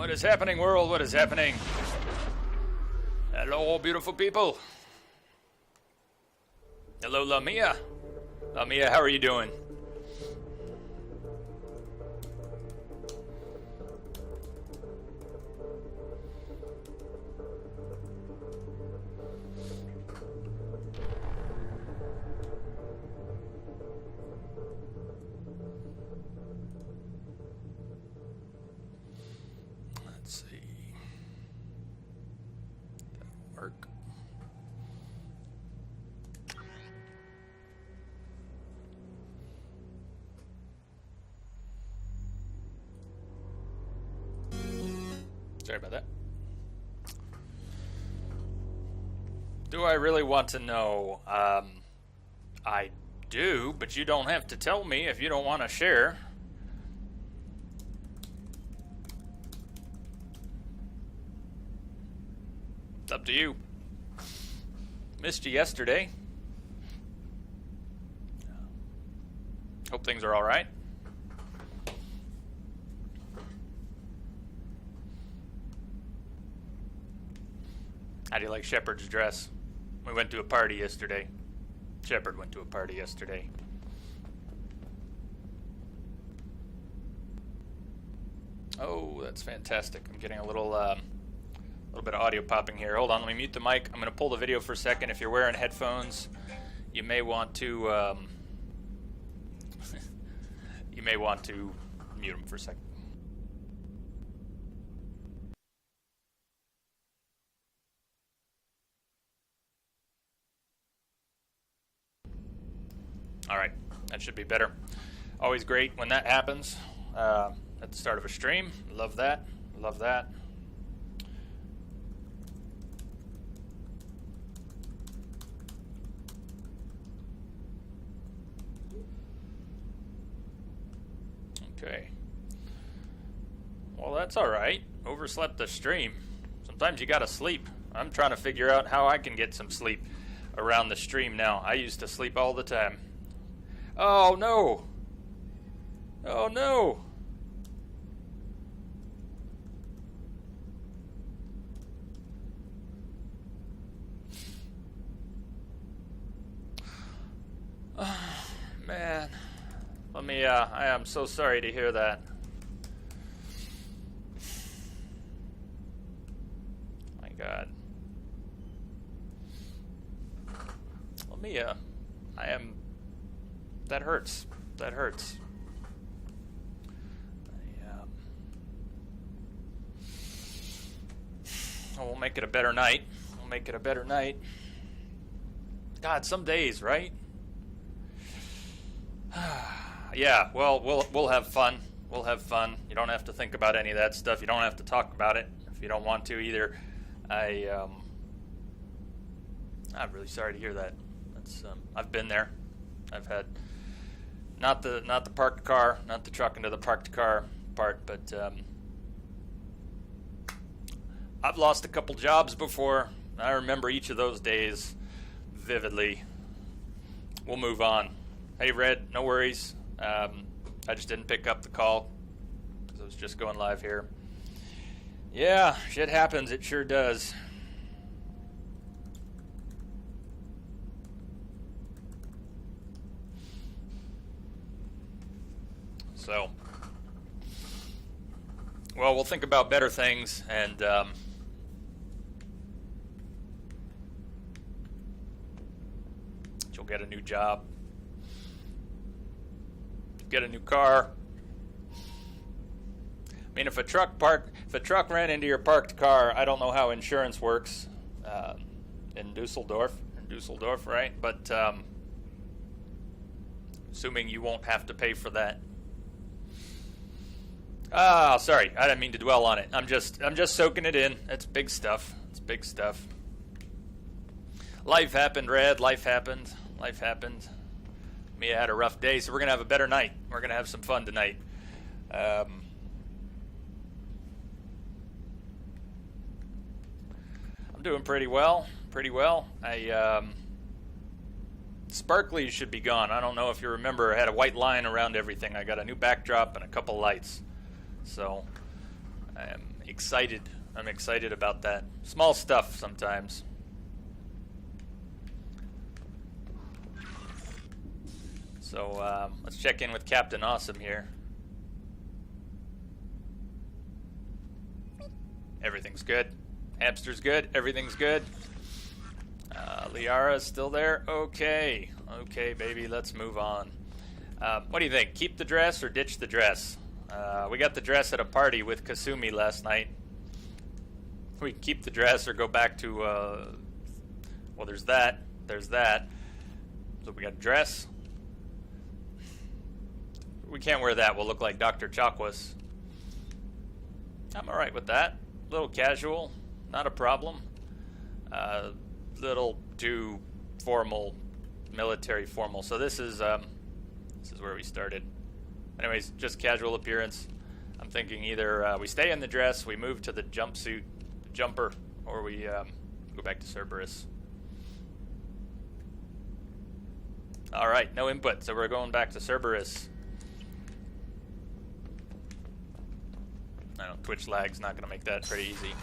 What is happening, world? What is happening? Hello, beautiful people. Hello, Lamia. Lamia, how are you doing? Let's see. That'll work. Sorry about that. Do I really want to know? I do, but you don't have to tell me if you don't want to share. It's up to you. Missed you yesterday. Hope things are all right. How do you like Shepard's dress? We went to a party yesterday. Shepard went to a party yesterday. Oh, that's fantastic. I'm getting a little bit of audio popping here. Hold on, let me mute the mic. I'm going to pull the video for a second. If you're wearing headphones, you may want to mute them for a second. All right, that should be better. Always great when that happens at the start of a stream. Love that. Love that. Okay. Well, that's alright. Overslept the stream. Sometimes you gotta sleep. I'm trying to figure out how I can get some sleep around the stream now. I used to sleep all the time. Oh no! Oh no! Man. Let me, I am so sorry to hear that. My God. Let me, that hurts. That hurts. We'll make it a better night. We'll make it a better night. God, some days, right? Yeah, well, we'll have fun. We'll have fun. You don't have to think about any of that stuff. You don't have to talk about it if you don't want to either. I'm really sorry to hear that. That's I've been there. I've had not the parked car, not the truck into the parked car part, but I've lost a couple jobs before. I remember each of those days vividly. We'll move on. Hey, Red, no worries. I just didn't pick up the call because I was just going live here. Yeah, shit happens. It sure does. So, well, we'll think about better things, and you'll get a new job. Get a new car. I mean, if a truck ran into your parked car, I don't know how insurance works in Dusseldorf, right? But assuming you won't have to pay for that. Ah, sorry, I didn't mean to dwell on it. I'm just soaking it in. It's big stuff. It's big stuff. Life happened, Red. Life happened. Life happened. Mia had a rough day, so we're going to have a better night. We're going to have some fun tonight. I'm doing pretty well. Sparkly should be gone. I don't know if you remember, I had a white line around everything. I got a new backdrop and a couple lights. So I am excited. I'm excited about that. Small stuff sometimes. So let's check in with Captain Awesome here. Everything's good. Hamster's good. Everything's good. Liara's still there. Okay. Okay, baby. Let's move on. What do you think? Keep the dress or ditch the dress? We got the dress at a party with Kasumi last night. We can keep the dress or go back to... well, there's that. There's that. So we got a dress. We can't wear that. We'll look like Dr. Chakwas. I'm alright with that. Little casual. Not a problem. Little too formal. Military formal. So this is where we started. Anyways, just casual appearance. I'm thinking either we stay in the dress, we move to the jumpsuit, the jumper, or we go back to Cerberus. Alright, no input, so we're going back to Cerberus. I know, Twitch lag's not going to make that pretty easy.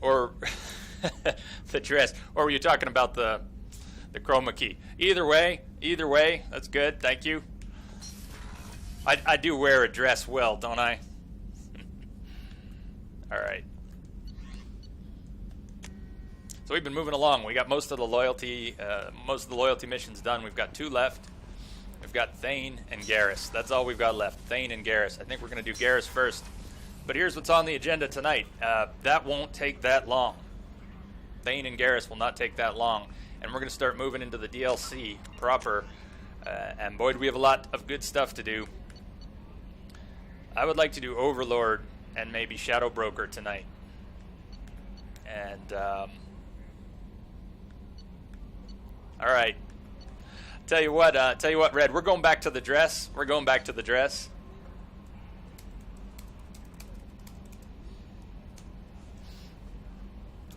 Or the dress, or were you talking about the chroma key? Either way, that's good, thank you. I do wear a dress well, don't I? Alright. So we've been moving along. We got most of the loyalty missions done. We've got 2 left. We've got Thane and Garrus. That's all we've got left. Thane and Garrus. I think we're going to do Garrus first. But here's what's on the agenda tonight. That won't take that long. Thane and Garrus will not take that long. And we're going to start moving into the DLC proper. And boy, do we have a lot of good stuff to do. I would like to do Overlord and maybe Shadow Broker tonight. And all right. Tell you what, Red. We're going back to the dress. We're going back to the dress.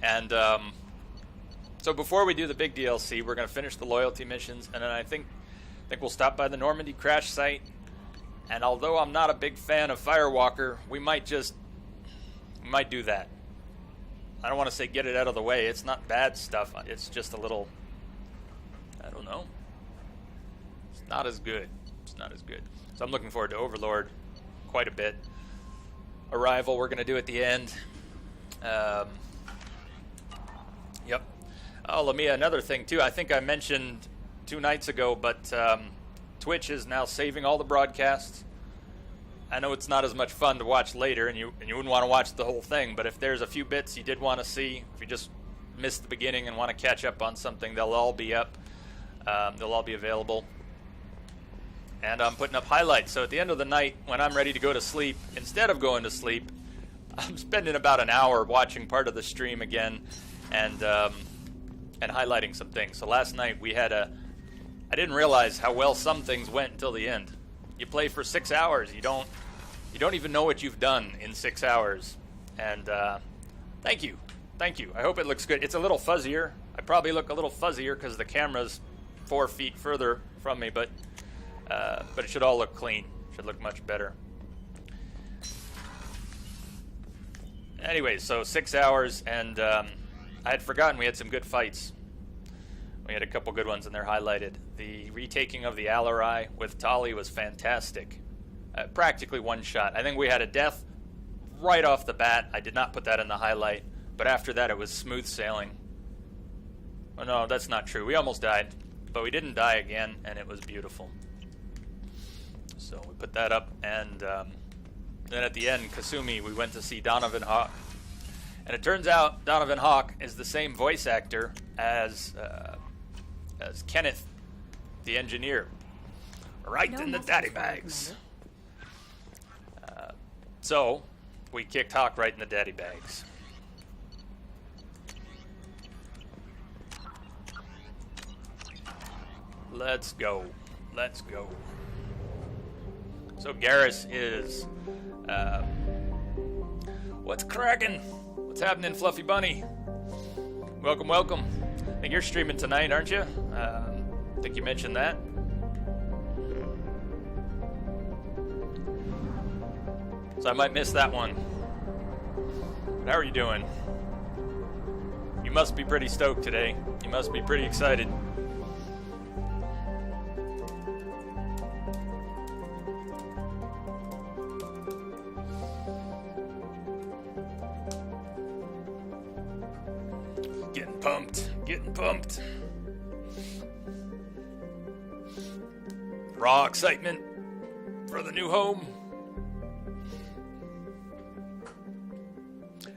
And so before we do the big DLC, we're going to finish the loyalty missions, and then I think we'll stop by the Normandy crash site. And although I'm not a big fan of Firewalker, we might do that. I don't want to say get it out of the way. It's not bad stuff. It's just a little, I don't know. It's not as good. It's not as good. So I'm looking forward to Overlord quite a bit. Arrival we're going to do at the end. Yep. Oh, Lamia, another thing too. I think I mentioned 2 nights ago, but Twitch is now saving all the broadcasts. I know it's not as much fun to watch later, and you wouldn't want to watch the whole thing, but if there's a few bits you did want to see, if you just missed the beginning and want to catch up on something, they'll all be up. They'll all be available. And I'm putting up highlights, so at the end of the night, when I'm ready to go to sleep, instead of going to sleep, I'm spending about an hour watching part of the stream again and highlighting some things. So last night we had I didn't realize how well some things went until the end. You play for 6 hours. You don't even know what you've done in 6 hours. And thank you. I hope it looks good. It's a little fuzzier. I probably look a little fuzzier because the camera's 4 feet further from me, but it should all look clean. Should look much better. Anyway, so 6 hours, and I had forgotten we had some good fights. We had a couple good ones, and they're highlighted. The retaking of the Alarai with Tali was fantastic. Practically one shot. I think we had a death right off the bat. I did not put that in the highlight, but after that it was smooth sailing. Oh no, that's not true. We almost died, but we didn't die again, and it was beautiful. So we put that up, and then at the end, Kasumi, we went to see Donovan Hawk. And it turns out Donovan Hawk is the same voice actor as Kenneth, the engineer. Right in the daddy bags. So we kicked Hawk right in the daddy bags. Let's go. Let's go. So Garrus is... what's cracking? What's happening, Fluffy Bunny? Welcome, welcome. I think you're streaming tonight, aren't you? I think you mentioned that. So I might miss that one. But how are you doing? You must be pretty stoked today. You must be pretty excited. Getting pumped. Raw excitement for the new home.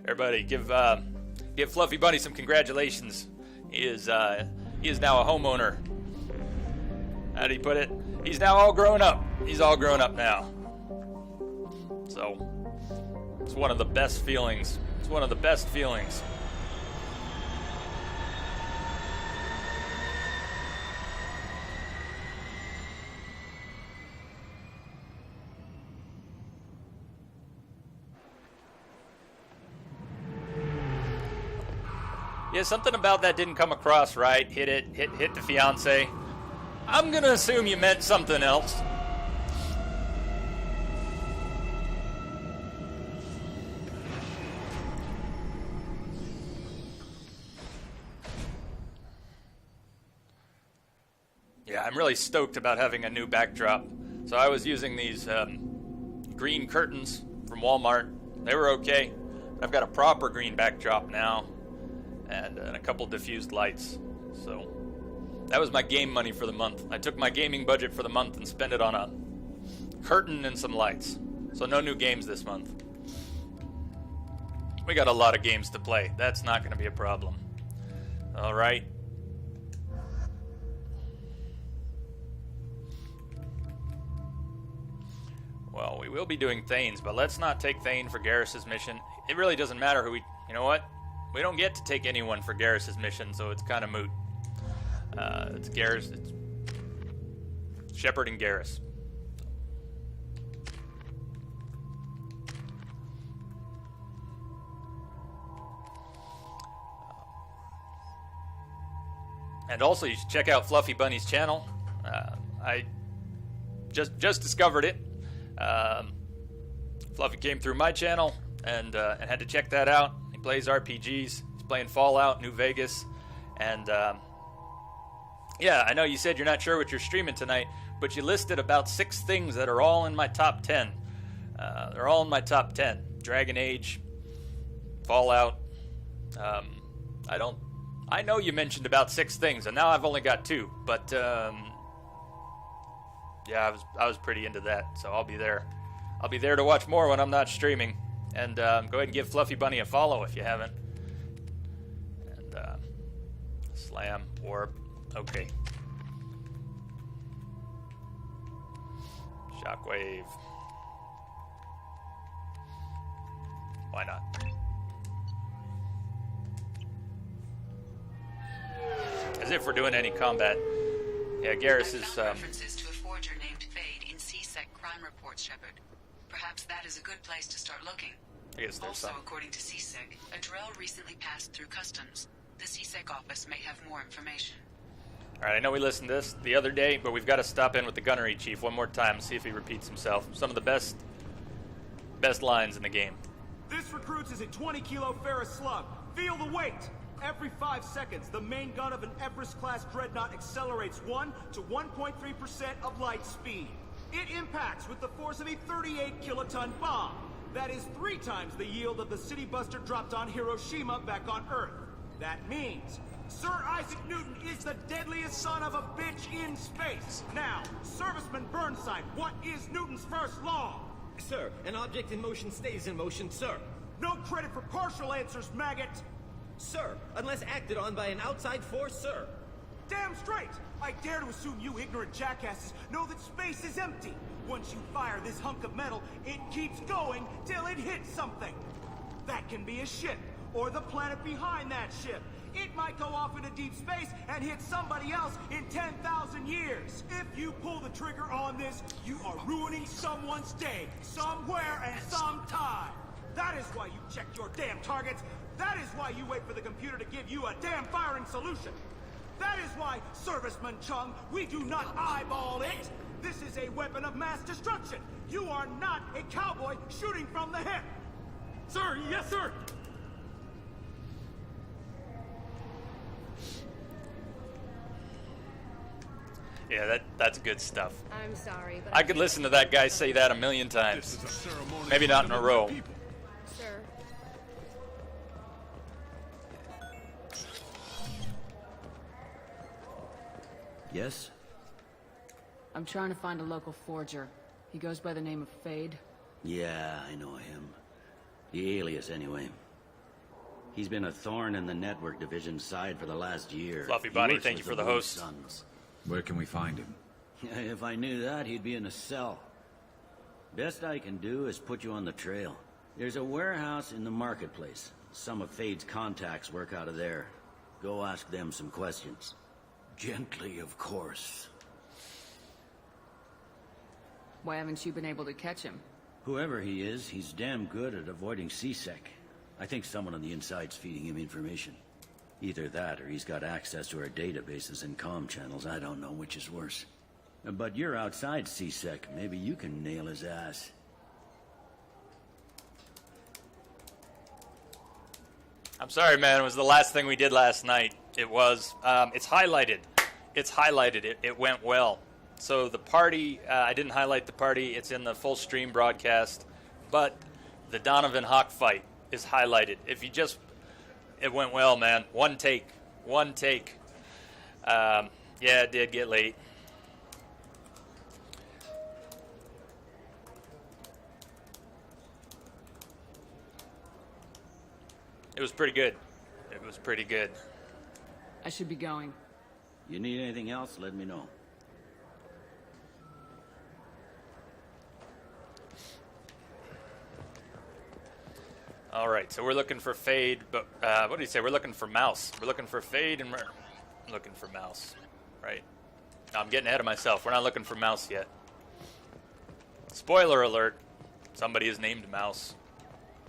Everybody, give Fluffy Bunny some congratulations. He is now a homeowner. How do you put it? He's now all grown up. He's all grown up now. So it's one of the best feelings. It's one of the best feelings. Yeah, something about that didn't come across right. Hit the fiance. I'm gonna assume you meant something else. Yeah, I'm really stoked about having a new backdrop. So I was using these green curtains from Walmart. They were okay. I've got a proper green backdrop now. And a couple diffused lights. So that was my game money for the month. I took my gaming budget for the month and spent it on a curtain and some lights. So no new games this month. We got a lot of games to play. That's not going to be a problem. All right. Well, we will be doing Thane's, but let's not take Thane for Garrus's mission. It really doesn't matter who we... You know what? We don't get to take anyone for Garrus's mission, so it's kind of moot. It's Garrus... It's Shepard and Garrus. And also, you should check out Fluffy Bunny's channel. I just discovered it. Fluffy came through my channel and had to check that out. He plays RPGs. He's playing Fallout, New Vegas, and yeah, I know you said you're not sure what you're streaming tonight, but you listed about 6 things that are all in my top 10. They're all in my top 10. Dragon Age, Fallout. I know you mentioned about 6 things, and now I've only got 2. But yeah, I was pretty into that, so I'll be there. I'll be there to watch more when I'm not streaming. And go ahead and give Fluffy Bunny a follow if you haven't. And Slam, Warp, okay. Shockwave. Why not? As if we're doing any combat. Yeah, Garrus is... references to a forger named Fade in CSEC crime reports, Shepard. Perhaps that is a good place to start looking. I guess there's also, some. according to CSEC, a drill recently passed through customs. The CSEC office may have more information. Alright, I know we listened to this the other day, but we've got to stop in with the gunnery chief one more time and see if he repeats himself. Some of the best lines in the game. This recruits is a 20-kilo ferrous slug. Feel the weight! Every 5 seconds, the main gun of an Everest-class dreadnought accelerates 1 to 1.3% of light speed. It impacts with the force of a 38-kiloton bomb. That is 3 times the yield of the city buster dropped on Hiroshima back on Earth. That means Sir Isaac Newton is the deadliest son of a bitch in space. Now, Serviceman Burnside, what is Newton's first law? Sir, an object in motion stays in motion, sir. No credit for partial answers, maggot! Sir, unless acted on by an outside force, sir. Damn straight! I dare to assume you ignorant jackasses know that space is empty. Once you fire this hunk of metal, it keeps going till it hits something. That can be a ship, or the planet behind that ship. It might go off into deep space and hit somebody else in 10,000 years. If you pull the trigger on this, you are ruining someone's day, somewhere and sometime. That is why you check your damn targets. That is why you wait for the computer to give you a damn firing solution. That is why, Serviceman Chung, we do not eyeball it. This is a weapon of mass destruction. You are not a cowboy shooting from the hip. Sir, yes, sir. Yeah, that's good stuff. I'm sorry, but I could listen to that guy say that a million times. Maybe not in a row. Sir. Yes? I'm trying to find a local forger. He goes by the name of Fade. Yeah, I know him. The alias, anyway. He's been a thorn in the network division's side for the last year. Fluffy He Bunny, works thank you with for the Blue host. Suns. Where can we find him? If I knew that, he'd be in a cell. Best I can do is put you on the trail. There's a warehouse in the marketplace. Some of Fade's contacts work out of there. Go ask them some questions. Gently, of course. Why haven't you been able to catch him? Whoever he is, he's damn good at avoiding CSEC. I think someone on the inside's feeding him information. Either that, or he's got access to our databases and comm channels. I don't know which is worse. But you're outside CSEC. Maybe you can nail his ass. I'm sorry, man. It was the last thing we did last night. It was. It's highlighted. It's highlighted. It went well. So the party, I didn't highlight the party. It's in the full stream broadcast. But the Donovan Hawk fight is highlighted. If you just... It went well, man. One take. One take. Yeah, it did get late. It was pretty good. It was pretty good. I should be going. You need anything else, let me know. right, so we're looking for Fade, but what do you say? We're looking for Mouse. We're looking for Fade, and we're looking for Mouse, right? No, I'm getting ahead of myself. We're not looking for Mouse yet. Spoiler alert, somebody is named Mouse.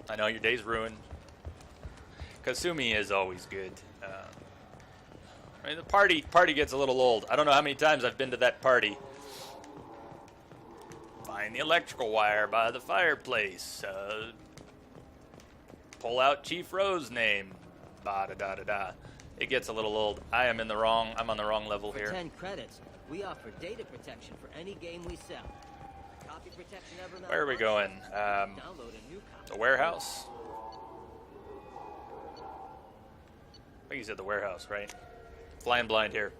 I know your day's ruined. Kasumi is always good. I mean, the party gets a little old. I don't know how many times I've been to that party. Find the electrical wire by the fireplace. Pull out Chief Rowe's name. Ba-da-da-da-da. It gets a little old. I'm on the wrong level For here. 10 credits, we offer data protection for any game we sell. Copy protection ever not Where are we going? Download a new copy. The warehouse? I think you said the warehouse, right? Flying blind here.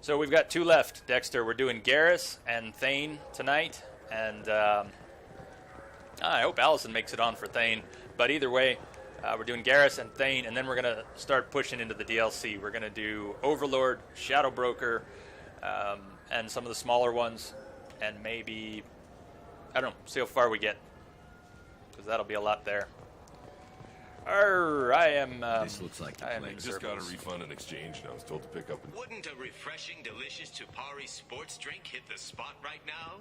So we've got 2 left, Dexter. We're doing Garrus and Thane tonight. And I hope Allison makes it on for Thane. But either way, we're doing Garrus and Thane, and then we're going to start pushing into the DLC. We're going to do Overlord, Shadow Broker, and some of the smaller ones. And maybe, I don't know, see how far we get. Because that'll be a lot there. I am. This looks like the I am place. in Just got a circles. refund and exchange, and I was told to pick up. Wouldn't a refreshing, delicious Tupari sports drink hit the spot right now?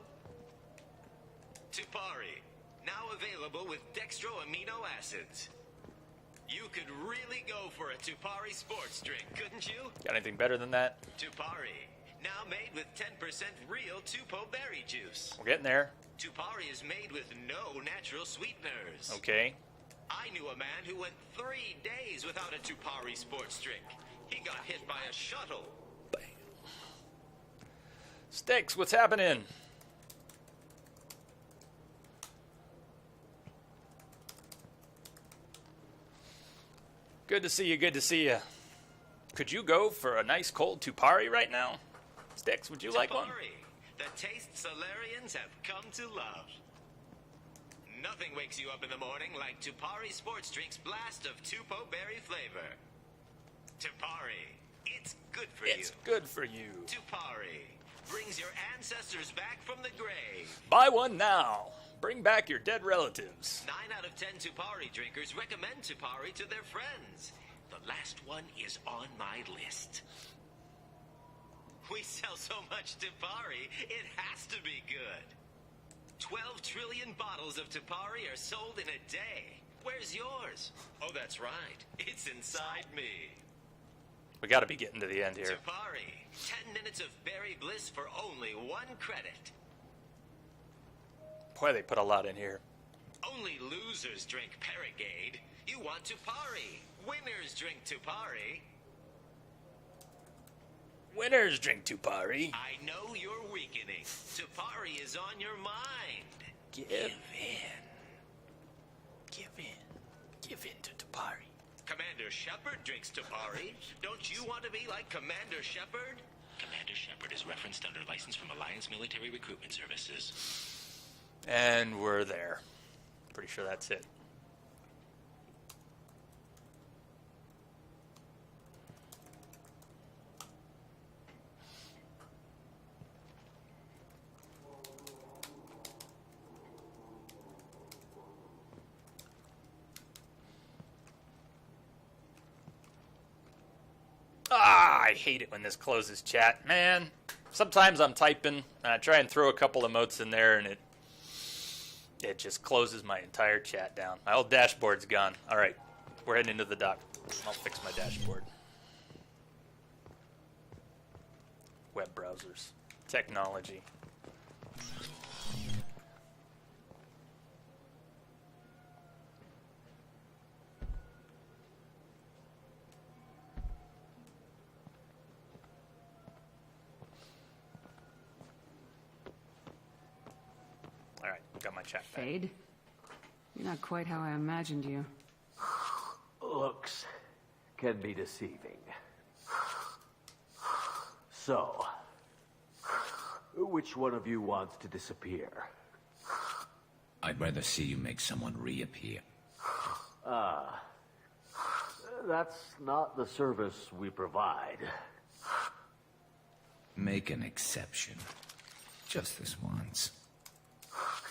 Tupari, now available with dextro amino acids. You could really go for a Tupari sports drink, couldn't you? Got anything better than that? Tupari, now made with 10% real Tupo berry juice. We're getting there. Tupari is made with no natural sweeteners. Okay. I knew a man who went 3 days without a Tupari sports drink. He got hit by a shuttle. Sticks, what's happening? Good to see you, good to see you. Could you go for a nice cold Tupari right now? Sticks, would you like one? Tupari, the taste Solarians have come to love. Nothing wakes you up in the morning like Tupari Sports Drink's blast of Tupo berry flavor. Tupari, it's good for you. It's good for you. Tupari brings your ancestors back from the grave. Buy one now. Bring back your dead relatives. 9 out of 10 Tupari drinkers recommend Tupari to their friends. The last one is on my list. We sell so much Tupari, it has to be good. 12 trillion bottles of Tupari are sold in a day. Where's yours? Oh, that's right. It's inside me. We gotta be getting to the end here. Tupari, 10 minutes of berry bliss for only 1 credit. Boy, they put a lot in here. Only losers drink Paragade. You want Tupari. Winners drink Tupari. Winners drink Tupari. I know you're weakening. Tupari is on your mind. Give in. Give in. Give in to Tupari. Commander Shepard drinks Tupari. Don't you want to be like Commander Shepard? Commander Shepard is referenced under license from Alliance Military Recruitment Services. And we're there. Pretty sure that's it. I hate it when this closes chat, man. Sometimes I'm typing, and I try and throw a couple emotes in there, and it just closes my entire chat down. My old dashboard's gone. All right, we're heading into the dock. I'll fix my dashboard. Web browsers. Technology. All right, got my chat back. Fade? You're not quite how I imagined you. Looks can be deceiving. So, which one of you wants to disappear? I'd rather see you make someone reappear. That's not the service we provide. Make an exception. Just this once.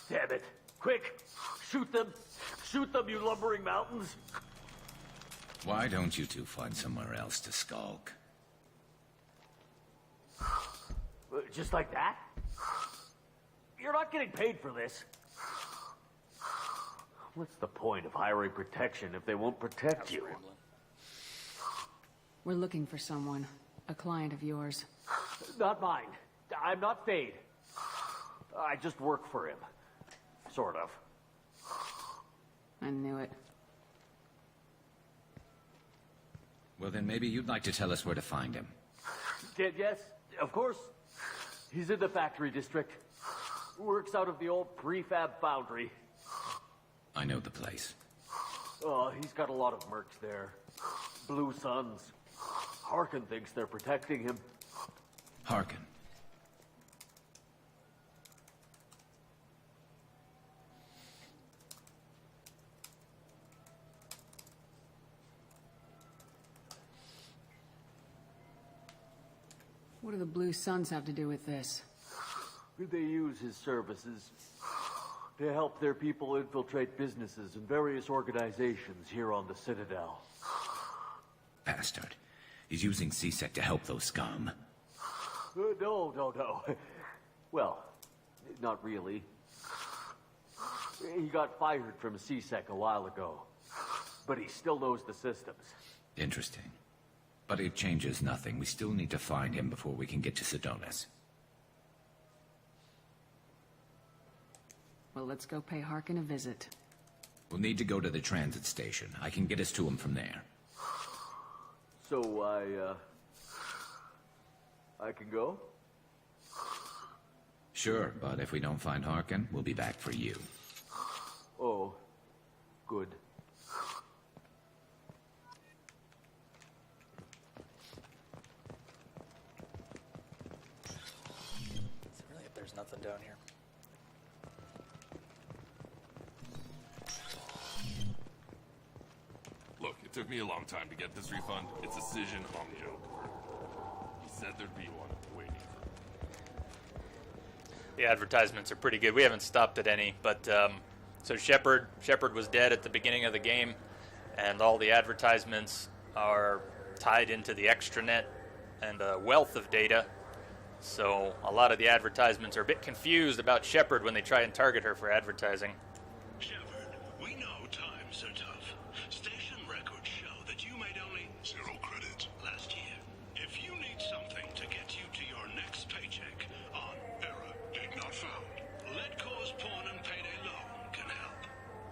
Damn it. Quick, shoot them. Shoot them, you lumbering mountains! Why don't you two find somewhere else to skulk? Just like that? You're not getting paid for this. What's the point of hiring protection if they won't protect you? We're looking for someone. A client of yours. Not mine. I'm not Fade. I just work for him. Sort of. I knew it. Well, then maybe you'd like to tell us where to find him. Yes, of course. He's in the factory district. Works out of the old prefab foundry. I know the place. Oh, he's got a lot of mercs there. Blue Suns. Harkin thinks they're protecting him. Harkin. What do the Blue Suns have to do with this? They use his services to help their people infiltrate businesses and various organizations here on the Citadel. Bastard. He's using CSEC to help those scum. No. Well, not really. He got fired from CSEC a while ago, but he still knows the systems. Interesting. But it changes nothing. We still need to find him before we can get to Sedonis. Well, let's go pay Harkin a visit. We'll need to go to the transit station. I can get us to him from there. So, I can go? Sure, but if we don't find Harkin, we'll be back for you. Oh, good. Really, if there's nothing down here. Look, it took me a long time to get this refund. It's a decision on the joke. He said there'd be one waiting for me. The advertisements are pretty good. We haven't stopped at any, but so Shepard was dead at the beginning of the game, and all the advertisements are tied into the extranet and a wealth of data. So a lot of the advertisements are a bit confused about Shepard when they try and target her for advertising. Shepard, we know times are tough. Station records show that you made only 0 credit last year. If you need something to get you to your next paycheck on error did not found, Let Cause Pawn and Payday Loan can help.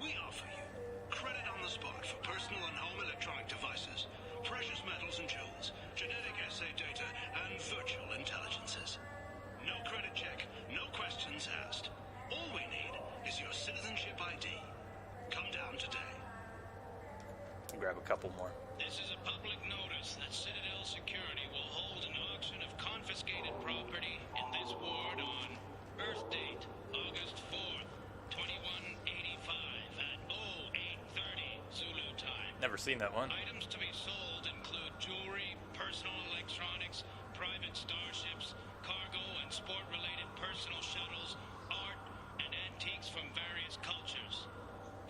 We offer you credit on the spot for personal and home electronic devices, precious metals and jewels, genetic assay data, and virtual intelligences. No credit check, no questions asked. All we need is your citizenship ID. Come down today. I'll grab a couple more. This is a public notice that Citadel Security will hold an auction of confiscated property in this ward on Earth date, August 4th, 2185 at 0830 Zulu time. Never seen that one. Items to be sold include jewelry, personal electronics, private starships, cargo and sport-related personal shuttles, art, and antiques from various cultures.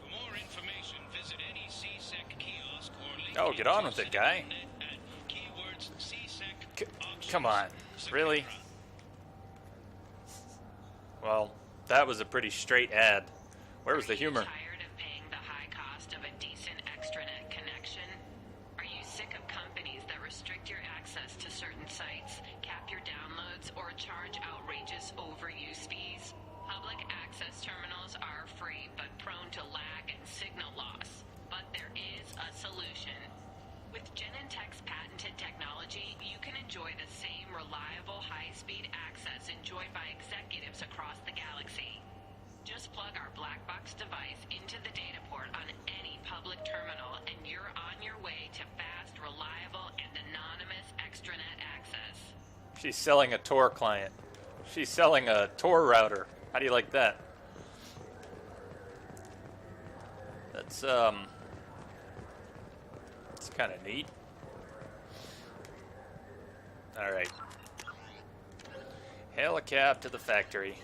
For more information, visit any CSEC kiosk or link. Oh, get on with it, guy. Keywords CSEC Come on, really? Well, that was a pretty straight ad. Where was the humor? Tired of paying the high cost of a decent extranet connection? Are you sick of companies that restrict your access to certain sites, cap your downloads, or charge outrageous overuse fees? Public access terminals are free but prone to lag and signal loss. But there is a solution. With Genentech's patented technology, you can enjoy the same reliable high-speed access enjoyed by executives across the galaxy. Just plug our black box device into the data port on any public terminal and you're on your way to fast, reliable, and anonymous extranet access. She's selling a Tor client. She's selling a Tor router. How do you like that? That's kind of neat. All right. Hail a cab to the factory.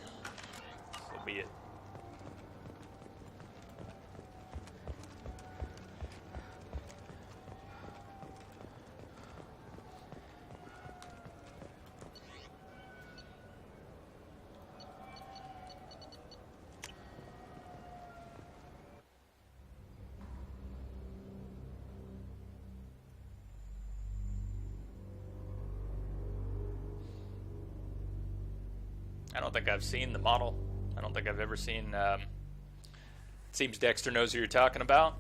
So be it. I don't think I've seen the model. I don't think I've ever seen. It seems Dexter knows who you're talking about.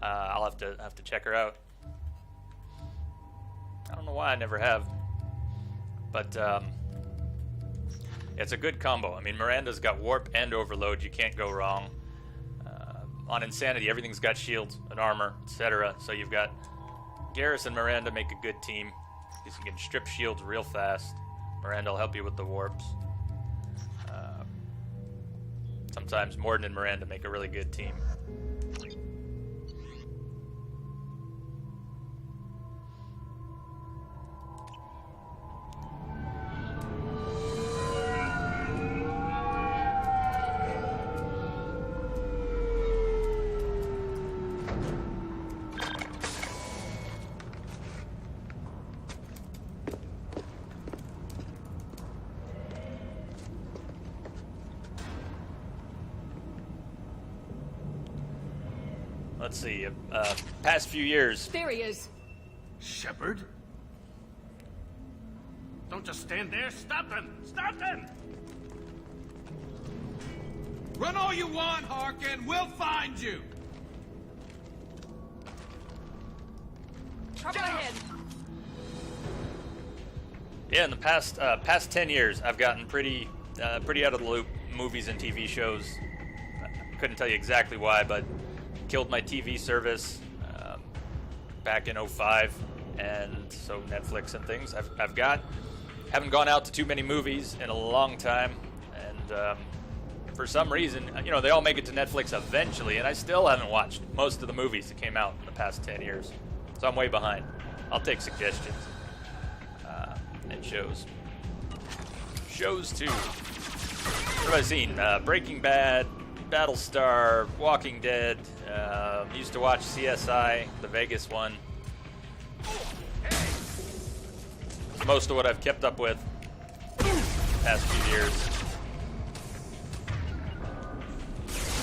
I'll have to check her out. I don't know why I never have, but it's a good combo. I mean, Miranda's got warp and overload. You can't go wrong. On Insanity, everything's got shields and armor, etc. So you've got Garrus and Miranda make a good team because you can strip shields real fast. Miranda will help you with the warps. Sometimes Mordin and Miranda make a really good team. Let's see, past few years. There he is. Shepard? Don't just stand there. Stop them! Stop them! Run all you want, Harkin. We'll find you. Trouble ahead. Yeah, in the past 10 years, I've gotten pretty out of the loop movies and TV shows. I couldn't tell you exactly why, but killed my TV service back in 05, and so Netflix and things. Haven't gone out to too many movies in a long time, and for some reason, they all make it to Netflix eventually, and I still haven't watched most of the movies that came out in the past 10 years. So I'm way behind. I'll take suggestions. And shows. Shows too. What have I seen? Breaking Bad, Battlestar, Walking Dead. Used to watch CSI, the Vegas one. Most of what I've kept up with the past few years.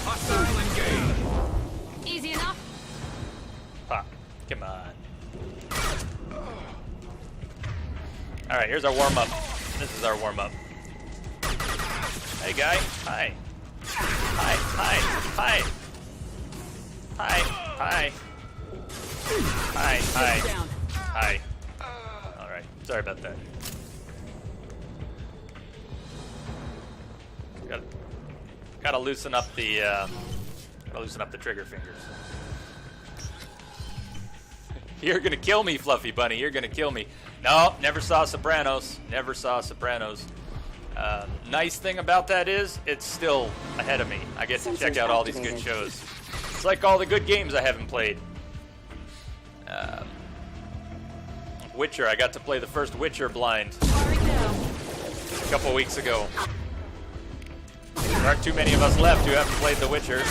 Hostile engaged. Easy enough. Pop. Come on. Alright, here's our warm-up. This is our warm-up. Hey, guy. Hi. Hi. Hi. Hi. Hi. Hi. Hi. Hi. Hi. Alright. Sorry about that. Gotta loosen up the trigger fingers. You're gonna kill me, Fluffy Bunny. You're gonna kill me. No, never saw Sopranos. Never saw Sopranos. Nice thing about that is, it's still ahead of me. I get to check out all these good shows. It's like all the good games I haven't played. Witcher, I got to play the first Witcher blind a couple weeks ago. There aren't too many of us left who haven't played The Witcher.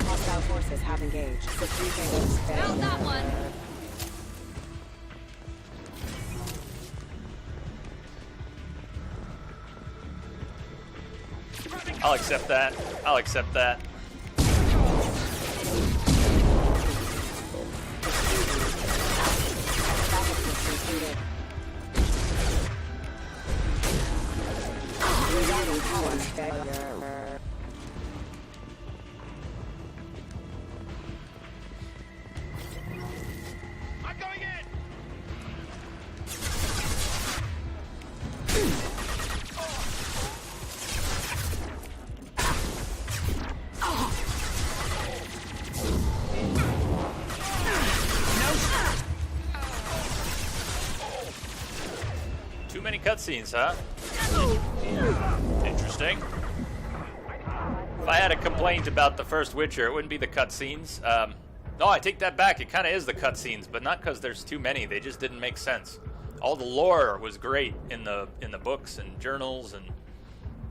Hostile forces have engaged. Found that one. I'll accept that. I'll accept that. I'm going in! Too many cutscenes, huh? Interesting. If I had a complaint about the first Witcher, it wouldn't be the cutscenes. No, I take that back. It kind of is the cutscenes, but not because there's too many. They just didn't make sense. All the lore was great in the books and journals and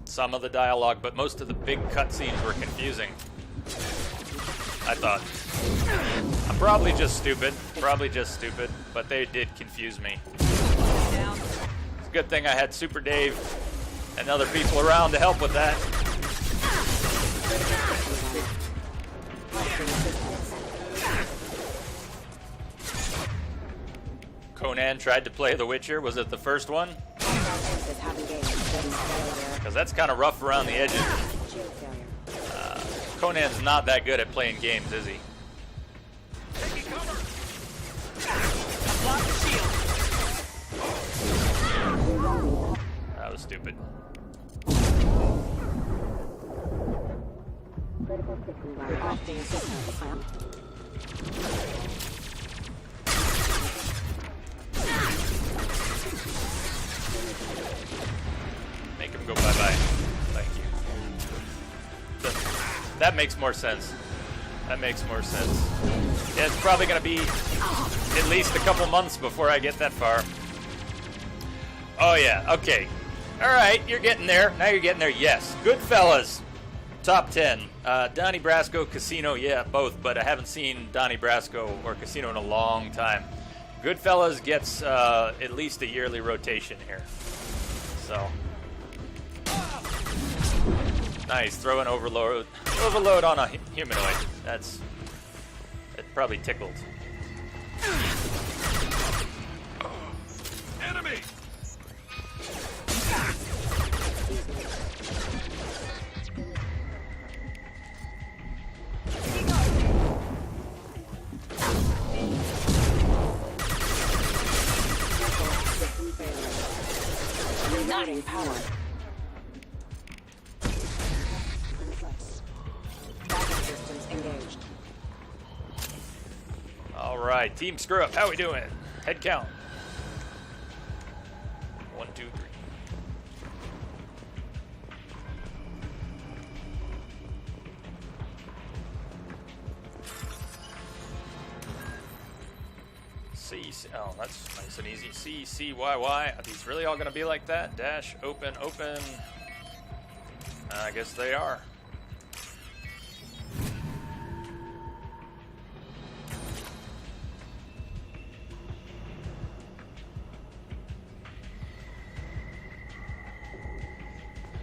some of the dialogue, but most of the big cutscenes were confusing. I thought. I'm probably just stupid. But they did confuse me. It's a good thing I had Super Dave and other people around to help with that. Conan Conan tried to play The Witcher? Was it the first one? Because that's kind of rough around the edges. Conan's not that good at playing games, is he? That was stupid. Make him go bye-bye. Thank you. That makes more sense. That makes more sense. Yeah, it's probably going to be at least a couple months before I get that far. Oh, yeah. Okay. All right. You're getting there. Now you're getting there. Yes. Goodfellas. Top 10. Donnie Brasco, Casino. Yeah, both. But I haven't seen Donnie Brasco or Casino in a long time. Goodfellas gets at least a yearly rotation here. So. Nice. Throw an overload. Overload on a humanoid. It probably tickled. Enemy! Reloading power. Backup systems engaged. All right, Team Screw Up. How we doing? Head count. 1, 2, 3. Oh, that's nice and easy. CCYY. Are these really all going to be like that? Dash, open, open. I guess they are.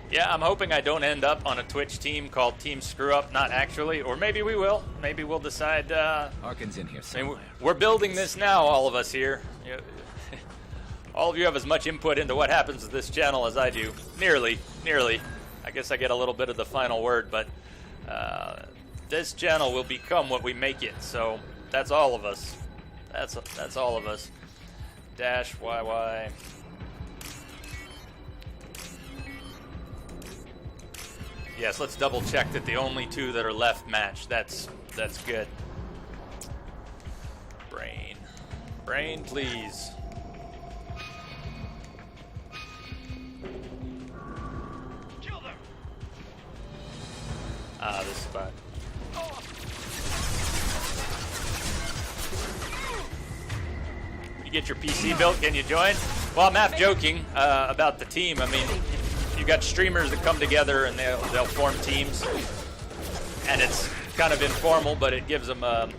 Yeah, I'm hoping I don't end up on a Twitch team called Team Screw Up. Not actually, or maybe we will. Maybe we'll decide. Harkin's in here somewhere. We're building this now, all of us here. All of you have as much input into what happens to this channel as I do. Nearly. I guess I get a little bit of the final word, but this channel will become what we make it. So that's all of us. That's all of us. Dash YY. Yes, let's double check that the only two that are left match. That's good. Brain, please. Kill them. This spot. You get your PC built, can you join? Well, I'm half joking about the team. I mean, you've got streamers that come together and they'll form teams, and it's kind of informal, but it gives them an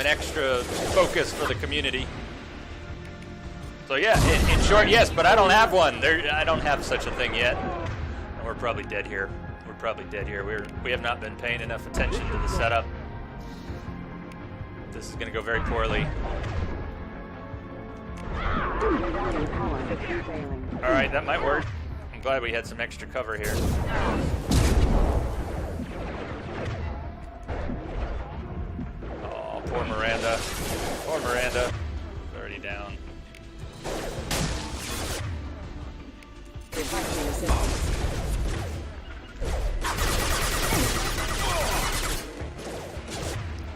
extra focus for the community. So yeah, in short, yes, but I don't have one. I don't have such a thing yet. And we're probably dead here. We have not been paying enough attention to the setup. This is going to go very poorly. All right, that might work. I'm glad we had some extra cover here. Oh, poor Miranda. Poor Miranda. Already down.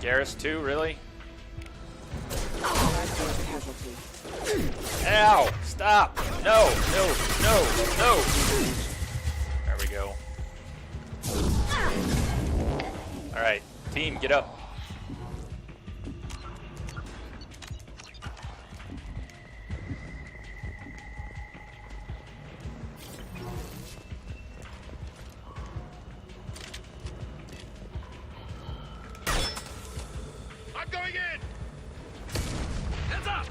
Garrus too, really? Ow! Stop! No! There we go. Alright, team, get up. I'm going in. Hands up.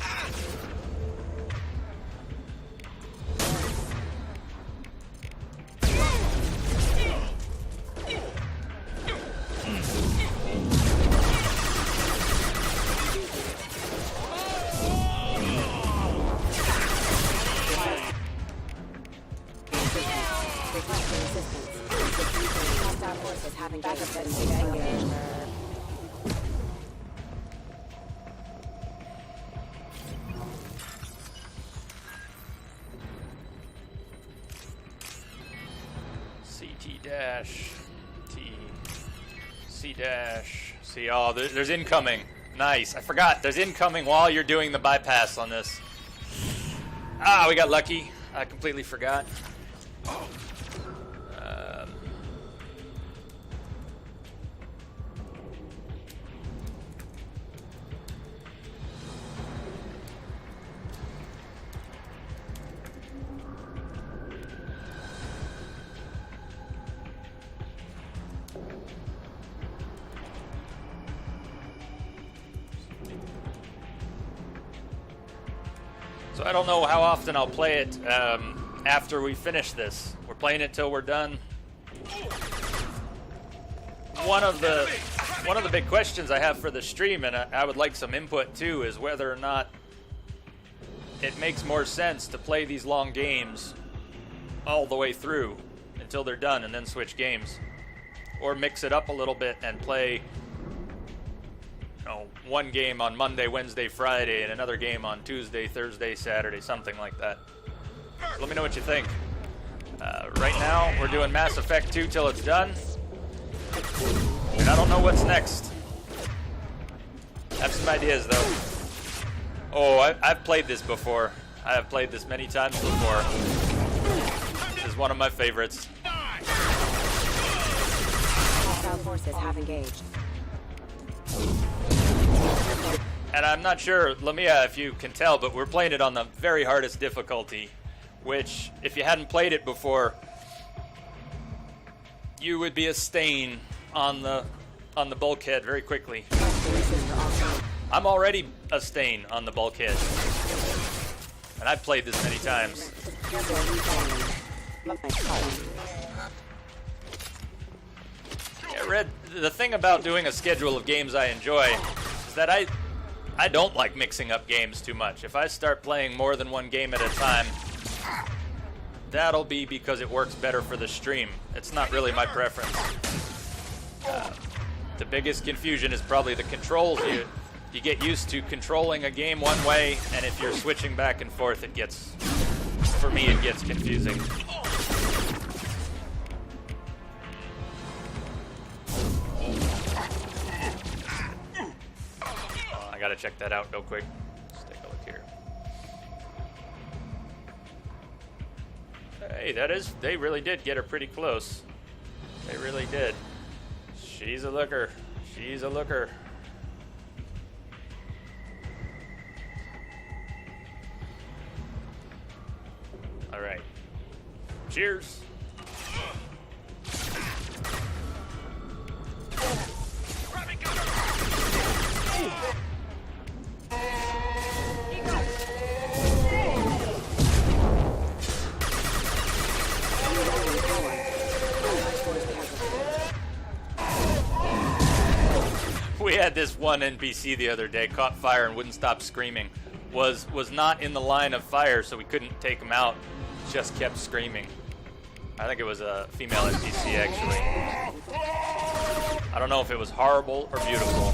forces have engaged. Engaged. CT dash T C dash C. Oh, there's incoming. Nice. I forgot. There's incoming while you're doing the bypass on this. Ah, we got lucky. I completely forgot. So I don't know how often I'll play it after we finish this. We're playing it till we're done. One of the big questions I have for the stream, and I would like some input too, is whether or not it makes more sense to play these long games all the way through until they're done and then switch games, or mix it up a little bit and play one game on Monday, Wednesday, Friday, and another game on Tuesday, Thursday, Saturday, something like that. So let me know what you think. Right now, we're doing Mass Effect 2 till it's done. And I don't know what's next. I have some ideas, though. Oh, I've played this before. I have played this many times before. This is one of my favorites. Hostile forces have engaged. And I'm not sure, Lamia, if you can tell, but we're playing it on the very hardest difficulty, which, if you hadn't played it before, you would be a stain on the bulkhead very quickly. I'm already a stain on the bulkhead, and I've played this many times. Yeah, Red, the thing about doing a schedule of games I enjoy is that I don't like mixing up games too much. If I start playing more than one game at a time, that'll be because it works better for the stream. It's not really my preference. The biggest confusion is probably the controls. You get used to controlling a game one way, and if you're switching back and forth, for me, it gets confusing. I gotta check that out real quick. Let's take a look here. Hey, they really did get her pretty close. They really did. She's a looker. She's a looker. All right. Cheers. We had this one NPC the other day, caught fire and wouldn't stop screaming. Was not in the line of fire, so we couldn't take him out. Just kept screaming. I think it was a female NPC, actually. I don't know if it was horrible or beautiful.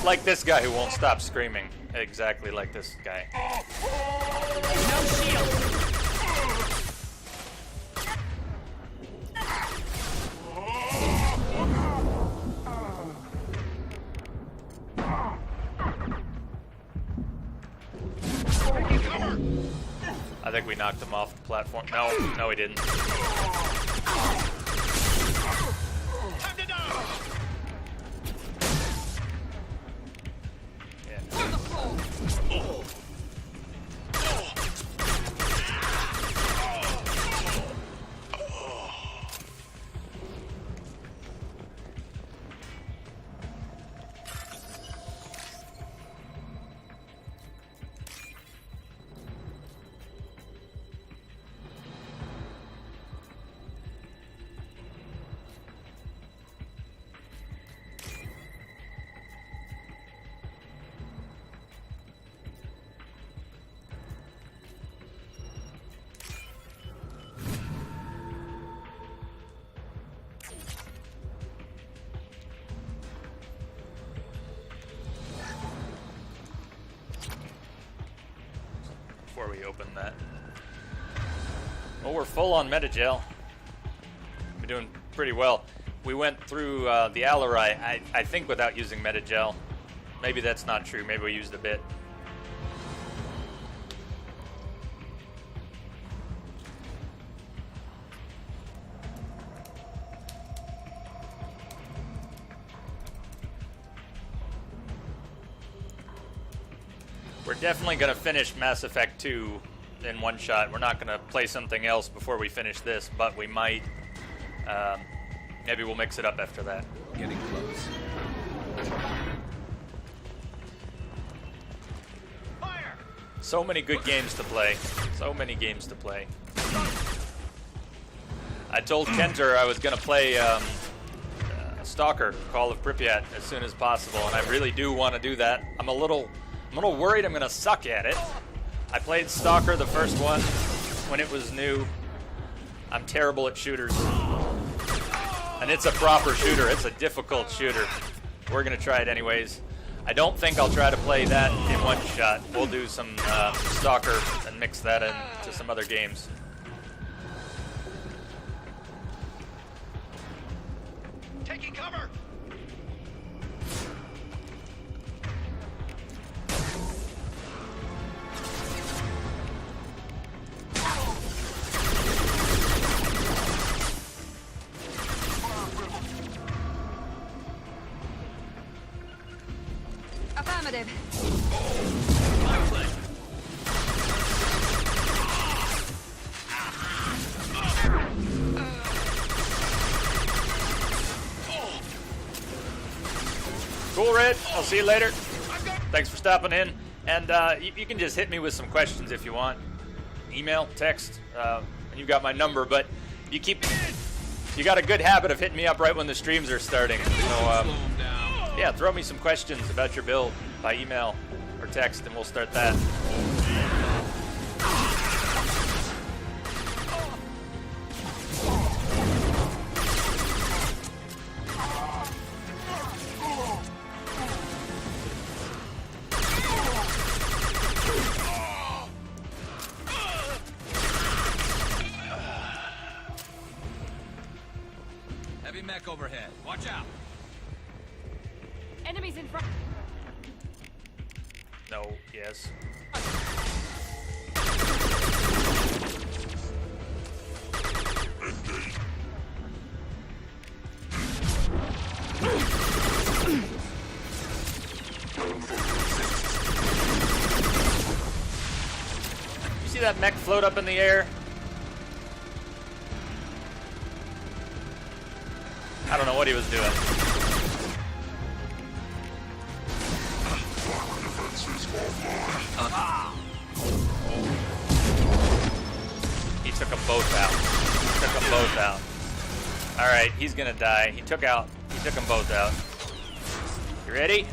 Like this guy who won't stop screaming. Exactly like this guy. No shield. I think we knocked him off the platform. No, we didn't. before we open that. Well, we're full on Metagel. We're doing pretty well. We went through the Alarai, I think, without using Metagel. Maybe that's not true. Maybe we used a bit. We're definitely going to finish Mass Effect 2 in one shot. We're not going to play something else before we finish this, but we might. Maybe we'll mix it up after that. Getting close. Fire! So many good games to play. So many games to play. I told Kenter I was going to play Stalker, Call of Pripyat, as soon as possible, and I really do want to do that. I'm a little worried I'm going to suck at it. I played Stalker, the first one, when it was new. I'm terrible at shooters. And it's a proper shooter. It's a difficult shooter. We're going to try it anyways. I don't think I'll try to play that in one shot. We'll do some Stalker and mix that into some other games. Taking cover! Affirmative. Cool, Red. I'll see you later. Thanks for stopping in. And you can just hit me with some questions if you want. Email, text. You've got my number, but you got a good habit of hitting me up right when the streams are starting. So, yeah, throw me some questions about your build by email or text, and we'll start that. Heavy mech overhead. Watch out. Enemies in front. No, yes. You see that mech float up in the air? I don't know what he was doing. He took them both out. Alright, he's gonna die. He took them both out. You ready?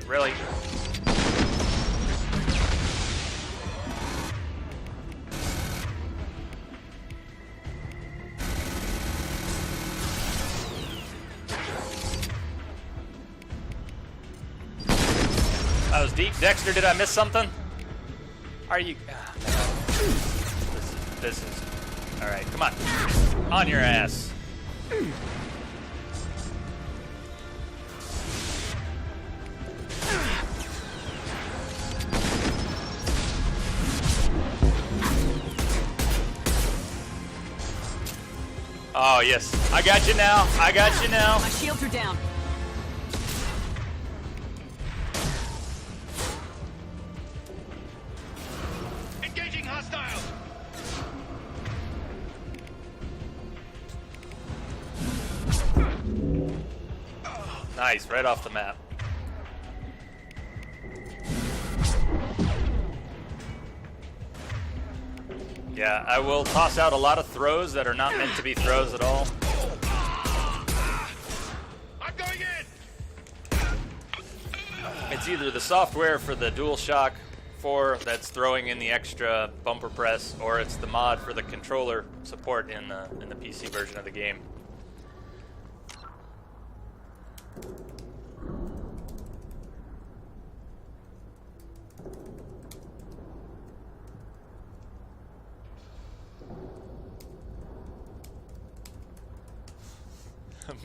Really? That was deep. Dexter, did I miss something? Are you... This is... Alright, come on. On your ass. Oh, yes. I got you now. My shields are down. Engaging hostiles! Nice, right off the map. Yeah, I will toss out a lot of throws that are not meant to be throws at all. I'm going in! It's either the software for the DualShock 4 that's throwing in the extra bumper press, or it's the mod for the controller support in the PC version of the game.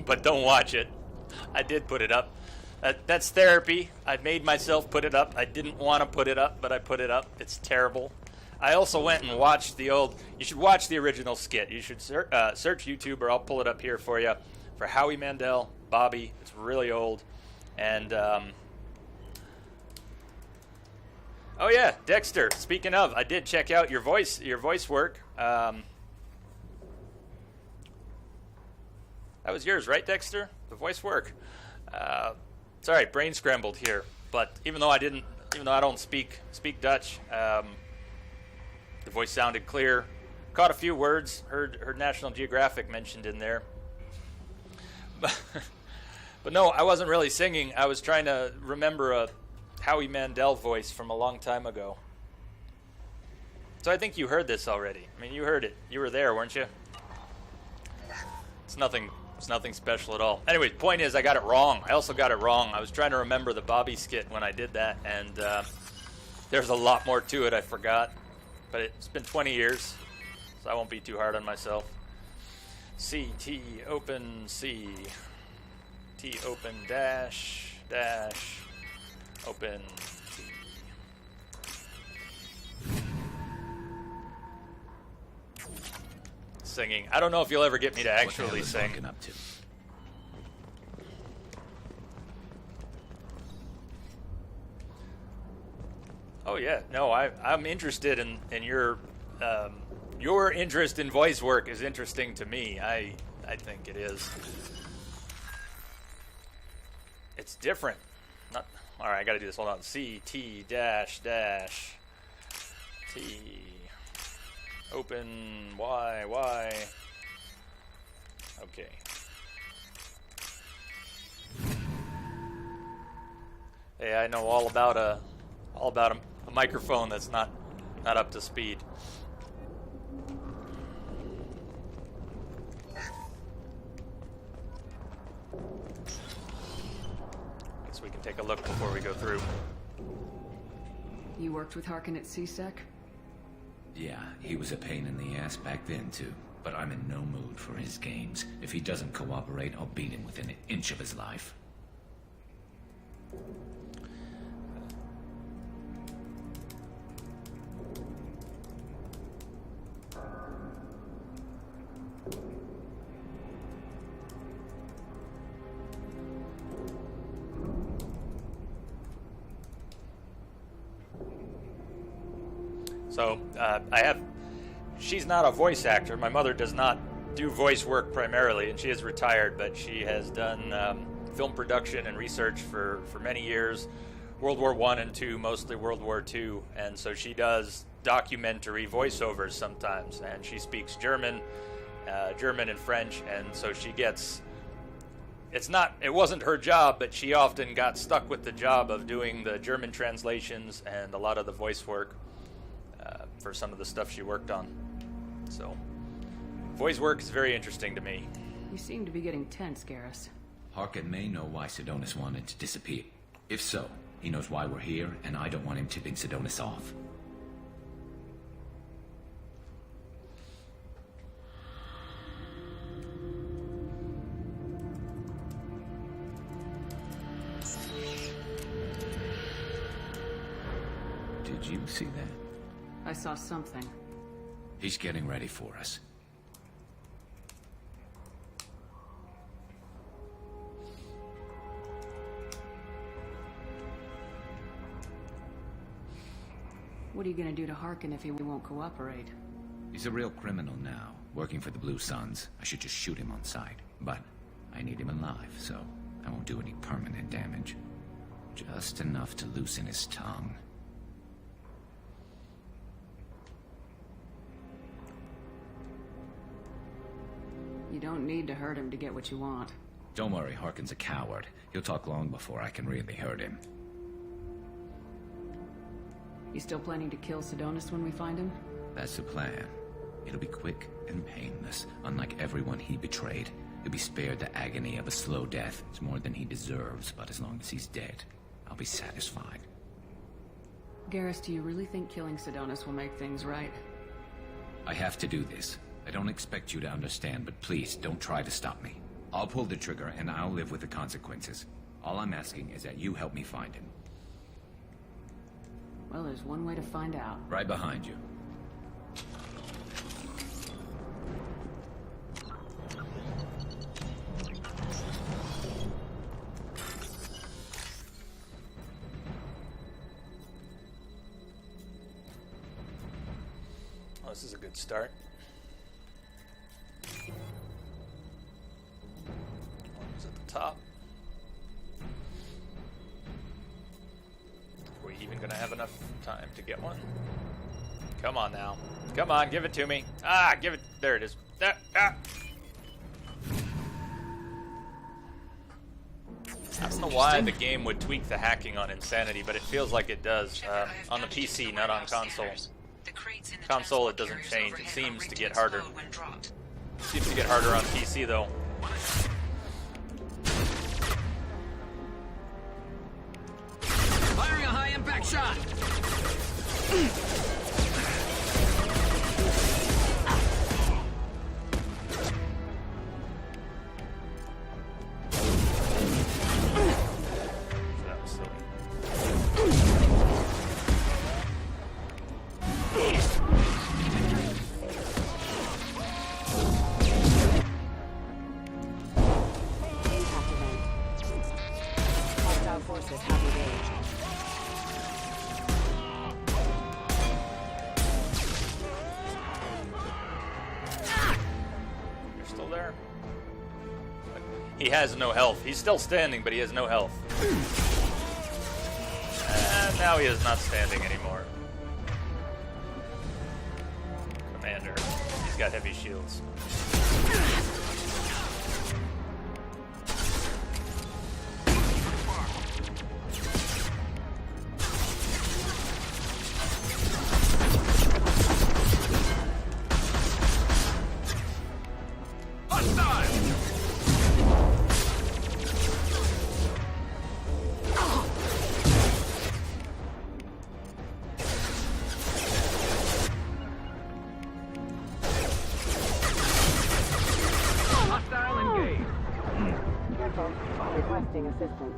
but don't watch it. I did put it up. That's therapy. I made myself put it up. I didn't want to put it up, but I put it up. It's terrible. I also went and watched the old... You should watch the original skit. You should search YouTube, or I'll pull it up here for you, for Howie Mandel, Bobby. It's really old. And, oh yeah, Dexter. Speaking of, I did check out your voice work. That was yours, right, Dexter? The voice work. Sorry, brain scrambled here. But even though I don't speak Dutch, the voice sounded clear. Caught a few words. Heard National Geographic mentioned in there. But no, I wasn't really singing. I was trying to remember a Howie Mandel voice from a long time ago. So I think you heard this already. I mean, you heard it. You were there, weren't you? It's nothing special at all. Anyway, point is, I got it wrong. I also got it wrong. I was trying to remember the Bobby skit when I did that, and there's a lot more to it I forgot. But it's been 20 years, so I won't be too hard on myself. C-T open C. T open dash open T. Singing. I don't know if you'll ever get me to actually sing. Up to? Oh yeah, no, I'm interested in your interest in voice work is interesting to me. I think it is. It's different. Not all right. I got to do this. Hold on. C T dash T open Y. Okay. Hey, I know all about a microphone that's not up to speed. Guess we can take a look before we go through. You worked with Harkin at CSEC? Yeah, he was a pain in the ass back then, too. But I'm in no mood for his games. If he doesn't cooperate, I'll beat him within an inch of his life. So, she's not a voice actor. My mother does not do voice work primarily, and she is retired, but she has done film production and research for many years. World War I and II, mostly World War II, and so she does documentary voiceovers sometimes, and she speaks German and French, and so she gets... It wasn't her job, but she often got stuck with the job of doing the German translations and a lot of the voice work for some of the stuff she worked on. So, voice work is very interesting to me. You seem to be getting tense, Garrus. Harkin may know why Sidonis wanted to disappear. If so, he knows why we're here, and I don't want him tipping Sidonis off. Did you see that? I saw something. He's getting ready for us. What are you gonna do to Harkin if he won't cooperate? He's a real criminal now, working for the Blue Suns. I should just shoot him on sight. But I need him alive, so I won't do any permanent damage. Just enough to loosen his tongue. You don't need to hurt him to get what you want. Don't worry, Harkin's a coward. He'll talk long before I can really hurt him. You still planning to kill Sidonis when we find him? That's the plan. It'll be quick and painless. Unlike everyone he betrayed, he'll be spared the agony of a slow death. It's more than he deserves, but as long as he's dead, I'll be satisfied. Garrus, do you really think killing Sidonis will make things right? I have to do this. I don't expect you to understand, but please, don't try to stop me. I'll pull the trigger and I'll live with the consequences. All I'm asking is that you help me find him. Well, there's one way to find out. Right behind you. Oh, this is a good start. One's at the top. Are we even gonna have enough time to get one? Come on now. Come on, give it to me. Ah, give it. There it is. Ah. I don't know why the game would tweak the hacking on Insanity, but it feels like it does on the PC, not on console. Console, it doesn't change. It seems to get harder. Seems to get harder on PC, though. Firing a high-impact shot! That was silly. Impact event. Hostile forces have engaged. You're still there? He has no health. He's still standing, but he has no health. And now he is not standing anymore. Commander. He's got heavy shields. Requesting assistance.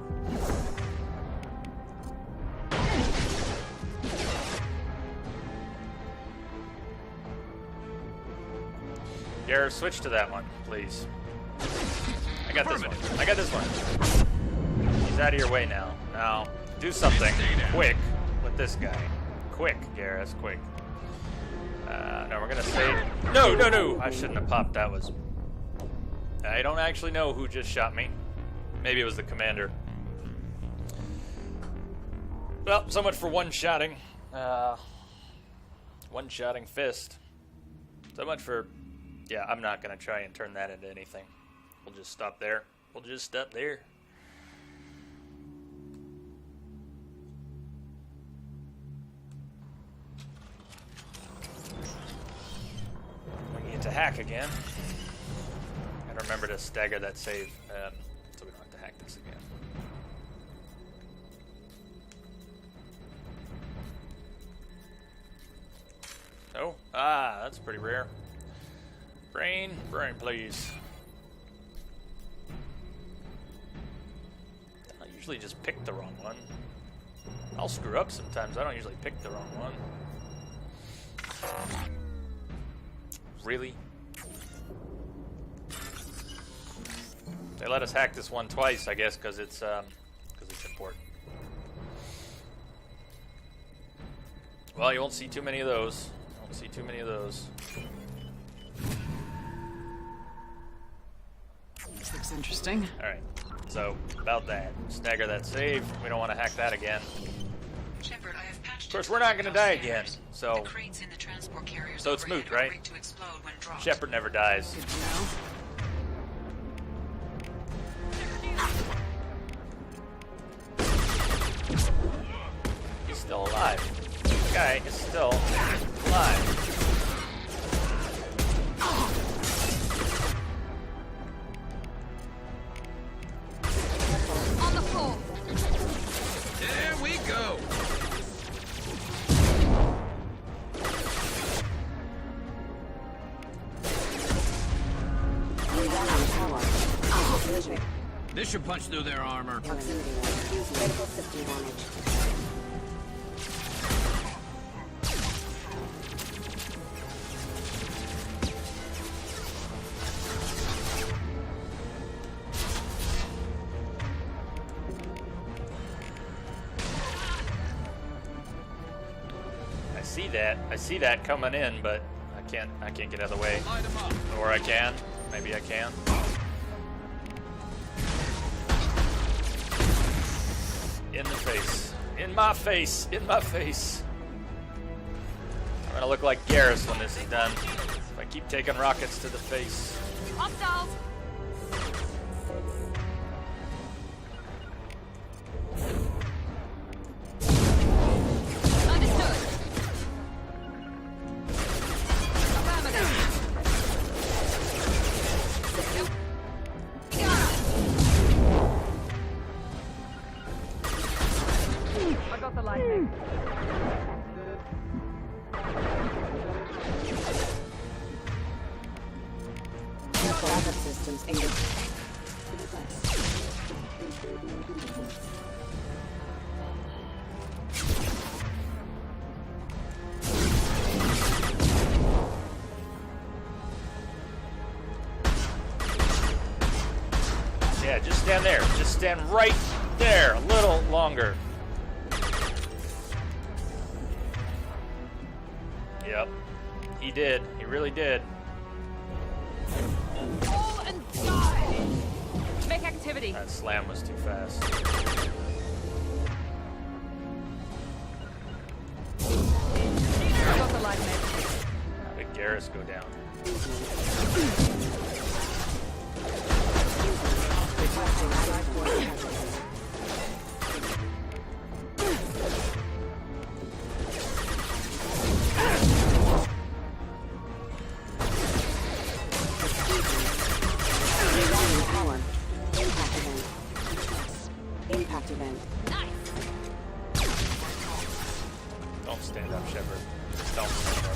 Garrett, switch to that one, please. I got this one. I got this one. He's out of your way now. Now, do something quick with this guy. Quick, Garrett, quick. No, we're gonna say... No, no, no! I shouldn't have popped. That was... I don't actually know who just shot me. Maybe it was the commander. Well, so much for one-shotting. One-shotting fist. So much for... Yeah, I'm not going to try and turn that into anything. We'll just stop there. We'll just stop there. We need to hack again. And remember to stagger that save, so we don't have to hack this again. Oh, that's pretty rare. Brain, please. I usually just pick the wrong one. I'll screw up sometimes. I don't usually pick the wrong one. Really? They let us hack this one twice, I guess, because it's important. Well, you won't see too many of those. You won't see too many of those. This looks interesting. Alright, so about that. Stagger that save. We don't want to hack that again. Shepard, I have patched Of course, we're not going to die again, so... The crates in the transport carriers So it's overhead moot, are right? rigged to explode when dropped. Shepard never dies. Good to know. He's still alive. This guy is still alive. On the floor. There we go! Rerouting power. Vision. This should punch through their armor. Proximity rifle. Critical system damage. I see that coming in, but I can't get out of the way. Light 'em up. Or I can. Maybe I can. In the face. In my face. In my face. I'm gonna look like Garrus when this is done. If I keep taking rockets to the face. Hostiles! Backup systems engaged. Yeah, just stand there. Just stand right there. A little longer. Yep. He did. He really did. Fall and die! Make activity. That slam was too fast. I got the light med. How did Garrus go down? Requesting strike force hazard. Rerouting power. Impact event. Impact event. Don't stand up, Shepard. Just don't stand up.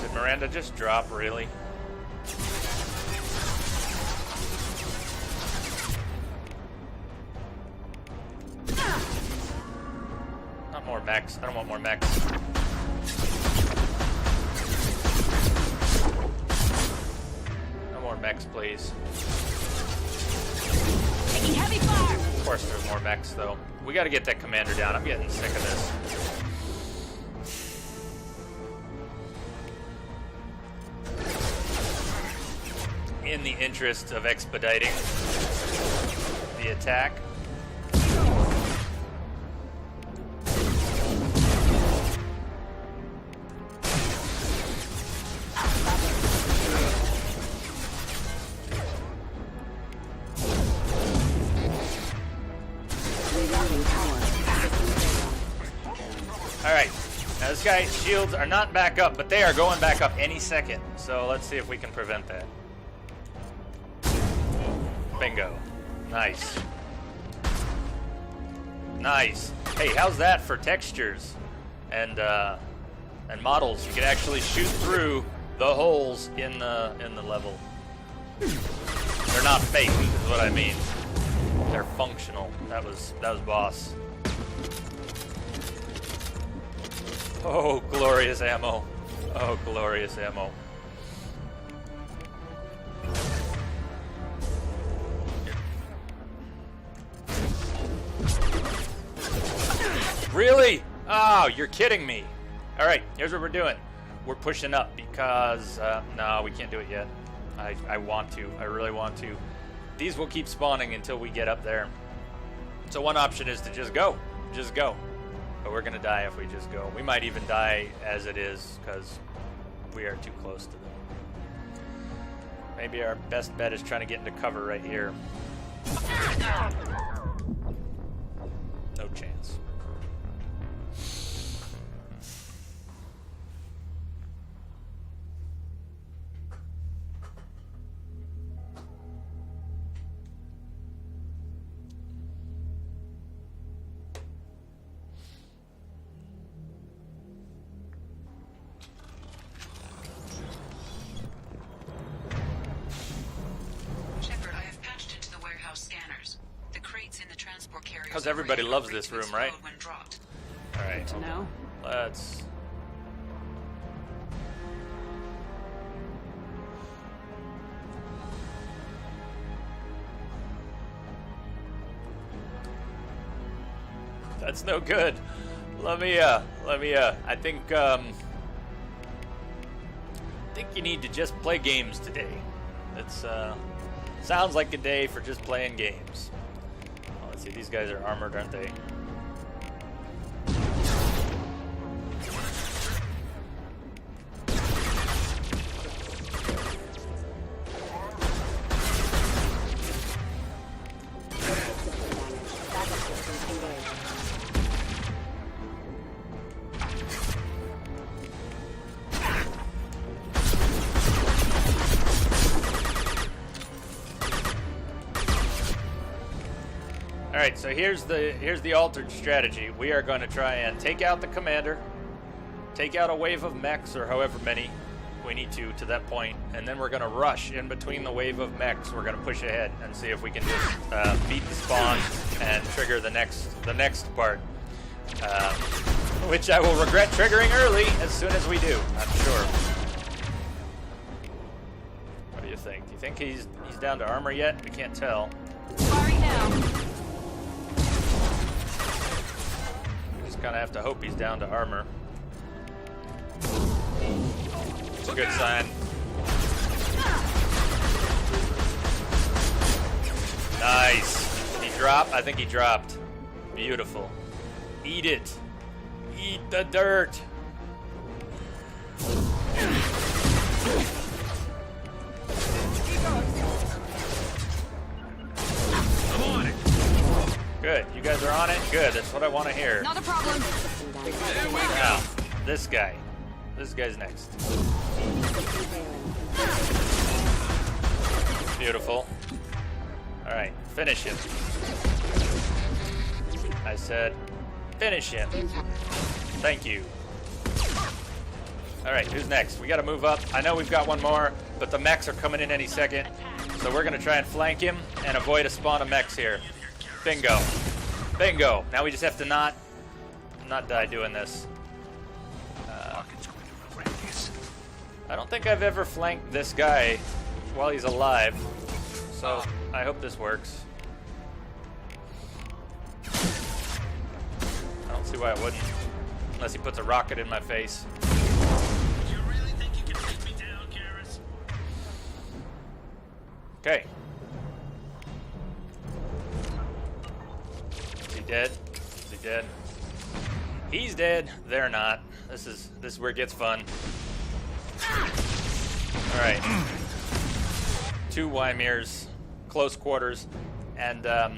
Did Miranda just drop, really? Not more mechs. I don't want more mechs. No more mechs, please. Taking heavy fire! Of course there's more mechs, though. We gotta get that commander down. I'm getting sick of this. In the interest of expediting the attack. Rerouting power. Alright, now this guy's shields are not back up, but they are going back up any second. So let's see if we can prevent that. Bingo. Nice. Nice. Hey, how's that for textures and models? You can actually shoot through the holes in the level. They're not fake, is what I mean. They're functional. That was boss. Oh, glorious ammo. Oh, glorious ammo. Really? Oh, you're kidding me. All right, here's what we're doing. We're pushing up because, no, we can't do it yet. I want to. I really want to. These will keep spawning until we get up there. So one option is to just go. Just go. But we're going to die if we just go. We might even die as it is because we are too close to them. Maybe our best bet is trying to get into cover right here. No chance. Because everybody loves this room, right? Alright. To know. Let's... That's no good. I think you need to just play games today. It's sounds like a day for just playing games. Oh, let's see, these guys are armored, aren't they? Alright, so here's the altered strategy. We are going to try and take out the commander, take out a wave of mechs, or however many we need to that point, and then we're going to rush in between the wave of mechs. We're going to push ahead and see if we can just beat the spawn and trigger the next part, which I will regret triggering early as soon as we do, I'm sure. What do you think? Do you think he's down to armor yet? We can't tell. Firing now. Kind of have to hope he's down to armor. It's a good sign. Nice. Did he drop? I think he dropped. Beautiful. Eat it. Eat the dirt. I'm on it. Good. You guys are on it? Good. That's what I want to hear. Not a problem. Now, this guy. This guy's next. Beautiful. Alright, finish him. I said, finish him. Thank you. Alright, who's next? We gotta move up. I know we've got one more, but the mechs are coming in any second. So we're gonna try and flank him and avoid a spawn of mechs here. Bingo. Bingo. Now we just have to not die doing this. I don't think I've ever flanked this guy while he's alive, so I hope this works. I don't see why it wouldn't, unless he puts a rocket in my face. Do you really think you can take me down, Garrus? Okay. Is he dead? Is he dead? He's dead. They're not. This is where it gets fun. Alright. 2 Wymirs, close quarters, and I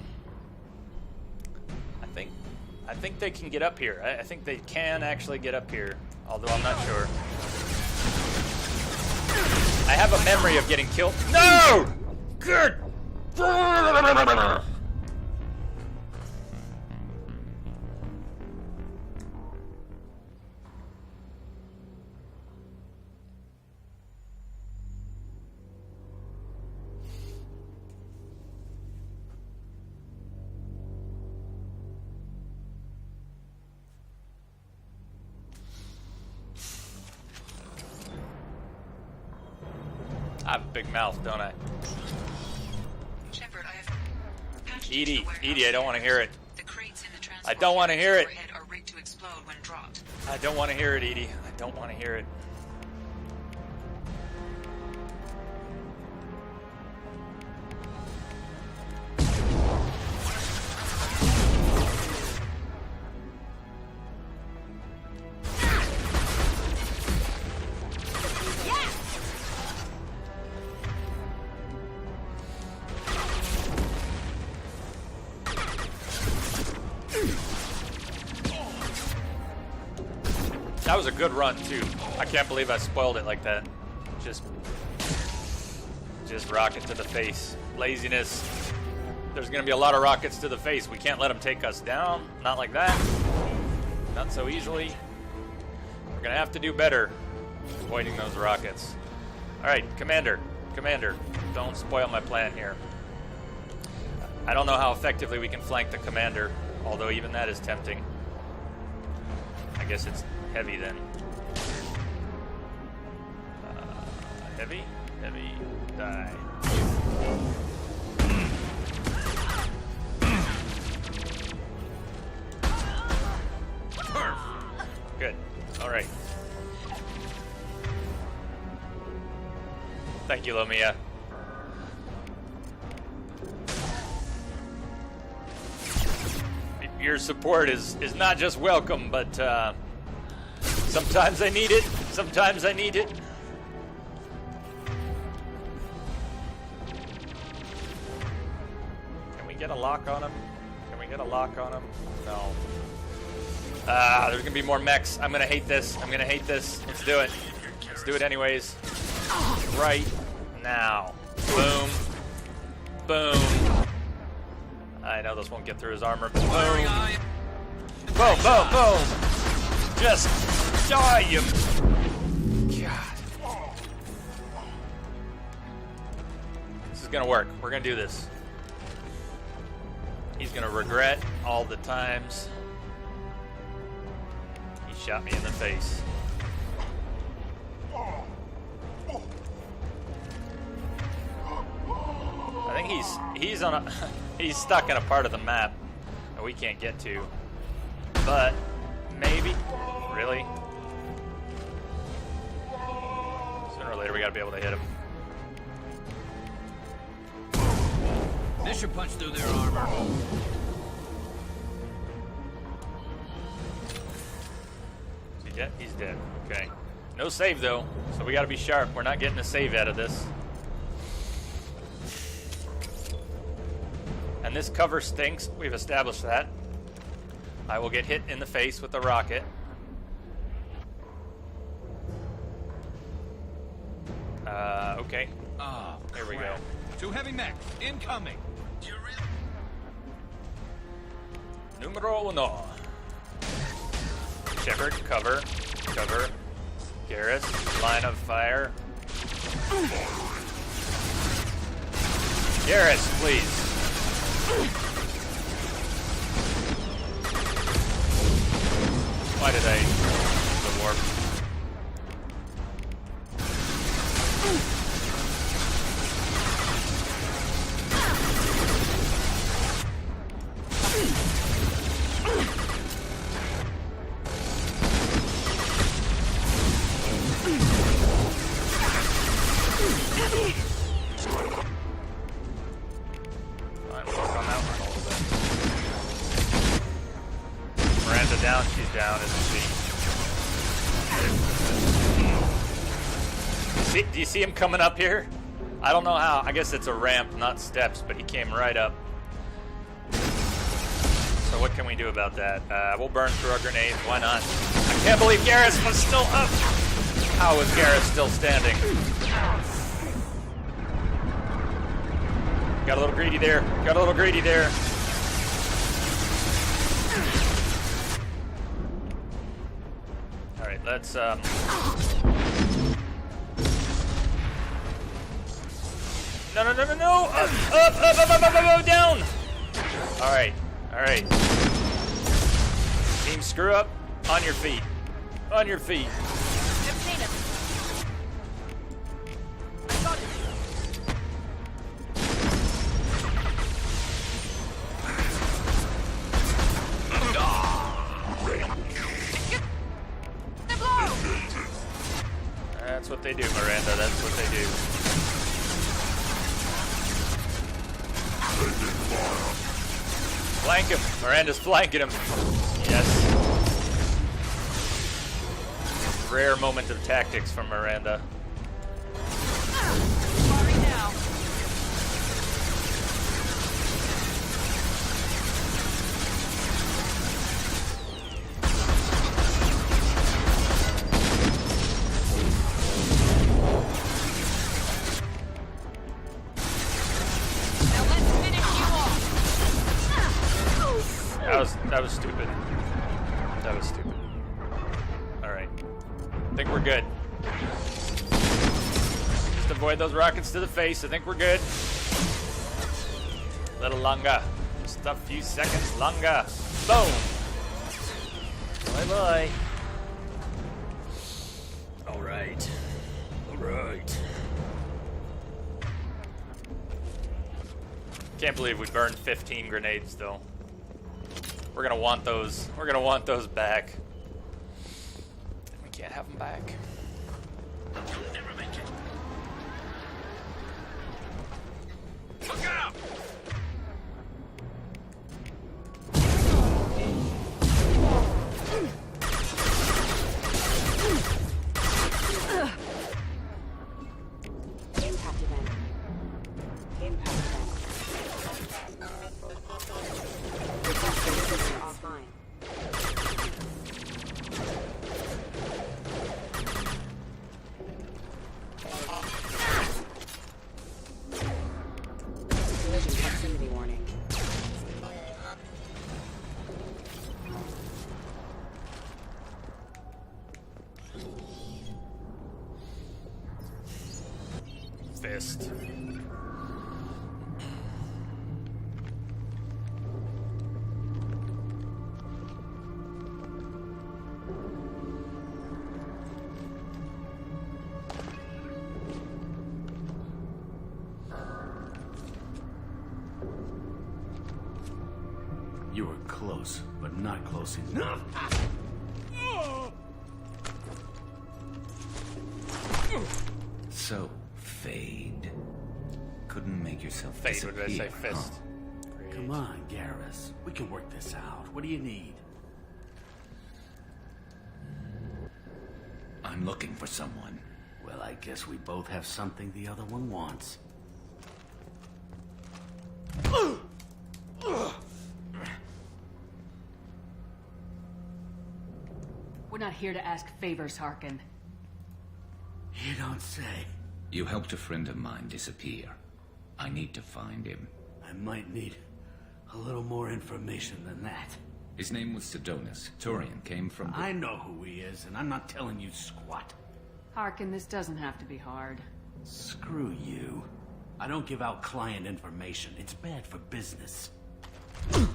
think they can get up here. I think they can actually get up here, although I'm not sure. I have a memory of getting killed. No! Good! I have a big mouth, don't I? Shepard, I have Edie, I don't want to hear it. the crates in the transport. I don't want to hear it. overhead are rigged to explode when dropped. I don't want to hear it, Edie. I don't want to hear it. That was a good run, too. I can't believe I spoiled it like that. Just rocket to the face. Laziness. There's going to be a lot of rockets to the face. We can't let them take us down. Not like that. Not so easily. We're going to have to do better avoiding those rockets. Alright, Commander. Commander, don't spoil my plan here. I don't know how effectively we can flank the Commander. Although even that is tempting. I guess it's heavy then. Heavy? Heavy. Die. Good. Alright. Thank you, Lumia. Your support is not just welcome, but sometimes I need it. Sometimes I need it. Can we get a lock on him? Can we get a lock on him? No. There's gonna be more mechs. I'm gonna hate this. I'm gonna hate this. Let's do it. Let's do it anyways. Right now. Boom. Boom. I know this won't get through his armor. Boom. Boom, boom, boom. Just die, you. God. This is gonna work. We're gonna do this. He's gonna regret all the times he shot me in the face. I think he's on a he's stuck in a part of the map that we can't get to. But maybe, really, sooner or later we gotta be able to hit him. This should punch through their armor. Is he dead? He's dead. Okay. No save though, so we gotta be sharp. We're not getting a save out of this. And this cover stinks. We've established that. I will get hit in the face with a rocket. Okay. Here we go. 2 heavy mechs incoming. Numero uno. Shepard, cover. Cover. Garrus, line of fire. Garrus, please. Why did I use the warp? Down, she's down, isn't she? Do you see him coming up here? I don't know how. I guess it's a ramp, not steps, but he came right up. So what can we do about that? We'll burn through our grenades. Why not? I can't believe Garrus was still up. How is Garrus still standing? Got a little greedy there. Got a little greedy there. Let's no, up, down. All right. Team screw up, on your feet, on your feet. That's what they do, Miranda. That's what they do. Flank him. Miranda's flanking him. Yes. Rare moment of tactics from Miranda. Sorry now. That was stupid. That was stupid. Alright. I think we're good. Just avoid those rockets to the face. I think we're good. A little longer. Just a few seconds longer. Boom. Bye-bye. All right. All right. Can't believe we burned 15 grenades, though. We're gonna want those. We're gonna want those back. We can't have them back. You'll never make it. Look out! Impact event. Impact event. Requesting system offline. Collision proximity warning. Fist. You were close, but not close enough. So, Fade. Couldn't make yourself Fade, what did I say? disappear, Fist. huh? Great. Come on, Garrus. We can work this out. What do you need? I'm looking for someone. Well, I guess we both have something the other one wants. We're not here to ask favors, Harkin. You don't say. You helped a friend of mine disappear. I need to find him. I might need a little more information than that. His name was Sedonis. Turian came from... I know who he is, and I'm not telling you squat. Harkin, this doesn't have to be hard. Screw you. I don't give out client information. It's bad for business. You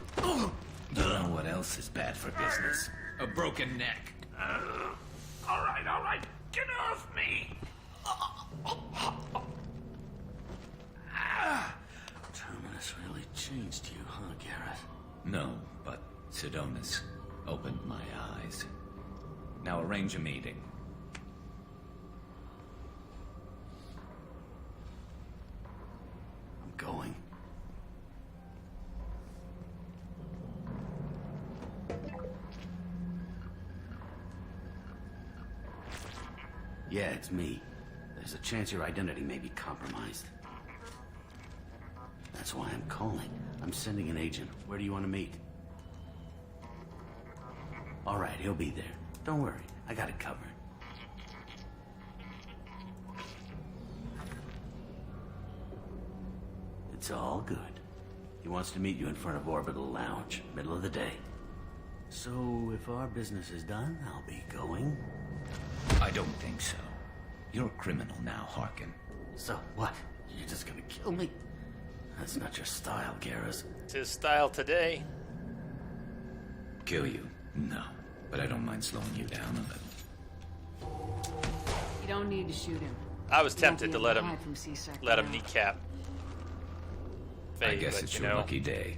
know what else is bad for business? A broken neck. All right. Get off me! Terminus really changed you, huh, Garrett? No, but Sedonis opened my eyes. Now arrange a meeting. I'm going. Yeah, it's me. There's a chance your identity may be compromised. That's why I'm calling. I'm sending an agent. Where do you want to meet? All right, he'll be there. Don't worry, I got it covered. It's all good. He wants to meet you in front of Orbital Lounge, middle of the day. So, if our business is done, I'll be going. I don't think so. You're a criminal now, Harkin. So what? You're just gonna kill me? That's not your style, Garrus. It's his style today. Kill you? No. But I don't mind slowing you down a little. You don't need to shoot him. I was He won't tempted be to able let him hide from C-Sec now. kneecap I Fade, guess but, it's you your know. lucky day.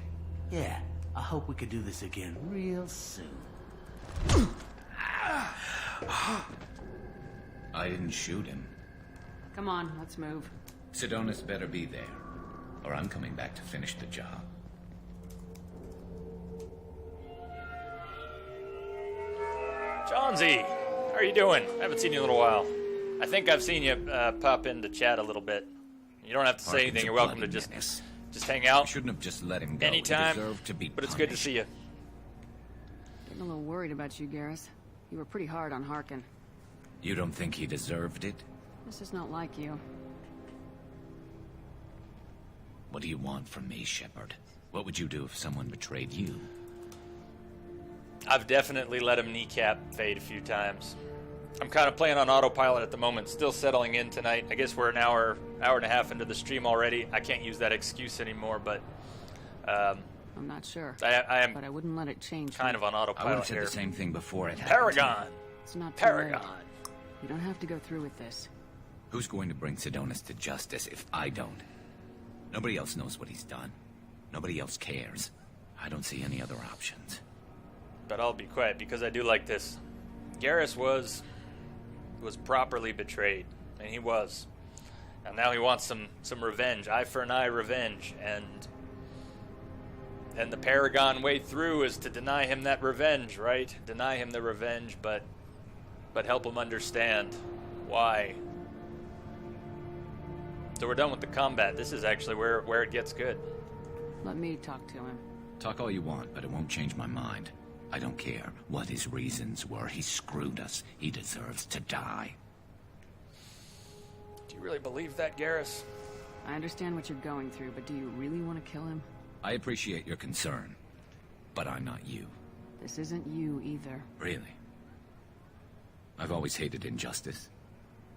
Yeah, I hope we could do this again real soon. I didn't shoot him. Come on, let's move. Sedonis better be there, or I'm coming back to finish the job. Johnsy, how are you doing? I haven't seen you in a little while. I think I've seen you pop into chat a little bit. You don't have to say Harkin's anything. a You're welcome to bloody just menace. hang out I shouldn't have just let him go. anytime. He deserved to be But it's good to punished. see you. Getting a little worried about you, Garrus. You were pretty hard on Harkin. You don't think he deserved it? This is not like you. What do you want from me, Shepard? What would you do if someone betrayed you? I've definitely let him kneecap Fade a few times. I'm kind of playing on autopilot at the moment, still settling in tonight. I guess we're an hour and a half into the stream already. I can't use that excuse anymore, but I'm not sure. I am but I wouldn't let it change kind me. of on I would autopilot have said here. the same thing before it happened. Paragon! It's not too Paragon! late. You don't have to go through with this. Who's going to bring Sidonis to justice if I don't? Nobody else knows what he's done. Nobody else cares. I don't see any other options. But I'll be quiet because I do like this. Garrus was properly betrayed, and he was. And now he wants some revenge, eye for an eye revenge, and the Paragon way through is to deny him that revenge, right? Deny him the revenge, but help him understand why. So we're done with the combat. This is actually where it gets good. Let me talk to him. Talk all you want, but it won't change my mind. I don't care what his reasons were. He screwed us. He deserves to die. Do you really believe that, Garrus? I understand what you're going through, but do you really want to kill him? I appreciate your concern, but I'm not you. This isn't you either. Really? I've always hated injustice.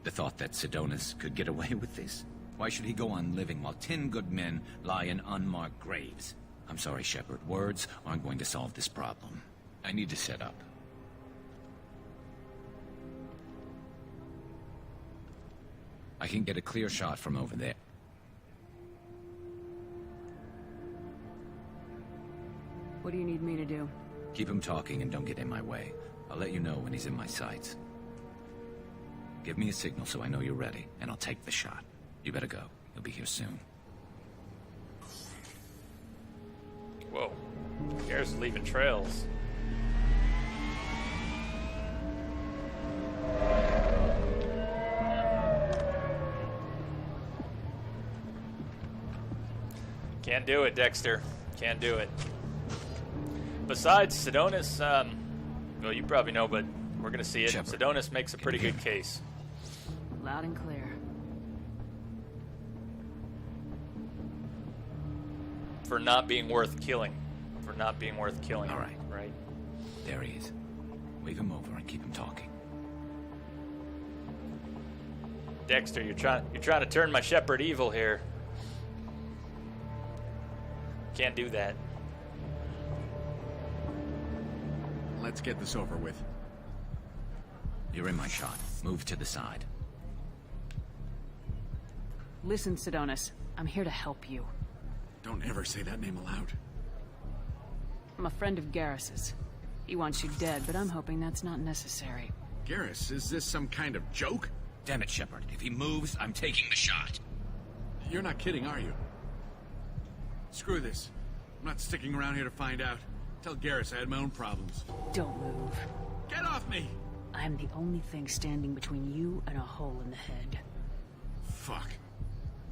The thought that Sidonis could get away with this. Why should he go on living while 10 good men lie in unmarked graves? I'm sorry, Shepard. Words aren't going to solve this problem. I need to set up. I can get a clear shot from over there. What do you need me to do? Keep him talking and don't get in my way. I'll let you know when he's in my sights. Give me a signal so I know you're ready, and I'll take the shot. You better go. He'll be here soon. Whoa. Garrus is leaving trails. Can't do it, Dexter. Can't do it. Besides, Sidonis, well, you probably know, but we're going to see it. Shepard, Sidonis makes a pretty good case. Loud and clear. For not being worth killing. For not being worth killing. All right. Right? There he is. Wave him over and keep him talking. Dexter, you're trying to turn my Shepard evil here. Can't do that. Let's get this over with. You're in my shot. Move to the side. Listen, Sidonis. I'm here to help you. Don't ever say that name aloud. I'm a friend of Garrus's. He wants you dead, but I'm hoping that's not necessary. Garrus, is this some kind of joke? Damn it, Shepard. If he moves, I'm taking the shot. You're not kidding, are you? Screw this. I'm not sticking around here to find out. Tell Garrus I had my own problems. Don't move. Get off me! I'm the only thing standing between you and a hole in the head. Fuck.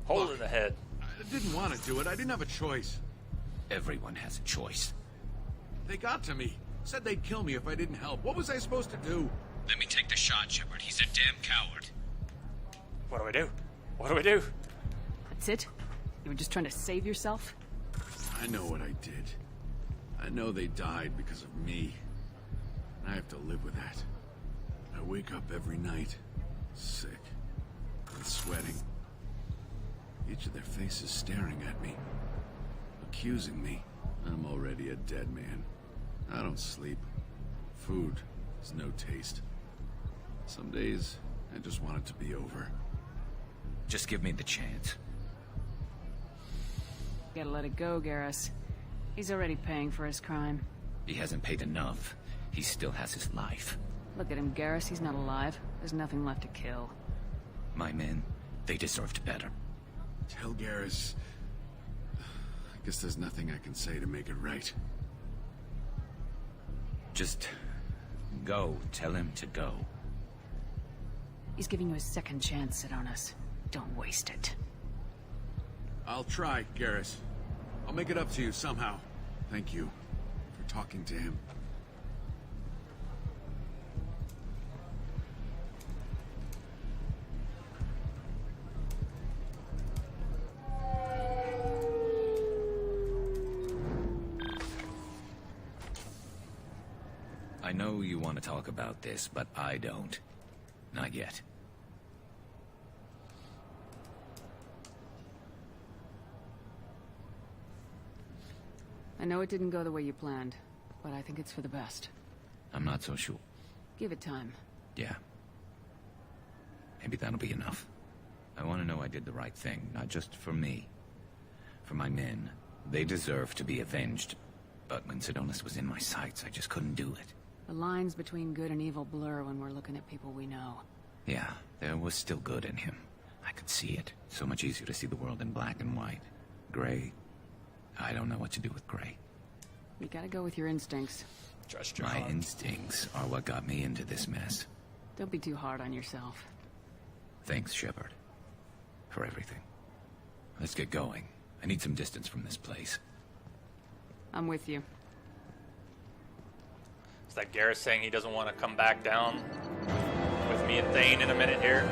Hole in the head. I didn't want to do it. I didn't have a choice. Everyone has a choice. They got to me. Said they'd kill me if I didn't help. What was I supposed to do? Let me take the shot, Shepard. He's a damn coward. What do I do? What do I do? That's it? You were just trying to save yourself? I know what I did. I know they died because of me. I have to live with that. I wake up every night, sick and sweating. Each of their faces staring at me, accusing me. I'm already a dead man. I don't sleep. Food has no taste. Some days, I just want it to be over. Just give me the chance. Gotta let it go, Garrus. He's already paying for his crime. He hasn't paid enough. He still has his life. Look at him, Garrus. He's not alive. There's nothing left to kill. My men, they deserved better. Tell Garrus... I guess there's nothing I can say to make it right. Just go. Tell him to go. He's giving you a second chance, Sidonis. Don't waste it. I'll try, Garrus. I'll make it up to you somehow. Thank you for talking to him. I know you want to talk about this, but I don't. Not yet. I know it didn't go the way you planned, but I think it's for the best. I'm not so sure. Give it time. Yeah. Maybe that'll be enough. I want to know I did the right thing, not just for me. For my men. They deserve to be avenged. But when Sidonis was in my sights, I just couldn't do it. The lines between good and evil blur when we're looking at people we know. Yeah, there was still good in him. I could see it. So much easier to see the world in black and white. Gray. I don't know what to do with gray. You gotta go with your instincts. Trust your My heart. instincts are what got me into this mess. Don't be too hard on yourself. Thanks, Shepard. For everything. Let's get going. I need some distance from this place. I'm with you. Is that Garrus saying he doesn't want to come back down with me and Thane in a minute here?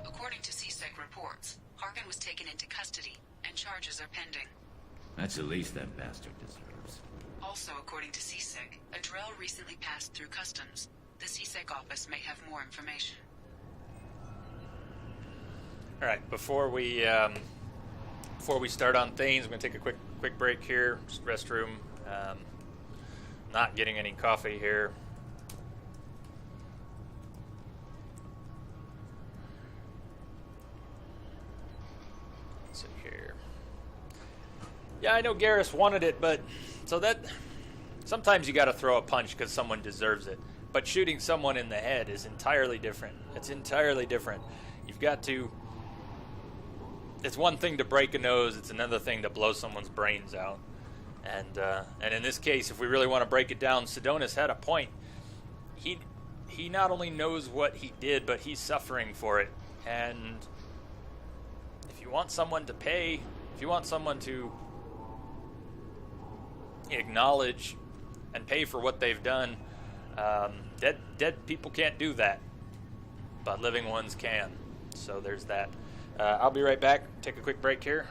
According to CSEC reports, Hargan was taken into custody, and charges are pending. That's the least that bastard deserves. Also, according to CSEC, a Drell recently passed through customs. The CSEC office may have more information. All right, before we start on Thane's, I'm gonna take a quick break here. Just restroom. Not getting any coffee here. Let's see here. Yeah, I know Garrus wanted it, but so that sometimes you got to throw a punch because someone deserves it. But shooting someone in the head is entirely different. It's entirely different. You've got to. It's one thing to break a nose. It's another thing to blow someone's brains out. And in this case, if we really want to break it down, Sidonis had a point. He not only knows what he did, but he's suffering for it. And if you want someone to pay, if you want someone to acknowledge and pay for what they've done, dead people can't do that, but living ones can. So there's that. I'll be right back. Take a quick break here.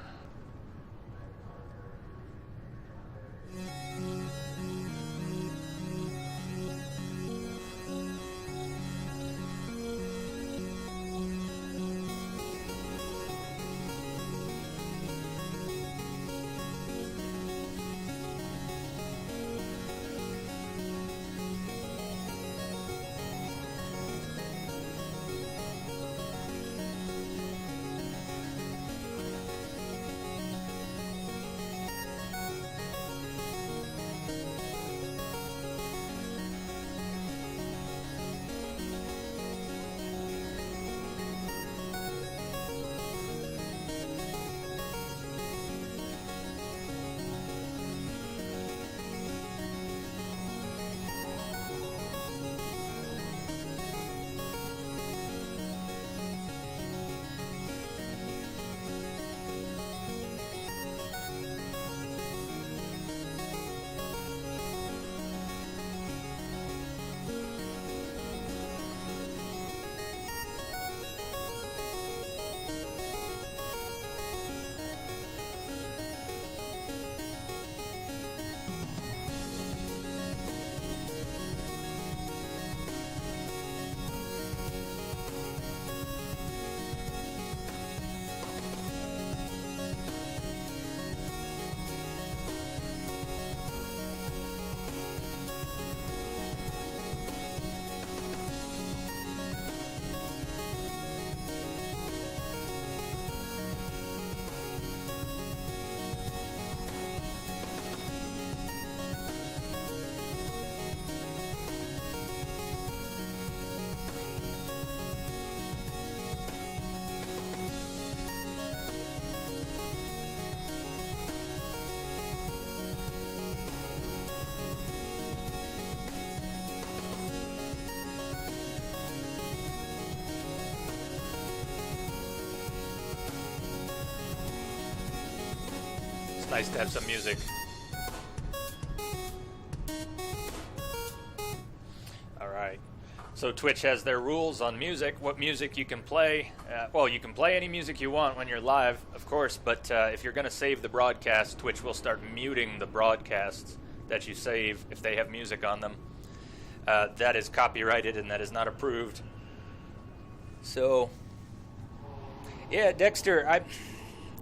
Nice to have some music. So Twitch has their rules on music, what music you can play. Well, you can play any music you want when you're live, of course, but if you're going to save the broadcast, Twitch will start muting the broadcasts that you save if they have music on them. That is copyrighted and that is not approved. So, yeah, Dexter,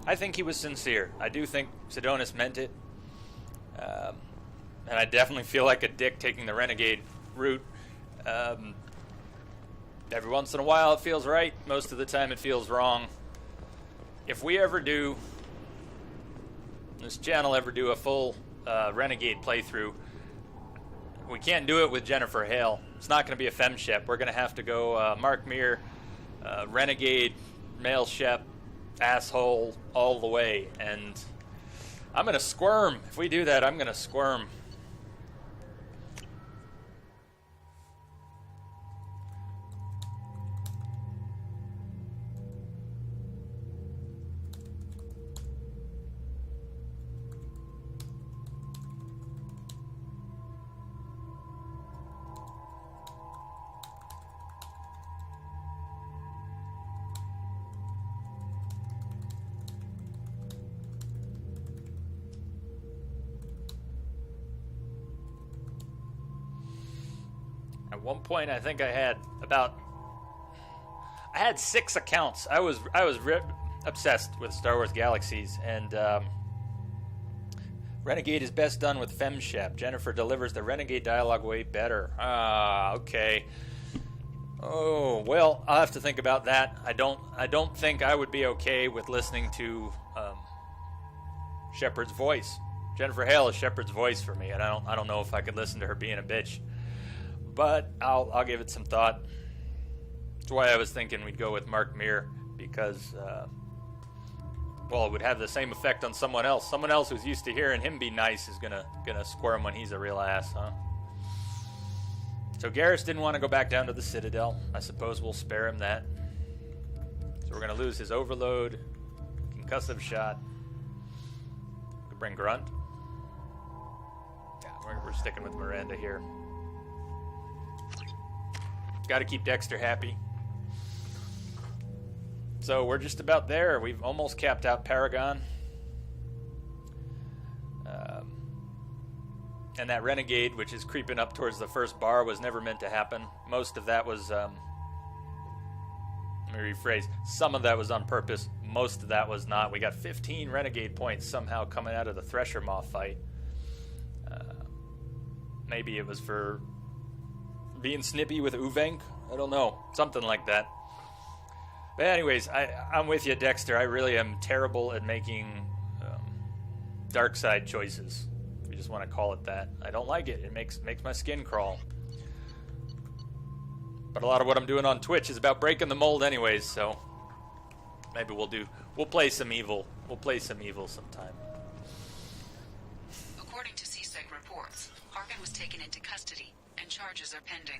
I think he was sincere. I do think Sidonis meant it. And I definitely feel like a dick taking the renegade route. Every once in a while it feels right. Most of the time it feels wrong. If we ever do, this channel ever do a full renegade playthrough, we can't do it with Jennifer Hale. It's not going to be a fem shep. We're going to have to go Mark Meer, renegade, male shep, asshole, all the way. And I'm going to squirm. If we do that, I'm going to squirm. At one point, I think I had 6 accounts. I was obsessed with Star Wars Galaxies, and Renegade is best done with FemShep. Jennifer delivers the Renegade dialogue way better. Ah, okay. Oh, well, I'll have to think about that. I don't think I would be okay with listening to Shepard's voice. Jennifer Hale is Shepard's voice for me, and I don't know if I could listen to her being a bitch. But I'll give it some thought. That's why I was thinking we'd go with Mark Meer, because well, it would have the same effect on someone else. Someone else who's used to hearing him be nice is gonna squirm when he's a real ass, huh? So Garrus didn't want to go back down to the Citadel. I suppose we'll spare him that. So we're gonna lose his overload, concussive shot. Could bring Grunt. Yeah, we're sticking with Miranda here. Got to keep Dexter happy. So we're just about there. We've almost capped out Paragon. And that Renegade, which is creeping up towards the first bar, was never meant to happen. Most of that was, let me rephrase, some of that was on purpose. Most of that was not. We got 15 Renegade points somehow coming out of the Thresher Maw fight. Maybe it was for being snippy with Uvenk? I don't know. Something like that. But anyways, I'm with you, Dexter. I really am terrible at making dark side choices. If you just want to call it that. I don't like it. It makes my skin crawl. But a lot of what I'm doing on Twitch is about breaking the mold anyways, so maybe we'll play some evil. We'll play some evil sometime. According to CSEC reports, Harkin was taken into custody and charges are pending.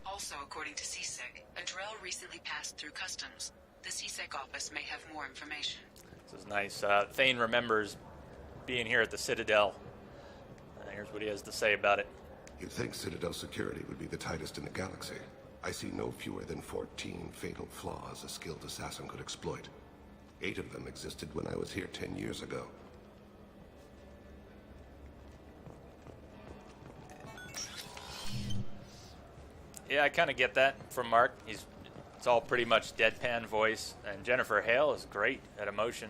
Also, according to CSEC, Adrel recently passed through customs. The CSEC office may have more information. This is nice. Thane remembers being here at the Citadel. Here's what he has to say about it. You'd think Citadel security would be the tightest in the galaxy. I see no fewer than 14 fatal flaws a skilled assassin could exploit. 8 of them existed when I was here 10 years ago. Yeah, I kind of get that from Mark. It's all pretty much deadpan voice, and Jennifer Hale is great at emotion.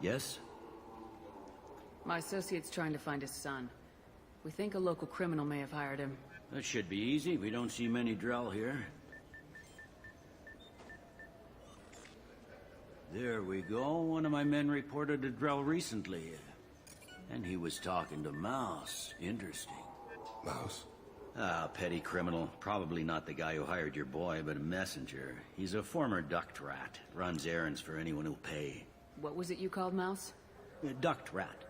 Yes? My associate's trying to find his son. We think a local criminal may have hired him. That should be easy. We don't see many Drell here. There we go. One of my men reported a Drell recently. And he was talking to Mouse. Interesting. Mouse? Ah, petty criminal. Probably not the guy who hired your boy, but a messenger. He's a former duct rat. Runs errands for anyone who'll pay. What was it you called Mouse? A duct rat.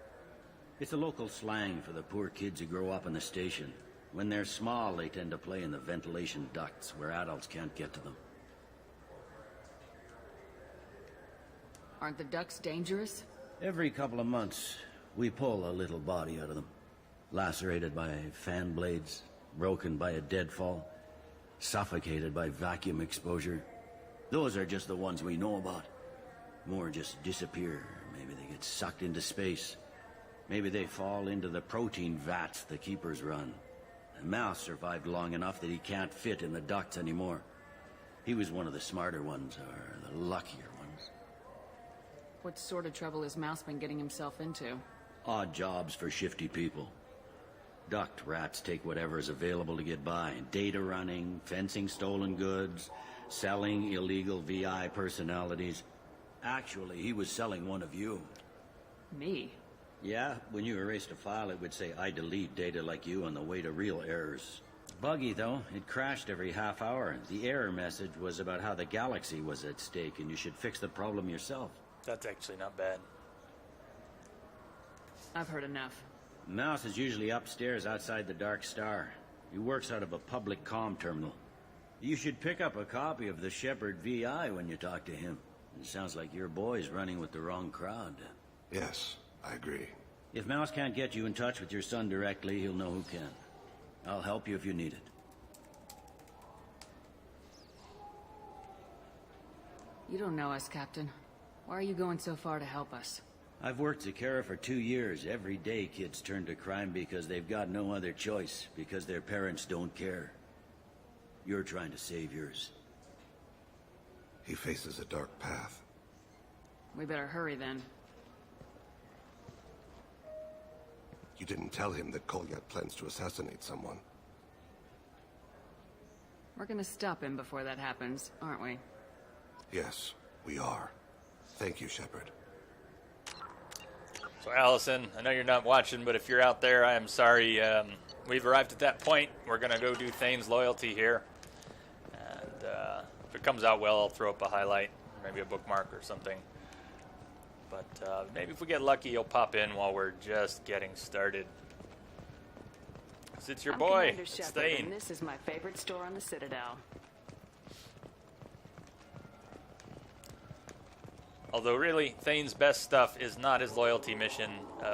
It's a local slang for the poor kids who grow up in the station. When they're small, they tend to play in the ventilation ducts where adults can't get to them. Aren't the ducts dangerous? Every couple of months, we pull a little body out of them. Lacerated by fan blades, broken by a deadfall. suffocated by vacuum exposure. Those are just the ones we know about. More just disappear. Maybe they get sucked into space. Maybe they fall into the protein vats the Keepers run. And Mouse survived long enough that he can't fit in the ducts anymore. He was one of the smarter ones, or the luckier ones. What sort of trouble has Mouse been getting himself into? Odd jobs for shifty people. Duct rats take whatever is available to get by. Data running, fencing stolen goods, selling illegal VI personalities. Actually, he was selling one of you. Me? Yeah, when you erased a file, it would say, I delete data like you on the way to real errors. Buggy, though. It crashed every half hour. The error message was about how the galaxy was at stake, and you should fix the problem yourself. That's actually not bad. I've heard enough. Mouse is usually upstairs outside the Dark Star. He works out of a public comm terminal. You should pick up a copy of the Shepherd VI when you talk to him. It sounds like your boy's running with the wrong crowd. Yes, I agree. If Mouse can't get you in touch with your son directly, he'll know who can. I'll help you if you need it. You don't know us, Captain. Why are you going so far to help us? I've worked Zakera for 2 years. Every day kids turn to crime because they've got no other choice, because their parents don't care. You're trying to save yours. He faces a dark path. We better hurry then. You didn't tell him that Kolyat plans to assassinate someone. We're gonna stop him before that happens, aren't we? Yes, we are. Thank you, Shepard. So Allison, I know you're not watching, but if you're out there, I am sorry. We've arrived at that point. We're going to go do Thane's loyalty here. And if it comes out well, I'll throw up a highlight, maybe a bookmark or something. But maybe if we get lucky, he'll pop in while we're just getting started. 'Cause it's your boy, Commander Shepard, Thane. and this is my favorite store on the Citadel. Although really, Thane's best stuff is not his loyalty mission,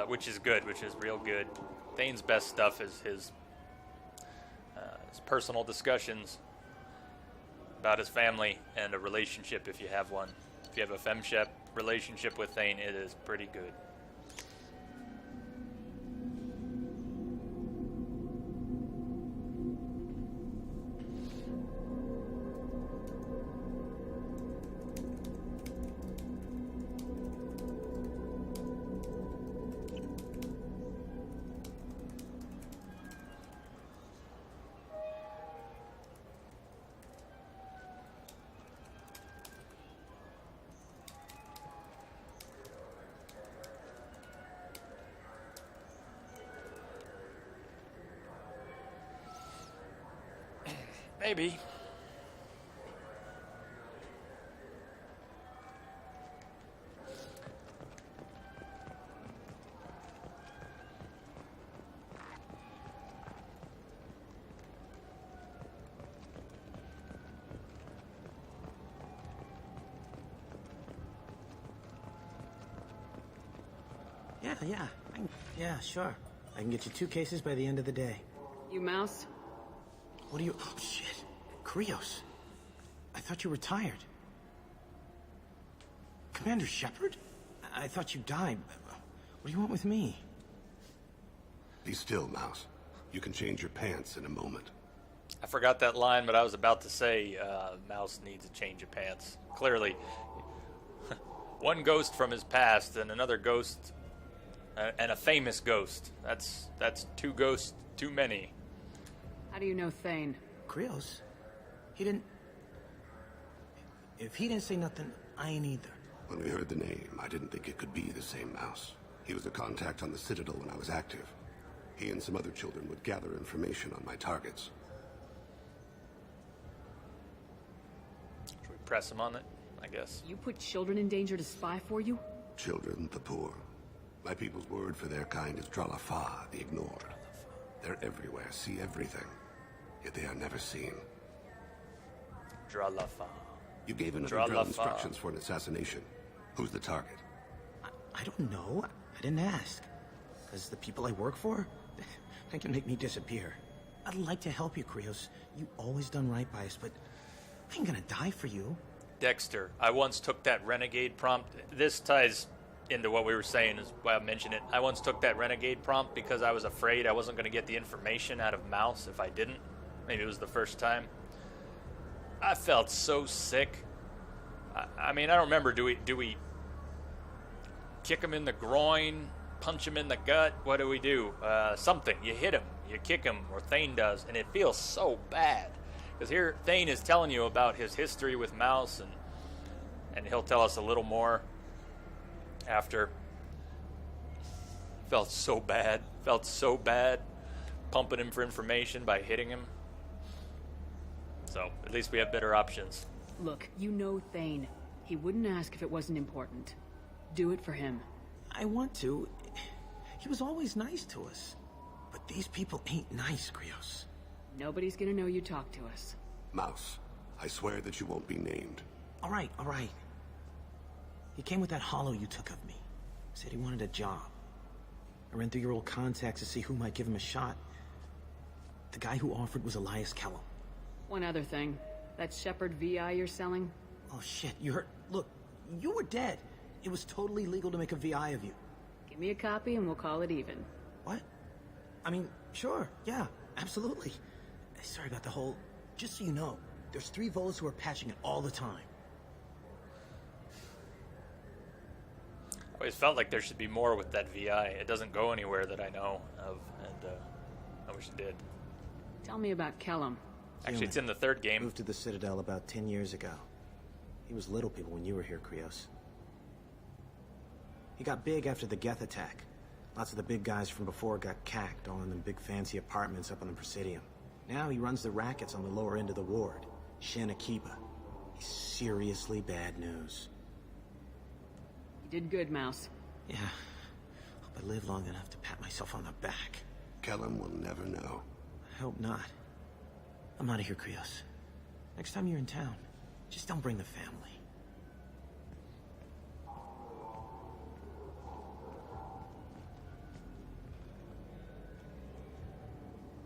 which is good, which is real good. Thane's best stuff is his personal discussions about his family and a relationship if you have one. If you have a femshep relationship with Thane, it is pretty good. Maybe. Yeah, sure. I can get you 2 cases by the end of the day. You Mouse? What are you... Oh, shit. Krios. I thought you were retired. Commander Shepard? I thought you died. What do you want with me? Be still, Mouse. You can change your pants in a moment. I forgot that line, but I was about to say Mouse needs a change of pants. Clearly. One ghost from his past and another ghost, and a famous ghost. That's 2 ghosts too many. How do you know Thane? Krios? He didn't... If he didn't say nothing, I ain't either. When we heard the name, I didn't think it could be the same Mouse. He was a contact on the Citadel when I was active. He and some other children would gather information on my targets. Should we press him on it? I guess. You put children in danger to spy for you? Children, the poor. My people's word for their kind is Dralafa, the ignored. They're everywhere, see everything. Yet they are never seen. Dralafa. You gave another drill instructions for an assassination. Who's the target? I don't know. I didn't ask. Because the people I work for, they can make me disappear. I'd like to help you, Krios. You always done right by us, but I ain't gonna die for you. Dexter, I once took that renegade prompt. This ties into what we were saying, is why I mentioned it. I once took that renegade prompt because I was afraid I wasn't going to get the information out of Mouse if I didn't. Maybe it was the first time. I felt so sick. I mean, I don't remember. Do we kick him in the groin, punch him in the gut? What do we do? Something. You hit him, you kick him, or Thane does, and it feels so bad. Because here, Thane is telling you about his history with Mouse, and he'll tell us a little more after. Felt so bad. Pumping him for information by hitting him. So, at least we have better options. Look, you know Thane. He wouldn't ask if it wasn't important. Do it for him. I want to. He was always nice to us. But these people ain't nice, Krios. Nobody's gonna know you talk to us. Mouse, I swear that you won't be named. All right. He came with that hollow you took of me. Said he wanted a job. I ran through your old contacts to see who might give him a shot. The guy who offered was Elias Kellum. One other thing. That Shepard VI you're selling? Oh shit, you heard? Look, you were dead. It was totally legal to make a VI of you. Give me a copy and we'll call it even. What? I mean, sure, yeah, absolutely. Sorry about the whole... Just so you know, there's 3 Volas who are patching it all the time. I always felt like there should be more with that VI. It doesn't go anywhere that I know of, and I wish it did. Tell me about Kellum. Actually, it's in the 3rd game. Moved to the Citadel about 10 years ago. He was little people when you were here, Krios. He got big after the Geth attack. Lots of the big guys from before got cacked, all in them big fancy apartments up on the Presidium. Now he runs the rackets on the lower end of the ward, Shin Akiba. He's seriously bad news. You did good, Mouse. Yeah. Hope I live long enough to pat myself on the back. Kellum will never know. I hope not. I'm out of here, Krios. Next time you're in town, just don't bring the family.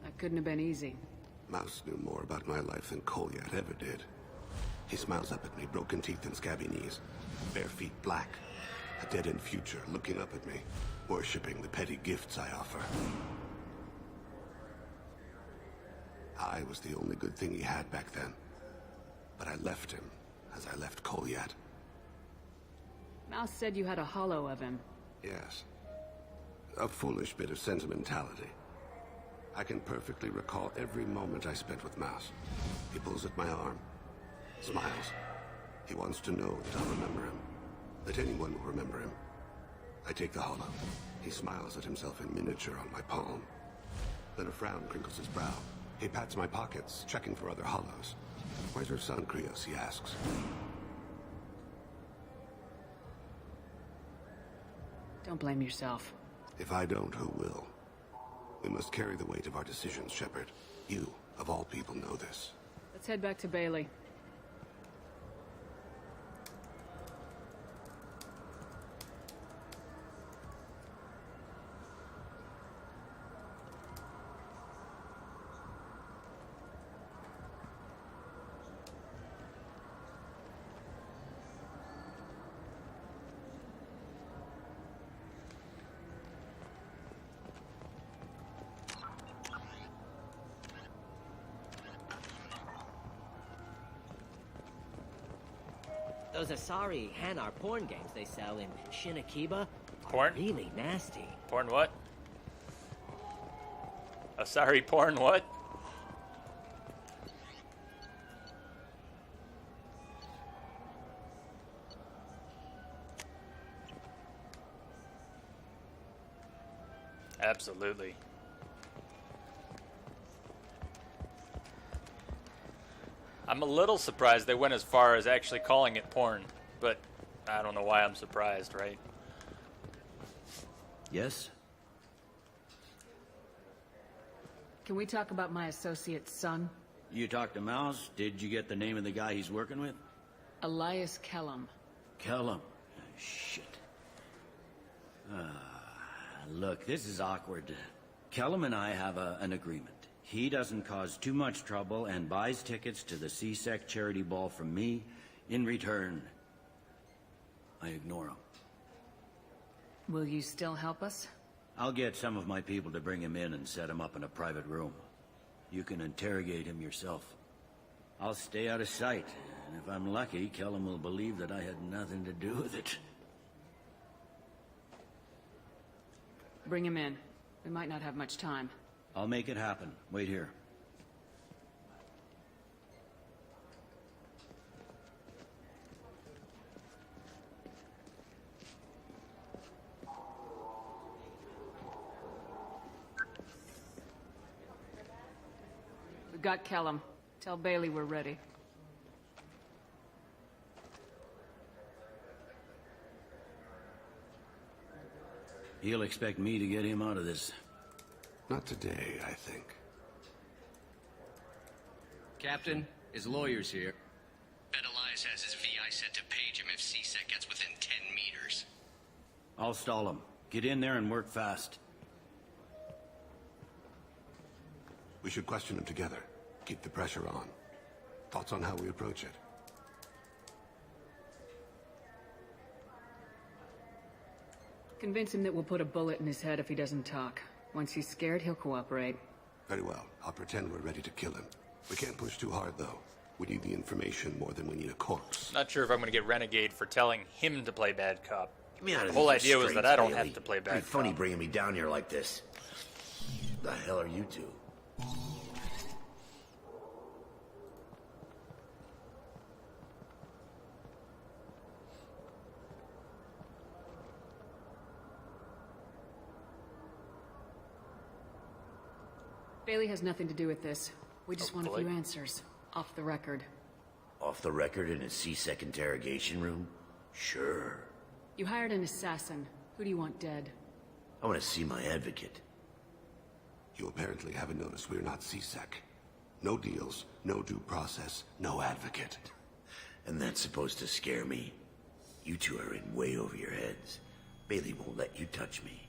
That couldn't have been easy. Mouse knew more about my life than Kolyat ever did. He smiles up at me, broken teeth and scabby knees. Bare feet black. A dead-end future looking up at me, worshipping the petty gifts I offer. I was the only good thing he had back then. But I left him, as I left Kolyat. Mouse said you had a hollow of him. Yes. A foolish bit of sentimentality. I can perfectly recall every moment I spent with Mouse. He pulls at my arm, smiles. He wants to know that I'll remember him, that anyone will remember him. I take the hollow. He smiles at himself in miniature on my palm. Then a frown crinkles his brow. He pats my pockets, checking for other hollows. Where's your son, Krios? He asks. Don't blame yourself. If I don't, who will? We must carry the weight of our decisions, Shepard. You, of all people, know this. Let's head back to Bailey. Those Asari Hanar porn games they sell in Shin Akiba Porn? are really nasty. Porn what? Asari porn what? Absolutely. I'm a little surprised they went as far as actually calling it porn, but I don't know why I'm surprised, right? Yes? Can we talk about my associate's son? You talked to Mouse? Did you get the name of the guy he's working with? Elias Kellum. Kellum. Shit. Look, this is awkward. Kellum and I have an agreement. He doesn't cause too much trouble and buys tickets to the C-Sec charity ball from me. In return, I ignore him. Will you still help us? I'll get some of my people to bring him in and set him up in a private room. You can interrogate him yourself. I'll stay out of sight, and if I'm lucky, Kellum will believe that I had nothing to do with it. Bring him in. We might not have much time. I'll make it happen. Wait here. We got Kellum. Tell Bailey we're ready. He'll expect me to get him out of this. Not today, I think. Captain, his lawyer's here. Bet Elias has his VI set to page him if C-Sec gets within 10 meters. I'll stall him. Get in there and work fast. We should question him together. Keep the pressure on. Thoughts on how we approach it? Convince him that we'll put a bullet in his head if he doesn't talk. Once he's scared, he'll cooperate. Very well. I'll pretend we're ready to kill him. We can't push too hard, though. We need the information more than we need a corpse. Not sure if I'm going to get Renegade for telling him to play bad cop. Get me out of The whole these idea was streets, that I don't Bailey. have to play bad Pretty funny cop. bringing me down here like this. The hell are you two? Bailey has nothing to do with this. We just want a Hopefully. few answers. Off the record. Off the record in a C-Sec interrogation room? Sure. You hired an assassin. Who do you want dead? I want to see my advocate. You apparently haven't noticed we're not C-Sec. No deals, no due process, no advocate. And that's supposed to scare me? You two are in way over your heads. Bailey won't let you touch me.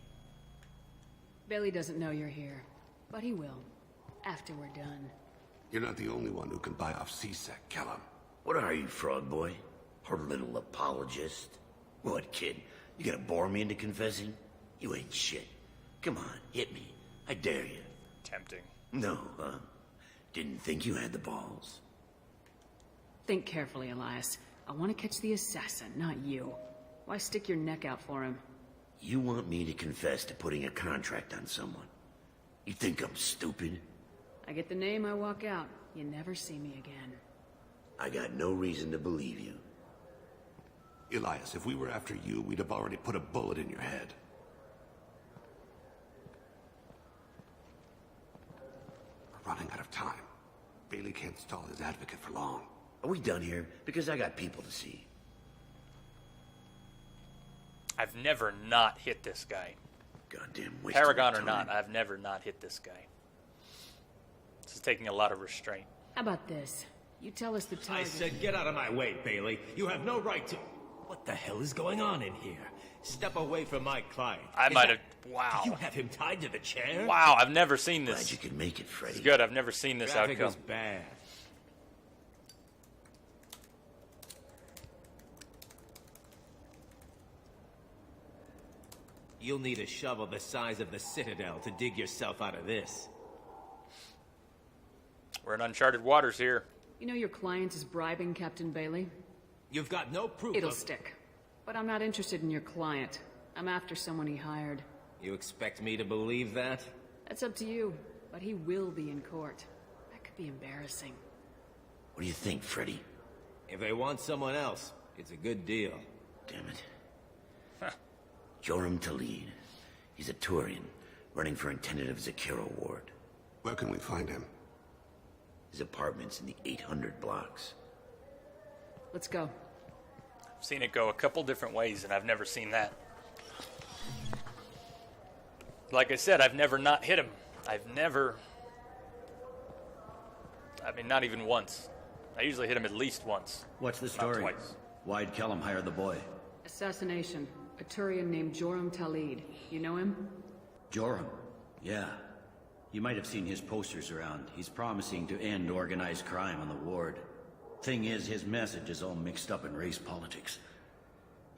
Bailey doesn't know you're here. But he will. After we're done. You're not the only one who can buy off C-Sec, Kellum. What are you, frog boy? Her little apologist? What, kid? You gonna bore me into confessing? You ain't shit. Come on, hit me. I dare you. Tempting. No, huh? Didn't think you had the balls. Think carefully, Elias. I want to catch the assassin, not you. Why stick your neck out for him? You want me to confess to putting a contract on someone? You think I'm stupid? I get the name, I walk out. You never see me again. I got no reason to believe you. Elias, if we were after you, we'd have already put a bullet in your head. We're running out of time. Bailey can't stall his advocate for long. Are we done here? Because I got people to see. I've never not hit this guy. Goddamn waste Paragon of or time. not, I've never not hit this guy. This is taking a lot of restraint. How about this? You tell us the I target. said get out of my way, Bailey. You have no right to... What the hell is going on in here? Step away from my client. I might have... Wow. Do you have him tied to the chair? Wow, I've never seen this. Glad you could make it, Freddy. It's good, I've never seen this Traffic outcome. was bad. You'll need a shovel the size of the Citadel to dig yourself out of this. We're in uncharted waters here. You know your client is bribing Captain Bailey? You've got no proof It'll of... stick. But I'm not interested in your client. I'm after someone he hired. You expect me to believe that? That's up to you. But he will be in court. That could be embarrassing. What do you think, Freddy? If they want someone else, it's a good deal. Damn it. Joram Talid. He's a Turian, running for intendant of Zakira Ward. Where can we find him? His apartment's in the 800 blocks. Let's go. I've seen it go a couple different ways, and I've never seen that. Like I said, I've never not hit him. I've never... I mean, not even once. I usually hit him at least once. What's the not story? twice. Why'd Kellum hire the boy? Assassination. A Turian named Joram Talid. You know him? Joram. Yeah. You might have seen his posters around. He's promising to end organized crime on the ward. Thing is, his message is all mixed up in race politics.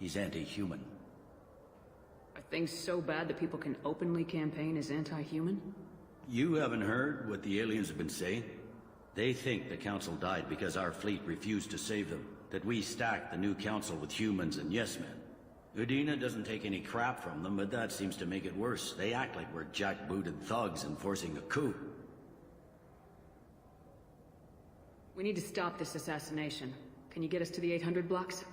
He's anti-human. Are things so bad that people can openly campaign as anti-human? You haven't heard what the aliens have been saying? They think the Council died because our fleet refused to save them. That we stacked the new Council with humans and yes-men. Udina doesn't take any crap from them, but that seems to make it worse. They act like we're jackbooted thugs enforcing a coup. We need to stop this assassination. Can you get us to the 800 blocks?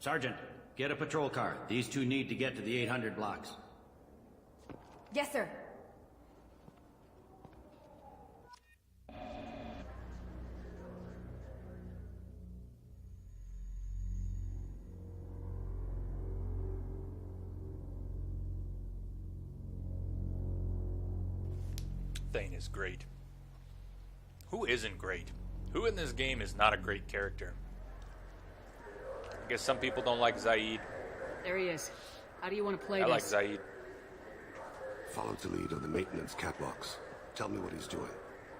Sergeant, get a patrol car. These two need to get to the 800 blocks. Yes, sir. Thane is great. Who isn't great? Who in this game is not a great character? I guess some people don't like Zaid. There he is. How do you want to play I this? like Zaid. Follow the lead on the maintenance catwalks. Tell me what he's doing.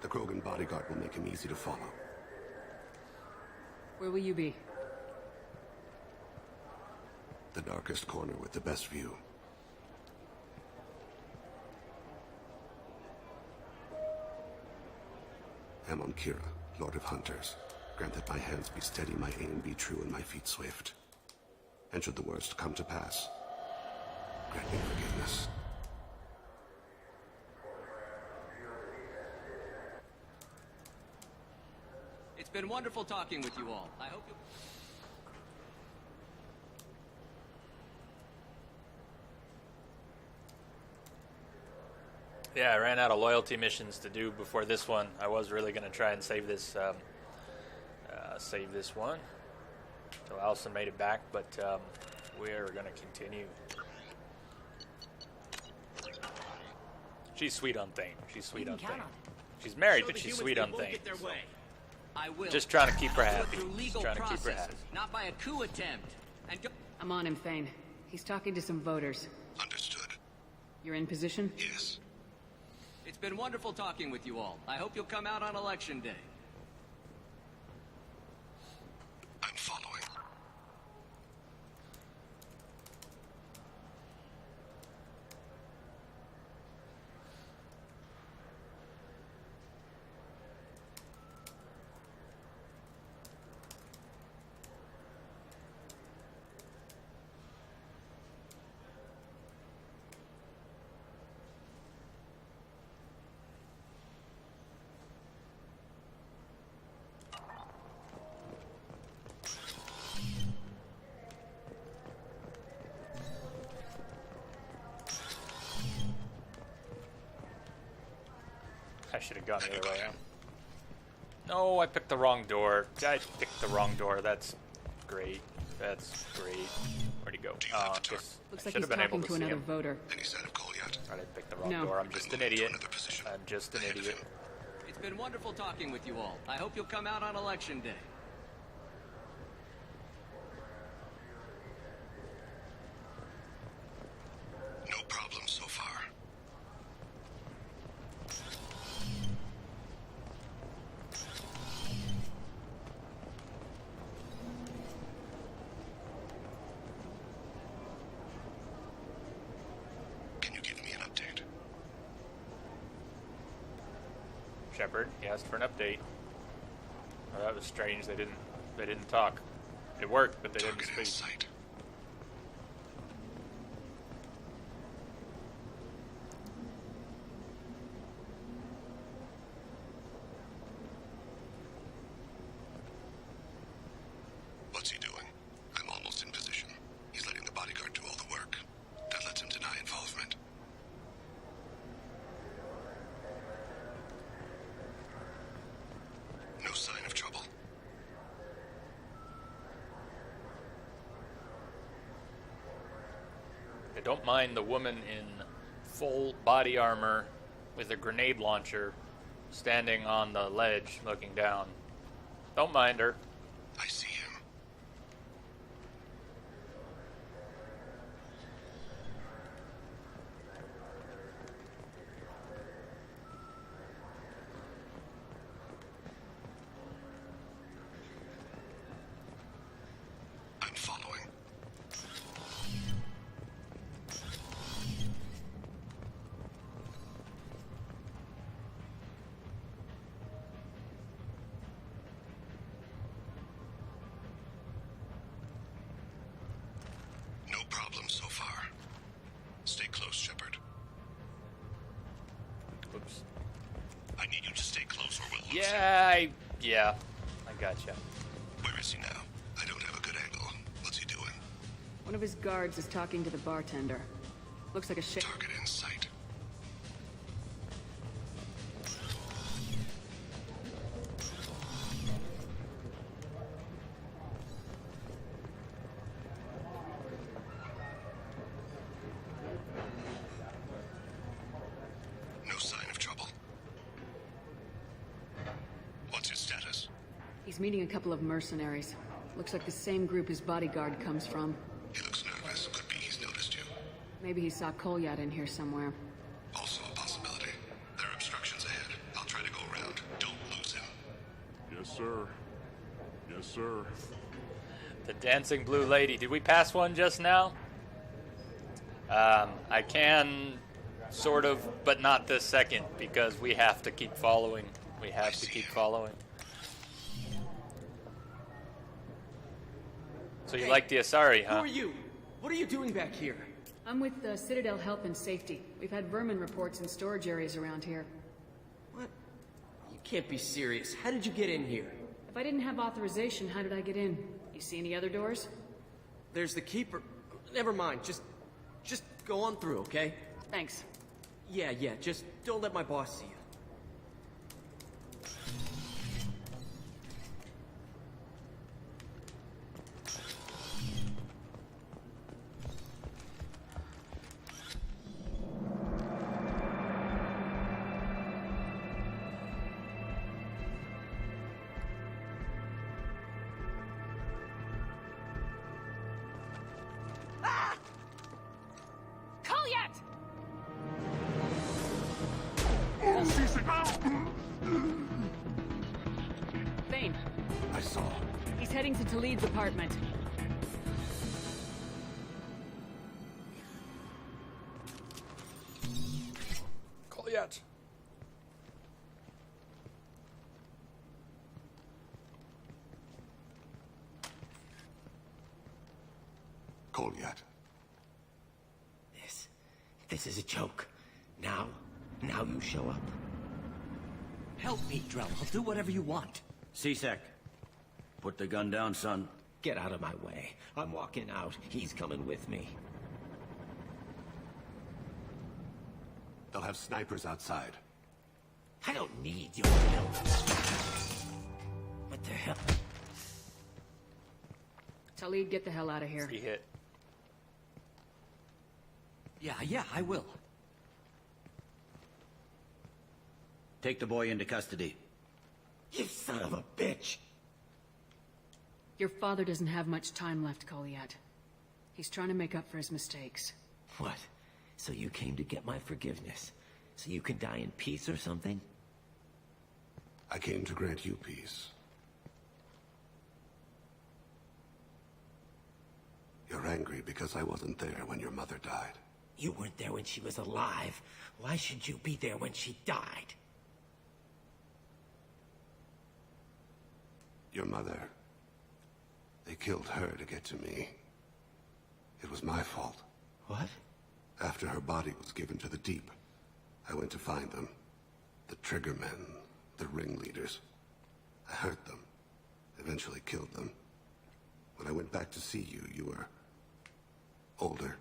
The Krogan bodyguard will make him easy to follow. Where will you be? The darkest corner with the best view. Amon Kira, Lord of Hunters. Grant that my hands be steady, my aim be true, and my feet swift. And should the worst come to pass, grant me forgiveness. It's been wonderful talking with you all. I hope you... Yeah, I ran out of loyalty missions to do before this one. I was really going to try and save this one until Allison made it back, but we're going to continue. She's sweet on Thane. She's sweet on Thane. She's married, but she's sweet on Thane. So. I will. Just trying to keep her happy. Just trying to keep her happy. Not by a coup attempt. And I'm on him, Thane. He's talking to some voters. Understood. You're in position? Yes. It's been wonderful talking with you all. I hope you'll come out on Election Day. I'm following. I should have gone the other way. Huh? No, I picked the wrong door. I picked the wrong door. That's great. That's great. Where'd he go? Oh, Looks like he's talking to another voter. Any sign of call yet? I didn't pick the wrong door. I'm just an idiot. I'm just an idiot. It's been wonderful talking with you all. I hope you'll come out on Election Day. No problem so far. Can you give me an update? Shepard, he asked for an update. Oh, that was strange. They didn't talk. It worked, but they didn't speak. What's he doing? I'm almost in position. He's letting the bodyguard do all the work. That lets him deny involvement. No sign of trouble. I don't mind the woman in full body armor with a grenade launcher standing on the ledge looking down. Don't mind her. I see him. problems so far. Stay close, Shepard. Oops. I need you to stay close or we'll lose Yeah, I gotcha. him. Where is he now? I don't have a good angle. What's he doing? One of his guards is talking to the bartender. Looks like a shit. Target in sight. No sign of trouble. What's his status? He's meeting a couple of mercenaries. Looks like the same group his bodyguard comes from. He looks nervous. Could be he's noticed you. Maybe he saw Kolyat in here somewhere. Also a possibility. There are obstructions ahead. I'll try to go around. Don't lose him. Yes, sir. Yes, sir. The dancing blue lady. Did we pass one just now? I can, sort of, but not this second, because we have to keep following. We have to keep following. So you like the Asari, huh? Who are you? What are you doing back here? I'm with the Citadel Health and Safety. We've had vermin reports in storage areas around here. What? You can't be serious. How did you get in here? If I didn't have authorization, how did I get in? You see any other doors? There's the keeper. Never mind. Just go on through, okay? Thanks. Yeah, just don't let my boss see you. Kolyat! Thane. I saw. He's heading to Talid's apartment. Kolyat. Kolyat. This is a joke. Now you show up. Help me, Drell. I'll do whatever you want. C-Sec, put the gun down, son. Get out of my way. I'm walking out. He's coming with me. They'll have snipers outside. I don't need your help. What the hell? Talid, get the hell out of here. He hit. Yeah, I will. Take the boy into custody. You son of a bitch! Your father doesn't have much time left, Kolyat. He's trying to make up for his mistakes. What? So you came to get my forgiveness? So you can die in peace or something? I came to grant you peace. You're angry because I wasn't there when your mother died. You weren't there when she was alive. Why should you be there when she died? Your mother. They killed her to get to me. It was my fault. What? After her body was given to the Deep, I went to find them. The Triggermen, the ringleaders. I hurt them. Eventually killed them. When I went back to see you, you were older.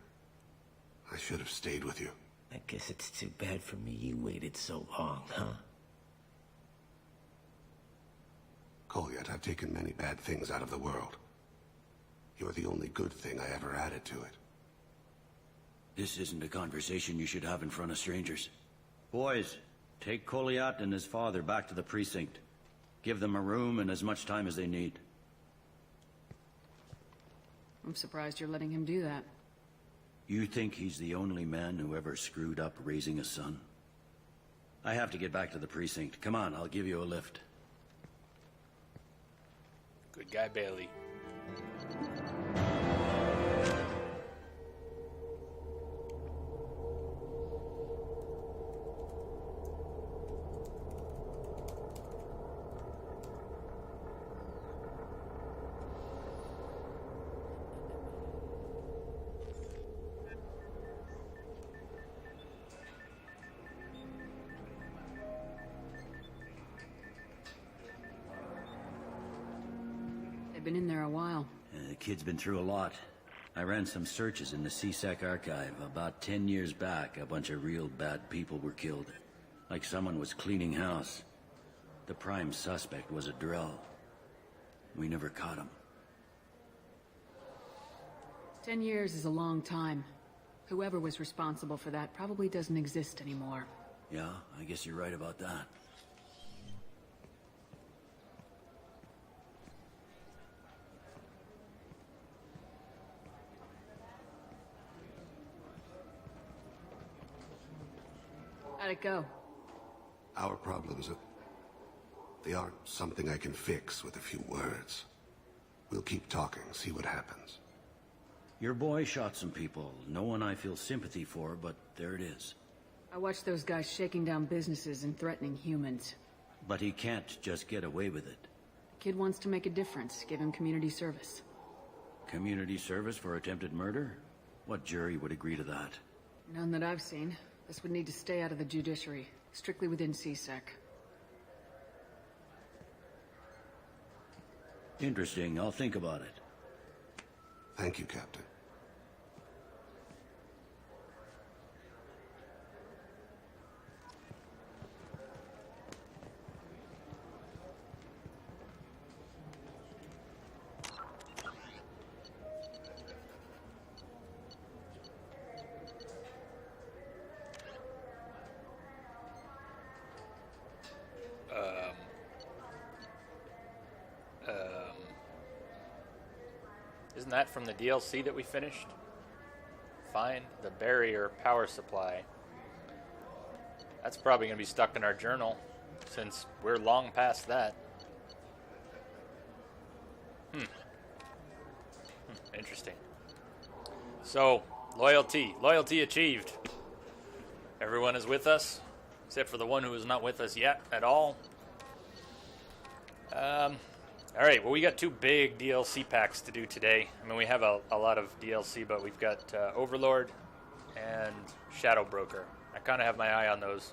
I should have stayed with you. I guess it's too bad for me you waited so long, huh? Kolyat, I've taken many bad things out of the world. You're the only good thing I ever added to it. This isn't a conversation you should have in front of strangers. Boys, take Kolyat and his father back to the precinct. Give them a room and as much time as they need. I'm surprised you're letting him do that. You think he's the only man who ever screwed up raising a son? I have to get back to the precinct. Come on, I'll give you a lift. Good guy, Bailey. Been in there a while. The kid's been through a lot. I ran some searches in the CSEC archive. About 10 years back, a bunch of real bad people were killed. Like someone was cleaning house. The prime suspect was a Drell. We never caught him. 10 years is a long time. Whoever was responsible for that probably doesn't exist anymore. Yeah, I guess you're right about that. How'd it go? Our problems, they aren't something I can fix with a few words. We'll keep talking, see what happens. Your boy shot some people. No one I feel sympathy for, but there it is. I watched those guys shaking down businesses and threatening humans. But he can't just get away with it. Kid wants to make a difference. Give him community service. Community service for attempted murder? What jury would agree to that? None that I've seen. This would need to stay out of the judiciary. Strictly within CSEC. Interesting. I'll think about it. Thank you, Captain. Isn't that from the DLC that we finished? Find the barrier power supply. That's probably going to be stuck in our journal, since we're long past that. Interesting. So, loyalty. Loyalty achieved. Everyone is with us, except for the one who is not with us yet at all. Alright, well, we got 2 big DLC packs to do today. I mean, we have a lot of DLC, but we've got Overlord and Shadow Broker. I kind of have my eye on those.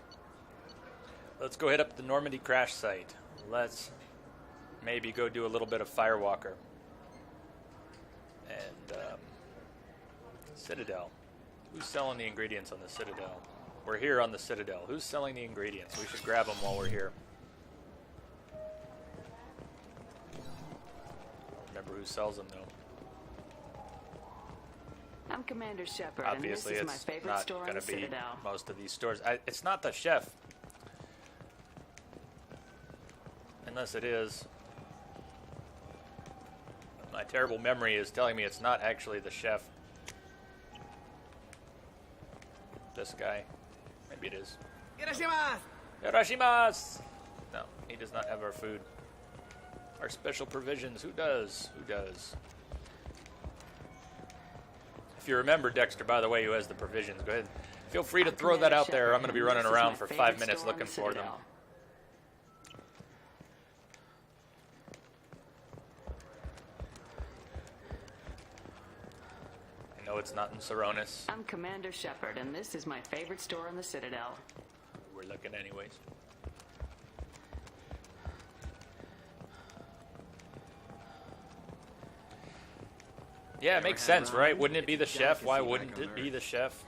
Let's go hit up the Normandy crash site. Let's maybe go do a little bit of Firewalker. And Citadel. Who's selling the ingredients on the Citadel? We're here on the Citadel. Who's selling the ingredients? We should grab them while we're here. Remember who sells them, though. I'm Commander Shepard, Obviously, and this is my favorite it's store not on going the to be Citadel. most of these stores. It's not the chef. Unless it is. My terrible memory is telling me it's not actually the chef. This guy. Maybe it is. Hiroshima! Hiroshima! No, he does not have our food. Our special provisions. Who does? Who does? If you remember Dexter, by the way, who has the provisions, go ahead. Feel free to throw that out there. I'm going to be running around for 5 minutes looking for them. I know it's not in Saronis. I'm Commander Shepard, and this is my favorite store on the Citadel. We're looking anyways. Yeah, it makes sense, right? Wouldn't it be the chef? Why wouldn't it be the chef?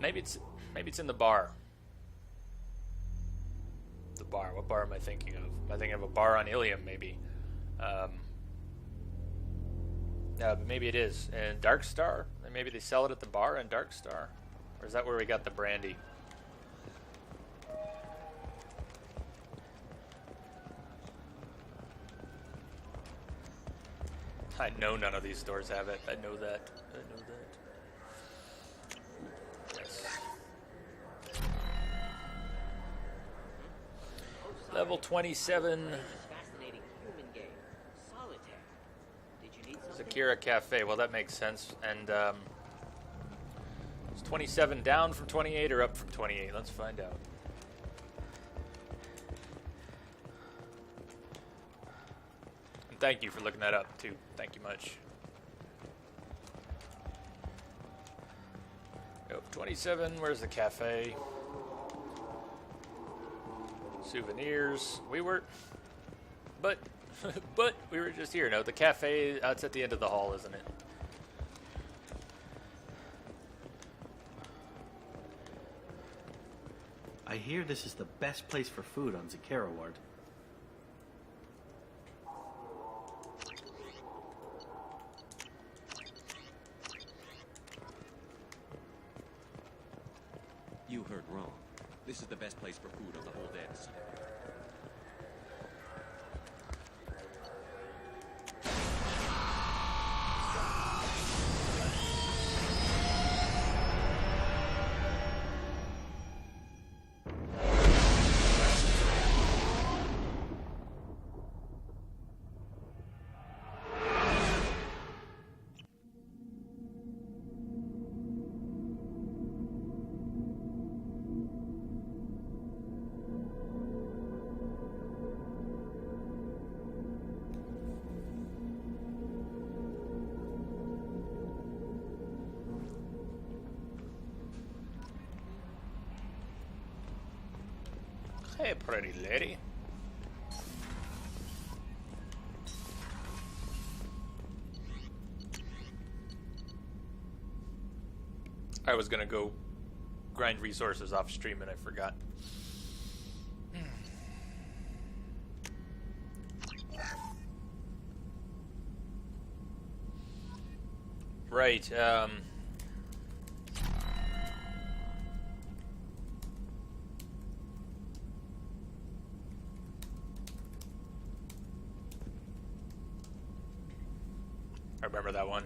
Maybe it's in the bar. The bar. What bar am I thinking of? Am I thinking of a bar on Ilium, maybe? Yeah, but maybe it is. And Dark Star? Maybe they sell it at the bar in Dark Star? Or is that where we got the brandy? I know none of these stores have it. I know that. I know that. Yes. Level 27. Fascinating human game. Solitaire. Did you need something? Zakira Cafe. Well, that makes sense. And is 27 down from 28 or up from 28? Let's find out. And thank you for looking that up, too. Thank you much. Nope, 27. Where's the cafe? Souvenirs. We were... But we were just here. No, the cafe, it's at the end of the hall, isn't it? I hear this is the best place for food on Zakera Ward. You heard wrong. This is the best place for food on the whole damn city. Hey, pretty lady. I was gonna go grind resources off stream and I forgot. Right, I remember that one.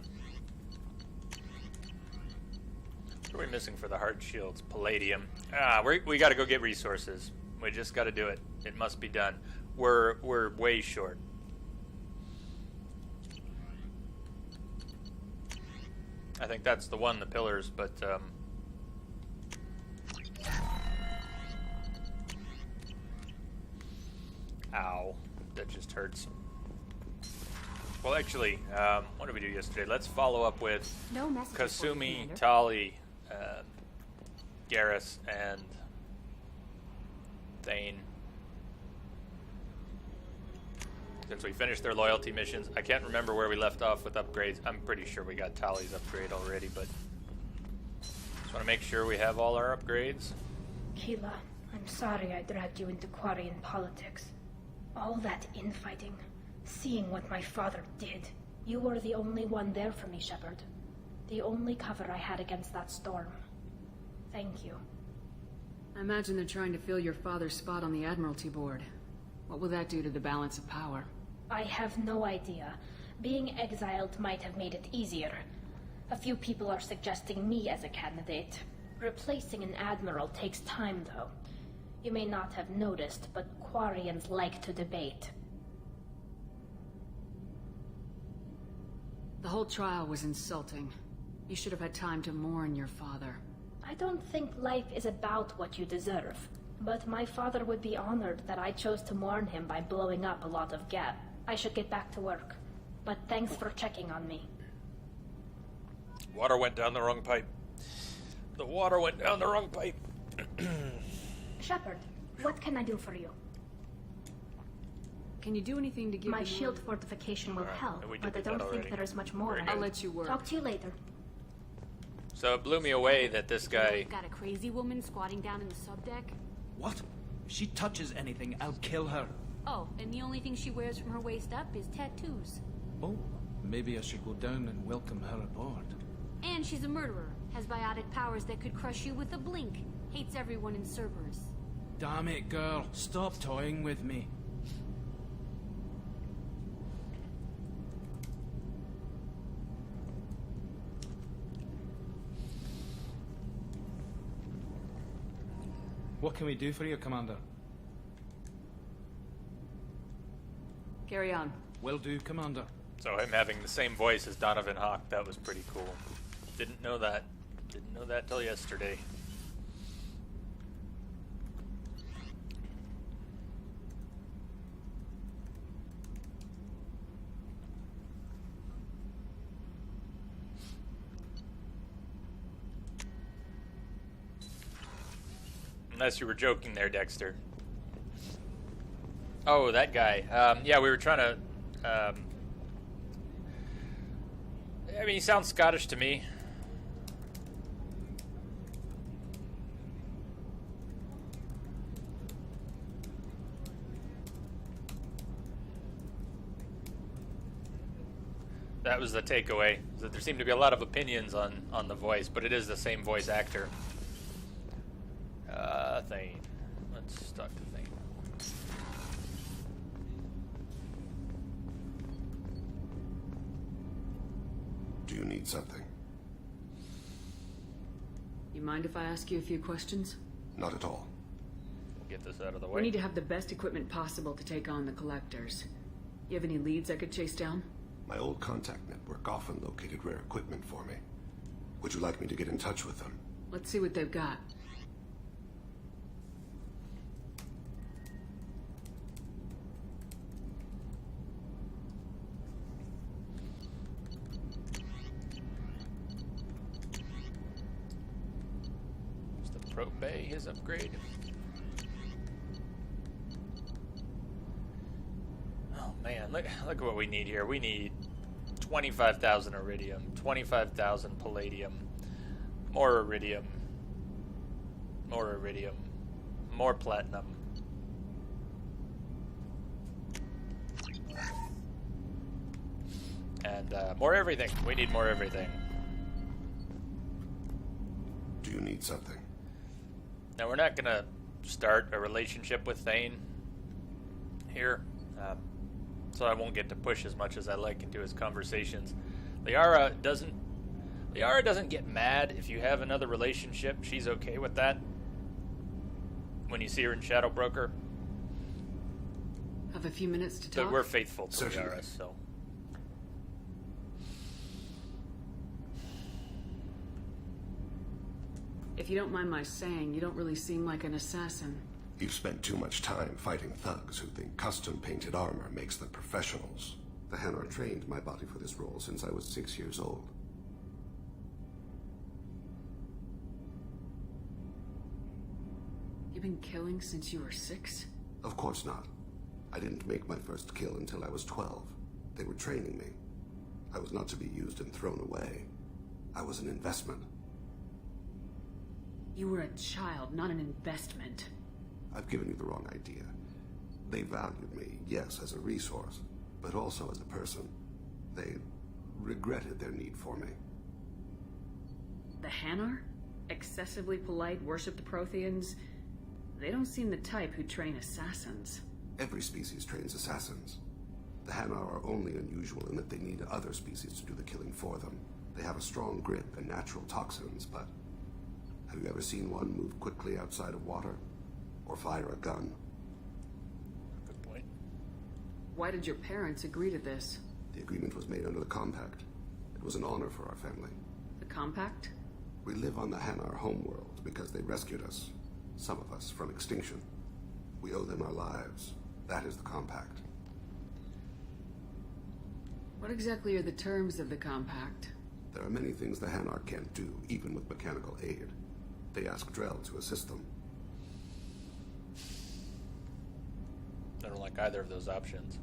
What are we missing for the hard shields? Palladium. We gotta go get resources. We just gotta do it. It must be done. We're way short. I think that's the one, the pillars, but ow, that just hurts. Well, actually, what did we do yesterday? Let's follow up with No messages for you, Kasumi, Commander. Tali, Garrus, and Thane. Since we finished their loyalty missions, I can't remember where we left off with upgrades. I'm pretty sure we got Tali's upgrade already, but just want to make sure we have all our upgrades. Keela, I'm sorry I dragged you into Quarian politics. All that infighting, seeing what my father did. You were the only one there for me, Shepard. The only cover I had against that storm. Thank you. I imagine they're trying to fill your father's spot on the Admiralty Board. What will that do to the balance of power? I have no idea. Being exiled might have made it easier. A few people are suggesting me as a candidate. Replacing an admiral takes time, though. You may not have noticed, but Quarians like to debate. The whole trial was insulting. You should have had time to mourn your father. I don't think life is about what you deserve. But my father would be honored that I chose to mourn him by blowing up a lot of gas. I should get back to work. But thanks for checking on me. Water went down the wrong pipe. The water went down the wrong pipe. Shepard, what can I do for you? Can you do anything to give My me shield more? fortification will help, we but I did don't that think already. there is much more. Very I'll good. let you work. Talk to you later. So it blew me away that this guy... Got a crazy woman squatting down in the subdeck? What? If she touches anything, I'll kill her. Oh, and the only thing she wears from her waist up is tattoos. Oh, maybe I should go down and welcome her aboard. And she's a murderer, has biotic powers that could crush you with a blink, hates everyone in Cerberus. Damn it, girl. Stop toying with me. What can we do for you, Commander? Carry on. Will do, Commander. So him having the same voice as Donovan Hawk, that was pretty cool. Didn't know that. Didn't know that till yesterday. Unless you were joking there, Dexter. Oh, that guy. Yeah, we were trying to... I mean, he sounds Scottish to me. That was the takeaway, that there seemed to be a lot of opinions on the voice, but it is the same voice actor. Thane. Let's talk to Thane. Do you need something? You mind if I ask you a few questions? Not at all. We'll get this out of the way. We need to have the best equipment possible to take on the collectors. You have any leads I could chase down? My old contact network often located rare equipment for me. Would you like me to get in touch with them? Let's see what they've got. Is the Probe Bay his upgrade? Oh man, look at what we need here. We need 25,000 iridium, 25,000 palladium, more iridium, more platinum. And more everything. We need more everything. Do you need something? Now, we're not going to start a relationship with Thane here, so I won't get to push as much as I like into his conversations. Liara doesn't get mad if you have another relationship. She's okay with that. When you see her in Shadow Broker. Have a few minutes to talk? But we're faithful to Certainly. Liara, so... If you don't mind my saying, you don't really seem like an assassin. You've spent too much time fighting thugs who think custom-painted armor makes them professionals. The Hanar trained my body for this role since I was 6 years old. You've been killing since you were 6? Of course not. I didn't make my first kill until I was 12. They were training me. I was not to be used and thrown away. I was an investment. You were a child, not an investment. I've given you the wrong idea. They valued me, yes, as a resource, but also as a person. They regretted their need for me. The Hanar? Excessively polite, worship the Protheans? They don't seem the type who train assassins. Every species trains assassins. The Hanar are only unusual in that they need other species to do the killing for them. They have a strong grip and natural toxins, but... have you ever seen one move quickly outside of water? Or fire a gun? Good point. Why did your parents agree to this? The agreement was made under the Compact. It was an honor for our family. The Compact? We live on the Hanar homeworld because they rescued us. Some of us from extinction. We owe them our lives. That is the Compact. What exactly are the terms of the Compact? There are many things the Hanar can't do, even with mechanical aid. They ask Drell to assist them. I don't like either of those options.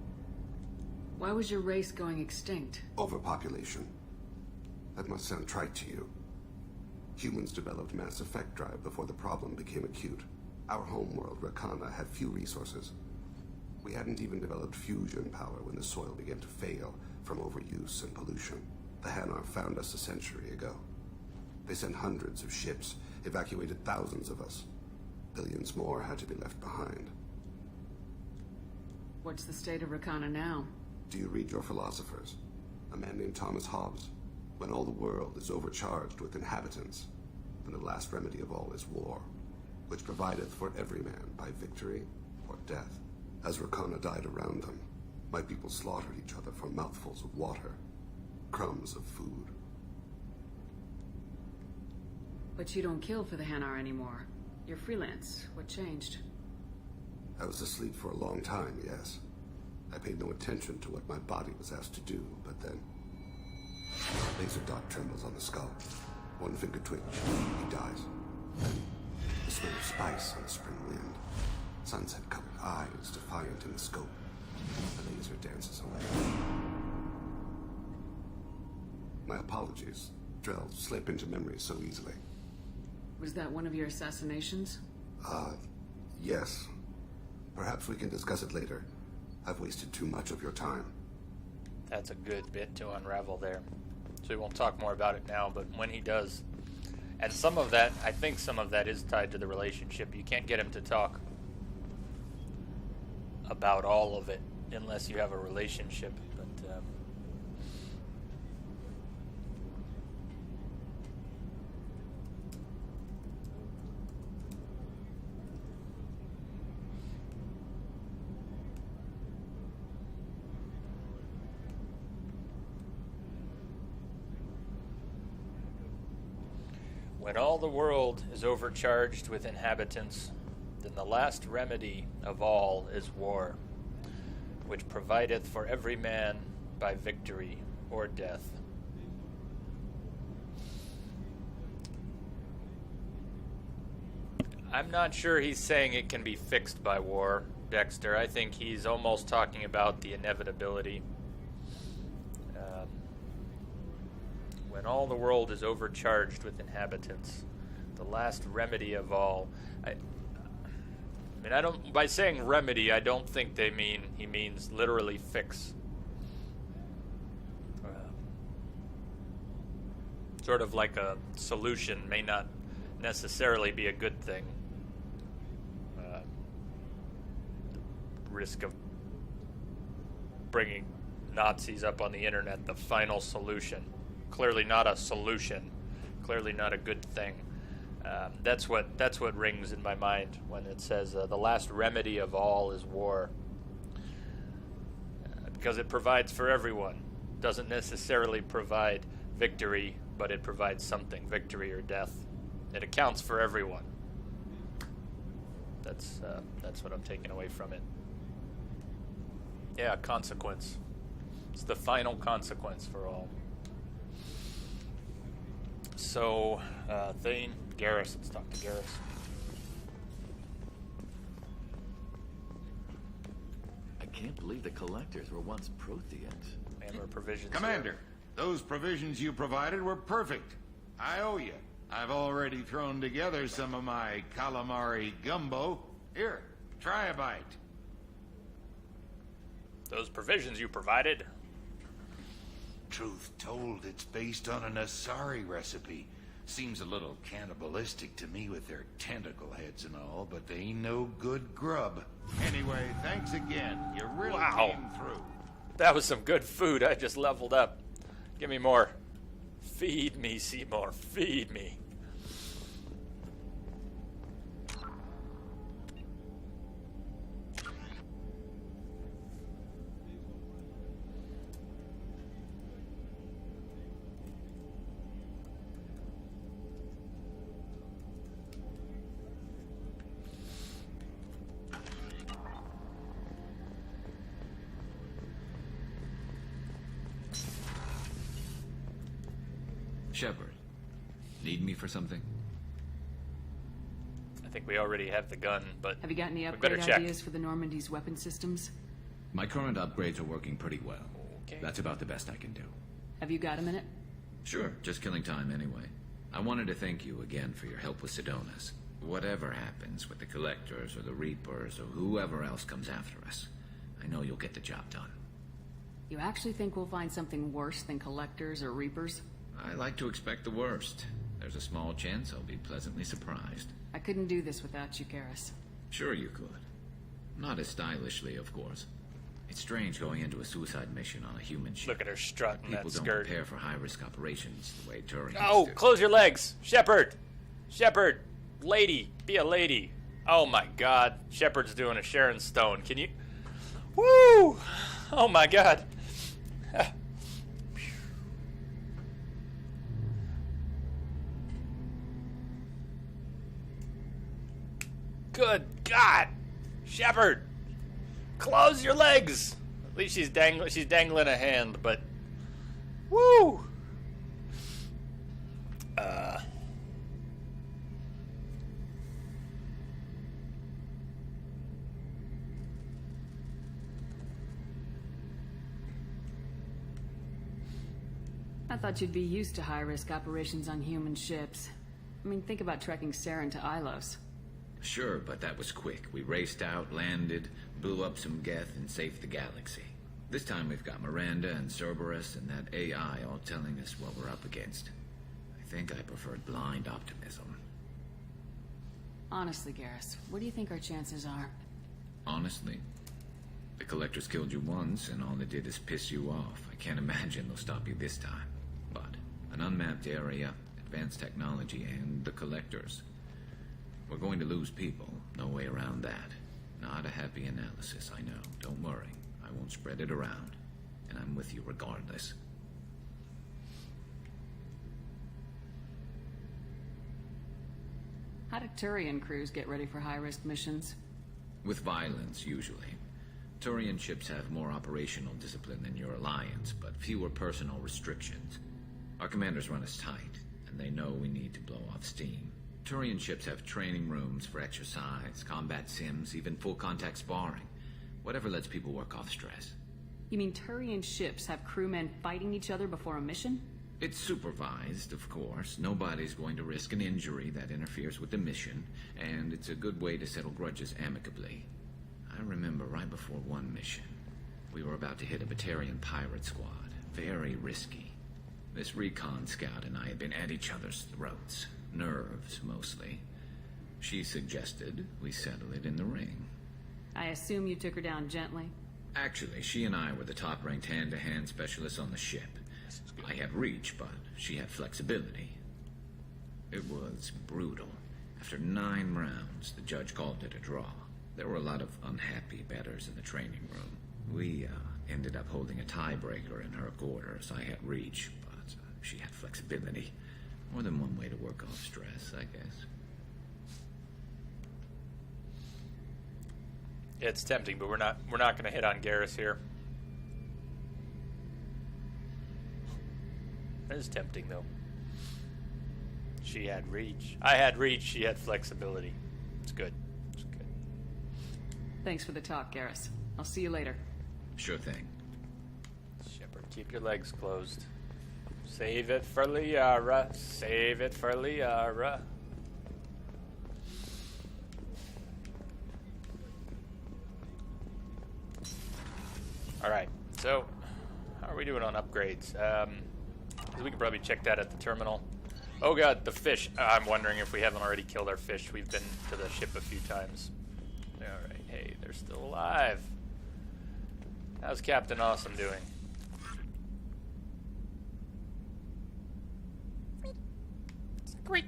Why was your race going extinct? Overpopulation. That must sound trite to you. Humans developed mass effect drive before the problem became acute. Our homeworld, Rakana, had few resources. We hadn't even developed fusion power when the soil began to fail from overuse and pollution. The Hanar found us a century ago. They sent hundreds of ships, evacuated thousands of us. Billions more had to be left behind. What's the state of Rakana now? Do you read your philosophers? A man named Thomas Hobbes. When all the world is overcharged with inhabitants, then the last remedy of all is war, which provideth for every man by victory or death. As Rakana died around them, my people slaughtered each other for mouthfuls of water, crumbs of food. But you don't kill for the Hanar anymore. You're freelance. What changed? I was asleep for a long time, yes. I paid no attention to what my body was asked to do, but then... laser dot trembles on the skull. One finger twitch, he dies. Then the smell of spice on the spring wind. sunset-colored eyes defiant in the scope. The laser dances away. My apologies. Drell slip into memory so easily. Was that one of your assassinations? Yes. Perhaps we can discuss it later. I've wasted too much of your time. That's a good bit to unravel there. So we won't talk more about it now, but when he does, and some of that, I think some of that is tied to the relationship. You can't get him to talk about all of it unless you have a relationship. But when all the world is overcharged with inhabitants, then the last remedy of all is war, which provideth for every man by victory or death. I'm not sure he's saying it can be fixed by war, Dexter. I think he's almost talking about the inevitability. When all the world is overcharged with inhabitants, the last remedy of all. I don't. By saying remedy, I don't think he means literally fix. Sort of like a solution may not necessarily be a good thing. Risk of bringing Nazis up on the internet, the final solution. Clearly not a solution. Clearly not a good thing. That's what rings in my mind when it says the last remedy of all is war. Because it provides for everyone. Doesn't necessarily provide victory, but it provides something, victory or death. It accounts for everyone. That's what I'm taking away from it. Yeah, consequence. It's the final consequence for all. So, Thane, Garrus, let's talk to Garrus. I can't believe the collectors were once Protheans. And our provisions. Commander, those provisions you provided were perfect. I owe you. I've already thrown together some of my calamari gumbo. Here, try a bite. Those provisions you provided. Truth told, it's based on an Asari recipe. Seems a little cannibalistic to me with their tentacle heads and all, but they ain't no good grub. Anyway, thanks again. You really came through. That was some good food. I just leveled up. Give me more. Feed me, Seymour. Feed me. Shepard, need me for something? I think we already have the gun, but have you got any we better upgrade check. ideas for the Normandy's weapon systems? My current upgrades are working pretty well. Okay. That's about the best I can do. Have you got a minute? Sure, just killing time anyway. I wanted to thank you again for your help with Sidonis. Whatever happens with the Collectors or the Reapers or whoever else comes after us, I know you'll get the job done. You actually think we'll find something worse than Collectors or Reapers? I like to expect the worst. There's a small chance I'll be pleasantly surprised. I couldn't do this without you, Garrus. Sure you could. Not as stylishly, of course. It's strange going into a suicide mission on a human ship. Look at her strut in that People don't skirt. prepare for high-risk operations the way Turing Oh, used to. close your legs. Shepard. Shepard. Lady. Be a lady. Oh my god. Shepard's doing a Sharon Stone. Can you... Woo! Oh my god. Good God, Shepard, close your legs. At least she's dangling a hand, but woo. I thought you'd be used to high-risk operations on human ships. I mean, think about trekking Saren to Ilos. Sure, but that was quick. We raced out, landed, blew up some Geth, and saved the galaxy. This time we've got Miranda and Cerberus and that AI all telling us what we're up against. I think I preferred blind optimism. Honestly, Garrus, what do you think our chances are? Honestly, the Collectors killed you once, and all they did is piss you off. I can't imagine they'll stop you this time. But an unmapped area, advanced technology, and the Collectors. We're going to lose people. No way around that. Not a happy analysis, I know. Don't worry. I won't spread it around. And I'm with you regardless. How do Turian crews get ready for high-risk missions? With violence, usually. Turian ships have more operational discipline than your alliance, but fewer personal restrictions. Our commanders run us tight, and they know we need to blow off steam. Turian ships have training rooms for exercise, combat sims, even full-contact sparring. Whatever lets people work off stress. You mean Turian ships have crewmen fighting each other before a mission? It's supervised, of course. Nobody's going to risk an injury that interferes with the mission, and it's a good way to settle grudges amicably. I remember right before one mission, we were about to hit a Batarian pirate squad. Very risky. This recon scout and I had been at each other's throats. Nerves, mostly. She suggested we settle it in the ring. I assume you took her down gently? Actually, she and I were the top-ranked hand-to-hand specialists on the ship. I had reach, but she had flexibility. It was brutal. After 9 rounds, the judge called it a draw. There were a lot of unhappy bettors in the training room. We ended up holding a tiebreaker in her quarters. I had reach, but she had flexibility. More than one way to work off stress, I guess. Yeah, it's tempting, but we're not going to hit on Garrus here. That is tempting, though. She had reach. I had reach. She had flexibility. It's good. It's good. Thanks for the talk, Garrus. I'll see you later. Sure thing. Shepard, keep your legs closed. Save it for Liara. Save it for Liara. Alright, so how are we doing on upgrades? We can probably check that at the terminal. Oh god, the fish. I'm wondering if we haven't already killed our fish. We've been to the ship a few times. Alright, hey, they're still alive. How's Captain Awesome doing? Great.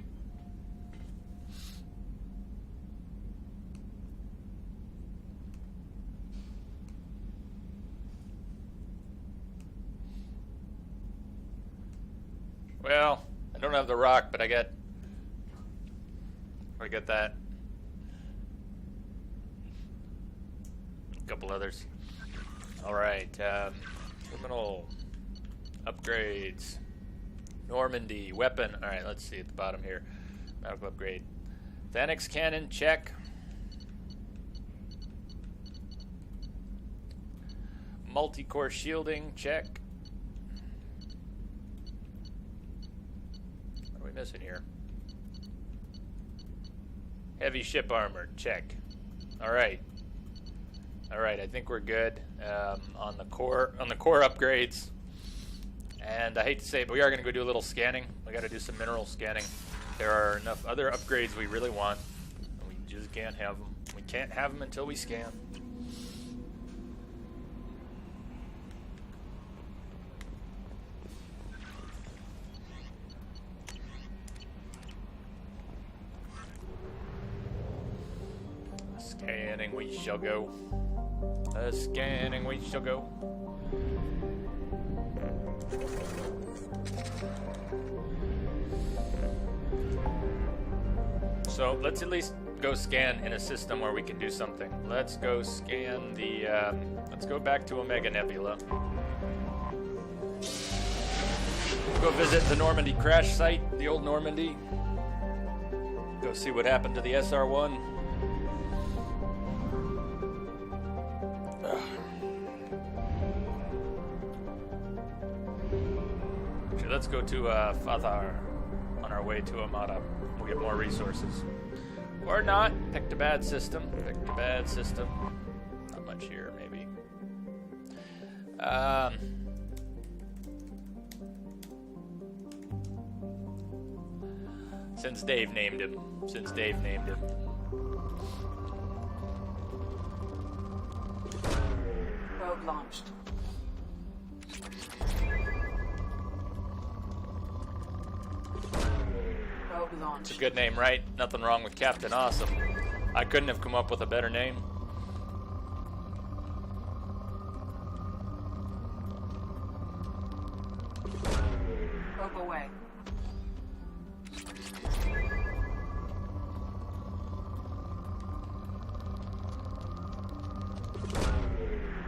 Well, I don't have the rock, but I get that. A couple others. All right, terminal upgrades. Normandy weapon. All right, let's see at the bottom here. Medical upgrade. Thanix cannon check. Multi-core shielding check. What are we missing here? Heavy ship armor check. All right. All right, I think we're good on the core upgrades. And I hate to say it, but we are going to go do a little scanning. We got to do some mineral scanning. There are enough other upgrades we really want. And we just can't have them. We can't have them until we scan. Scanning we shall go. Scanning we shall go. So let's at least go scan in a system where we can do something. Let's go scan the, let's go back to Omega Nebula. Go visit the Normandy crash site, the old Normandy. Go see what happened to the SR-1. let's go to Fathar on our way to Amada. We'll get more resources. Or not. Picked a bad system. Picked a bad system. Not much here, maybe. Since Dave named him. Since Dave named him. Probe launched. Probe launched. It's a good name, right? Nothing wrong with Captain Awesome. I couldn't have come up with a better name. Probe away.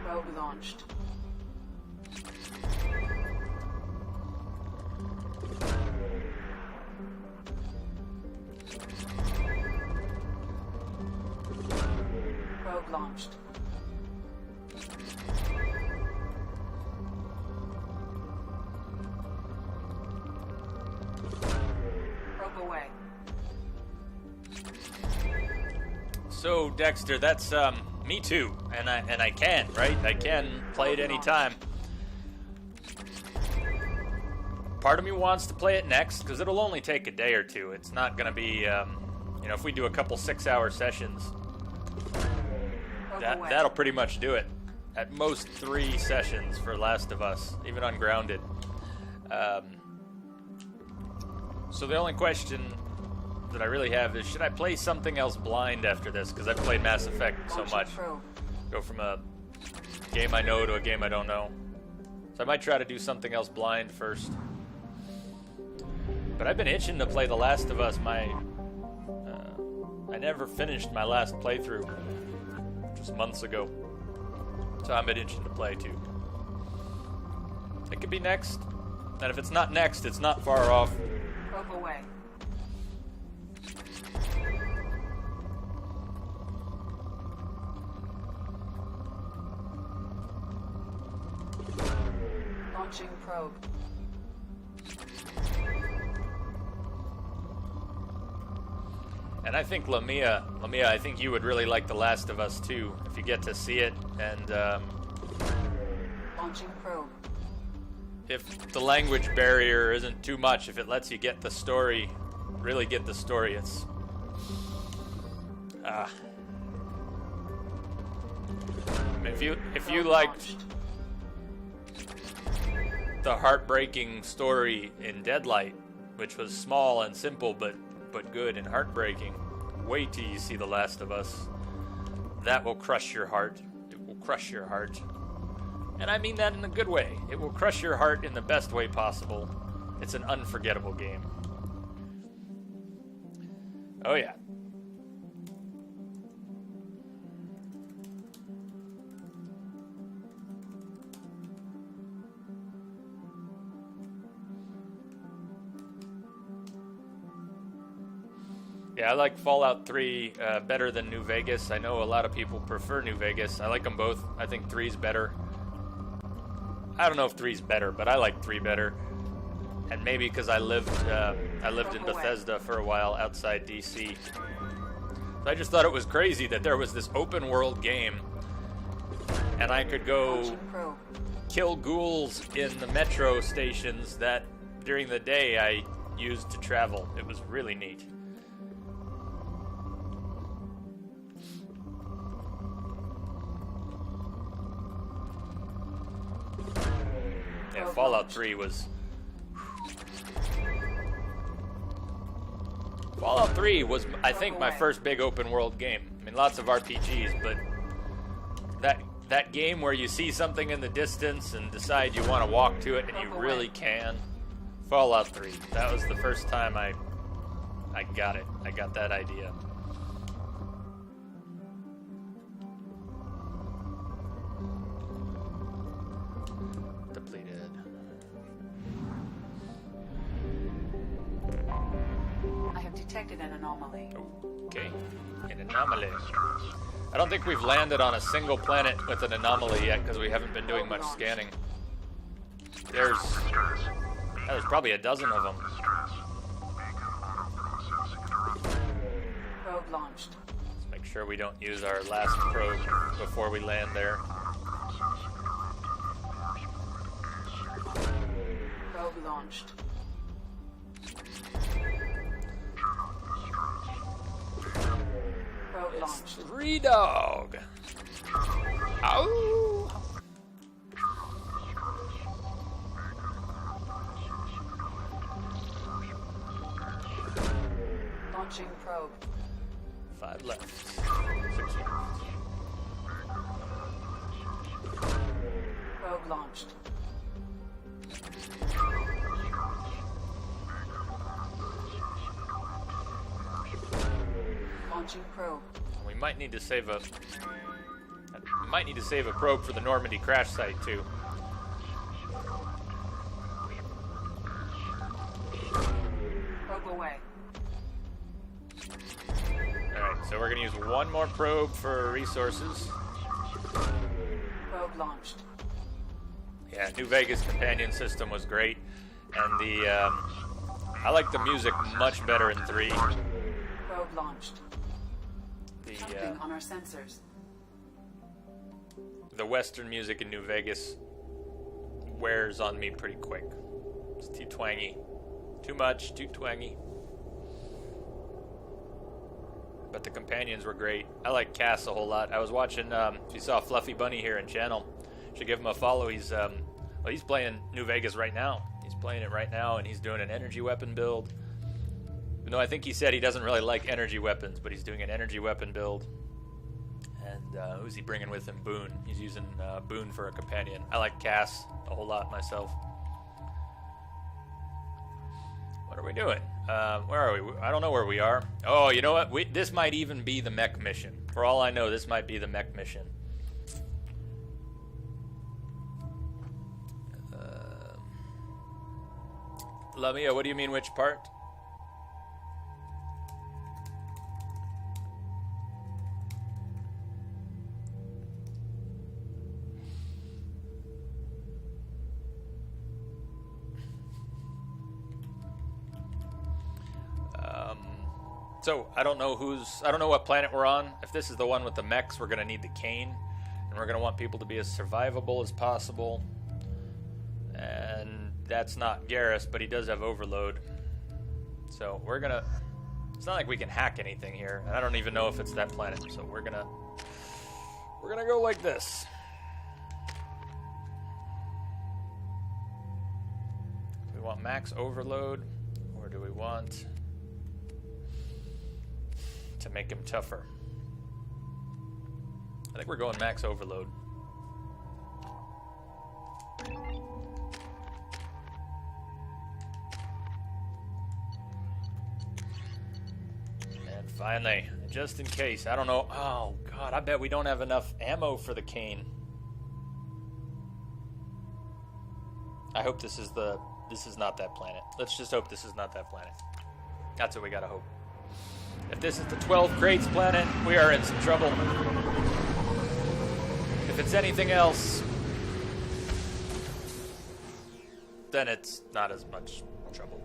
Probe launched. Probe launched. Probe away. So Dexter, that's me too, and I can, right? I can play it any time. Part of me wants to play it next because it'll only take a day or two. It's not gonna be, you know, if we do a couple 6-hour sessions, that'll pretty much do it. At most 3 sessions for Last of Us, even Ungrounded. So the only question that I really have is, should I play something else blind after this? Because I've played Mass Effect so much. Go from a game I know to a game I don't know. So I might try to do something else blind first. But I've been itching to play The Last of Us. I never finished my last playthrough, just months ago. So I've been itching to play too. It could be next. And if it's not next, it's not far off. Probe away. Launching probe. And I think Lamia, I think you would really like The Last of Us too, if you get to see it. And Launching probe. if the language barrier isn't too much, if it lets you get the story, really get the story, it's I mean, if you liked the heartbreaking story in Deadlight, which was small and simple but good and heartbreaking, wait till you see The Last of Us. That will crush your heart. It will crush your heart. And I mean that in a good way. It will crush your heart in the best way possible. It's an unforgettable game. Oh yeah. Yeah, I like Fallout 3 better than New Vegas. I know a lot of people prefer New Vegas. I like them both. I think 3's better. I don't know if 3's better, but I like 3 better. And maybe because I lived in Bethesda for a while outside DC. So I just thought it was crazy that there was this open world game and I could go kill ghouls in the metro stations that during the day I used to travel. It was really neat. Yeah, Fallout 3 was... Fallout 3 was, I think, my first big open world game. I mean, lots of RPGs, but that game where you see something in the distance and decide you want to walk to it and you really can. Fallout 3. That was the first time I got it. I got that idea. Depleted. I have detected an anomaly. Okay, an anomaly. I don't think we've landed on a single planet with an anomaly yet because we haven't been doing much scanning. There's Yeah, there's probably a dozen of them. Probe launched. Let's make sure we don't use our last probe before we land there. Probe launched. Probe launched. Three dog. Ow! Launching probe. 5 left. 6 left. Probe launched. Launching probe. We might need to save a. We might need to save a probe for the Normandy crash site too. Probe away. Alright, so we're gonna use one more probe for resources. Probe launched. Yeah, New Vegas companion system was great, and the I like the music much better in 3. Probe launched. Something on our sensors. The Western music in New Vegas wears on me pretty quick. It's too twangy. Too much, too twangy. But the companions were great. I like Cass a whole lot. I was watching, if you saw Fluffy Bunny here in channel, should give him a follow. He's playing New Vegas right now. He's playing it right now, and he's doing an energy weapon build. No, I think he said he doesn't really like energy weapons, but he's doing an energy weapon build. And who's he bringing with him? Boone. He's using Boone for a companion. I like Cass a whole lot myself. What are we doing? Where are we? I don't know where we are. Oh, you know what? This might even be the mech mission. For all I know, this might be the mech mission. Lamia, what do you mean which part? So, I don't know what planet we're on. If this is the one with the mechs, we're going to need the cane. And we're going to want people to be as survivable as possible. And that's not Garrus, but he does have overload. So, we're going to... It's not like we can hack anything here. And I don't even know if it's that planet. So, we're going to go like this. Do we want max overload? Or do we want... to make him tougher? I think we're going max overload. And finally, just in case, I don't know. Oh god, I bet we don't have enough ammo for the cane. I hope this is not that planet. Let's just hope this is not that planet. That's what we gotta hope. If this is the 12 crates planet, we are in some trouble. If it's anything else, then it's not as much trouble.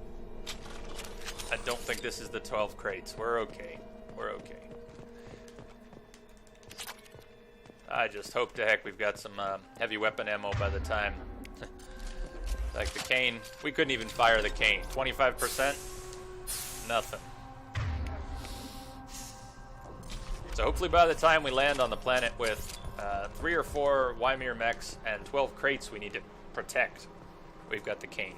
I don't think this is the 12 crates. We're okay. We're okay. I just hope to heck we've got some heavy weapon ammo by the time. Like the cane. We couldn't even fire the cane. 25%? Nothing. So hopefully by the time we land on the planet with 3 or 4 Ymir mechs and 12 crates we need to protect, we've got the cane.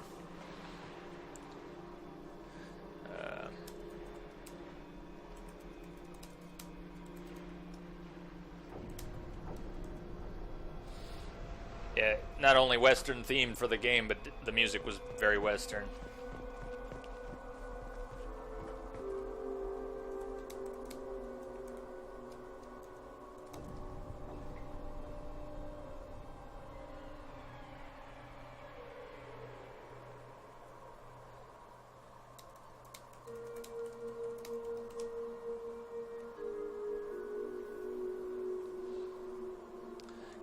Yeah, not only Western themed for the game, but the music was very Western.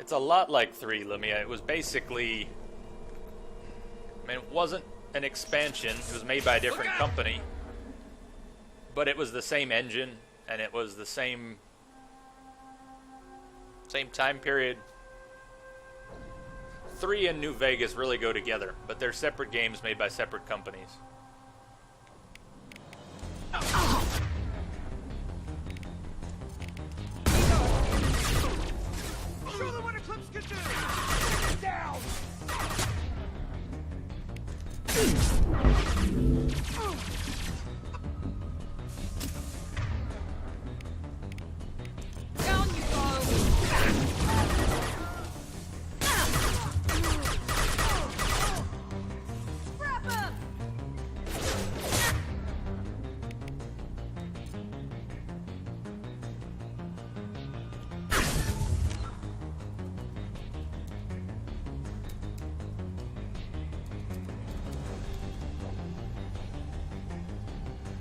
It's a lot like 3, Lumia. It was basically... I mean, it an expansion. It was made by a different company, but it was the same engine, and it was the same time period. 3 and New Vegas really go together, but they're separate games made by separate companies. Show them what Eclipse can do! Down! Down you go! Scrap him!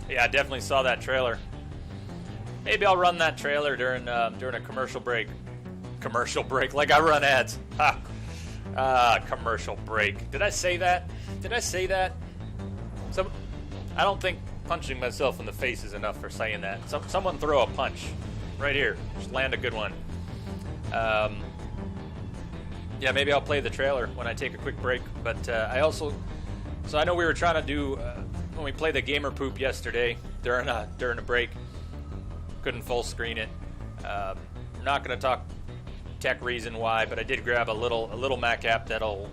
Yeah, I definitely saw that trailer. Maybe I'll run that trailer during a commercial break. Commercial break, like I run ads. Ha! Commercial break. Did I say that? Did I say that? I don't think punching myself in the face is enough for saying that. Someone throw a punch. Right here. Just land a good one. Yeah, maybe I'll play the trailer when I take a quick break. But I also... So I know we were trying to do... when we played the Gamer Poop yesterday during a break, couldn't full screen it. I'm not going to talk tech reason why, but I did grab a little Mac app that'll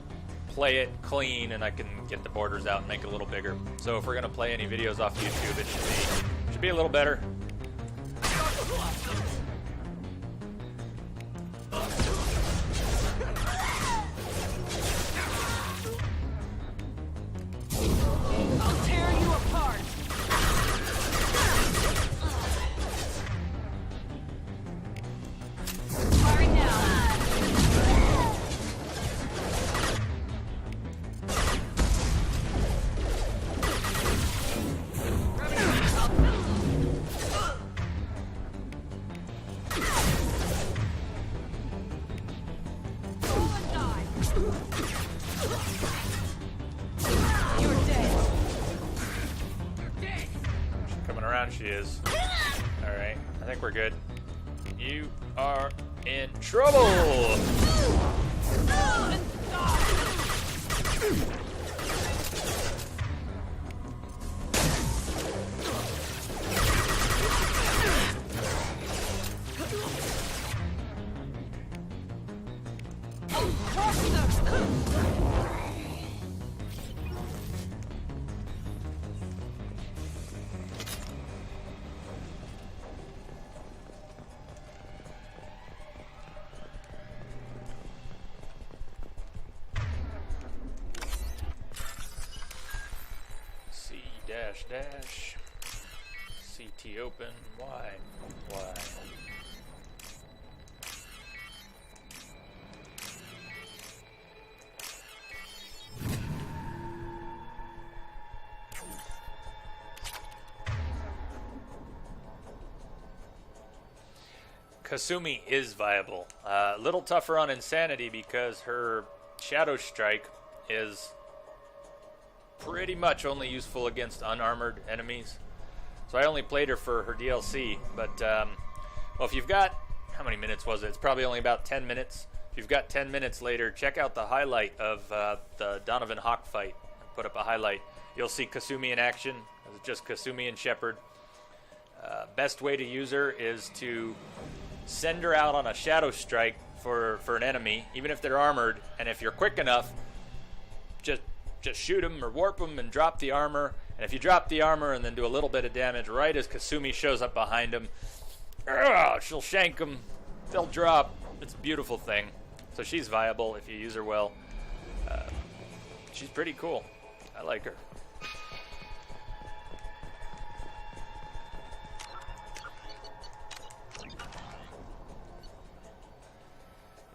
play it clean, and I can get the borders out and make it a little bigger. So if we're going to play any videos off YouTube, it should be a little better. I'll tear you apart! Firing now! You're dead! Coming around, she is. Alright, I think we're good. You are in trouble! Dash. CT open. Why? Kasumi is viable. A little tougher on Insanity because her Shadow Strike is pretty much only useful against unarmored enemies. So I only played her for her DLC, but well, if you've got, how many minutes was it? It's probably only about 10 minutes. If you've got 10 minutes later, check out the highlight of the Donovan Hawk fight. I put up a highlight. You'll see Kasumi in action. It's just Kasumi and Shepard. Best way to use her is to send her out on a Shadow Strike for an enemy, even if they're armored, and if you're quick enough, just shoot them or warp them and drop the armor. And if you drop the armor and then do a little bit of damage right as Kasumi shows up behind him, she'll shank them. They'll drop. It's a beautiful thing. So she's viable if you use her well. She's pretty cool. I like her.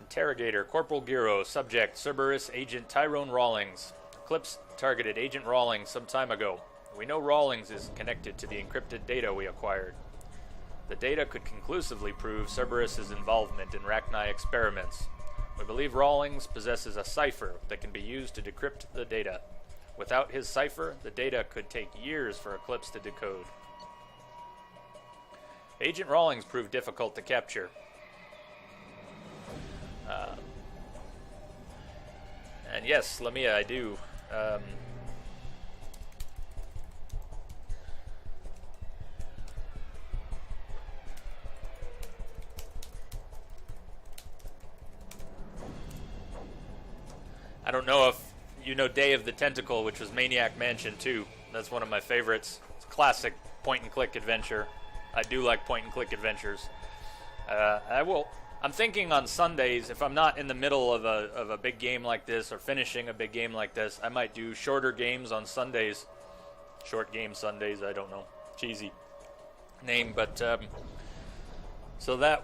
Interrogator, Corporal Giro, subject, Cerberus, Agent Tyrone Rawlings. Eclipse targeted Agent Rawlings some time ago. We know Rawlings is connected to the encrypted data we acquired. The data could conclusively prove Cerberus' involvement in Rachni experiments. We believe Rawlings possesses a cipher that can be used to decrypt the data. Without his cipher, the data could take years for Eclipse to decode. Agent Rawlings proved difficult to capture. And yes, Lamia, I do. I don't know if you know Day of the Tentacle, which was Maniac Mansion 2. That's one of my favorites. It's a classic point-and-click adventure. I do like point-and-click adventures. I'm thinking on Sundays, if I'm not in the middle of a big game like this or finishing a big game like this, I might do shorter games on Sundays. Short game Sundays, I don't know. Cheesy name, but so that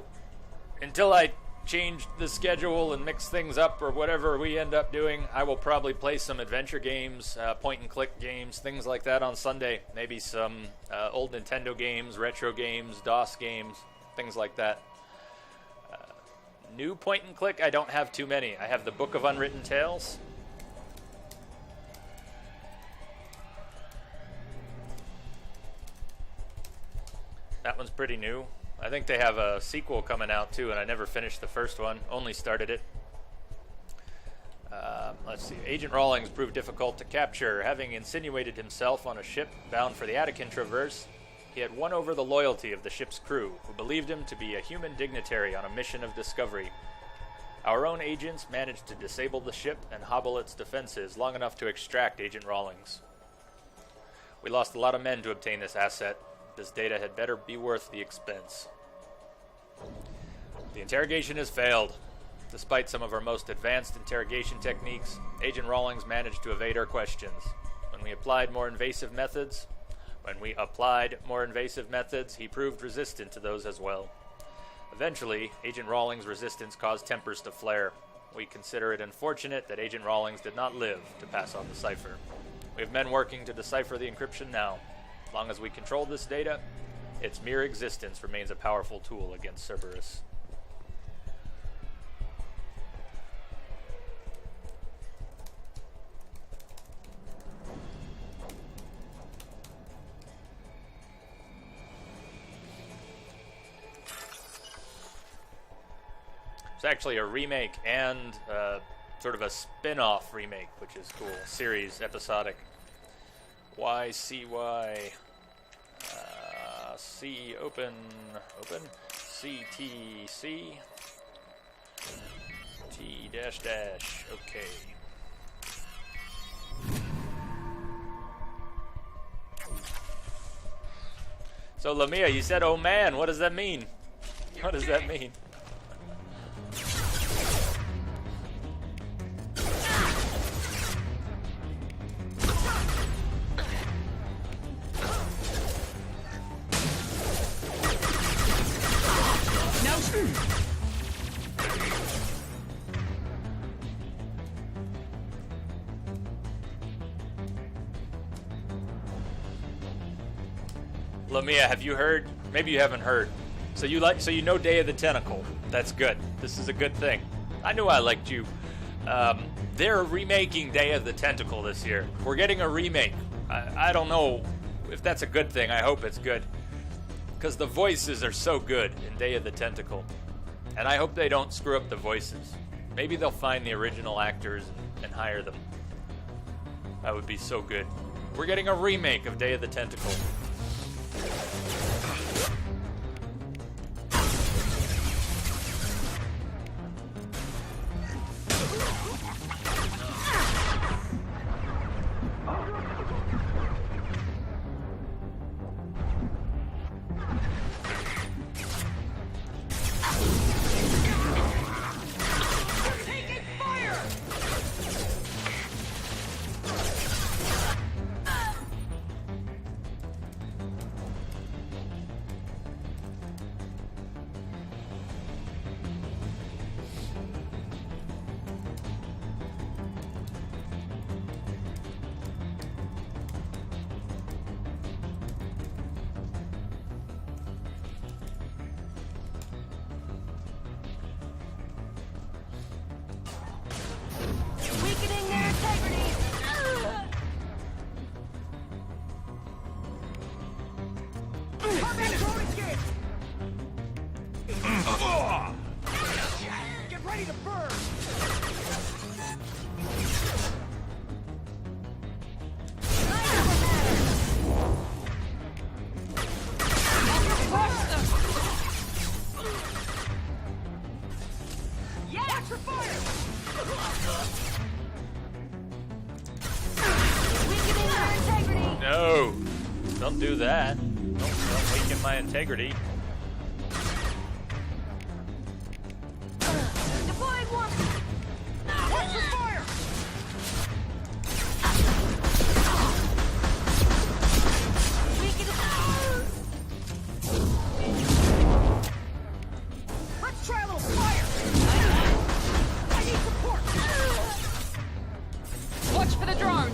until I change the schedule and mix things up or whatever we end up doing, I will probably play some adventure games, point-and-click games, things like that on Sunday. Maybe some old Nintendo games, retro games, DOS games, things like that. New point-and-click, I don't have too many. I have the Book of Unwritten Tales. That one's pretty new. I think they have a sequel coming out too, and I never finished the first one, only started it. Let's see. Agent Rawlings proved difficult to capture. Having insinuated himself on a ship bound for the Attican Traverse, he had won over the loyalty of the ship's crew, who believed him to be a human dignitary on a mission of discovery. Our own agents managed to disable the ship and hobble its defenses long enough to extract Agent Rawlings. We lost a lot of men to obtain this asset. This data had better be worth the expense. The interrogation has failed. Despite some of our most advanced interrogation techniques, Agent Rawlings managed to evade our questions. When we applied more invasive methods, he proved resistant to those as well. Eventually, Agent Rawlings' resistance caused tempers to flare. We consider it unfortunate that Agent Rawlings did not live to pass on the cipher. We have men working to decipher the encryption now. As long as we control this data, its mere existence remains a powerful tool against Cerberus. It's actually a remake and sort of a spin-off remake, which is cool. Series, episodic. YCY. C open. CTC. T dash dash. Okay. So Lamia, you said, "Oh man," what does that mean? What does that mean? Lamia, have you heard? Maybe you haven't heard. So you know Day of the Tentacle. That's good. This is a good thing. I knew I liked you. They're remaking Day of the Tentacle this year. We're getting a remake. I don't know if that's a good thing. I hope it's good. Because the voices are so good in Day of the Tentacle. And I hope they don't screw up the voices. Maybe they'll find the original actors and hire them. That would be so good. We're getting a remake of Day of the Tentacle. Don't do that. Don't weaken my integrity. Deploying one. Watch your fire. Let's try a little fire. I need support. Watch for the drone.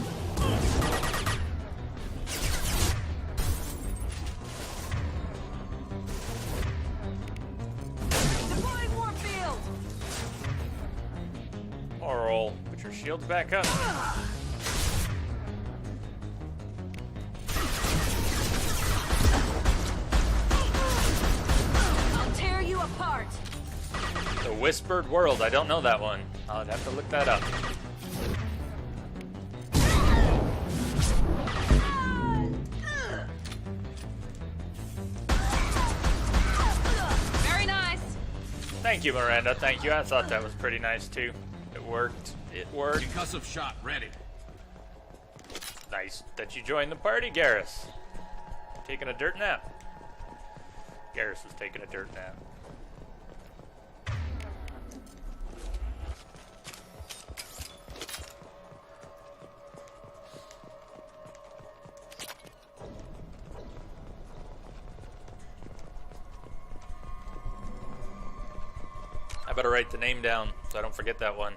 Deploying warfield. Oral, put your shields back up. I'll tear you apart. The Whispered World. I don't know that one. I'll have to look that up. Very nice. Thank you, Miranda. Thank you. I thought that was pretty nice too. It worked. It worked. Concussive shot ready. Nice that you joined the party, Garrus. Taking a dirt nap. Garrus was taking a dirt nap. I better write the name down so I don't forget that one.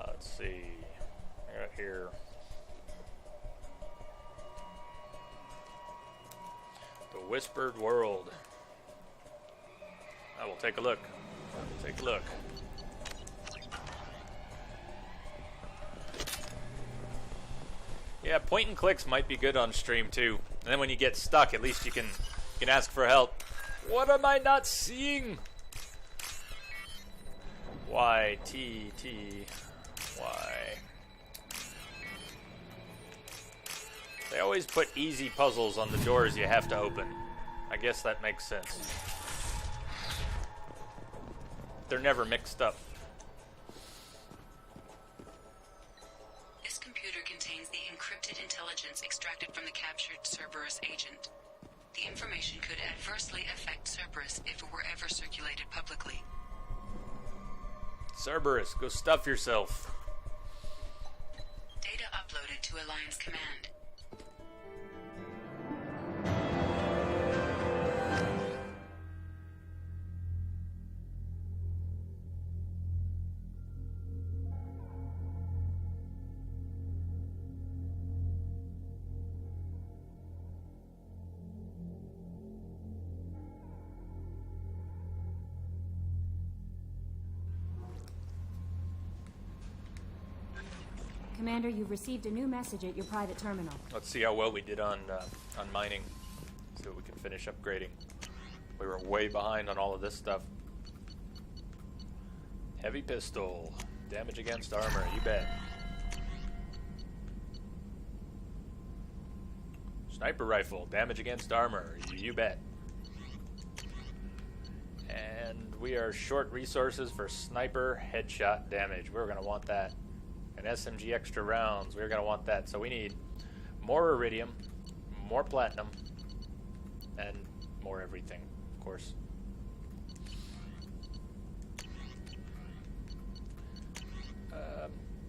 Let's see. Right here. The Whispered World. I will take a look. Take a look. Yeah, point and clicks might be good on stream too. And then when you get stuck, at least you can ask for help. What am I not seeing? Y T T Y. They always put easy puzzles on the doors you have to open. I guess that makes sense. They're never mixed up. This computer contains the encrypted intelligence extracted from the captured Cerberus agent. The information could adversely affect Cerberus if it were ever circulated publicly. Cerberus, go stuff yourself. Data uploaded to Alliance Command. Commander, you've received a new message at your private terminal. Let's see how well we did on mining. See what we can finish upgrading. We were way behind on all of this stuff. Heavy pistol. Damage against armor, you bet. Sniper rifle. Damage against armor, you bet. And we are short resources for sniper headshot damage. We're going to want that. And SMG extra rounds, we're going to want that. So we need more iridium, more platinum, and more everything, of course.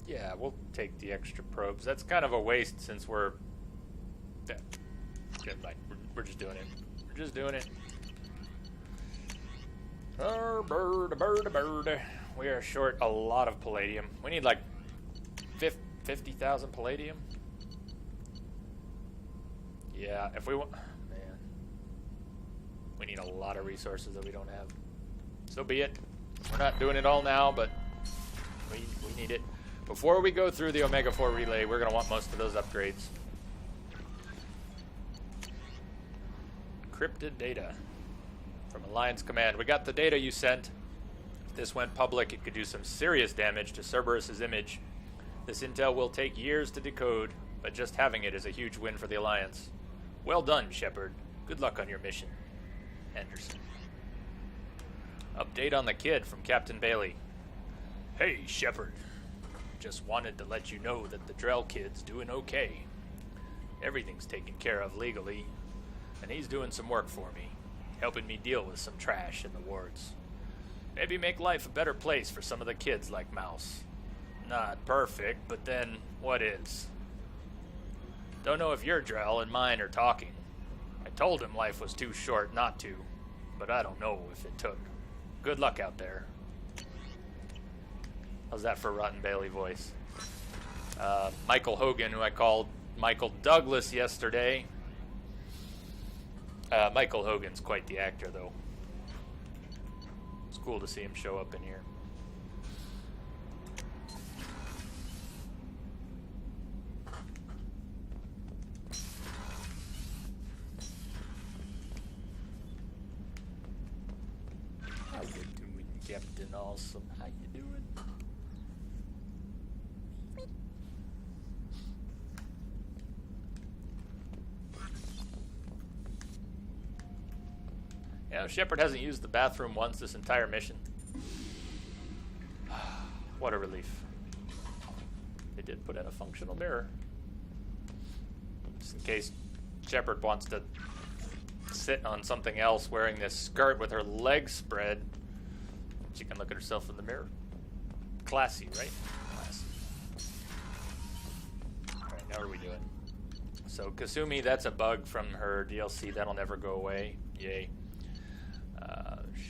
Yeah, we'll take the extra probes. That's kind of a waste since we're... Yeah, we're just doing it. We're just doing it. Bird. We are short a lot of palladium. We need like 50,000 palladium. Yeah, if we want... Man. We need a lot of resources that we don't have. So be it. We're not doing it all now, but we need it. Before we go through the Omega-4 relay, we're going to want most of those upgrades. Encrypted data from Alliance Command. We got the data you sent. If this went public, it could do some serious damage to Cerberus's image. This intel will take years to decode, but just having it is a huge win for the Alliance. Well done, Shepard. Good luck on your mission. Anderson. Update on the kid from Captain Bailey. Hey, Shepard. Just wanted to let you know that the Drell kid's doing okay. Everything's taken care of legally, and he's doing some work for me, helping me deal with some trash in the wards. Maybe make life a better place for some of the kids like Mouse. Not perfect, but then what is? Don't know if your Drell and mine are talking. I told him life was too short not to, but I don't know if it took. Good luck out there. How's that for Rotten Bailey voice? Michael Hogan, who I called Michael Douglas yesterday. Michael Hogan's quite the actor, though. It's cool to see him show up in here. How you doing, Captain Awesome? How you doing? You know, Shepard hasn't used the bathroom once this entire mission. What a relief. They did put in a functional mirror. Just in case Shepard wants to sit on something else wearing this skirt with her legs spread, she can look at herself in the mirror. Classy, right? Classy. Alright, now what are we doing? So Kasumi, that's a bug from her DLC. That'll never go away. Yay.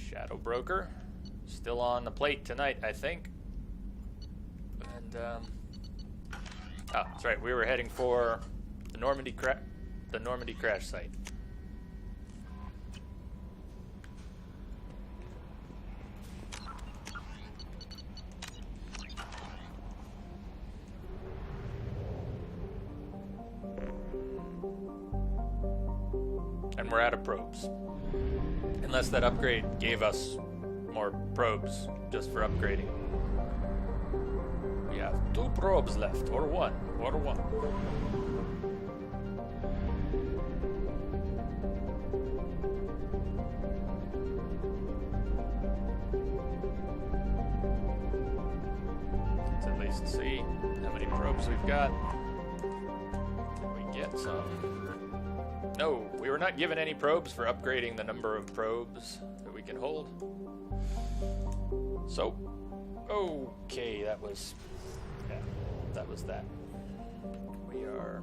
Shadow Broker, still on the plate tonight, I think. And oh, that's right. We were heading for the Normandy crash site. And we're out of probes. Unless that upgrade gave us more probes just for upgrading. We have 2 probes left, or 1, or 1. Let's at least see how many probes we've got. Can we get some? No, we were not given any probes for upgrading the number of probes that we can hold. So, okay, that was that. We are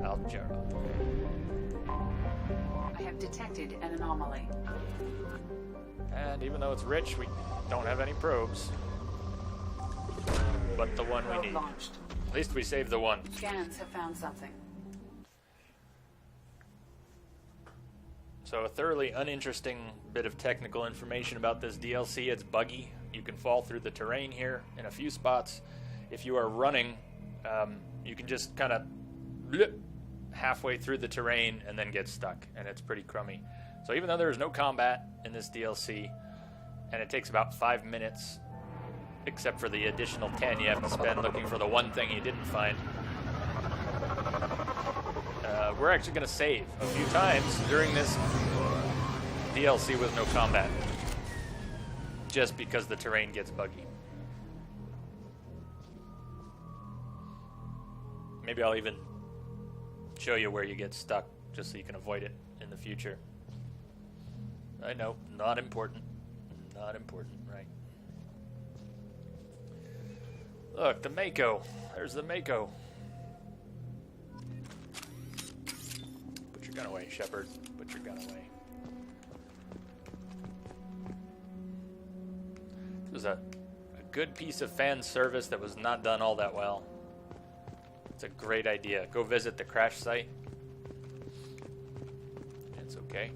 Aljara. I have detected an anomaly. And even though it's rich, we don't have any probes. But the one we need. Launched. At least we saved the one. Scans have found something. So a thoroughly uninteresting bit of technical information about this DLC. It's buggy. You can fall through the terrain here in a few spots. If you are running, you can just kind of blip halfway through the terrain and then get stuck, and it's pretty crummy. So even though there is no combat in this DLC, and it takes about 5 minutes, except for the additional 10 you have to spend looking for the one thing you didn't find, we're actually going to save a few times during this DLC with no combat, just because the terrain gets buggy. Maybe I'll even show you where you get stuck, just so you can avoid it in the future. I know, not important. Not important, right? Look, the Mako. There's the Mako. Put your gun away, Shepard. Put your gun away. It was a good piece of fan service that was not done all that well. It's a great idea. Go visit the crash site. It's okay.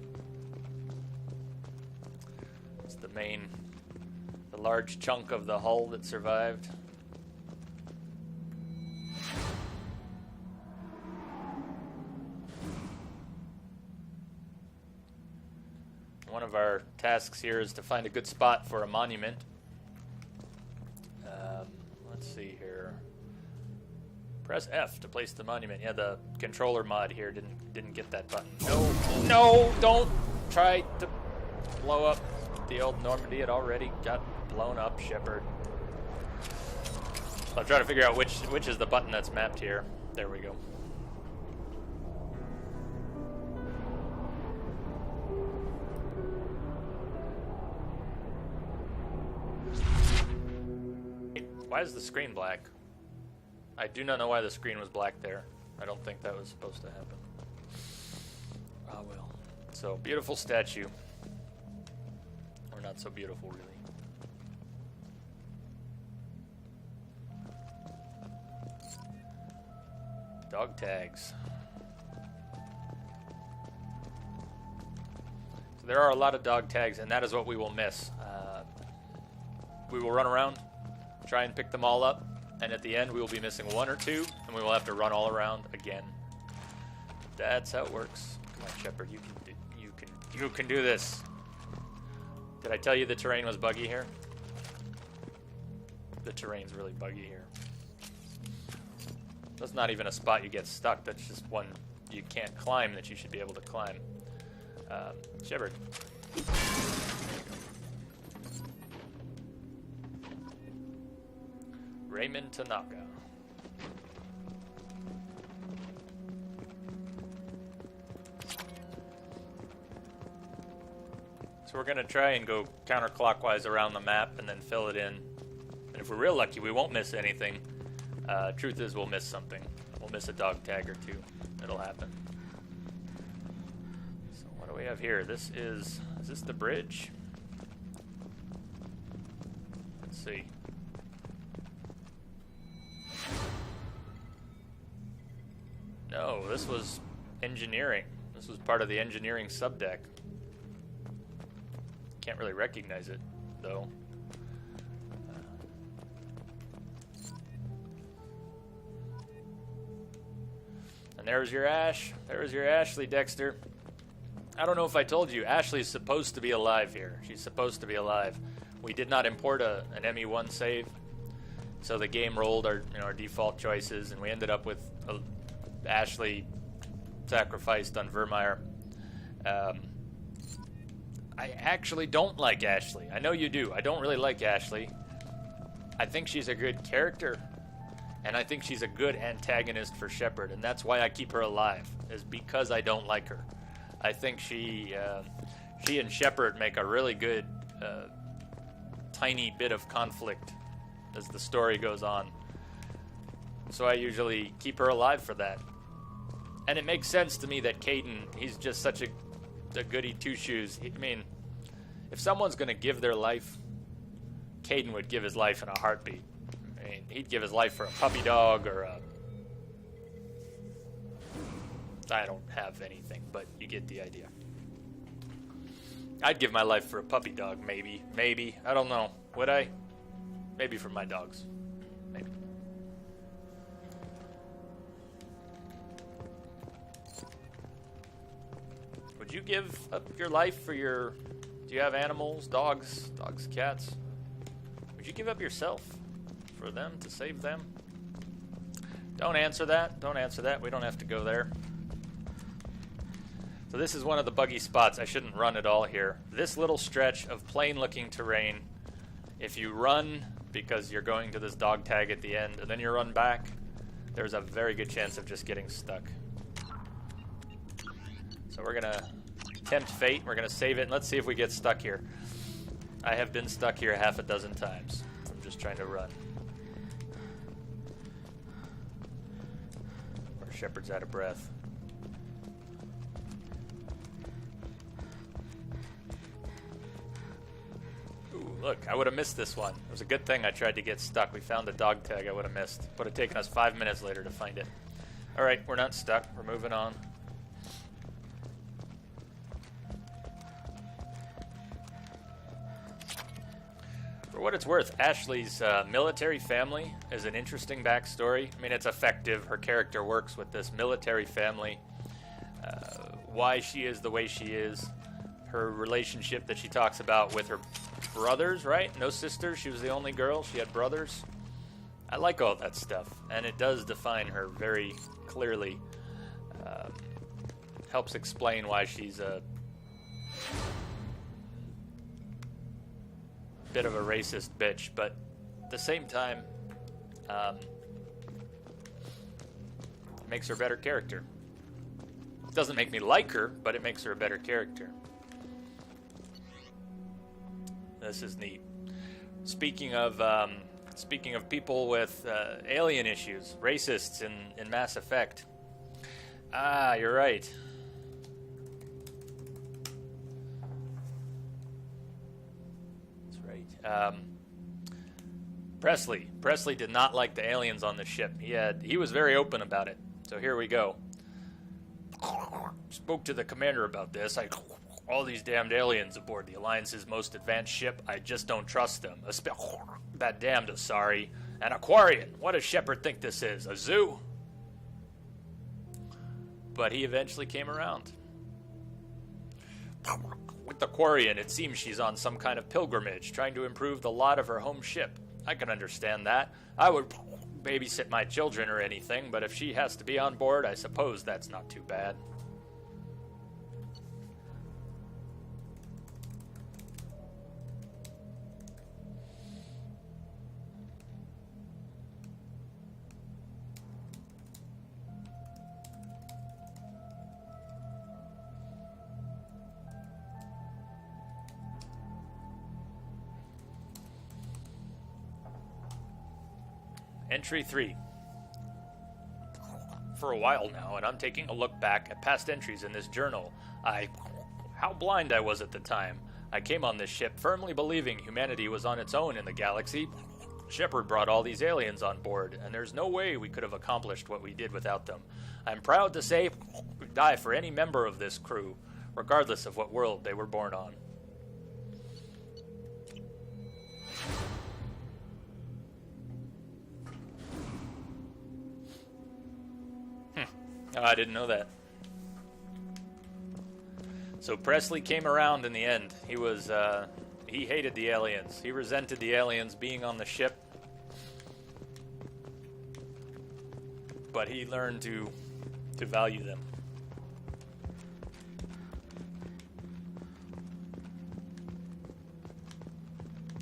It's the large chunk of the hull that survived. One of our tasks here is to find a good spot for a monument. Let's see here. Press F to place the monument. Yeah, the controller mod here didn't get that button. No, don't try to blow up the old Normandy. It already got blown up, Shepard. I'm trying to figure out which is the button that's mapped here. There we go. Why is the screen black? I do not know why the screen was black there. I don't think that was supposed to happen. Ah, well. So, beautiful statue. Or not so beautiful, really. Dog tags. So there are a lot of dog tags, and that is what we will miss. We will run around, try and pick them all up, and at the end we will be missing one or two, and we will have to run all around again. That's how it works. Come on, Shepard, you can do this. Did I tell you the terrain was buggy here? The terrain's really buggy here. That's not even a spot you get stuck. That's just one you can't climb that you should be able to climb. Shepard. Raymond Tanaka. So we're going to try and go counterclockwise around the map and then fill it in. And if we're real lucky, we won't miss anything. Truth is, we'll miss something. We'll miss a dog tag or two. It'll happen. So what do we have here? Is this the bridge? Let's see. No, this was engineering. This was part of the engineering subdeck. Can't really recognize it, though. And there's your Ash. There's your Ashley, Dexter. I don't know if I told you, Ashley's supposed to be alive here. She's supposed to be alive. We did not import an ME1 save, so the game rolled our default choices, and we ended up with Ashley sacrificed on Vermeer. I actually don't like Ashley. I know you do. I don't really like Ashley. I think she's a good character. And I think she's a good antagonist for Shepard, and that's why I keep her alive, is because I don't like her. I think she and Shepard make a really good tiny bit of conflict as the story goes on. So I usually keep her alive for that. And it makes sense to me that Caden, he's just such a goody two-shoes. I mean, if someone's going to give their life, Caden would give his life in a heartbeat. I mean, he'd give his life for a puppy dog or a... I don't have anything, but you get the idea. I'd give my life for a puppy dog, maybe. Maybe. I don't know. Would I? Maybe for my dogs. Maybe. Would you give up your life for your... Do you have animals? Dogs, cats? Would you give up yourself for them, to save them? Don't answer that. Don't answer that. We don't have to go there. So this is one of the buggy spots. I shouldn't run at all here. This little stretch of plain-looking terrain, if you run because you're going to this dog tag at the end, and then you run back, there's a very good chance of just getting stuck. So we're going to tempt fate. We're going to save it, and let's see if we get stuck here. I have been stuck here half a dozen times from just trying to run. Our Shepard's out of breath. Ooh, look, I would have missed this one. It was a good thing I tried to get stuck. We found a dog tag I would have missed. Would have taken us 5 minutes later to find it. Alright, we're not stuck. We're moving on. For what it's worth, Ashley's military family is an interesting backstory. I mean, it's effective. Her character works with this military family. Why she is the way she is. Her relationship that she talks about with her brothers, right? No sisters. She was the only girl. She had brothers. I like all that stuff. And it does define her very clearly. Helps explain why she's a bit of a racist bitch, but at the same time, Makes her a better character. Doesn't make me like her, but it makes her a better character. This is neat. Speaking of people with alien issues, racists in Mass Effect. Ah, you're right. That's right. Presley did not like the aliens on the ship. He was very open about it. So here we go. Spoke to the commander about this. All these damned aliens aboard the Alliance's most advanced ship, I just don't trust them. That damned Asari. An Aquarian. What does Shepard think this is? A zoo? But he eventually came around. With the Aquarian, it seems she's on some kind of pilgrimage, trying to improve the lot of her home ship. I can understand that. I would babysit my children or anything, but if she has to be on board, I suppose that's not too bad. Entry 3. For a while now, and I'm taking a look back at past entries in this journal. How blind I was at the time. I came on this ship firmly believing humanity was on its own in the galaxy. Shepard brought all these aliens on board, and there's no way we could have accomplished what we did without them. I'm proud to say we'd die for any member of this crew, regardless of what world they were born on. Oh, I didn't know that. So Presley came around in the end. He hated the aliens. He resented the aliens being on the ship. But he learned to value them.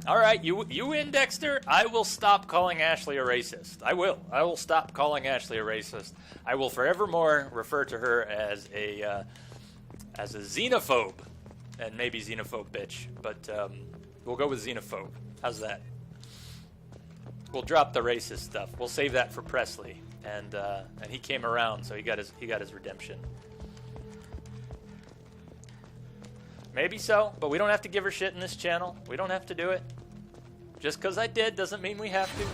Alright, you win, Dexter. I will stop calling Ashley a racist. I will. I will stop calling Ashley a racist. I will forevermore refer to her as a xenophobe. And maybe xenophobe bitch. But we'll go with xenophobe. How's that? We'll drop the racist stuff. We'll save that for Presley. And he came around, so he got his redemption. Maybe so, but we don't have to give her shit in this channel. We don't have to do it. Just because I did doesn't mean we have to.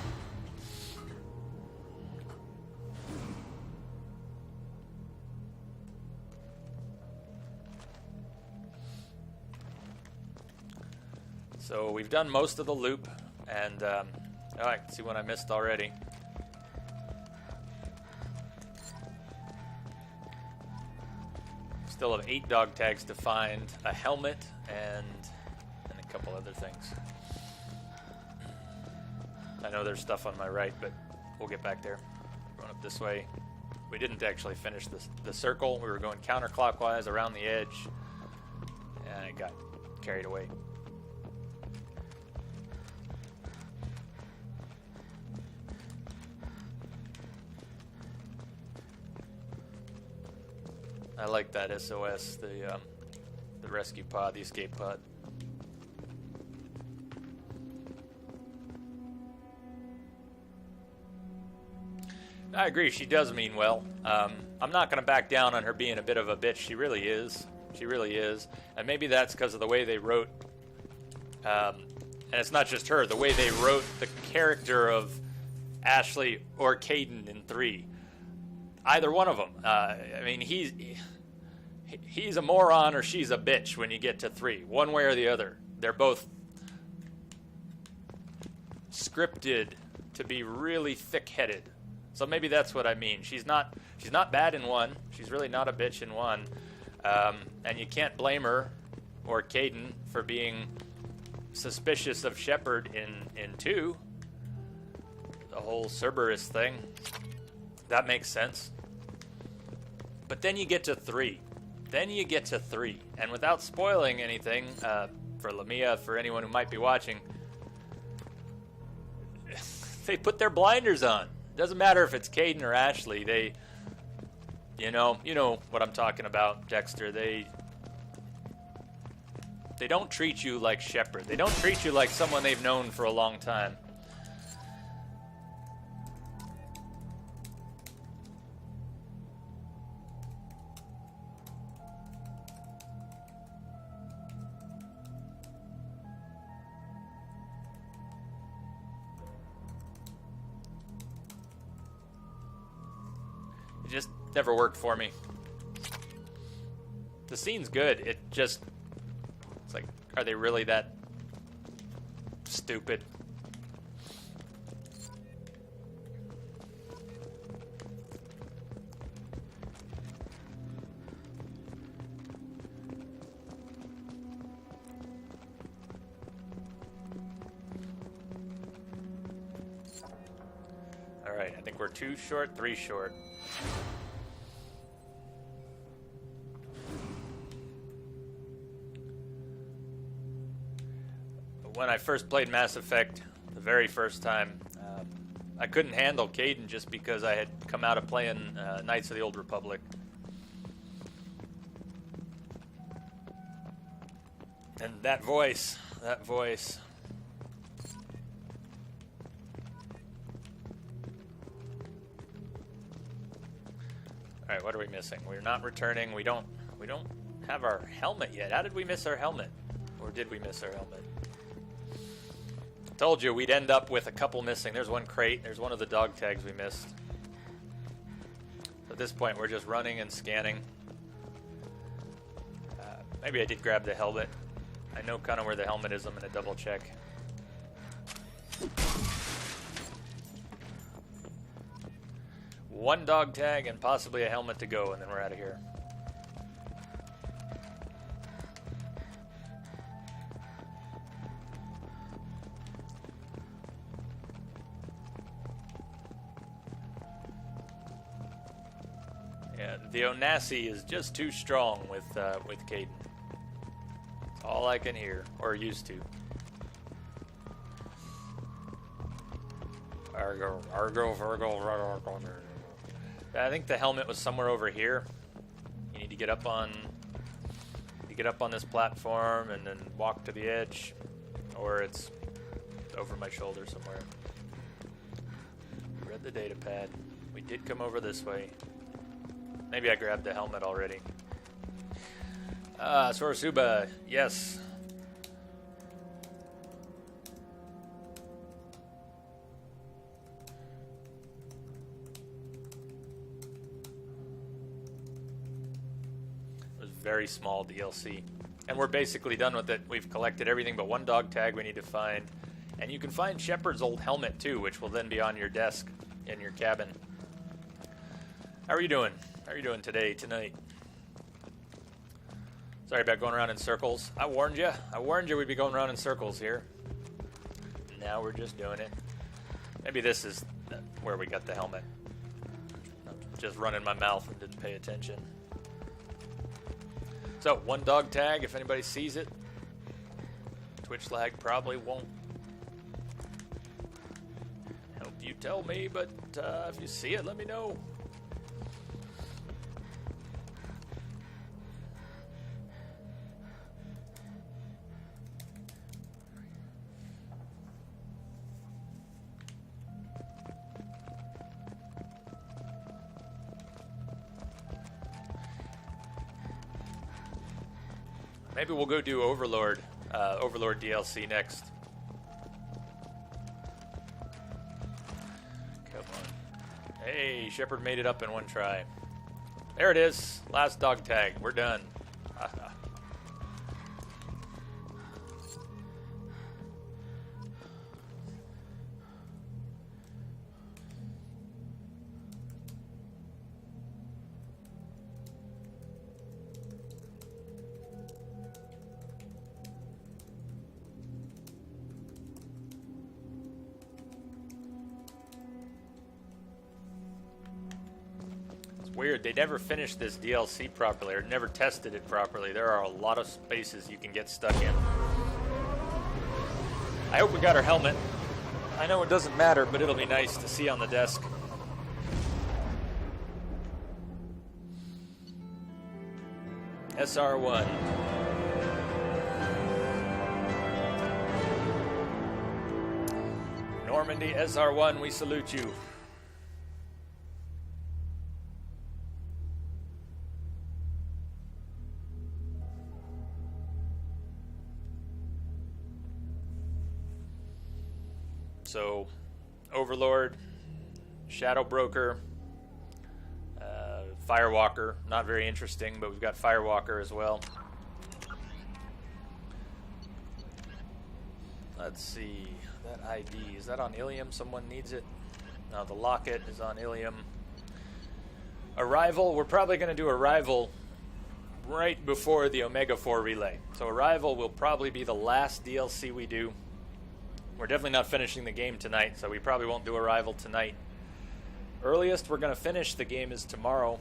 So we've done most of the loop, and I can see what I missed already. Still have 8 dog tags to find, a helmet, and a couple other things. I know there's stuff on my right, but we'll get back there. Going up this way. We didn't actually finish the circle. We were going counterclockwise around the edge, and I got carried away. I like that SOS, the rescue pod, the escape pod. I agree, she does mean well. I'm not going to back down on her being a bit of a bitch. She really is. She really is. And maybe that's because of the way they wrote, and it's not just her, the way they wrote the character of Ashley or Caden in 3. Either one of them. I mean, he's a moron or she's a bitch when you get to 3. One way or the other. They're both scripted to be really thick-headed. So maybe that's what I mean. She's not bad in 1. She's really not a bitch in 1. And you can't blame her or Caden for being suspicious of Shepard in 2. The whole Cerberus thing. That makes sense. But then you get to 3. And without spoiling anything, for Lamia, for anyone who might be watching, they put their blinders on. Doesn't matter if it's Caden or Ashley. They, you know what I'm talking about, Dexter. They don't treat you like Shepard. They don't treat you like someone they've known for a long time. It just never worked for me. The scene's good. It's like, are they really that stupid? All right, I think we're 2 short, 3 short. When I first played Mass Effect, the very first time, I couldn't handle Caden just because I had come out of playing Knights of the Old Republic. And that voice. All right, what are we missing? We're not returning. We don't have our helmet yet. How did we miss our helmet? Or did we miss our helmet? Told you we'd end up with a couple missing. There's one crate. There's one of the dog tags we missed. At this point, we're just running and scanning. Maybe I did grab the helmet. I know kind of where the helmet is. I'm going to double check. One dog tag and possibly a helmet to go, and then we're out of here. Yeah, the Onassi is just too strong with Caden. That's all I can hear, or used to. Argo, Argo, Virgo, Virgo. I think the helmet was somewhere over here. You need to get up on this platform and then walk to the edge, or it's over my shoulder somewhere. Read the data pad. We did come over this way. Maybe I grabbed the helmet already. Sorasuba, yes. It was very small DLC. And we're basically done with it. We've collected everything but one dog tag we need to find. And you can find Shepard's old helmet too, which will then be on your desk in your cabin. How are you doing? How are you doing tonight? Sorry about going around in circles. I warned you. We'd be going around in circles here. Now we're just doing it. Maybe this is where we got the helmet. I'm just running my mouth and didn't pay attention. So, one dog tag, if anybody sees it. Twitch lag probably won't help you tell me, but if you see it, let me know. Maybe we'll go do Overlord DLC next. Come on. Hey, Shepard made it up in one try. There it is. Last dog tag. We're done. Weird, they never finished this DLC properly, or never tested it properly. There are a lot of spaces you can get stuck in. I hope we got our helmet. I know it doesn't matter, but it'll be nice to see on the desk. SR1. Normandy SR1, we salute you. So, Overlord, Shadow Broker, Firewalker, not very interesting, but we've got Firewalker as well. Let's see, that ID, is that on Ilium? Someone needs it? No, the locket is on Ilium. Arrival, we're probably going to do Arrival right before the Omega 4 relay. So Arrival will probably be the last DLC we do. We're definitely not finishing the game tonight, so we probably won't do Arrival tonight. Earliest we're going to finish the game is tomorrow.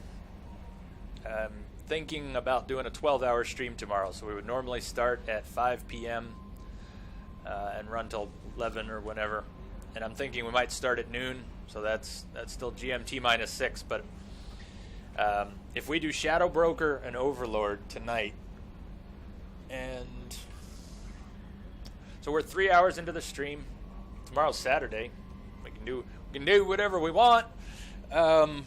I'm thinking about doing a 12-hour stream tomorrow, so we would normally start at 5 p.m. And run till 11 or whenever. And I'm thinking we might start at noon, so that's still GMT minus 6. But if we do Shadow Broker and Overlord tonight, and so we're 3 hours into the stream. Tomorrow's Saturday. We can do whatever we want. So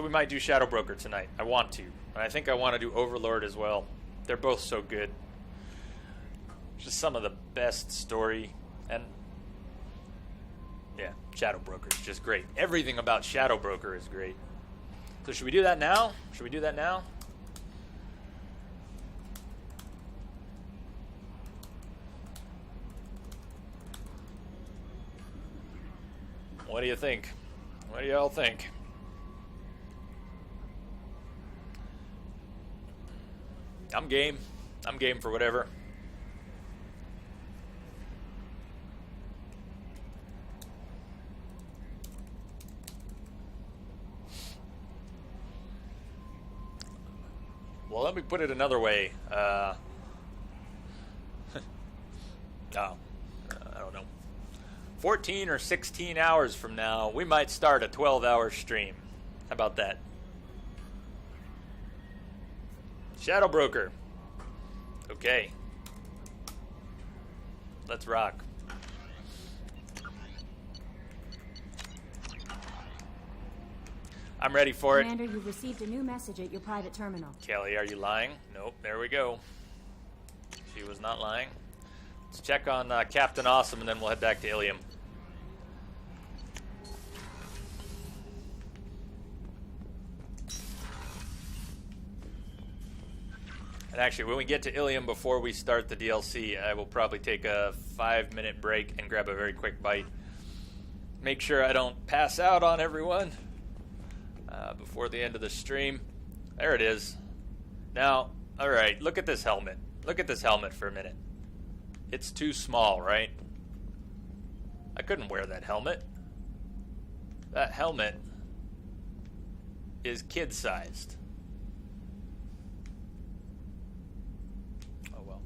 we might do Shadow Broker tonight. I want to. And I think I want to do Overlord as well. They're both so good. Just some of the best story. And yeah, Shadow Broker is just great. Everything about Shadow Broker is great. So should we do that now? Should we do that now? What do you think? What do y'all think? I'm game. I'm game for whatever. Well, let me put it another way. I don't know. 14 or 16 hours from now, we might start a 12-hour stream. How about that? Shadow Broker. Okay. Let's rock. I'm ready for it. Commander, you've received a new message at your private terminal. Kelly, are you lying? Nope, there we go. She was not lying. Let's check on Captain Awesome, and then we'll head back to Ilium. And actually, when we get to Ilium before we start the DLC, I will probably take a 5-minute break and grab a very quick bite. Make sure I don't pass out on everyone before the end of the stream. There it is. Now, alright, look at this helmet. Look at this helmet for a minute. It's too small, right? I couldn't wear that helmet. That helmet is kid-sized. Oh well.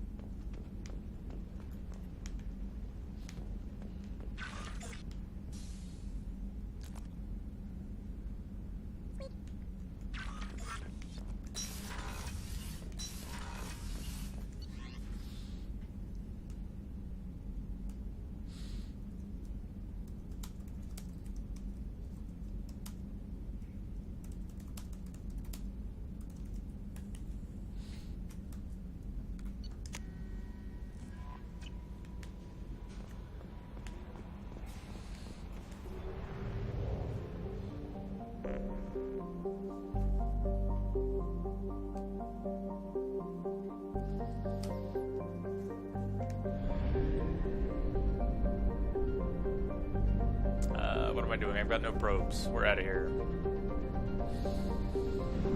What am I doing? I've got no probes. We're out of here.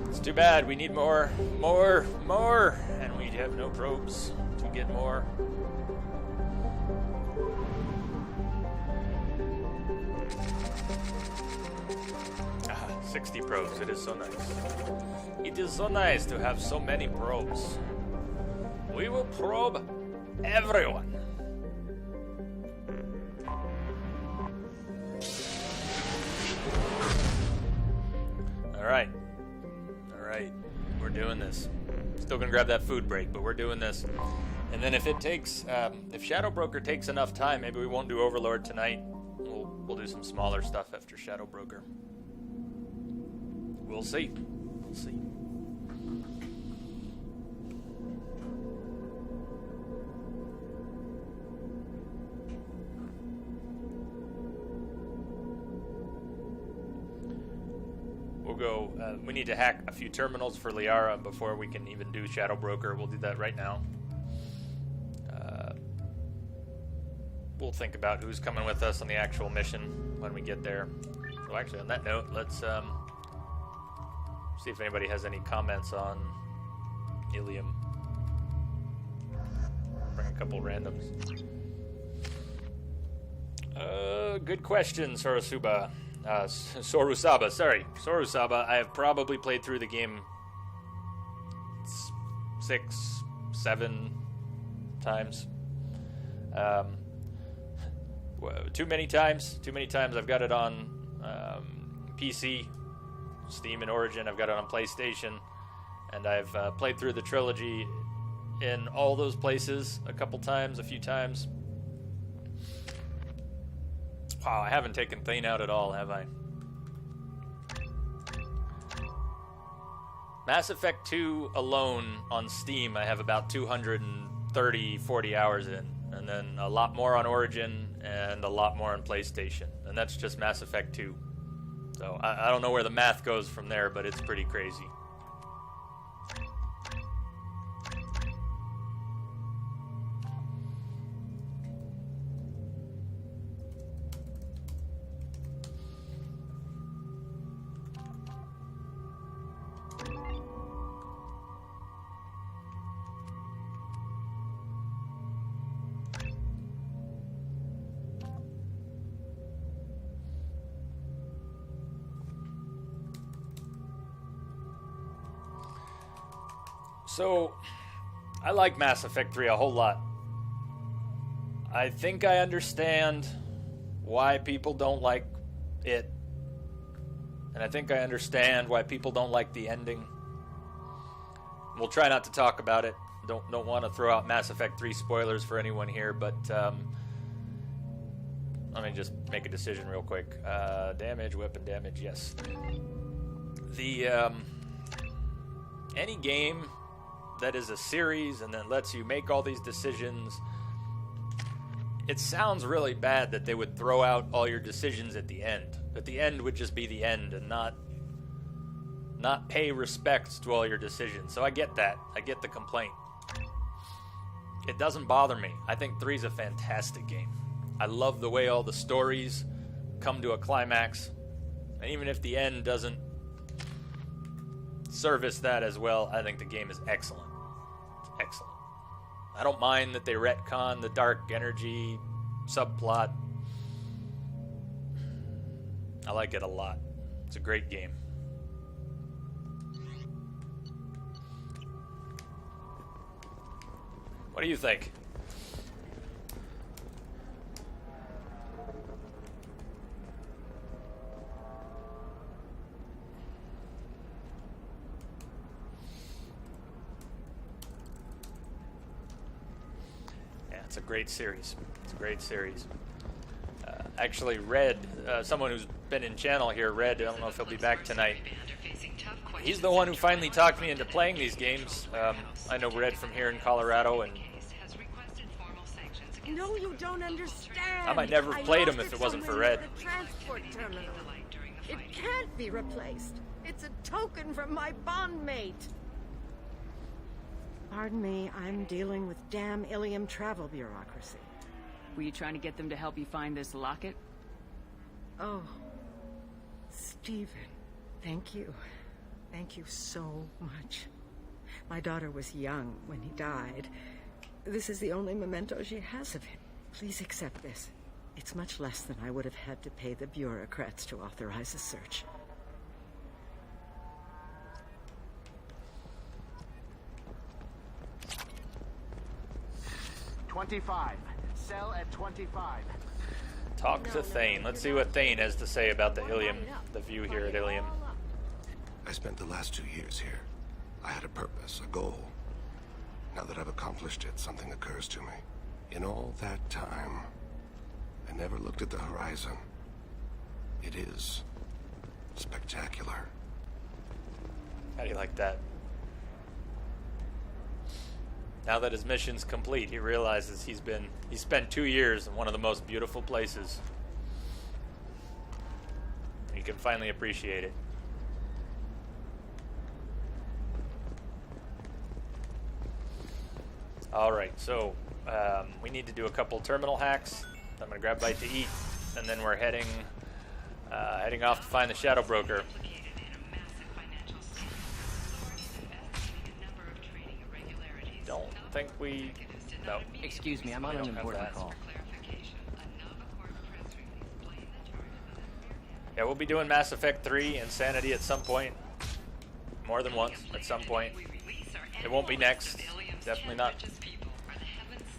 It's too bad. We need more. And we have no probes to get more. 60 probes. It is so nice. It is so nice to have so many probes. We will probe everyone. Alright. Alright. We're doing this. Still gonna grab that food break, but we're doing this. And then if it takes, if Shadow Broker takes enough time, maybe we won't do Overlord tonight. We'll do some smaller stuff after Shadow Broker. We'll see. We'll see. We'll go, we need to hack a few terminals for Liara before we can even do Shadow Broker. We'll do that right now. We'll think about who's coming with us on the actual mission when we get there. So actually, on that note, let's see if anybody has any comments on Ilium. Bring a couple randoms. Good question, Sorosaba. Sorry. Sorosaba, I have probably played through the game 6, 7 times. Too many times. I've got it on PC, Steam, and Origin. I've got it on PlayStation, and I've played through the trilogy in all those places a few times. Wow, I haven't taken Thane out at all, have I? Mass Effect 2 alone on Steam, I have about 230, 40 hours in. And then a lot more on Origin and a lot more on PlayStation. And that's just Mass Effect 2. So I don't know where the math goes from there, but it's pretty crazy. So, I like Mass Effect 3 a whole lot. I think I understand why people don't like it. And I think I understand why people don't like the ending. We'll try not to talk about it. Don't want to throw out Mass Effect 3 spoilers for anyone here, but let me just make a decision real quick. Damage, weapon damage, yes. The any game that is a series and then lets you make all these decisions, it sounds really bad that they would throw out all your decisions at the end. That the end would just be the end and not pay respects to all your decisions. So I get that. I get the complaint. It doesn't bother me. I think 3's a fantastic game. I love the way all the stories come to a climax. And even if the end doesn't service that as well, I think the game is excellent. It's excellent. I don't mind that they retcon the dark energy subplot. I like it a lot. It's a great game. What do you think? It's a great series. It's a great series. Actually, Red, someone who's been in channel here, Red, I don't know if he'll be back tonight. He's the one who finally talked me into playing these games. I know Red from here in Colorado, and No, you don't understand. I might never have played him if it wasn't for Red. Transport terminal. It can't be replaced. It's a token from my bondmate. Pardon me, I'm dealing with damn Ilium travel bureaucracy. Were you trying to get them to help you find this locket? Oh, Stephen, thank you. Thank you so much. My daughter was young when he died. This is the only memento she has of him. Please accept this. It's much less than I would have had to pay the bureaucrats to authorize a search. $25. Sell at $25. Talk to Thane. Let's see what Thane has to say about the Ilium, the view here at Ilium. I spent the last 2 years here. I had a purpose, a goal. Now that I've accomplished it, something occurs to me. In all that time, I never looked at the horizon. It is spectacular. How do you like that? Now that his mission's complete, he realizes he spent 2 years in one of the most beautiful places. He can finally appreciate it. Alright, so we need to do a couple terminal hacks. I'm going to grab a bite to eat, and then we're heading off to find the Shadow Broker. Don't think we... No. Excuse me, I'm on an important call. Yeah, we'll be doing Mass Effect 3 Insanity at some point. More than once, at some point. It won't be next. Definitely not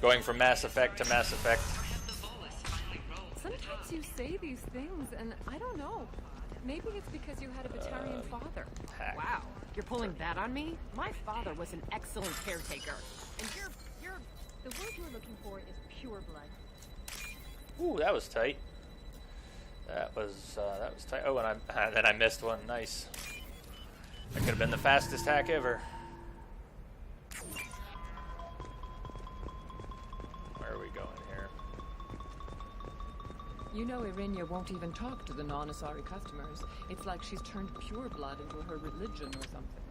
going from Mass Effect to Mass Effect. Sometimes you say these things, and I don't know. Maybe it's because you had a Batarian father. Wow, you're pulling that on me? My father was an excellent caretaker. And you're... The word you're looking for is pure blood. Ooh, that was tight. That was tight. Oh, and then I missed one. Nice. That could have been the fastest hack ever. Where are we going here? You know Irinia won't even talk to the non-Asari customers. It's like she's turned pure blood into her religion or something.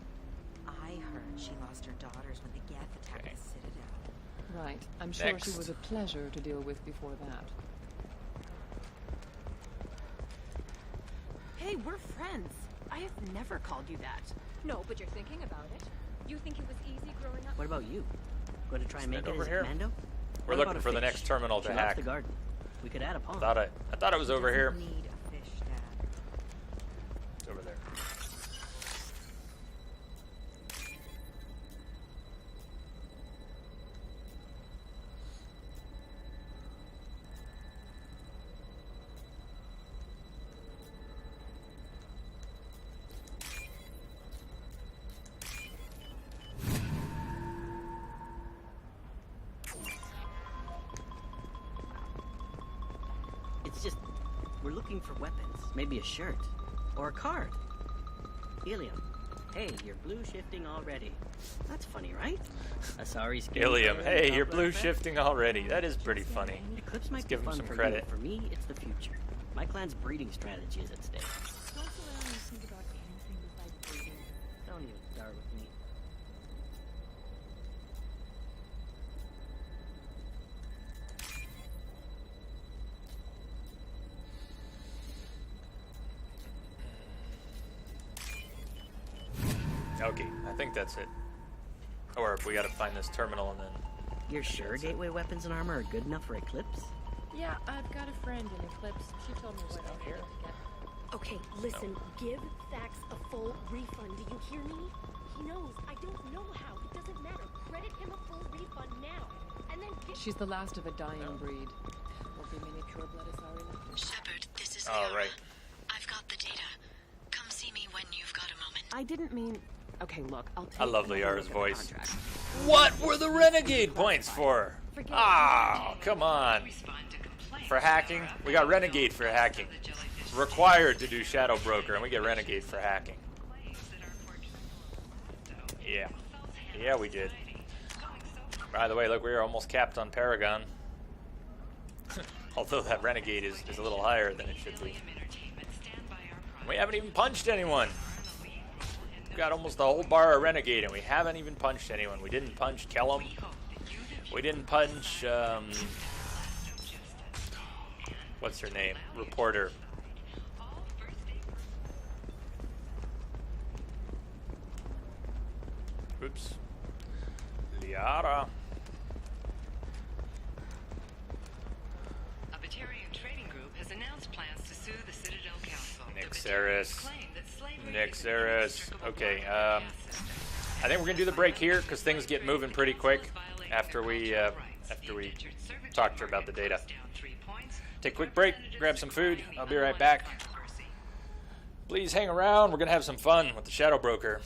I heard she lost her daughters when the Geth attacked the Citadel. Right. I'm sure she was a pleasure to deal with before that. Hey, we're friends. I have never called you that. No, but you're thinking about it. You think it was easy growing up? What about you? Going to try and make it over as a here? commando? We're looking for the next terminal to She loves hack. the garden. We could add a pond. I thought it was over here. Need a fish, Dad. It's over there. It's just, we're looking for weapons. Maybe a shirt. Or a card. Ilium. Hey, you're blue shifting already. That's funny, right? Asari skin Ilium, color, hey, top you're blue left. shifting already. That is pretty funny. Eclipse might Let's be give him fun some for credit. you. For me, it's the future. My clan's breeding strategy is at stake. Don't you ever think about anything besides breeding? Don't even start with me. Okay, I think that's it. Or we gotta find this terminal and then... You're sure gateway weapons and armor are good enough for Eclipse? Yeah, I've got a friend in Eclipse. She told me what out here to get. Okay, listen, give Thax a full refund. Do you hear me? He knows. I don't know how. It doesn't matter. Credit him a full refund now. And then get... She's the last of a dying breed. Will be many pure blood Asari left. Shepard, this is All right. I've got the data. Come see me when you've got a moment. I didn't mean... Okay, look, I'll take I love another Liara's look at the voice. contract. What were the renegade points for? Ah, come on. For hacking? We got renegade for hacking. Required to do Shadow Broker, and we get renegade for hacking. Yeah. Yeah, we did. By the way, look, we were almost capped on Paragon. Although that renegade is a little higher than it should be. We haven't even punched anyone. We've got almost the whole bar of renegade, and we haven't even punched anyone. We didn't punch Kellum. We didn't punch, what's her name? Reporter. Oops. Liara. A Batarian trading group has announced plans to sue the Citadel Council. Nixeris. Nixeris. Okay, I think we're gonna do the break here because things get moving pretty quick after we talk to her about the data. Take a quick break, grab some food. I'll be right back. Please hang around. We're going to have some fun with the Shadow Broker.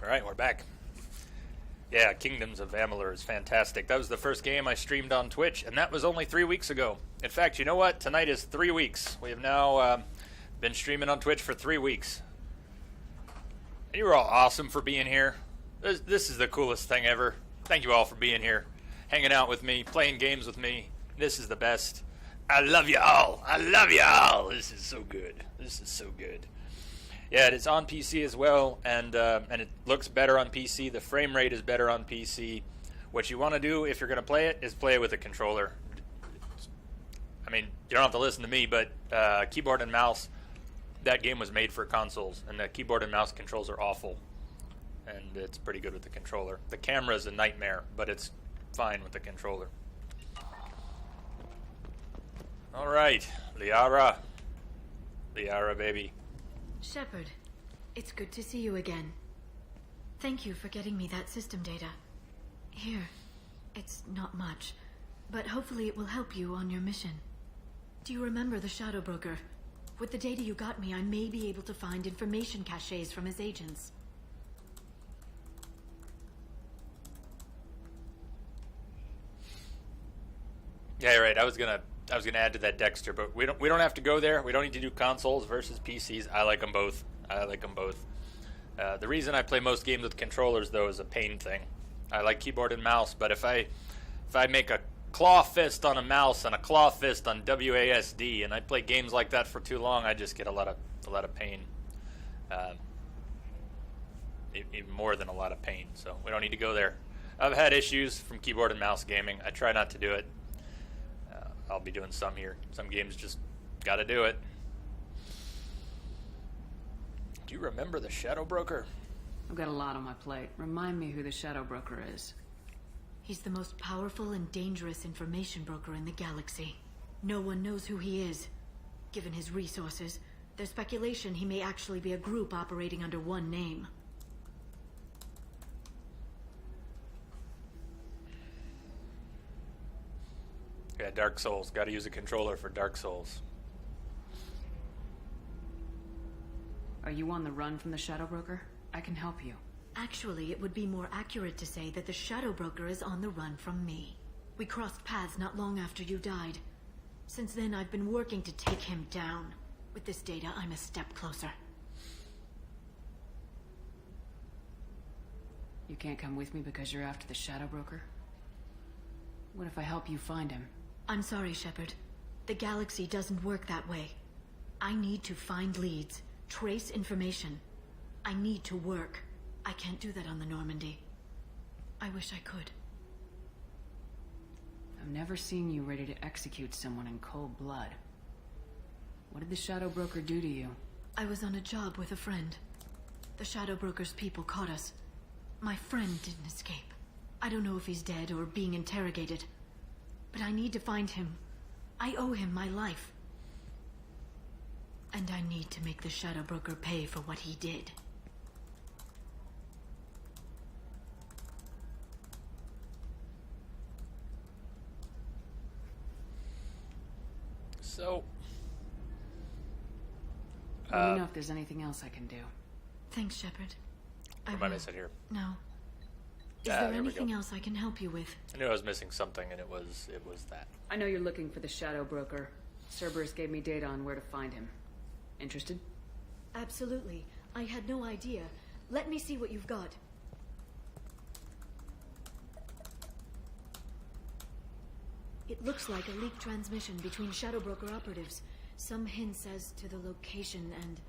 All right, we're back. Yeah, Kingdoms of Amalur is fantastic. That was the first game I streamed on Twitch, and that was only 3 weeks ago. In fact, you know what? Tonight is 3 weeks. We have now been streaming on Twitch for 3 weeks. And you were all awesome for being here. This is the coolest thing ever. Thank you all for being here, hanging out with me, playing games with me. This is the best. I love you all. I love you all. This is so good. This is so good. Yeah, it's on PC as well, and it looks better on PC. The frame rate is better on PC. What you want to do if you're going to play it is play it with a controller. I mean, you don't have to listen to me, but keyboard and mouse, that game was made for consoles, and the keyboard and mouse controls are awful, and it's pretty good with the controller. The camera is a nightmare, but it's fine with the controller. All right, Liara. Liara, baby. Shepard, it's good to see you again. Thank you for getting me that system data. Here, it's not much, but hopefully it will help you on your mission. Do you remember the Shadow Broker? With the data you got me, I may be able to find information caches from his agents. Yeah, you're right. I was gonna add to that, Dexter, but we don't have to go there. We don't need to do consoles versus PCs. I like them both. The reason I play most games with controllers, though, is a pain thing. I like keyboard and mouse, but if I make a claw fist on a mouse and a claw fist on WASD, and I play games like that for too long, I just get a lot of pain. Even more than a lot of pain. So we don't need to go there. I've had issues from keyboard and mouse gaming. I try not to do it. I'll be doing some here. Some games just gotta do it. Do you remember the Shadow Broker? I've got a lot on my plate. Remind me who the Shadow Broker is. He's the most powerful and dangerous information broker in the galaxy. No one knows who he is. Given his resources, there's speculation he may actually be a group operating under one name. Yeah, Dark Souls. Gotta use a controller for Dark Souls. Are you on the run from the Shadow Broker? I can help you. Actually, it would be more accurate to say that the Shadow Broker is on the run from me. We crossed paths not long after you died. Since then, I've been working to take him down. With this data, I'm a step closer. You can't come with me because you're after the Shadow Broker? What if I help you find him? I'm sorry, Shepard. The galaxy doesn't work that way. I need to find leads, trace information. I need to work. I can't do that on the Normandy. I wish I could. I've never seen you ready to execute someone in cold blood. What did the Shadow Broker do to you? I was on a job with a friend. The Shadow Broker's people caught us. My friend didn't escape. I don't know if he's dead or being interrogated. But I need to find him. I owe him my life. And I need to make the Shadow Broker pay for what he did. So... let me know if there's anything else I can do. Thanks, Shepard. What might I said here? No. Is there anything else I can help you with? I knew I was missing something, and it was that. I know you're looking for the Shadow Broker. Cerberus gave me data on where to find him. Interested? Absolutely. I had no idea. Let me see what you've got. It looks like a leaked transmission between Shadow Broker operatives. Some hints as to the location and...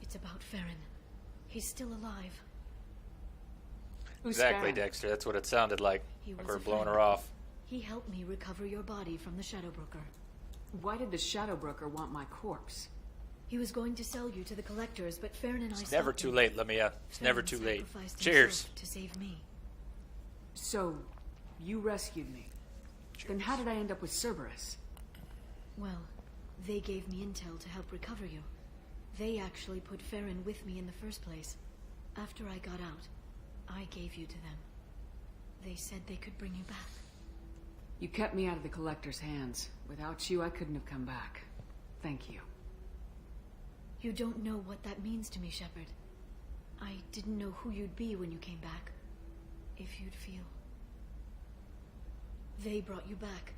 It's about Farron. He's still alive. Exactly, Dexter. That's what it sounded like. Like we were blowing her friend. off. He helped me recover your body from the Shadow Broker. Why did the Shadow Broker want my corpse? He was going to sell you to the collectors, but Farron and I It's never stopped too him. late, Lamia. It's never too late. Sacrificed Cheers. himself to save me. So, you rescued me. Then how did I end up with Cerberus? Well, they gave me intel to help recover you. They actually put Farron with me in the first place. After I got out, I gave you to them. They said they could bring you back. You kept me out of the Collector's hands. Without you, I couldn't have come back. Thank you. You don't know what that means to me, Shepard. I didn't know who you'd be when you came back. If you'd feel. They brought you back.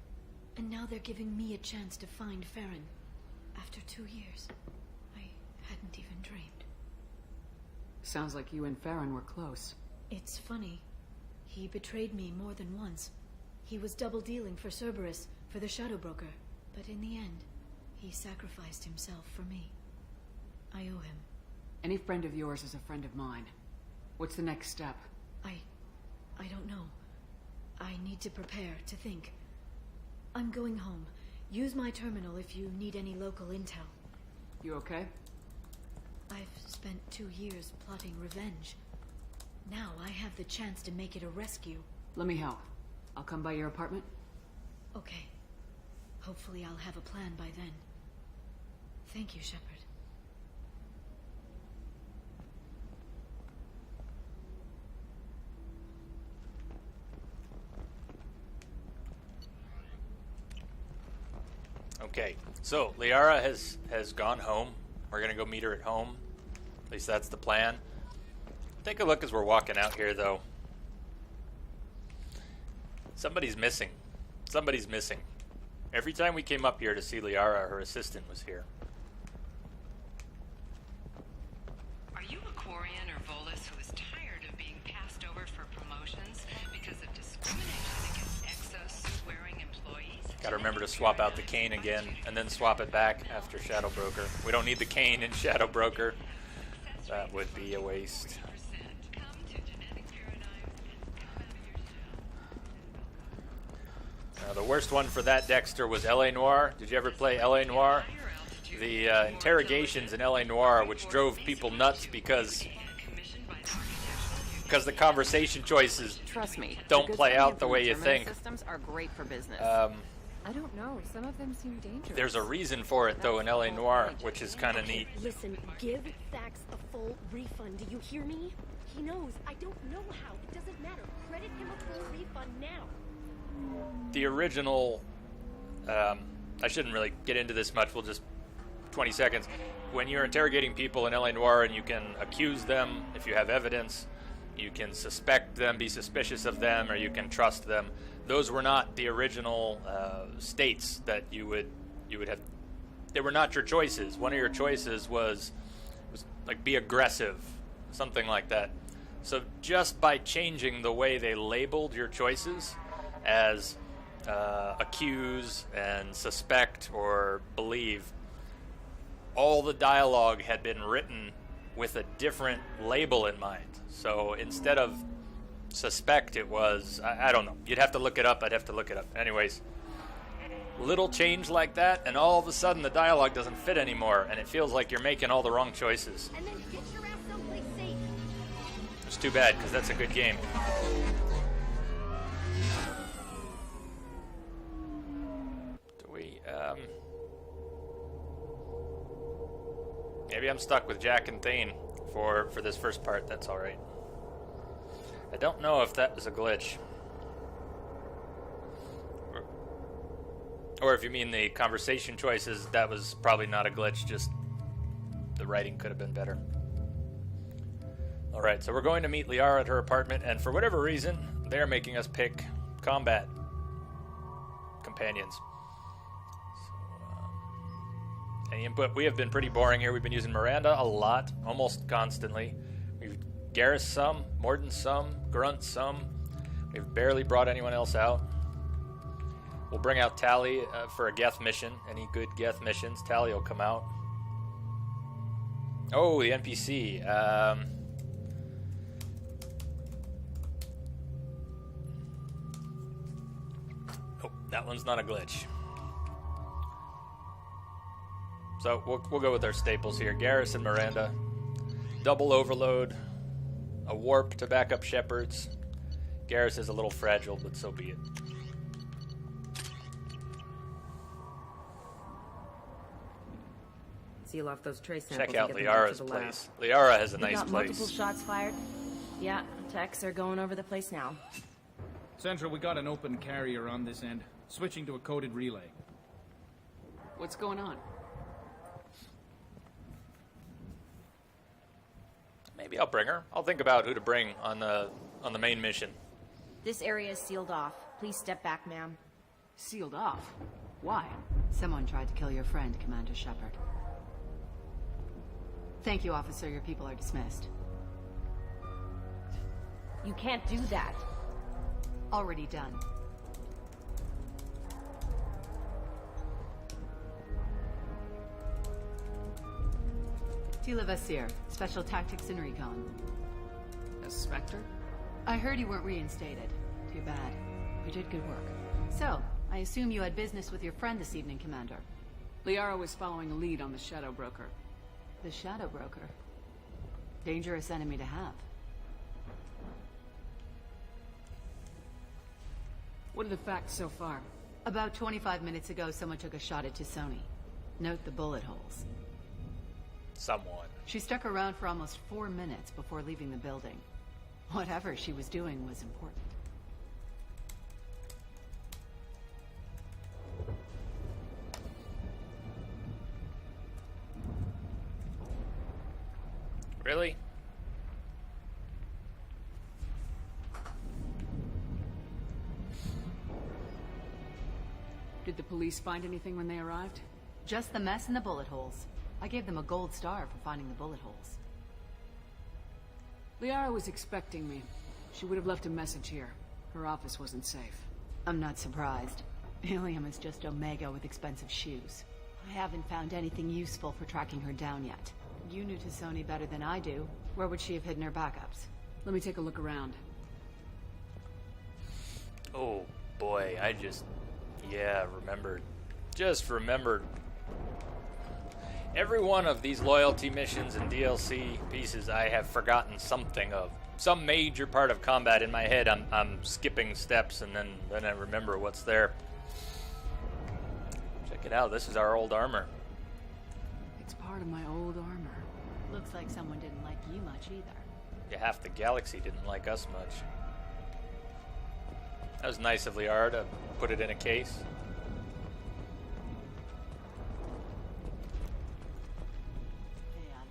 And now they're giving me a chance to find Farron. After 2 years. I hadn't even dreamed. Sounds like you and Farron were close. It's funny. He betrayed me more than once. He was double dealing for Cerberus, for the Shadow Broker. But in the end, he sacrificed himself for me. I owe him. Any friend of yours is a friend of mine. What's the next step? I don't know. I need to prepare, to think. I'm going home. Use my terminal if you need any local intel. You okay? I've spent 2 years plotting revenge. Now I have the chance to make it a rescue. Let me help. I'll come by your apartment. Okay. Hopefully I'll have a plan by then. Thank you, Shepard. Okay, so Liara has gone home. We're gonna go meet her at home. At least that's the plan. Take a look as we're walking out here, though. Somebody's missing. Somebody's missing. Every time we came up here to see Liara, her assistant was here. Are you a Quarian or Volus who is tired of being passed over for promotions because of discrimination against exosuit-wearing employees? Gotta remember to swap out the cane again, and then swap it back after Shadow Broker. We don't need the cane in Shadow Broker. That would be a waste. The worst one for that, Dexter, was L.A. Noire. Did you ever play L.A. Noire? The interrogations in L.A. Noire, which drove people nuts because the conversation choices Trust me, don't play out the way you think. Systems are great for business. I don't know. Some of them seem dangerous. There's a reason for it, though, in L.A. Noire, which is kind of neat. Listen, give Thax a full refund. Do you hear me? He knows. I don't know how. It doesn't matter. Credit him a full refund now. The original, I shouldn't really get into this much. We'll just 20 seconds. When you're interrogating people in L.A. Noire and you can accuse them if you have evidence, you can suspect them, be suspicious of them, or you can trust them. Those were not the original states that you would have. They were not your choices. One of your choices was like be aggressive, something like that. So just by changing the way they labeled your choices as accuse and suspect or believe, all the dialogue had been written with a different label in mind. So instead of suspect, it was, I don't know. You'd have to look it up. I'd have to look it up. Anyways, little change like that, and all of a sudden the dialogue doesn't fit anymore, and it feels like you're making all the wrong choices. And then get your ass someplace safe. It's too bad, because that's a good game. Do we, maybe I'm stuck with Jack and Thane for this first part. That's alright. I don't know if that was a glitch. Or if you mean the conversation choices, that was probably not a glitch, just the writing could have been better. Alright, so we're going to meet Liara at her apartment, and for whatever reason, they're making us pick combat companions. Any input? We have been pretty boring here. We've been using Miranda a lot, almost constantly. We've Garrus some, Mordin some, Grunt some. We've barely brought anyone else out. We'll bring out Tally for a Geth mission. Any good Geth missions, Tally will come out. Oh, the NPC. Oh, that one's not a glitch. So we'll go with our staples here. Garrus and Miranda. Double overload. A warp to back up Shepherds. Garrus is a little fragile, but so be it. Seal off those trace samples. Check out and get them back Liara's to the lab. place. Liara has a We nice got place. multiple shots fired. Yeah, techs are going over the place now. Central, we got an open carrier on this end. Switching to a coded relay. What's going on? Maybe I'll bring her. I'll think about who to bring on the main mission. This area is sealed off. Please step back, ma'am. Sealed off? Why? Someone tried to kill your friend, Commander Shepard. Thank you, officer. Your people are dismissed. You can't do that. Already done. Tila Vasir, Special Tactics and Recon. A Spectre? I heard you weren't reinstated. Too bad. You did good work. So, I assume you had business with your friend this evening, Commander. Liara was following a lead on the Shadow Broker. The Shadow Broker. Dangerous enemy to have. What are the facts so far? About 25 minutes ago, someone took a shot at Tisoni. Note the bullet holes. Someone. She stuck around for almost 4 minutes before leaving the building. Whatever she was doing was important. Really? Did the police find anything when they arrived? Just the mess and the bullet holes. I gave them a gold star for finding the bullet holes. Liara was expecting me. She would have left a message here. Her office wasn't safe. I'm not surprised. Ilium is just Omega with expensive shoes. I haven't found anything useful for tracking her down yet. You knew Tisoni better than I do. Where would she have hidden her backups? Let me take a look around. Oh boy, I just remembered. Just remembered. Every one of these loyalty missions and DLC pieces I have forgotten something of. Some major part of combat in my head. I'm skipping steps and then I remember what's there. Check it out. This is our old armor. It's part of my old armor. Looks like someone didn't like you much either. Yeah, half the galaxy didn't like us much. That was nice of Liara to put it in a case.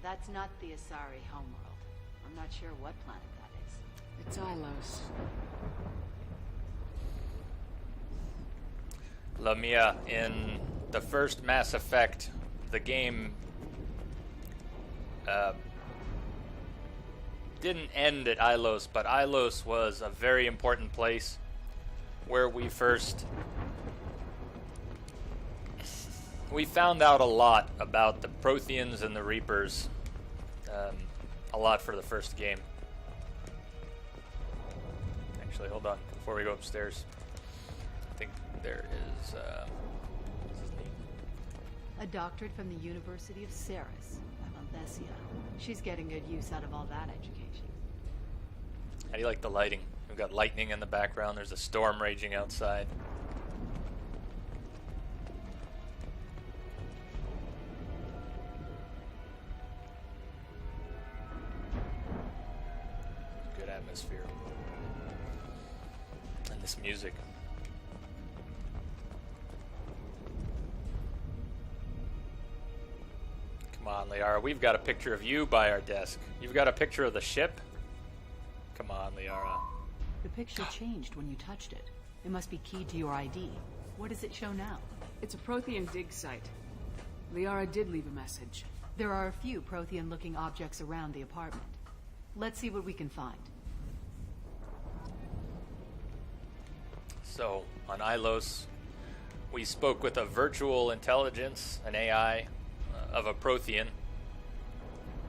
That's not the Asari homeworld. I'm not sure what planet that is. It's Ilos. Lamia, in the first Mass Effect, the game didn't end at Ilos, but Ilos was a very important place where we found out a lot about the Protheans and the Reapers. A lot for the first game. Actually, hold on, before we go upstairs. I think there is, what's his name? A doctorate from the University of Ceres, Alessia. She's getting good use out of all that education. How do you like the lighting? We've got lightning in the background. There's a storm raging outside. Good atmosphere. And this music. Come on, Liara. We've got a picture of you by our desk. You've got a picture of the ship? Come on, Liara. The picture changed when you touched it. It must be keyed to your ID. What does it show now? It's a Prothean dig site. Liara did leave a message. There are a few Prothean-looking objects around the apartment. Let's see what we can find. So, on Ilos, we spoke with a virtual intelligence, an AI, of a Prothean.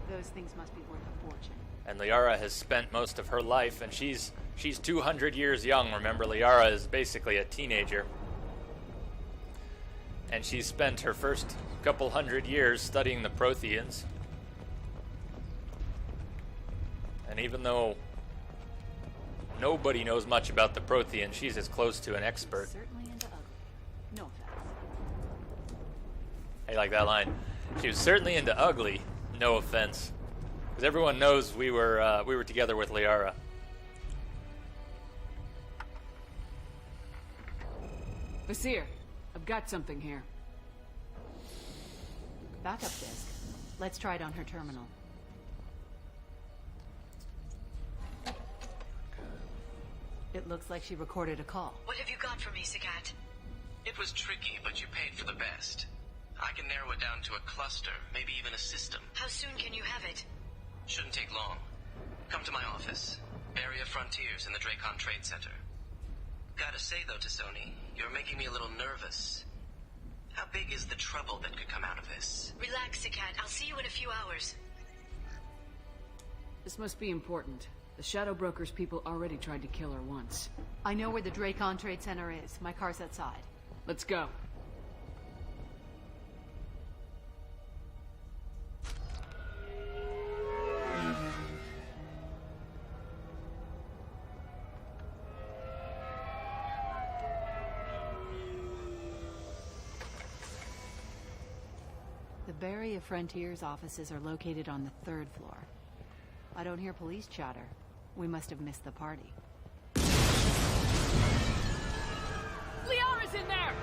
Those things must be worth a fortune. And Liara has spent most of her life, and she's 200 years young. Remember, Liara is basically a teenager. And she's spent her first couple hundred years studying the Protheans. And even though nobody knows much about the Protheans, she's as close to an expert. Certainly into ugly. No offense. I like that line. She was certainly into ugly, no offense. Because everyone knows we were together with Liara. Vasir, I've got something here. Backup disk. Let's try it on her terminal. It looks like she recorded a call. What have you got for me, Sagat? It was tricky, but you paid for the best. I can narrow it down to a cluster, maybe even a system. How soon can you have it? Shouldn't take long. Come to my office. Area Frontiers in the Dracon Trade Center. Gotta say, though, to Sony, you're making me a little nervous. How big is the trouble that could come out of this? Relax, Sagat. I'll see you in a few hours. This must be important. The Shadow Broker's people already tried to kill her once. I know where the Dracon Trade Center is. My car's outside. Let's go. The Area Frontiers offices are located on the 3rd floor. I don't hear police chatter. We must have missed the party. Liara's in there!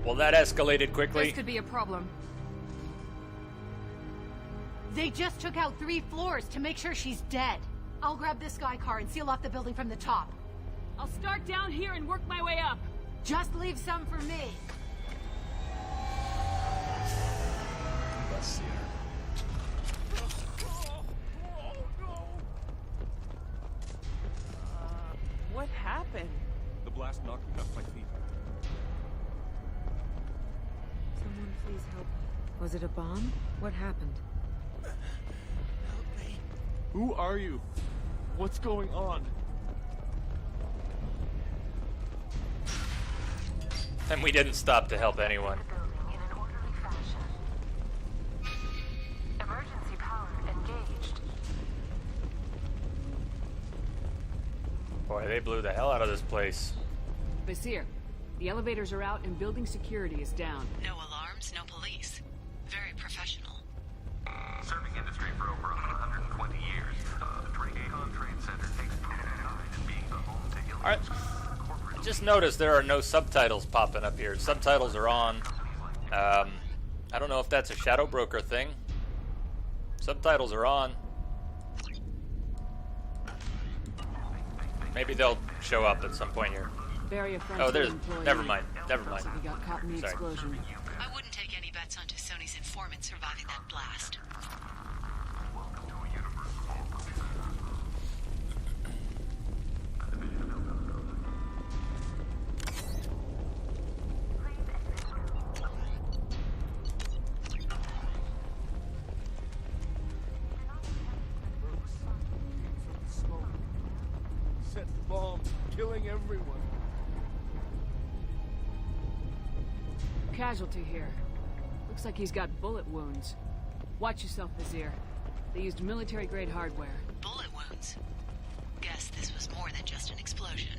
Well, that escalated quickly. This could be a problem. They just took out 3 floors to make sure she's dead. I'll grab this Sky car and seal off the building from the top. I'll start down here and work my way up. Just leave some for me. Let's see her. What happened? The blast knocked me off my feet. Someone please help. Was it a bomb? What happened? Who are you? What's going on? And we didn't stop to help anyone. Emergency power engaged. Boy, they blew the hell out of this place. Vasir, the elevators are out and building security is down. No alarms, no police. Very professional. Serving industry for over 120 years, the Dracon Trade Center takes pride Alright. Just noticed there are no subtitles popping up here. Subtitles are on. I don't know if that's a Shadow Broker thing. Subtitles are on. Maybe they'll show up at some point here. Oh, there's. Never mind. Never mind. Sorry. I wouldn't take any bets onto Sony's informant surviving that blast. Set bombs, killing everyone. Casualty here. Looks like he's got bullet wounds. Watch yourself, Vizier. They used military-grade hardware. Bullet wounds? Guess this was more than just an explosion.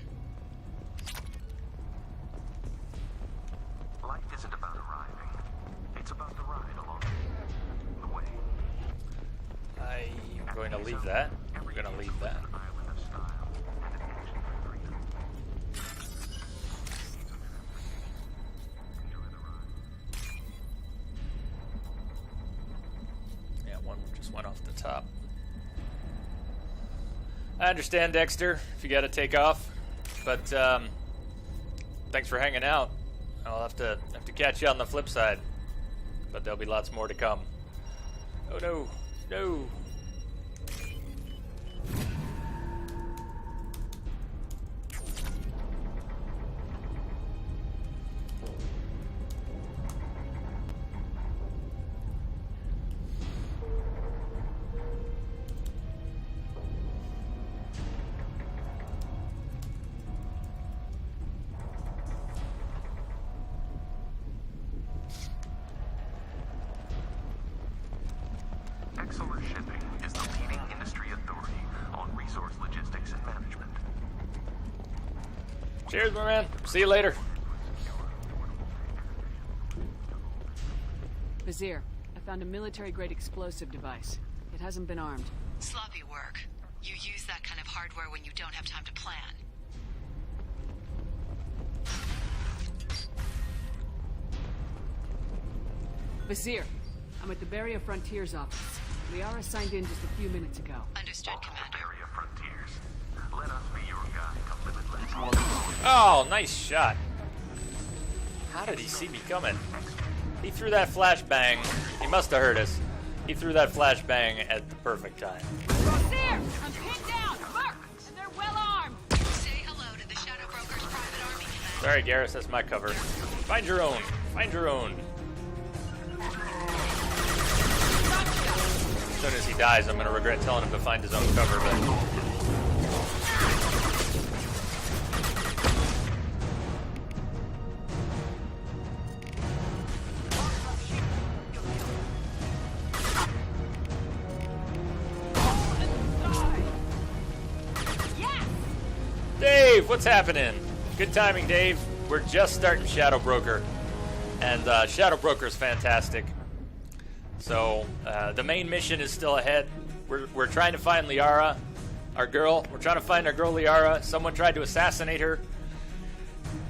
Life isn't about arriving. It's about the ride along the way. I'm going to leave that. I'm going to leave that. Went off the top. I understand, Dexter, if you got to take off, but thanks for hanging out. I'll have to catch you on the flip side, but there'll be lots more to come. Oh no, no. Exeler Shipping is the leading industry authority on resource logistics and management. Cheers, my man. See you later. Vizier, I found a military-grade explosive device. It hasn't been armed. Sloppy work. You use that kind of hardware when you don't have time to plan. Vizier, I'm at the Barrier Frontiers office. Liara signed in just a few minutes ago. Understood, Commander. Barrier Frontiers. Let us be your guide to limitless. Oh, nice shot. How did he see me coming? He threw that flashbang. He must have heard us. He threw that flashbang at the perfect time. Vizier! I'm pinned down! Mark! And they're well armed! Say hello to the Shadow Broker's private army, Commander. Sorry, Garrus, that's my cover. Find your own. Find your own. As soon as he dies, I'm going to regret telling him to find his own cover, but... Dave, what's happening? Good timing, Dave. We're just starting Shadow Broker, and Shadow Broker is fantastic. So the main mission is still ahead. We're trying to find Liara, our girl. We're trying to find our girl Liara. Someone tried to assassinate her.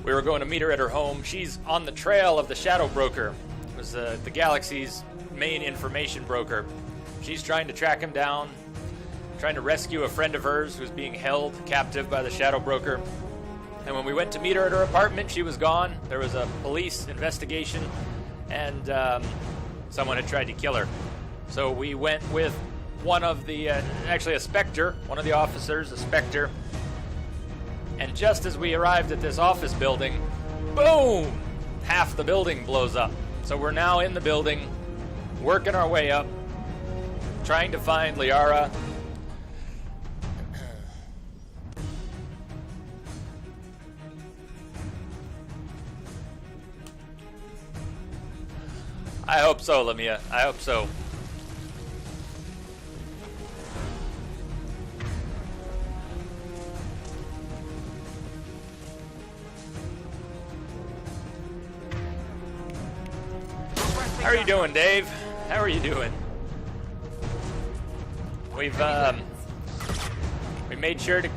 We were going to meet her at her home. She's on the trail of the Shadow Broker. It was the galaxy's main information broker. She's trying to track him down, trying to rescue a friend of hers who's being held captive by the Shadow Broker. And when we went to meet her at her apartment, she was gone. There was a police investigation, and someone had tried to kill her. So we went with one of the, actually a Spectre, one of the officers, a Spectre. And just as we arrived at this office building, boom! Half the building blows up. So we're now in the building, working our way up, trying to find Liara. I hope so, Lamia. I hope so. How are you doing, Dave? How are you doing? We made sure to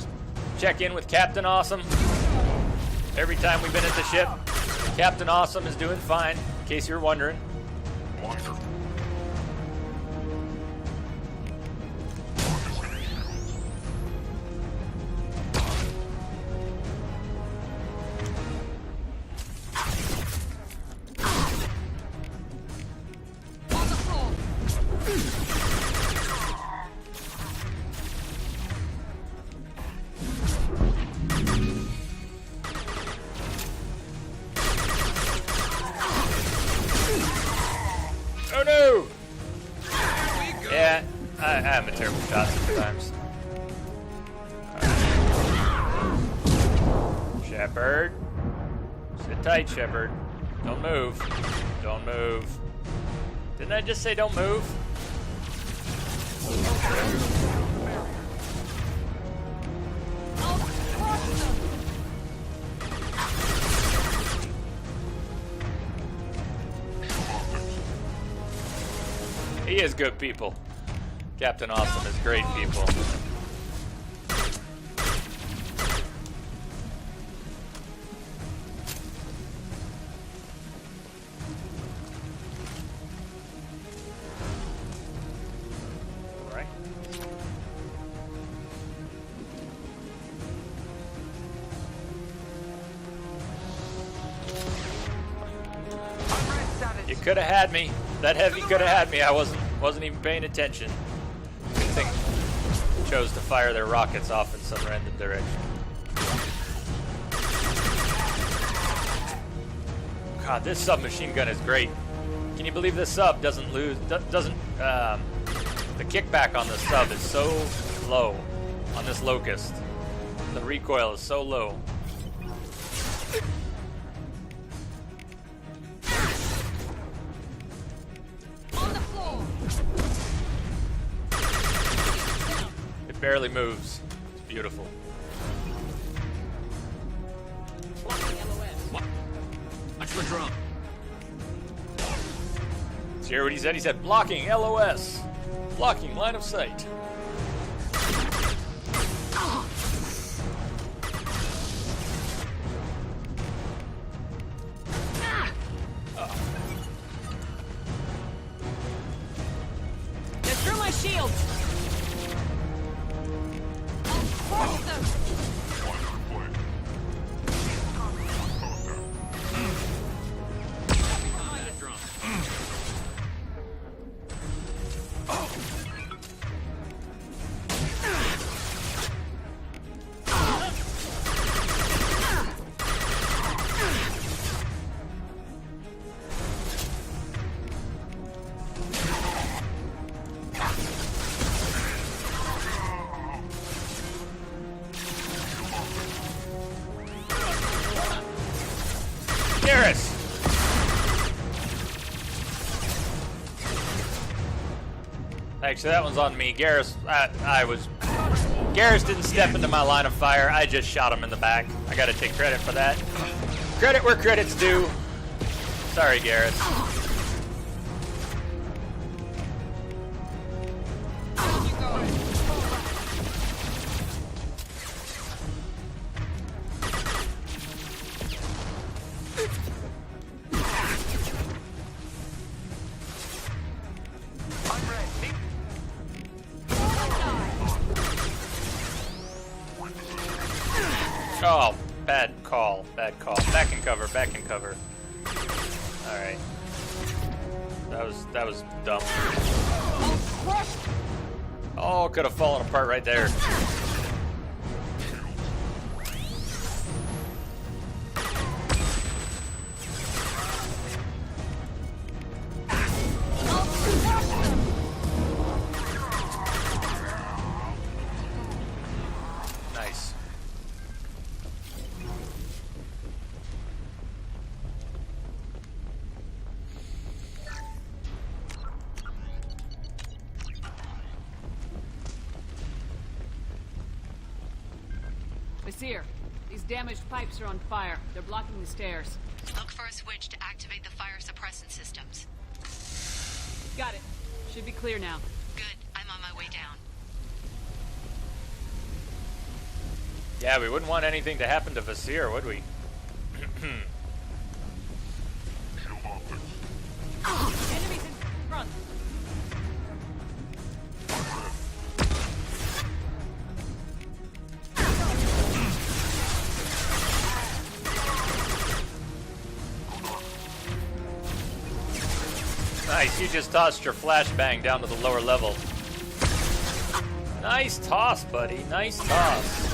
check in with Captain Awesome. Every time we've been at the ship, Captain Awesome is doing fine, in case you're wondering. Oh no! Yeah, I'm a terrible shot sometimes. Shepard. Sit tight, Shepard. Don't move. Don't move. Didn't I just say don't move? He is good people. Captain Awesome is great people. Alright. You could have had me. That heavy could have had me. I wasn't even paying attention. Good thing chose to fire their rockets off in some random direction. God, this submachine gun is great. Can you believe this sub doesn't lose? The kickback on the sub is so low on this Locust. The recoil is so low. It barely moves. It's beautiful. Extra drum. Did you hear what he said? He said blocking LOS. Blocking line of sight. Destroy my shield! Crush them! Garrus! Actually, that one's on me. Garrus, Garrus didn't step into my line of fire. I just shot him in the back. I gotta take credit for that. Credit where credit's due. Sorry, Garrus. Oh, bad call. Bad call. Back in cover. Back in cover. All right. That was dumb. Oh, could have fallen apart right there. Nice. Vizier, these damaged pipes are on fire. They're blocking the stairs. Look for a switch to activate the fire suppressant systems. Got it. Should be clear now. Good. I'm on my way down. Yeah, we wouldn't want anything to happen to Vasir, would we? Enemies in front. Nice, you just tossed your flashbang down to the lower level. Nice toss, buddy. Nice toss.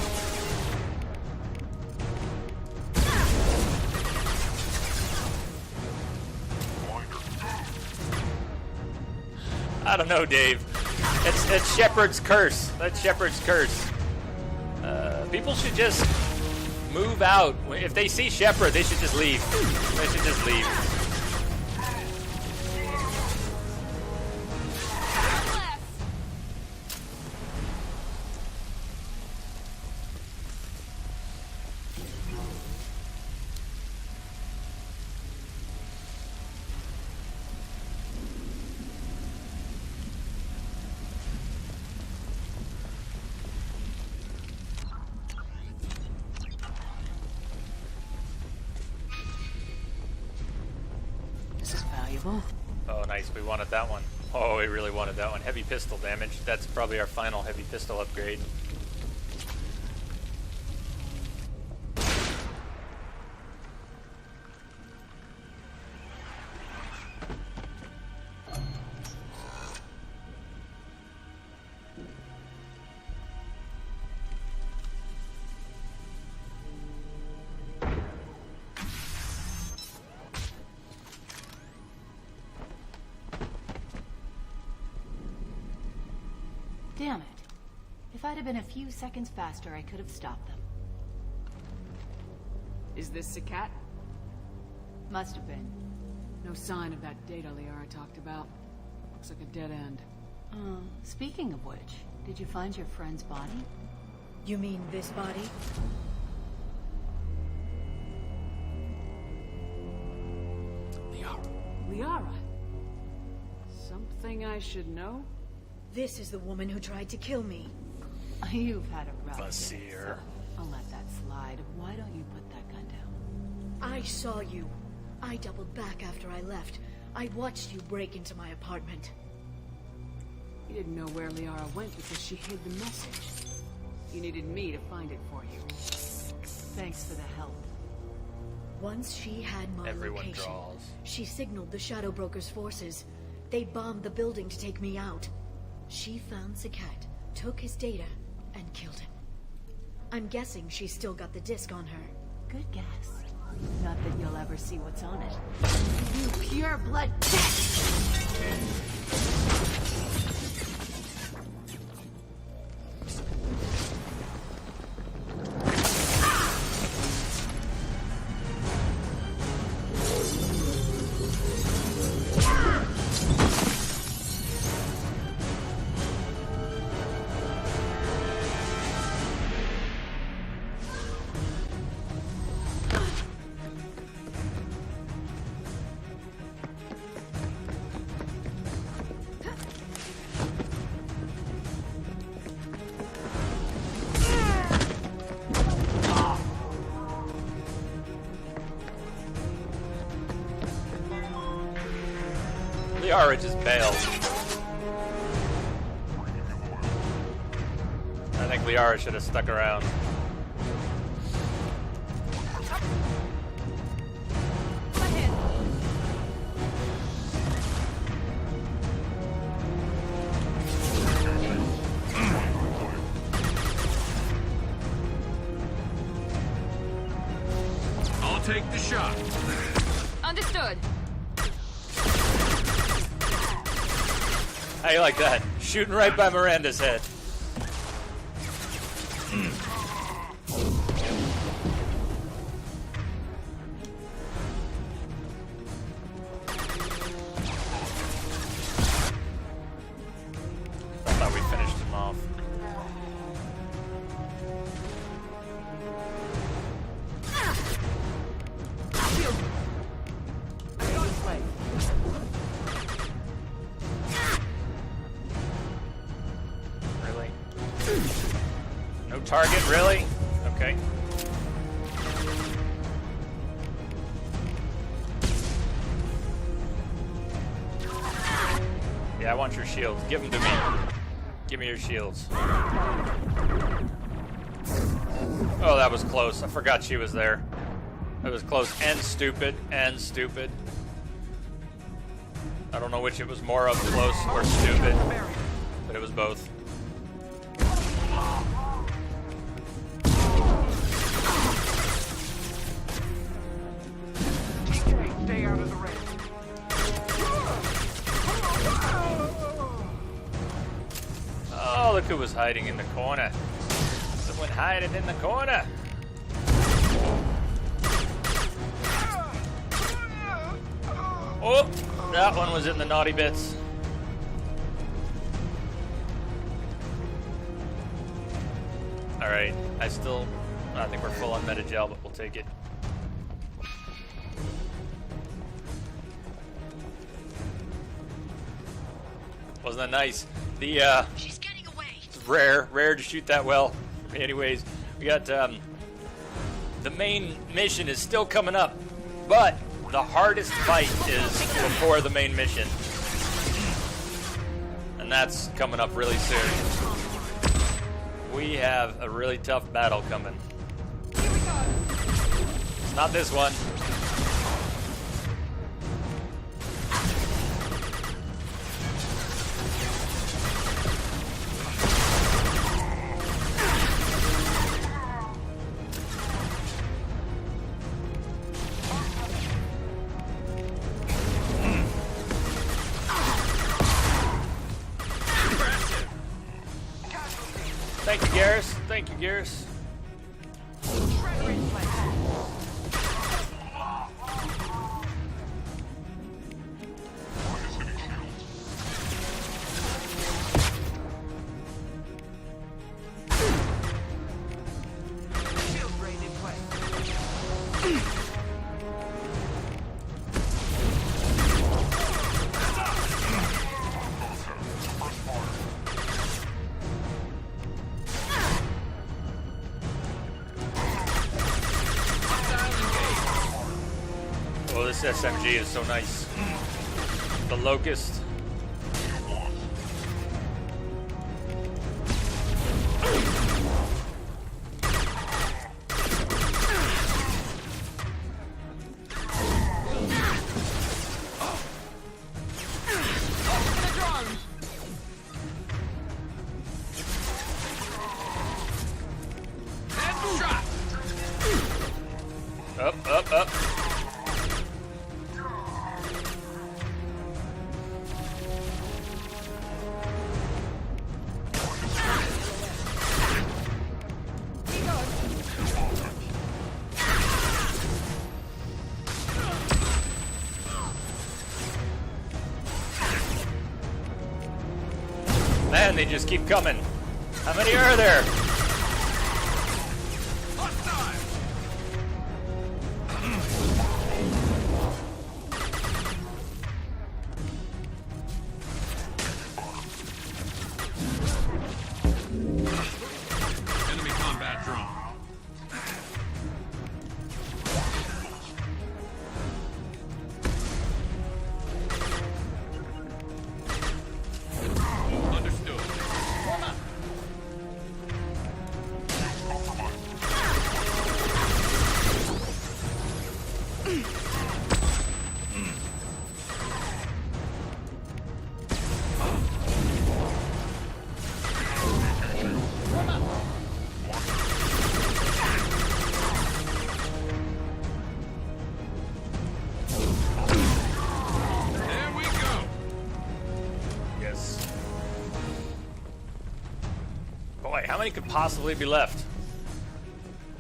I don't know, Dave. It's Shepard's curse. That's Shepard's curse. People should just move out. If they see Shepard, they should just leave. They should just leave. Oh, nice. We wanted that one. Oh, we really wanted that one. Heavy pistol damage. That's probably our final heavy pistol upgrade. Damn it. If I'd have been a few seconds faster, I could have stopped them. Is this Sakat? Must have been. No sign of that data Liara talked about. Looks like a dead end. Speaking of which, did you find your friend's body? You mean this body? Liara? Something I should know? This is the woman who tried to kill me. You've had a rough day, Vasir. so I'll let that slide. Why don't you put that gun down? I saw you. I doubled back after I left. I watched you break into my apartment. You didn't know where Liara went because she hid the message. You needed me to find it for you. Thanks for the help. Once she had my Everyone location, draws. she signaled the Shadow Broker's forces. They bombed the building to take me out. She found Sakat, took his data, and killed him. I'm guessing she's still got the disc on her. Good guess. Not that you'll ever see what's on it. You pure blood Liara just bailed. I think Liara should have stuck around. I'll take the shot. Understood. How you like that? Shooting right by Miranda's head. I thought we finished him off. Really? No target, really? Okay. Yeah, I want your shields. Give them to me. Give me your shields. Oh, that was close. I forgot she was there. That was close and stupid, and stupid. I don't know which it was more of, close or stupid, but it was both. Stay out of the rain. Oh, look who was hiding in the corner. Someone hiding in the corner. Oh, that one was in the naughty bits. Alright, I think we're full on Metagel, but we'll take it. Wasn't that nice? The, She's getting away. It's rare to shoot that well. Anyways, we got, the main mission is still coming up, but the hardest fight is before the main mission. And that's coming up really soon. We have a really tough battle coming. It's not this one. Thank you, Garrus. Thank you, Garrus. Oh, this SMG is so nice. The Locust. Up. Man, they just keep coming. How many are there? Enemy combat drone. Understood. There we go. Yes. Boy, how many could possibly be left?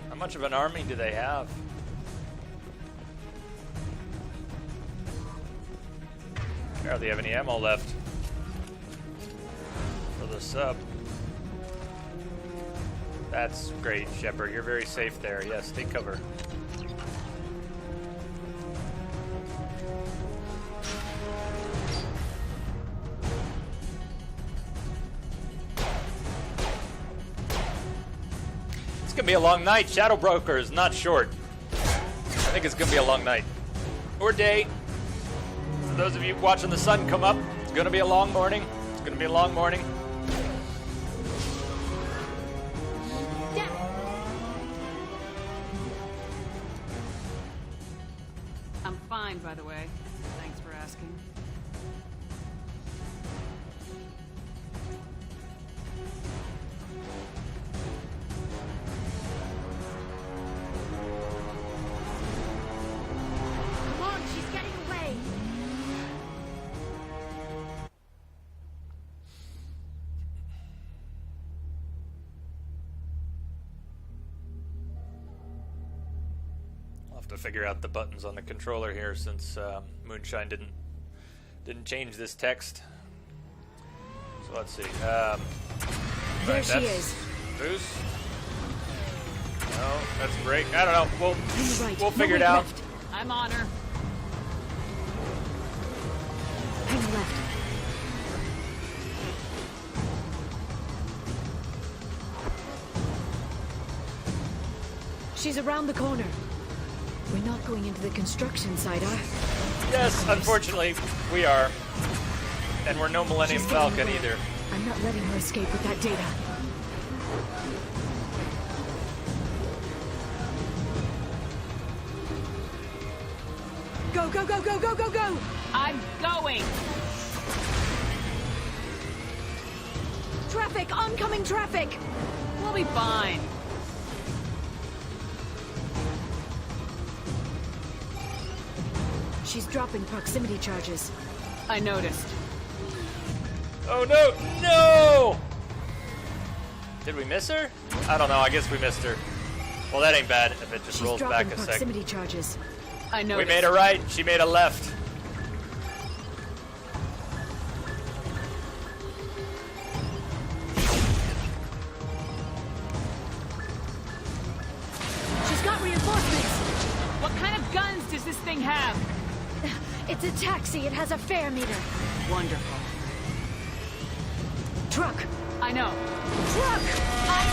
How much of an army do they have? I hardly have any ammo left for the sub. That's great, Shepard. You're very safe there. Yes, take cover. It's It's gonna be a long night. Shadow Broker is not short. I think it's gonna be a long night. Or day. For those of you watching the sun come up, it's gonna be a long morning. It's gonna be a long morning. I'm fine, by the way. Thanks for asking. Come on, she's getting away. I'll have to figure out the buttons on the controller here since Moonshine didn't change this text. So let's see. There she is. Boost. No, that's break. I don't know. Right. We'll figure it out. Left. I'm on her. Hang left. She's around the corner. We're not going into the construction site, are we? Yes, unfortunately, we are. And we're no Millennium She's getting Falcon away. either. I'm not letting her escape with that data. Go, go, go, go, go, go, go! I'm going! Traffic! Oncoming traffic! We'll be fine. She's dropping proximity charges. I noticed. Oh no! No! Did we miss her? I don't know. I guess we missed her. Well, that ain't bad if it just She's rolls dropping back a sec. proximity charges. I We noticed. made a right. She made a left. She's got reinforcements! What kind of guns does this thing have? It's a taxi. It has a fare meter. Wonderful. Truck! I know. Truck! I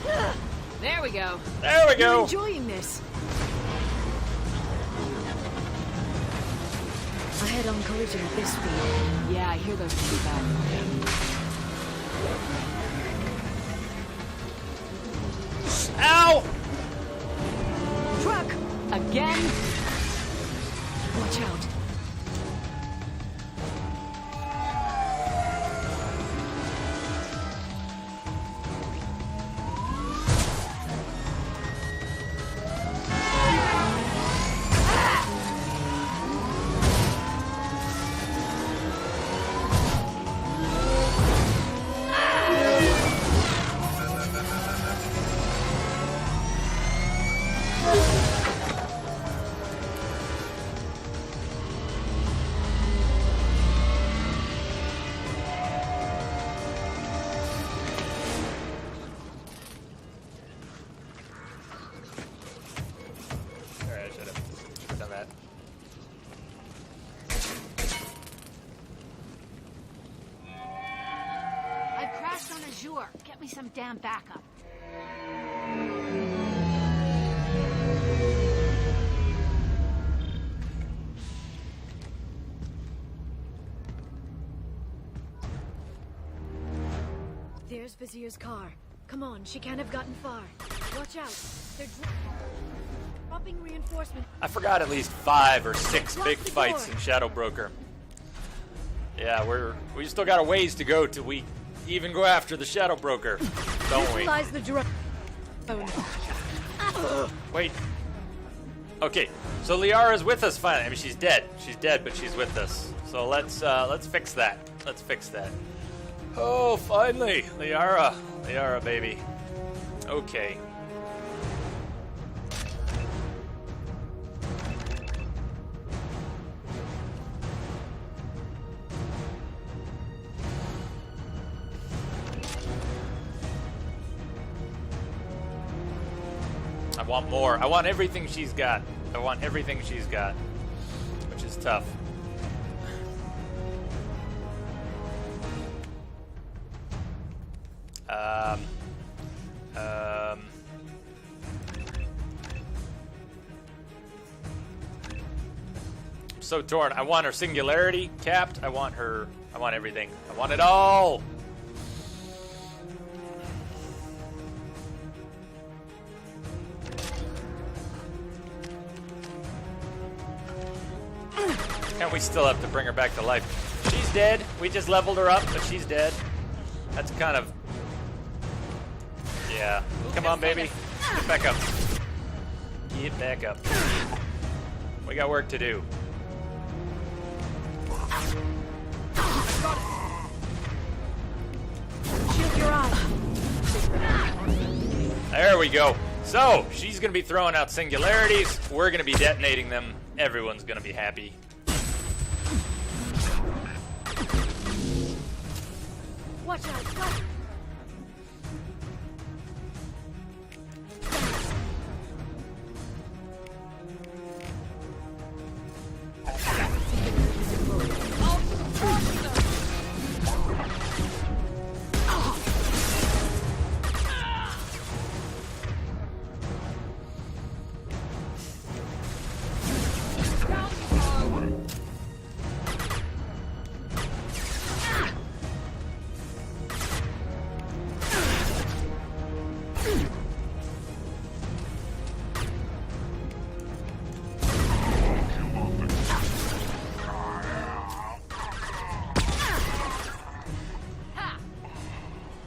know! There we go. There we You're go. enjoying this. A head-on collision at this speed. Yeah, I hear those pretty bad. Ow! Truck! Again? Watch out. Alright, I should have done that. I've crashed on Azure. Get me some damn backup. There's Vizier's car. Come on, she can't have gotten far. Watch out. They're dropping reinforcement. I forgot at least 5 or 6 Lock big the fights door. in Shadow Broker. Yeah, we still got a ways to go till we even go after the Shadow Broker, don't we? Neutralize the drone. Wait. Okay, so Liara's with us finally. I mean, she's dead. She's dead, but she's with us. So let's fix that. Let's fix that. Oh, finally, Liara, baby. Okay. I want more. I want everything she's got. I want everything she's got, which is tough. So torn. I want her singularity capped. I want everything. I want it all. And we still have to bring her back to life. She's dead. We just leveled her up, but she's dead. That's kind of... Yeah. Come on, baby. Get back up. Get back up. We got work to do. Shield your eye. There we go. So, she's going to be throwing out singularities. We're going to be detonating them. Everyone's going to be happy. Watch out. Watch.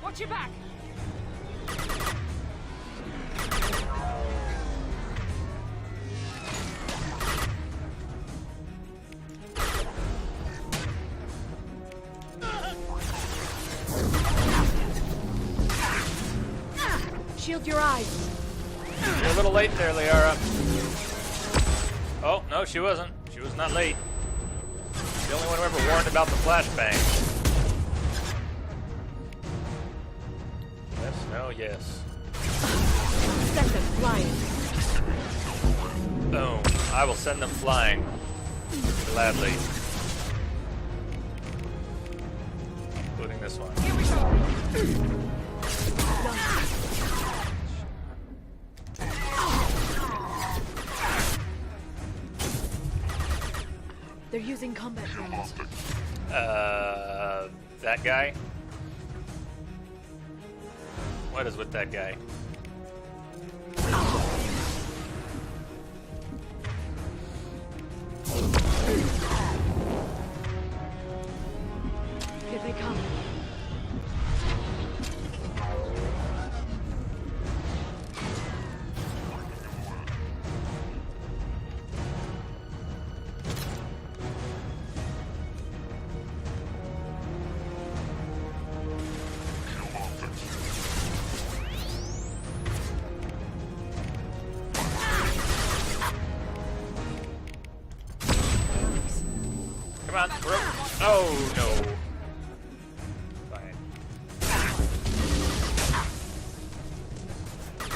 Watch your back. Shield your eyes. You're a little late there, Liara. Oh, no, she wasn't. She was not late. The only one who ever warned about the flashbang. Yes, no, yes. Send them flying. Boom. I will send them flying. Gladly. Including this one. Here we go. They're using combat drones. That guy? What is with that guy? Here they come. Come on, bro. Oh, no. Fine.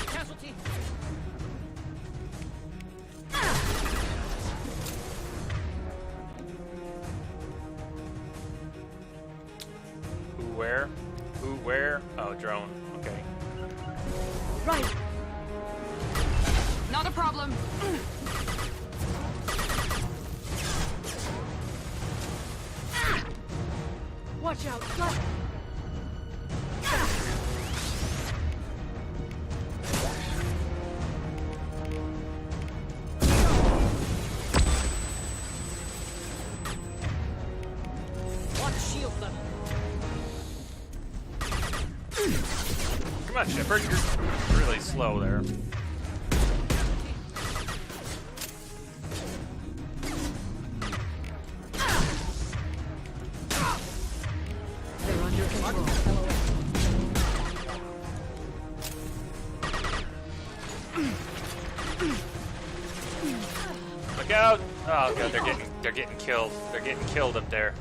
Casualty. Who, where? Who, where? Oh, drone. Okay. Right. Not a problem. Watch out. Fly. Watch shield them. Come on, Shepard. You're really slow there. They're under control. Look out! Oh god, they're getting killed. They're getting killed up there.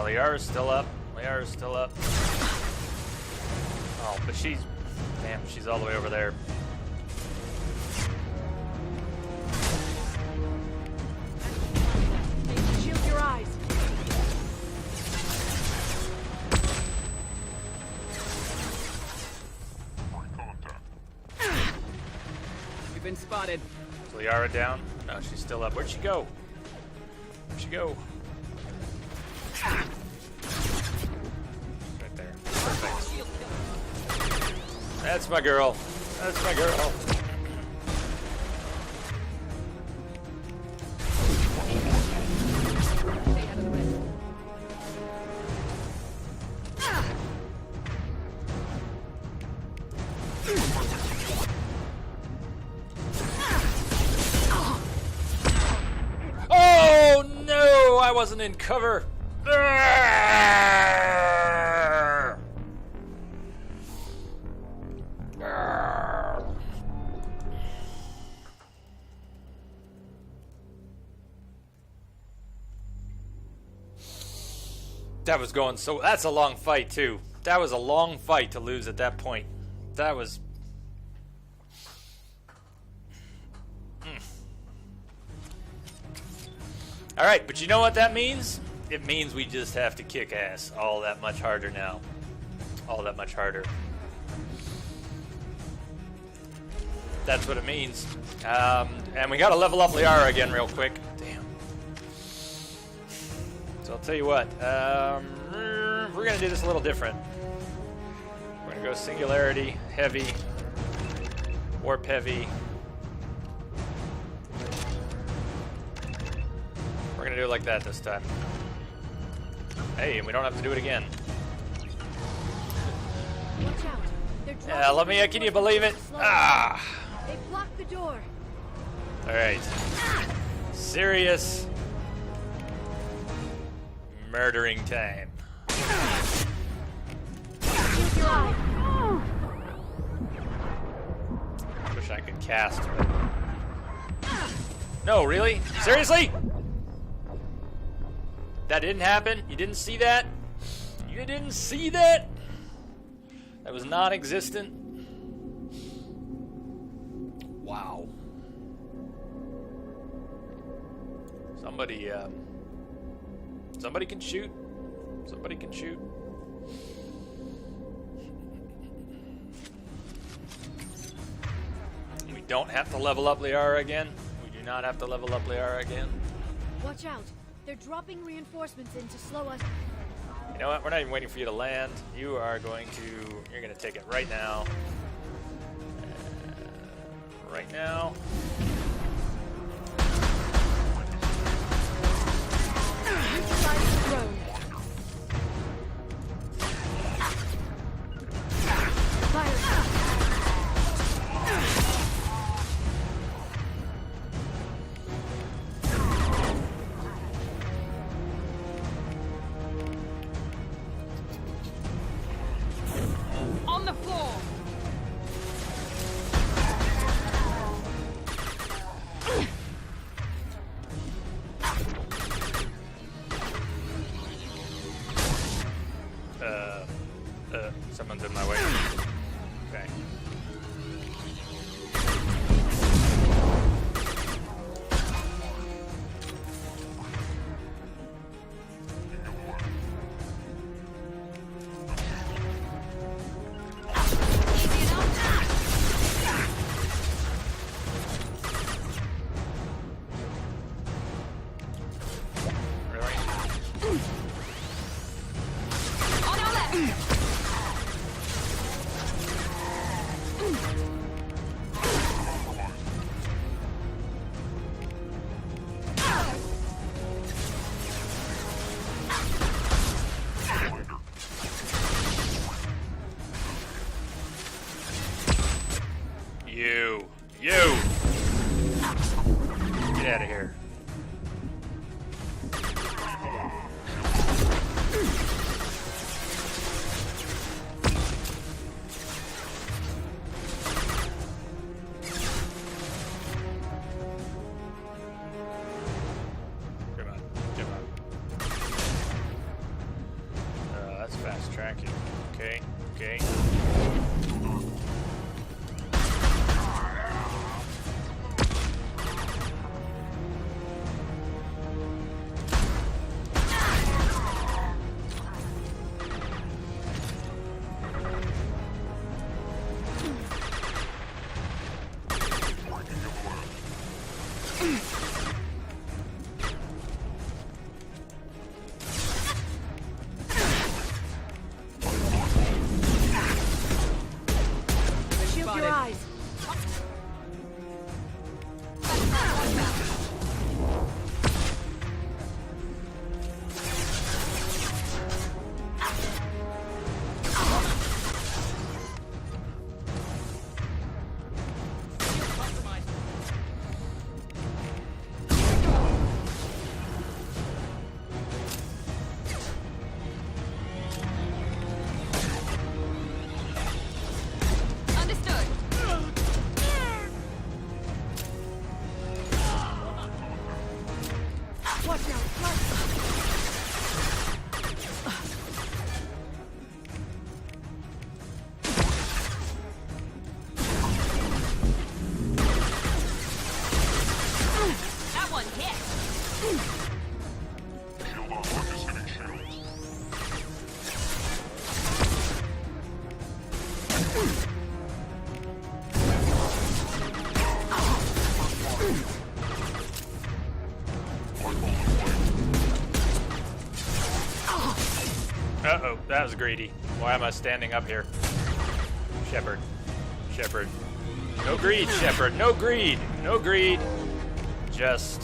Liara's still up. Liara's still up. Oh, but she's all the way over there. Shield your eyes. been spotted. Is Liara down? No, she's still up. Where'd she go? Where'd she go? Right there. Perfect. That's my girl. That's my girl. Oh no! I wasn't in cover. That was going so... That's a long fight, too. That was a long fight to lose at that point. That was... Alright, but you know what that means? It means we just have to kick ass all that much harder now. All that much harder. That's what it means. And we gotta level up Liara again real quick. Damn. So I'll tell you what. We're gonna do this a little different. We're gonna go Singularity, Heavy, Warp Heavy. We're gonna do it like that this time. Hey, and we don't have to do it again. Watch out. They're Yeah, let me. Can you believe it? Ah. They blocked the door. All right. Serious murdering time. Wish I could cast, but no, really? Seriously? That didn't happen? You didn't see that? You didn't see that? That was non-existent? Wow. Somebody can shoot. Somebody can shoot. We don't have to level up Liara again. We do not have to level up Liara again. Watch out. They're dropping reinforcements in to slow us. You know what? We're not even waiting for you to land. You're going to take it right now. Right now. On the floor. Someone's in my way. Okay. You! Get out of here. Come on. That's fast tracking. Okay. Uh-oh, that was greedy. Why am I standing up here? Shepard. Shepard. No greed, Shepard. No greed. No greed. Just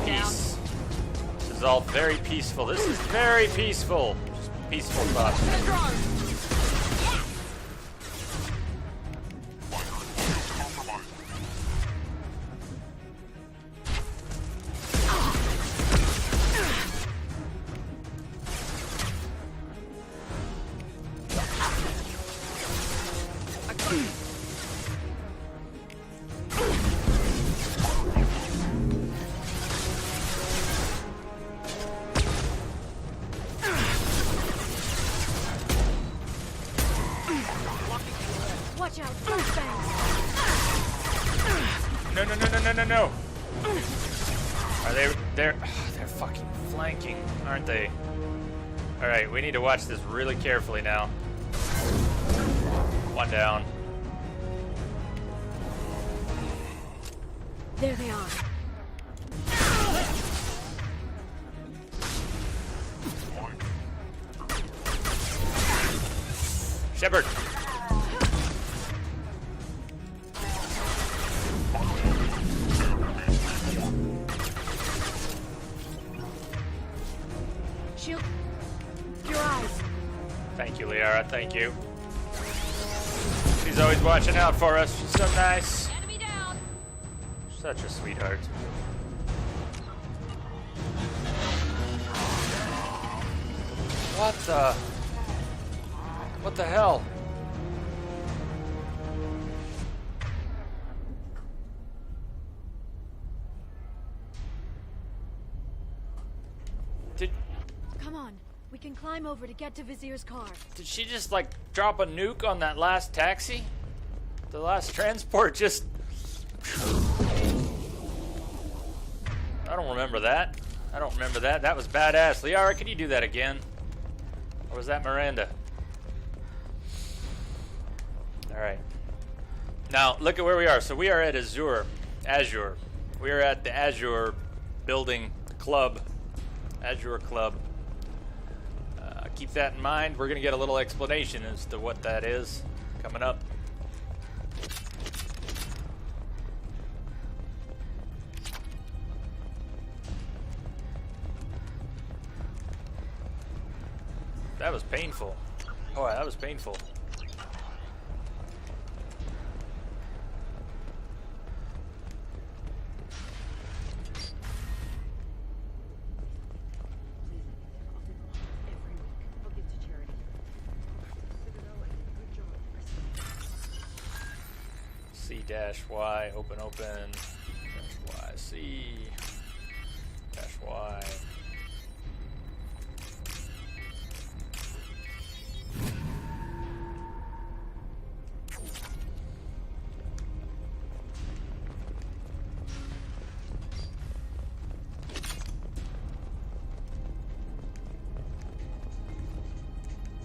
peace. This is all very peaceful. This is very peaceful. Just peaceful thoughts. Watch out, flashbangs! No, no, no, no, no, no, no. Are they? They're fucking flanking, aren't they? All right, we need to watch this really carefully now. One down. There they are. Shepard. Shield your eyes. Thank you, Liara. Thank you. She's always watching out for us. She's so nice. Enemy down. Such a sweetheart. What the hell? Come on, we can climb over to get to Vizier's car. Did she just like drop a nuke on that last taxi? The last transport just... I don't remember that. I don't remember that. That was badass. Liara, can you do that again? Or was that Miranda? Alright. Now, look at where we are. So we are at Azure. We are at the Azure building club. Azure Club. Keep that in mind. We're going to get a little explanation as to what that is coming up. That was painful. Oh, that was painful. C-Y, open, dash Y, C, dash Y.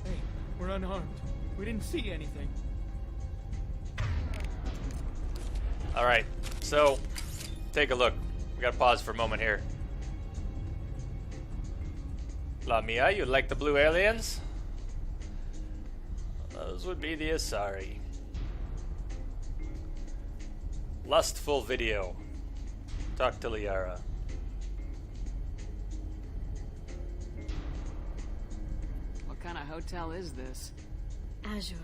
Hey, we're unharmed. We didn't see anything. All right, so take a look. We gotta pause for a moment here. La Mia, you like the blue aliens? Those would be the Asari. Lustful video. Talk to Liara. What kind of hotel is this? Azure.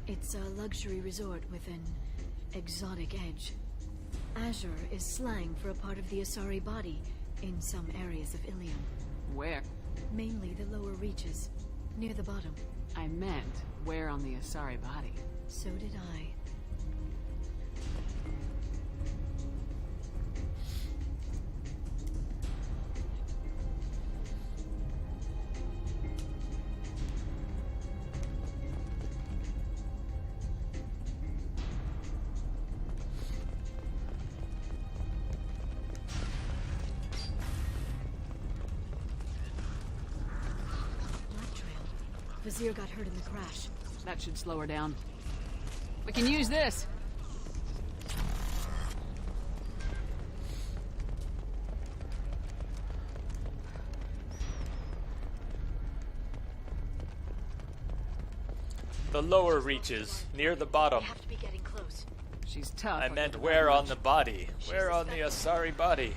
It's a luxury resort with an exotic edge. Azure is slang for a part of the Asari body in some areas of Ilium. Where? Mainly the lower reaches, near the bottom. I meant, where on the Asari body? So did I. Vizier got hurt in the crash. That should slow her down. We can use this! The lower reaches, near the bottom. We have to be getting close. She's tough. I meant where on the body? Where on the Asari body?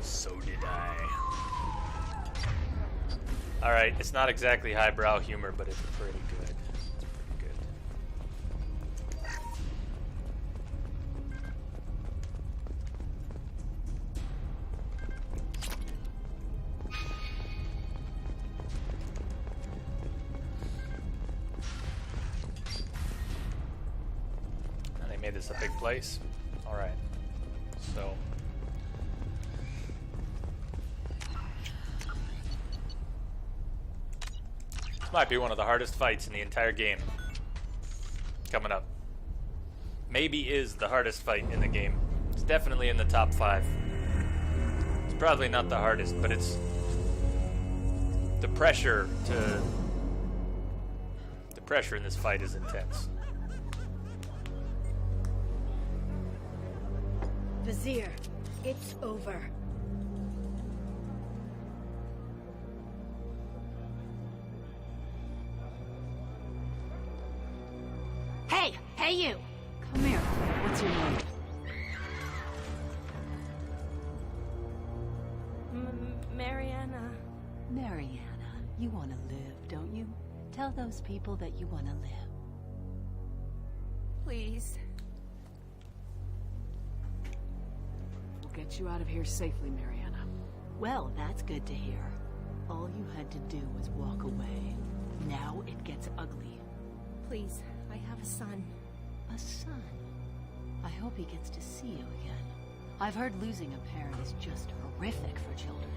So did I. Alright, it's not exactly highbrow humor, but it's pretty good. It's pretty good. And they made this a big place. Alright. So... this might be one of the hardest fights in the entire game. Coming up. Maybe is the hardest fight in the game. It's definitely in the top 5. It's probably not the hardest, but it's... the pressure in this fight is intense. Vizier, it's over. Hey, you! Come here. What's your name? Mariana. Mariana. You want to live, don't you? Tell those people that you want to live. Please. We'll get you out of here safely, Mariana. Well, that's good to hear. All you had to do was walk away. Now it gets ugly. Please, I have a son. A son? I hope he gets to see you again. I've heard losing a parent is just horrific for children.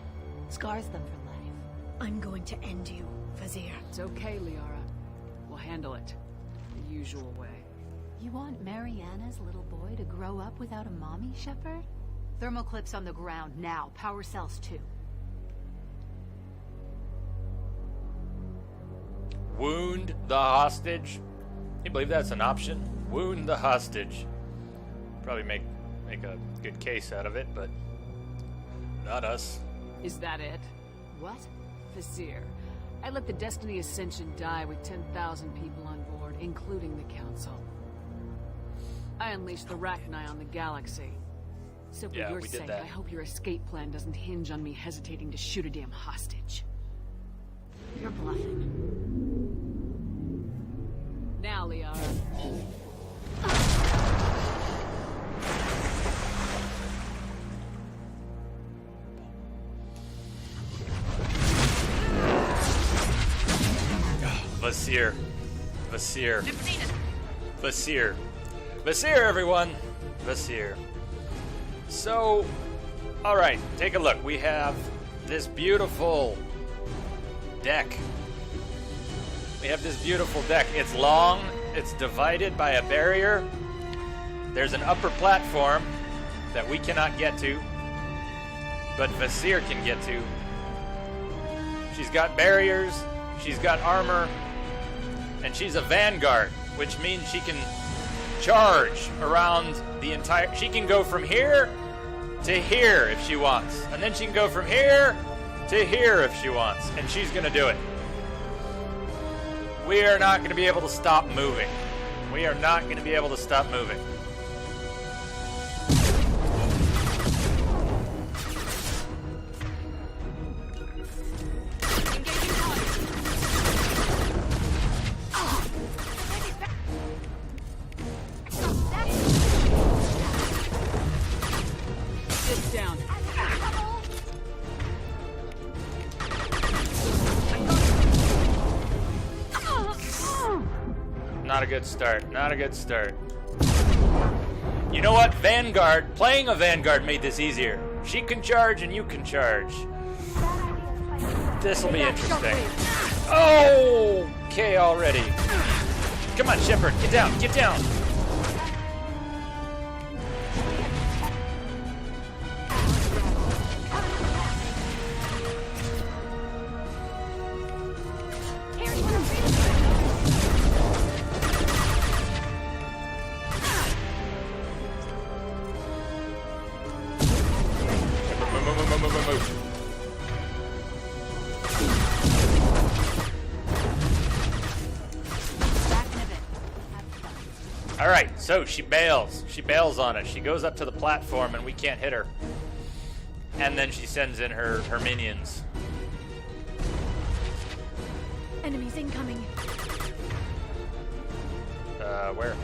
Scars them for life. I'm going to end you, Vizier. It's okay, Liara. We'll handle it the usual way. You want Mariana's little boy to grow up without a mommy, Shepard? Thermal clips on the ground now. Power cells too. Wound the hostage. You believe that's an option? Wound the hostage. Probably make a good case out of it, but not us. Is that it? What? Vizier, I let the Destiny Ascension die with 10,000 people on board, including the Council. I unleashed the Rachni on the galaxy. So for your sake, I hope your escape plan doesn't hinge on me hesitating to shoot a damn hostage. You're bluffing. Now, Liara. Vasir. Vasir. Vasir. Vasir, everyone. Vasir. So, alright, take a look. We have this beautiful deck. We have this beautiful deck. It's long. It's divided by a barrier. There's an upper platform that we cannot get to, but Vasir can get to. She's got barriers. She's got armor. And she's a vanguard, which means she can charge around the entire... she can go from here to here if she wants. And then she can go from here to here if she wants. And she's going to do it. We are not going to be able to stop moving. We are not going to be able to stop moving. Not a good start. Not a good start. You know what? Vanguard. Playing a Vanguard made this easier. She can charge and you can charge. This'll be interesting. Oh! Okay, already. Come on, Shepard. Get down. Get down. Alright, so she bails. She bails on us. She goes up to the platform and we can't hit her. And then she sends in her minions. Enemies incoming. Where?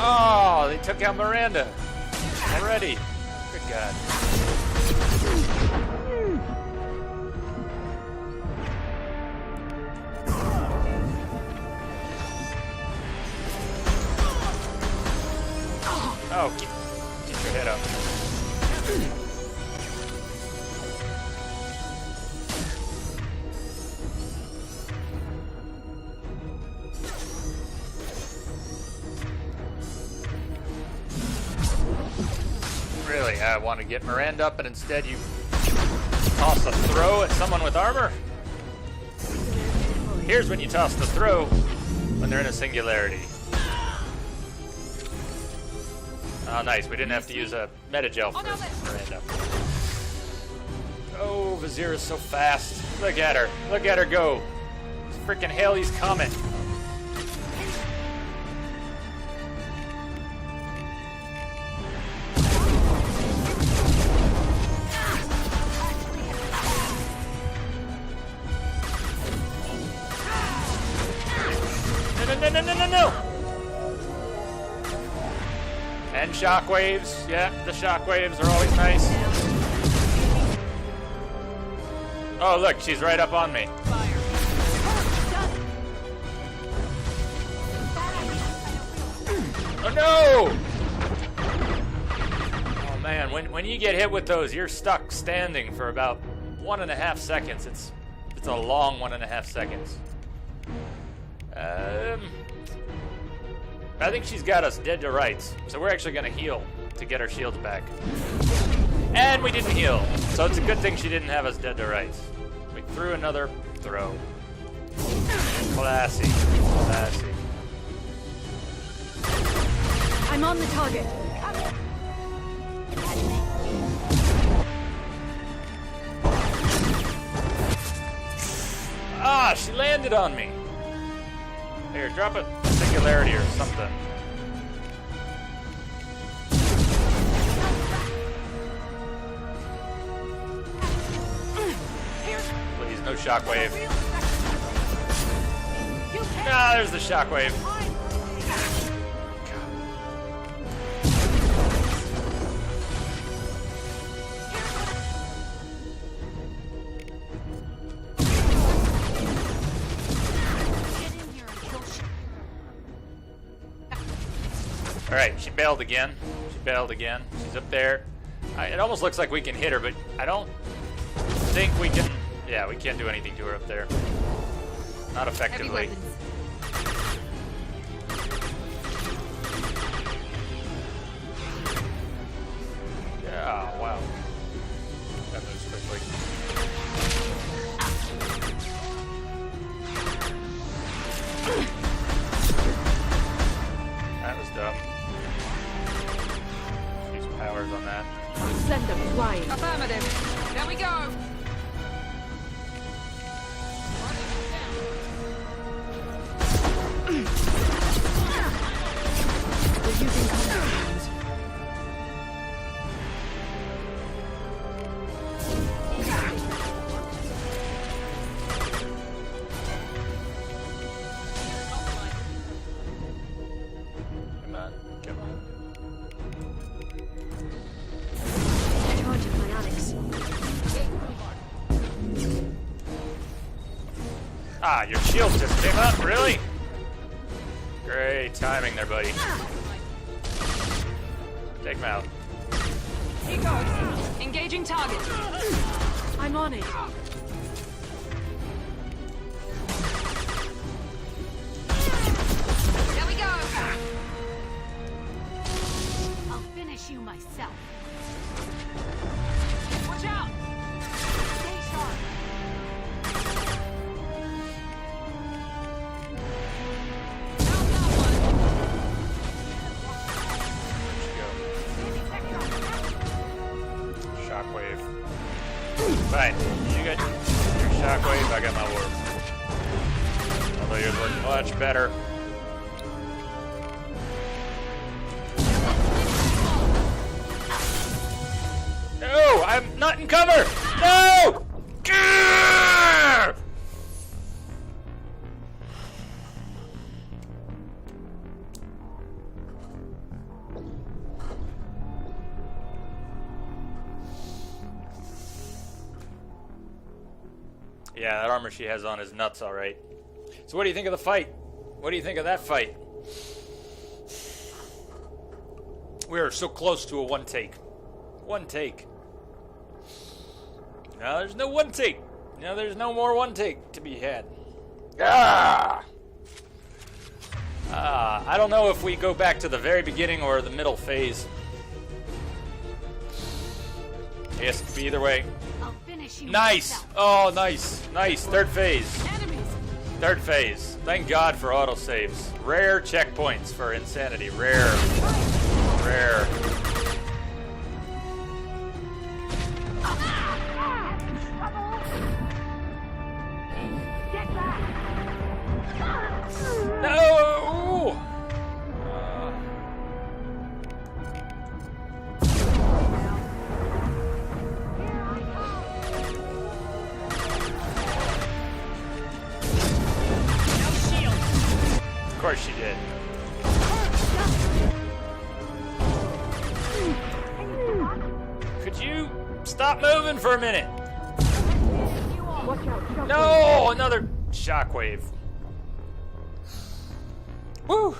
Oh, they took out Miranda already. Good God. Oh, get your head up. Really, I want to get Miranda up, and instead you toss a throw at someone with armor? Here's when you toss the throw, when they're in a singularity. Oh, nice. We didn't have to use a metagel for Miranda. Oh, Vizier is so fast. Look at her. Look at her go. It's freaking Haley's Comet. No. And shockwaves. Yeah, the shockwaves are always nice. Oh, look, she's right up on me. Oh, no! Oh, man, when you get hit with those, you're stuck standing for about 1.5 seconds. It's a long 1.5 seconds. I think she's got us dead to rights, so we're actually going to heal to get our shields back. And we didn't heal, so it's a good thing she didn't have us dead to rights. We threw another throw. Classy. Classy. I'm on the target. Ah, she landed on me. Here, drop a singularity or something. Please, no shockwave. Ah, there's the shockwave. Alright, she bailed again. She bailed again. She's up there. It almost looks like we can hit her, but I don't think we can. Yeah, we can't do anything to her up there. Not effectively. Yeah, wow. That moves quickly. That was dumb. Use powers on that. Send them flying. Affirmative. There we go. We're using compounds. Come on, come on. Charging my Alex. Ah, your shield just came up, really? Great timing there, buddy. Take him out. He goes. Engaging target. I'm on it. There we go. I'll finish you myself. Watch out. I got my warp. Although yours look much better. No! I'm not in cover! No! Grrr! Yeah, that armor she has on is nuts, alright. So what do you think of the fight? What do you think of that fight? We are so close to a one take. One take. Now there's no one take. Now there's no more one take to be had. Ah! I don't know if we go back to the very beginning or the middle phase. I guess it could be either way. I'll finish you. Nice! Myself. Oh, nice. Nice. Third phase. Enemies. Third phase. Thank God for autosaves. Rare checkpoints for insanity. Rare. Rare. No! Of course she did. Could you stop moving for a minute? No! Another shockwave. Woo!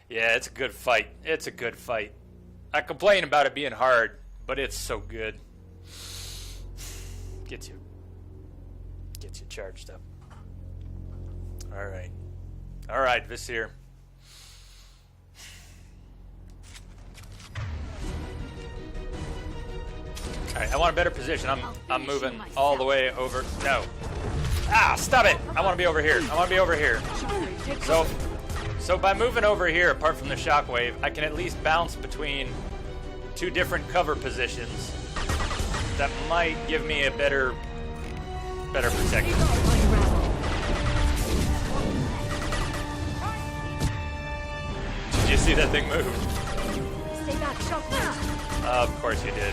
Yeah, it's a good fight. It's a good fight. I complain about it being hard, but it's so good. Gets you charged up. Alright. Alright, Visir. Alright, I want a better position. I'm moving all the way over. No. Ah, stop it! I want to be over here. I want to be over here. So by moving over here, apart from the shockwave, I can at least bounce between two different cover positions. That might give me a better protection. Did you see that thing move? Stay back, shockwave. Of course you did.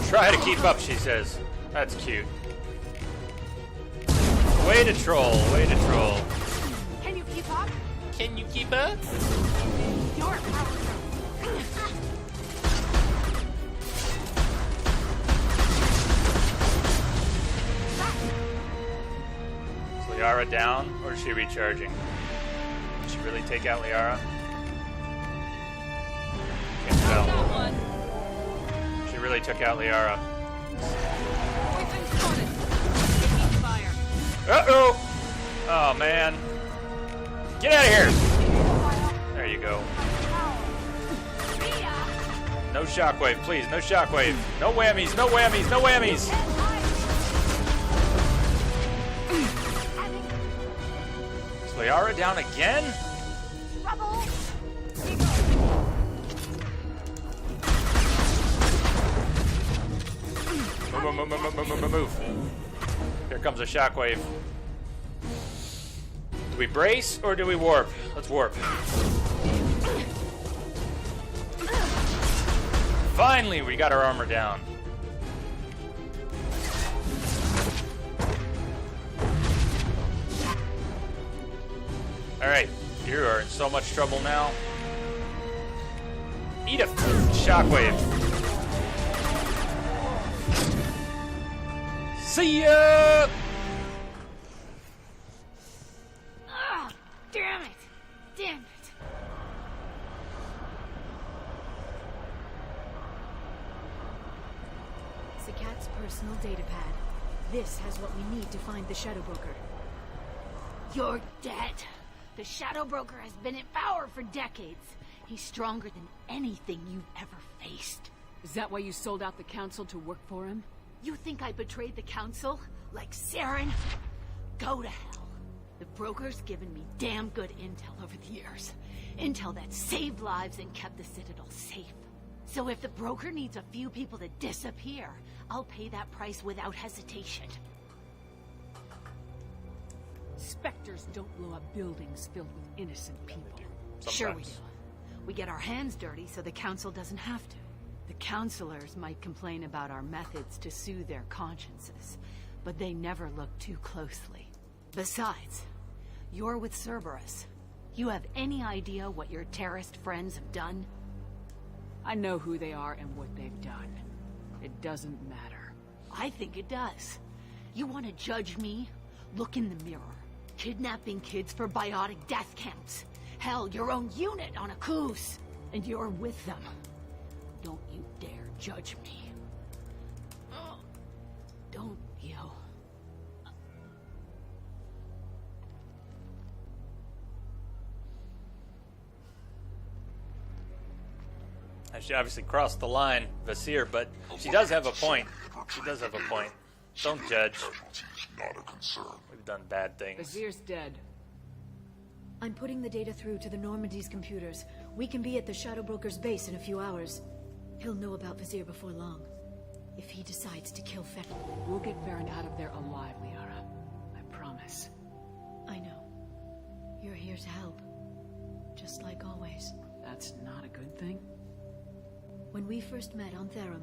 Try to keep up, she says. That's cute. Way to troll, way to troll. Can you keep up? Can you keep up? You're powerful. Is Liara down, or is she recharging? Did she really take out Liara? Can't tell. She really took out Liara. Uh-oh! Oh, man. Get out of here! There you go. No shockwave, please. No shockwave. No whammies, no whammies, no whammies! Is Liara down again? Move. Here comes a shockwave. Do we brace or do we warp? Let's warp. Finally, we got our armor down. Alright, you are in so much trouble now. Eat a shockwave. See ya! Oh, damn it! Damn it! personal data pad. This has what we need to find the Shadow Broker. You're dead. The Shadow Broker has been in power for decades. He's stronger than anything you've ever faced. Is that why you sold out the Council to work for him? You think I betrayed the Council? Like Saren? Go to hell. The Broker's given me damn good intel over the years. Intel that saved lives and kept the Citadel safe. So if the Broker needs a few people to disappear, I'll pay that price without hesitation. Spectres don't blow up buildings filled with innocent people. Sure we do. We get our hands dirty so the Council doesn't have to. The Councilors might complain about our methods to soothe their consciences, but they never look too closely. Besides, you're with Cerberus. You have any idea what your terrorist friends have done? I know who they are and what they've done. It doesn't matter. I think it does. You want to judge me? Look in the mirror. Kidnapping kids for biotic death camps. Hell, your own unit on a cruise. And you're with them. Don't you dare judge me. Don't you? She obviously crossed the line, Vasir, but she does have a point. She does have a point. Don't judge. Not a concern. We've done bad things. Vazir's dead. I'm putting the data through to the Normandy's computers. We can be at the Shadow Broker's base in a few hours. He'll know about Vazir before long. If he decides to kill Farron. We'll get Farron out of there alive, Liara. I promise. I know. You're here to help. Just like always. That's not a good thing. When we first met on Therum,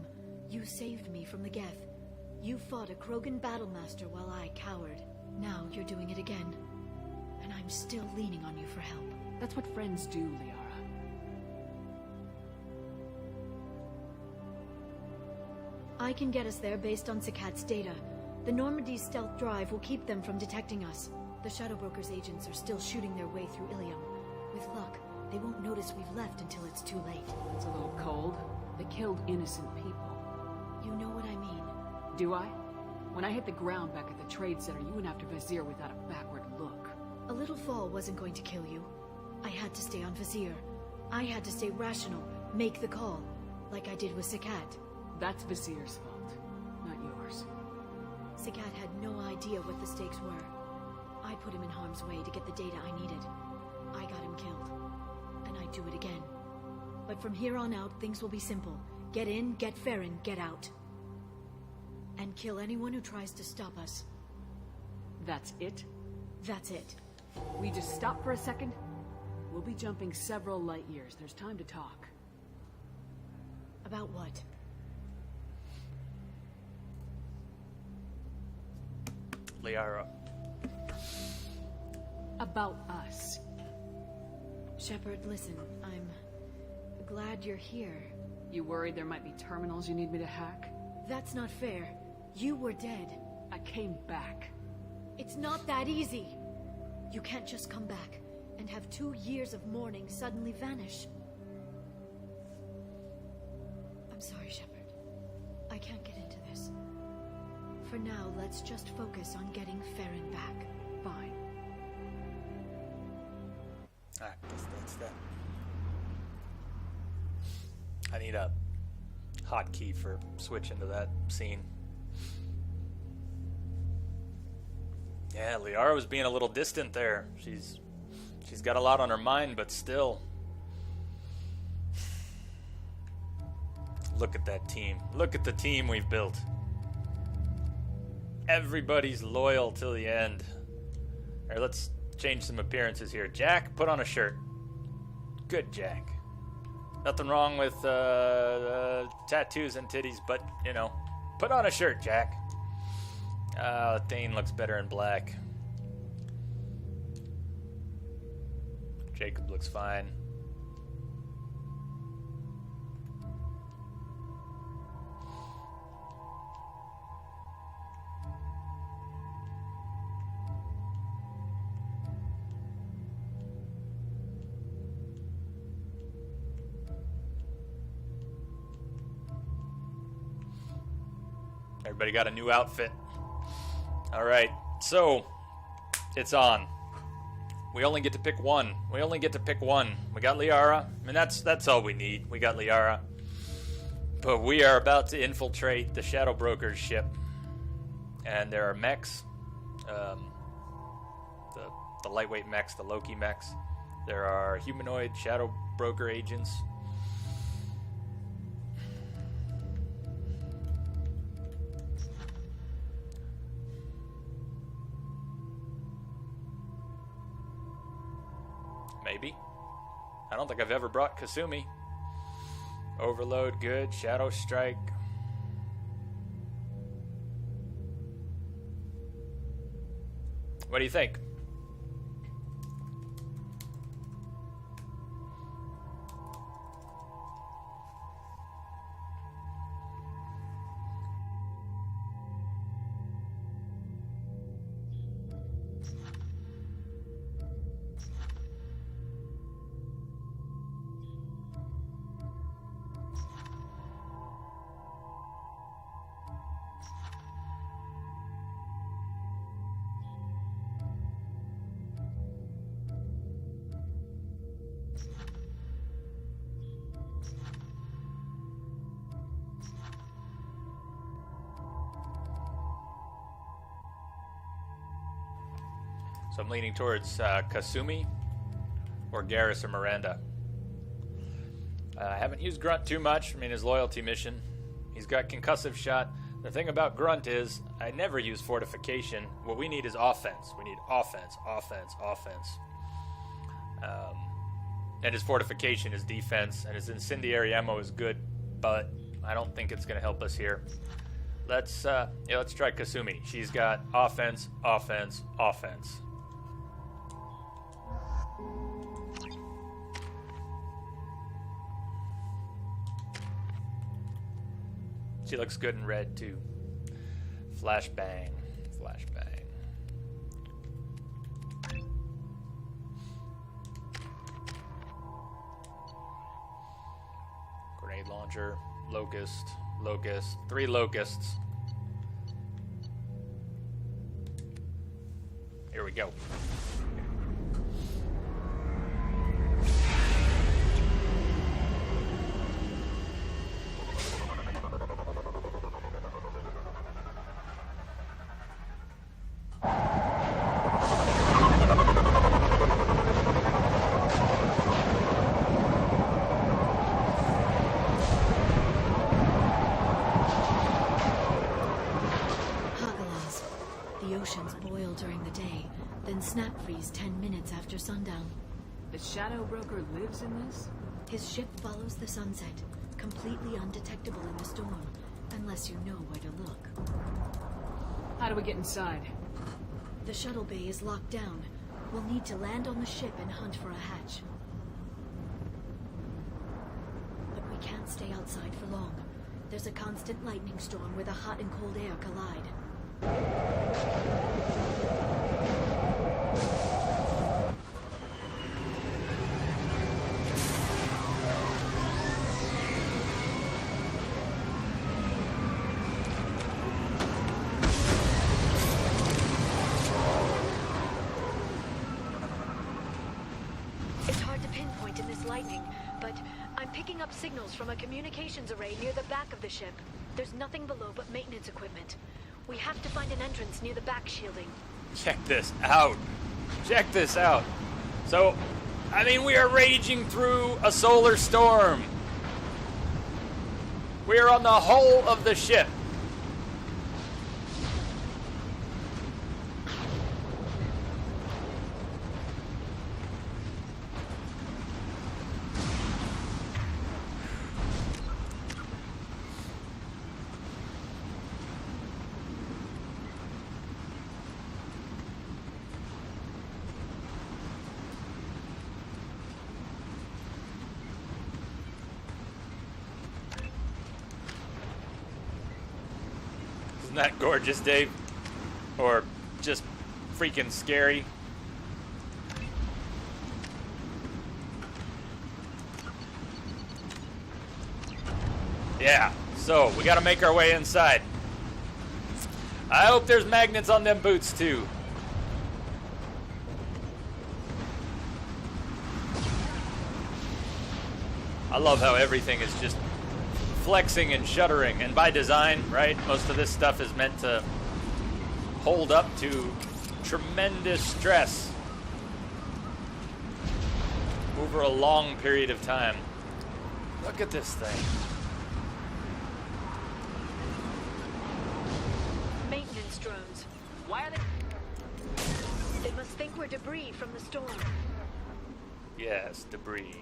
you saved me from the Geth. You fought a Krogan battlemaster while I cowered. Now you're doing it again. And I'm still leaning on you for help. That's what friends do, Liara. I can get us there based on Sakat's data. The Normandy's stealth drive will keep them from detecting us. The Shadow Broker's agents are still shooting their way through Ilium. With luck, they won't notice we've left until it's too late. That's a little cold. They killed innocent people. You know what I mean. Do I? When I hit the ground back at the trade center, you went after Vazir without a backward look. A little fall wasn't going to kill you. I had to stay on Vazir. I had to stay rational, make the call, like I did with Sakat. That's Vazir's fault, not yours. Sakat had no idea what the stakes were. I put him in harm's way to get the data I needed. I got him killed. And I'd do it again. But from here on out, things will be simple. Get in, get Farron, get out. And kill anyone who tries to stop us. That's it? That's it. We just stop for a second? We'll be jumping several light years. There's time to talk. About what? Liara. About us. Shepard, listen, I'm glad you're here. You worried there might be terminals you need me to hack? That's not fair. You were dead. I came back. It's not that easy. You can't just come back and have 2 years of mourning suddenly vanish. I'm sorry, Shepard. I can't get into this. For now, let's just focus on getting Farron back. Fine. I guess that's that. I need a hotkey for switching to that scene. Yeah, Liara was being a little distant there. She's got a lot on her mind, but still. Look at that team. Look at the team we've built. Everybody's loyal till the end. All right, let's change some appearances here. Jack, put on a shirt. Good, Jack. Nothing wrong with tattoos and titties, but, you know, put on a shirt, Jack. Thane looks better in black. Jacob looks fine. Everybody got a new outfit. All right, so it's on. We only get to pick one. We only get to pick one. We got Liara. I mean, that's all we need. We got Liara. But we are about to infiltrate the Shadow Broker's ship. And there are mechs. The lightweight mechs, the Loki mechs. There are humanoid Shadow Broker agents. Maybe. I don't think I've ever brought Kasumi. Overload, good. Shadow Strike. What do you think? So I'm leaning towards Kasumi or Garrus or Miranda. I haven't used Grunt too much. I mean, his loyalty mission. He's got concussive shot. The thing about Grunt is I never use fortification. What we need is offense. We need offense, offense, offense. And his fortification is defense, and his incendiary ammo is good, but I don't think it's going to help us here. Let's try Kasumi. She's got offense, offense, offense. She looks good in red too. Flashbang, flashbang. Grenade launcher, locust, locust, 3 locusts. Here we go. Snap freeze 10 minutes after sundown. The Shadow Broker lives in this? His ship follows the sunset, completely undetectable in the storm, unless you know where to look. How do we get inside? The shuttle bay is locked down. We'll need to land on the ship and hunt for a hatch. But we can't stay outside for long. There's a constant lightning storm where the hot and cold air collide. It's hard to pinpoint in this lightning, but I'm picking up signals from a communications array near the back of the ship. There's nothing below but maintenance equipment. We have to find an entrance near the back shielding. Check this out. Check this out. So, I mean, we are raging through a solar storm. We are on the hull of the ship. Isn't that gorgeous, Dave? Or just freaking scary? Yeah, so we gotta make our way inside. I hope there's magnets on them boots, too. I love how everything is just flexing and shuddering. And by design, right? Most of this stuff is meant to hold up to tremendous stress over a long period of time. Look at this thing. Maintenance drones. Why are They must think we're debris from the storm. Yes, debris.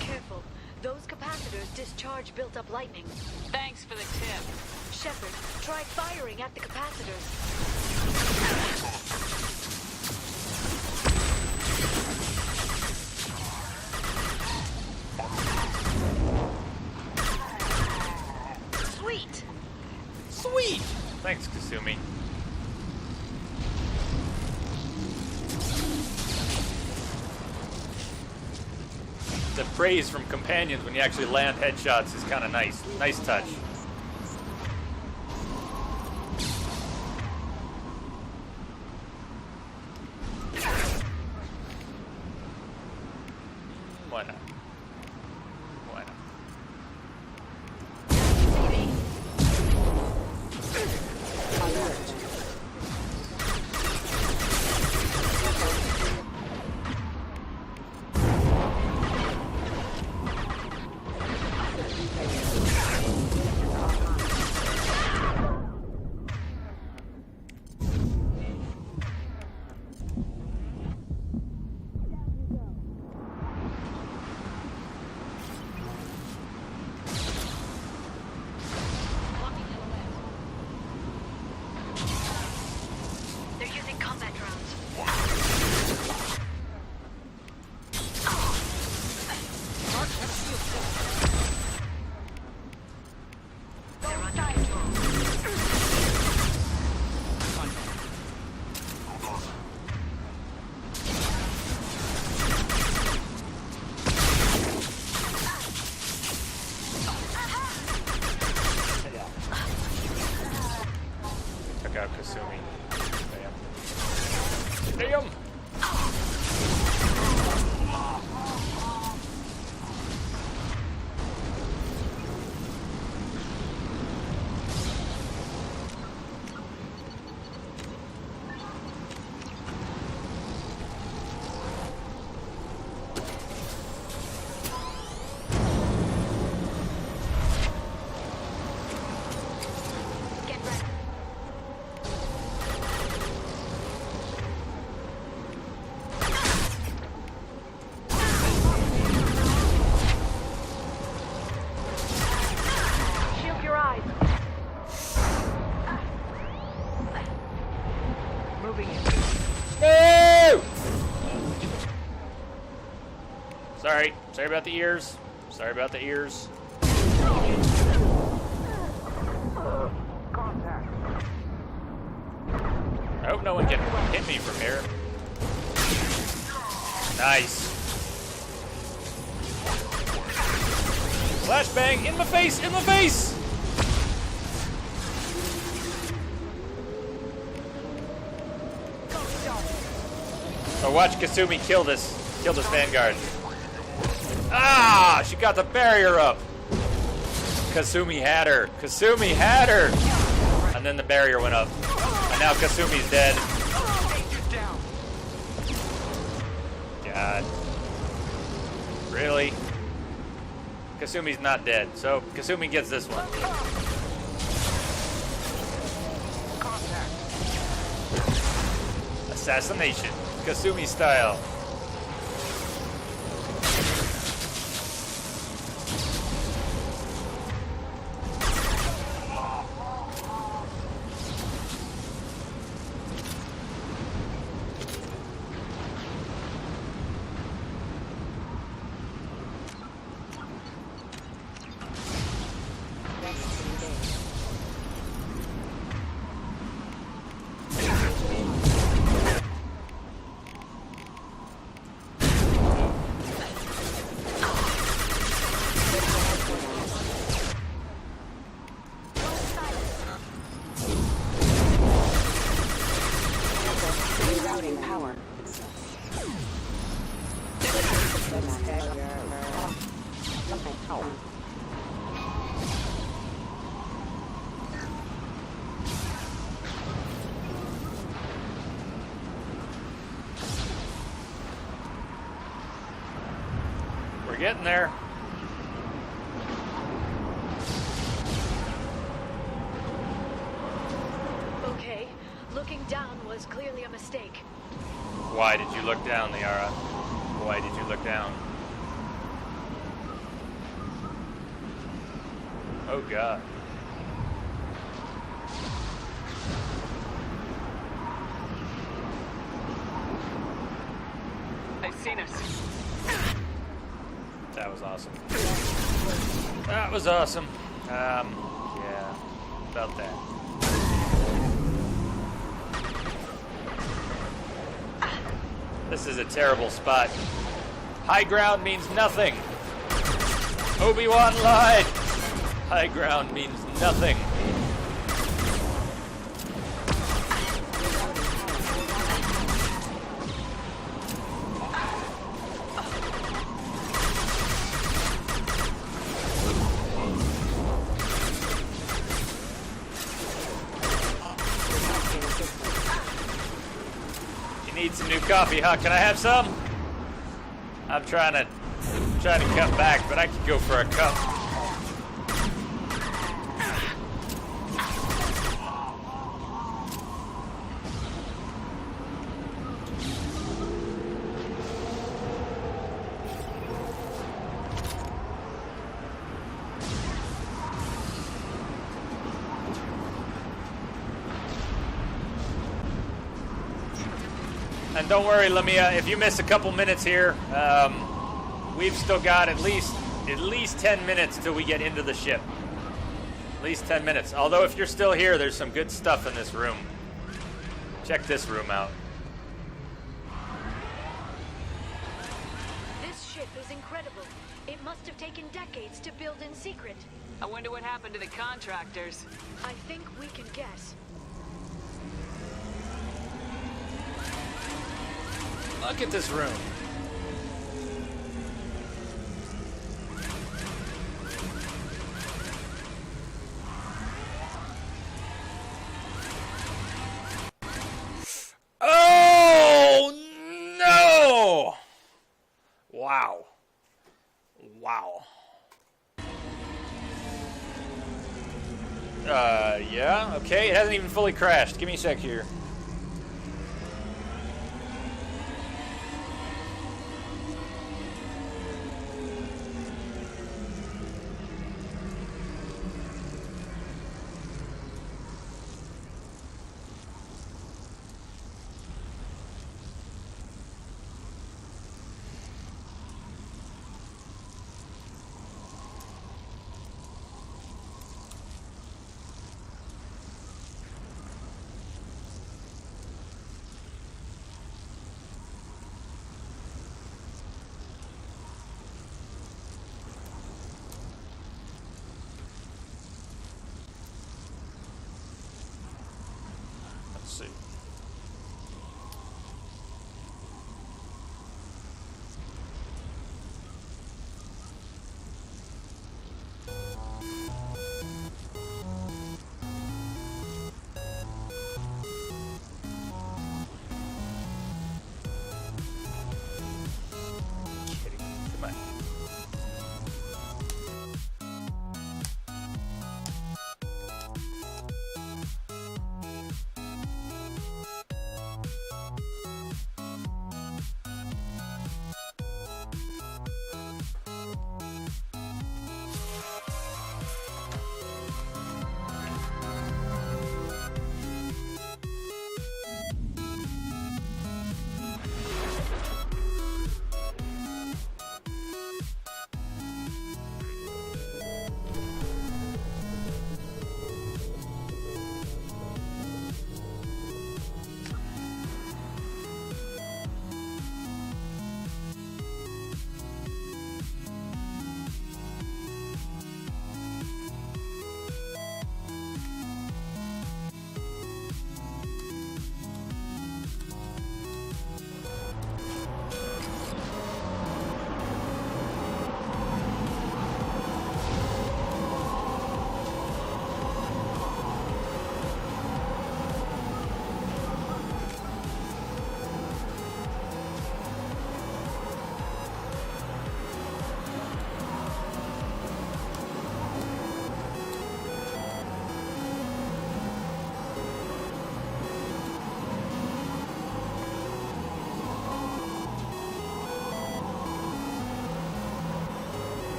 Careful. Those capacitors discharge built-up lightning. Thanks for the tip. Shepard, try firing at the capacitors. Sweet! Sweet! Thanks, Kasumi. The praise from companions when you actually land headshots is kind of nice. Nice touch. Why not? Why not? They're using combat drones. They're under control. Took out Kasumi. Damn. Damn! Get ready. Shield your eyes. Moving in. No! Sorry. Sorry about the ears. Sorry about the ears. I hope no one can hit me from here. Nice. Flashbang in the face! In the face! So watch Kasumi kill this Vanguard. Ah! She got the barrier up! Kasumi had her. Kasumi had her! And then the barrier went up. And now Kasumi's dead. God. Really? Kasumi's not dead, so Kasumi gets this one. Assassination. Kasumi style. Rerouting power. We're getting there. Okay, looking down was clearly a mistake. Why did you look down, Liara? Why did you look down? Oh god. They've seen us. That was awesome. That was awesome. Yeah, about that. This is a terrible spot. High ground means nothing. Obi-Wan lied. High ground means nothing. Need some new coffee, huh? Can I have some? I'm trying to cut back, but I could go for a cup. And don't worry, Lamia, if you miss a couple minutes here, we've still got at least 10 minutes till we get into the ship. At least 10 minutes. Although if you're still here, there's some good stuff in this room. Check this room out. This ship is incredible. It must have taken decades to build in secret. I wonder what happened to the contractors. I think we can guess. Look at this room. Oh no! Wow. Wow. Yeah, okay, it hasn't even fully crashed. Give me a sec here.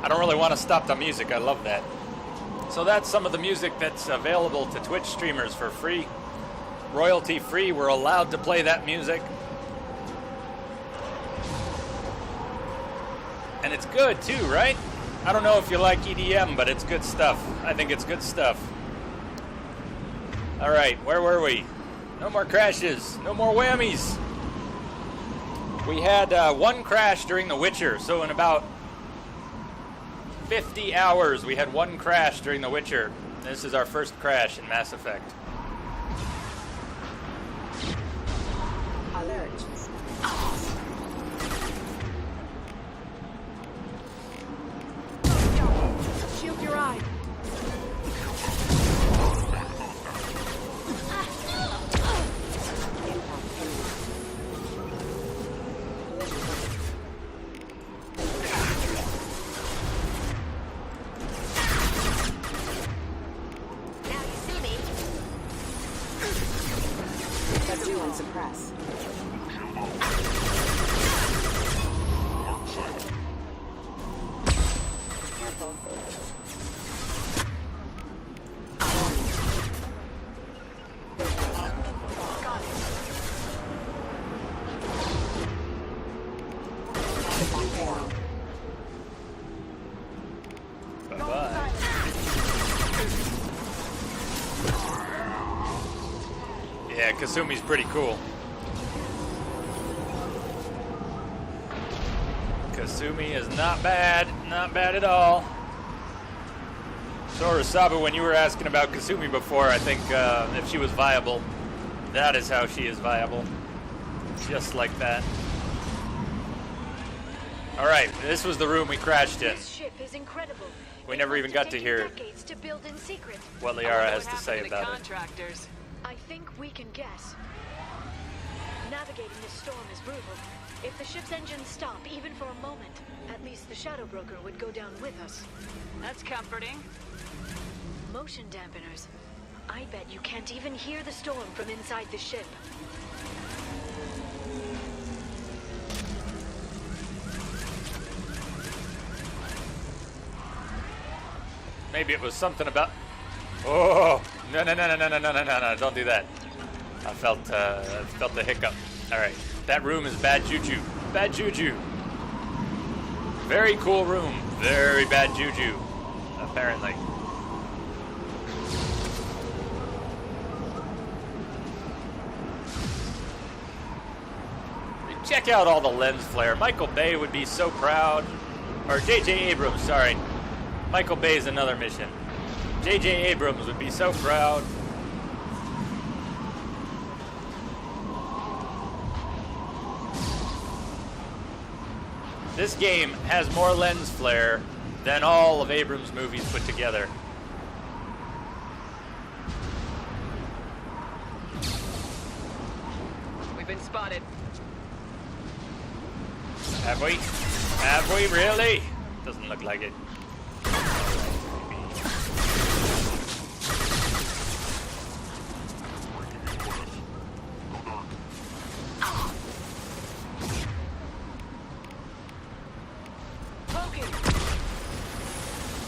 I don't really want to stop the music. I love that. So that's some of the music that's available to Twitch streamers for free. Royalty free. We're allowed to play that music. And it's good too, right? I don't know if you like EDM, but it's good stuff. I think it's good stuff. All right, where were we? No more crashes. No more whammies. We had one crash during The Witcher, so in about 50 hours we had one crash during The Witcher. This is our first crash in Mass Effect. Alert. Shield your eye. Suppress. Careful. Got it. Bye-bye. Yeah, Kasumi's pretty cool. Kasumi is not bad at all. So Urasabu, when you were asking about Kasumi before, I think if she was viable, that is how she is viable. Just like that. Alright, this was the room we crashed in. This ship is incredible. We never even got to hear To build in secret. what Liara has to say about it. Contractors. I think we can guess. Navigating this storm is brutal. If the ship's engines stop, even for a moment, at least the Shadow Broker would go down with us. That's comforting. Motion dampeners. I bet you can't even hear the storm from inside the ship. Maybe it was something about... Oh! No, don't do that. I felt the hiccup. Alright, that room is bad juju. Bad juju. Very cool room. Very bad juju. Apparently. Check out all the lens flare. Michael Bay would be so proud. Or J.J. Abrams, sorry. Michael Bay's another mission. J.J. Abrams would be so proud. This game has more lens flare than all of Abrams' movies put together. We've been spotted. Have we? Have we really? Doesn't look like it.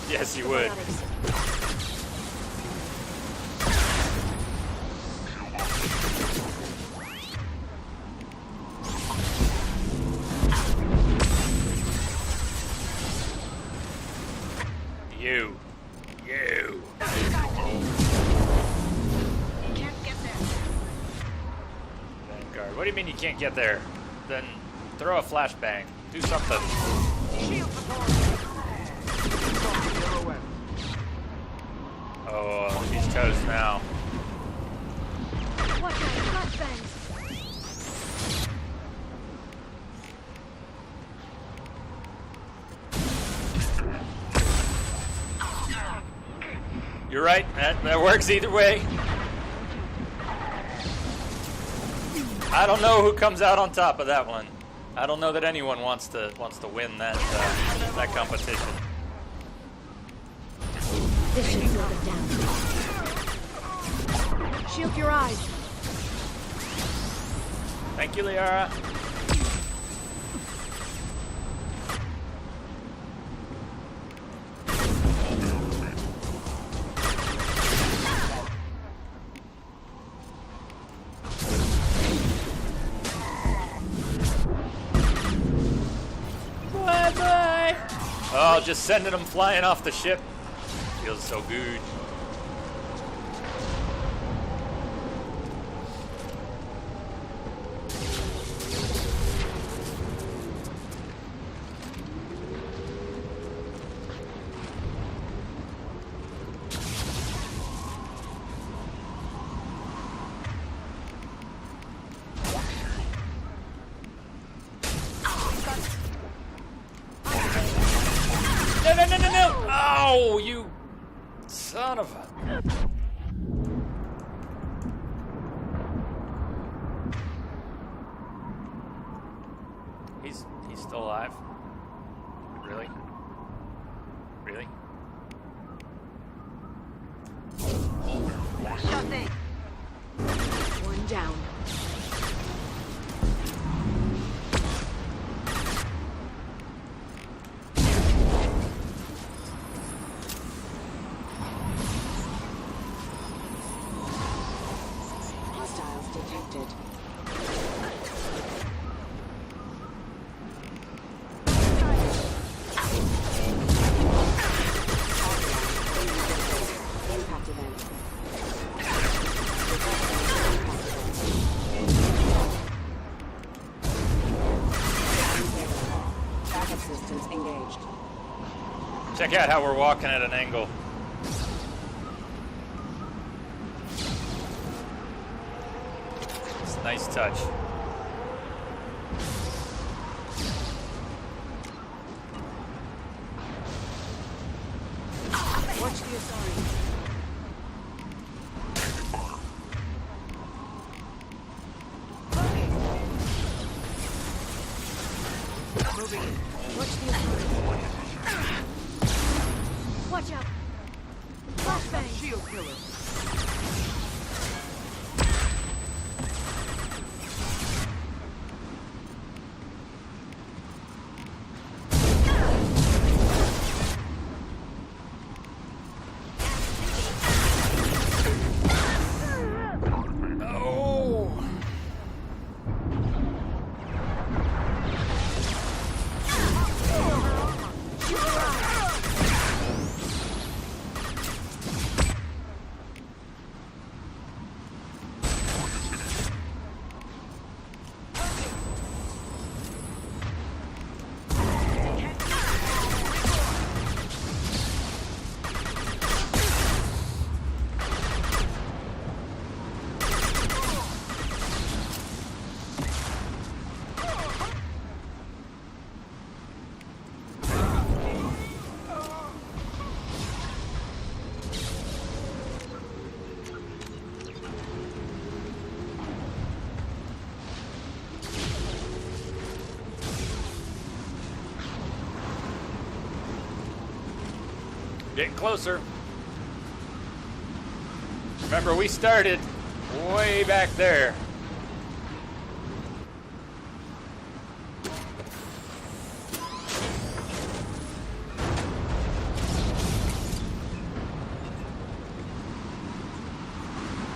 Yes, you would. You. Can't get there. Vanguard. What do you mean you can't get there? Then throw a flashbang. Do something. Oh, he's toast now. What kind of flashbangs? You're right. That works either way. I don't know who comes out on top of that one. I don't know that anyone wants to win that that competition. This should slow them down. Shield your eyes. Thank you, Liara. Oh, just sending them flying off the ship. Feels so good. No! Oh, you son of a... He's still alive? Really? Really? One down. Hostiles detected. Impact event. Backup systems engaged. Check out how we're walking at an angle. It's a nice touch. Watch the Asari. Moving in. Watch the Asari. Watch out! Flashbang! Shield killer. Getting closer. Remember, we started way back there.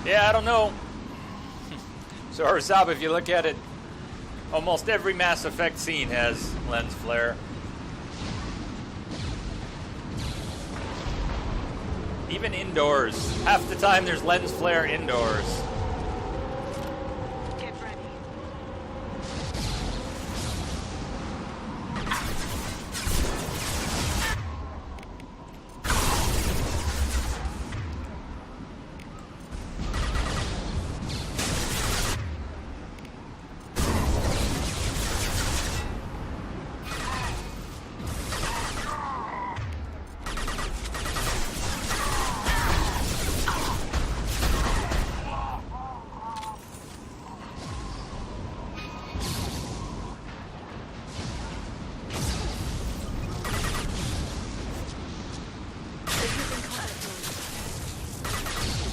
Yeah, I don't know. So, Arsab, if you look at it, almost every Mass Effect scene has lens flare. Even indoors. Half the time there's lens flare indoors. Get ready.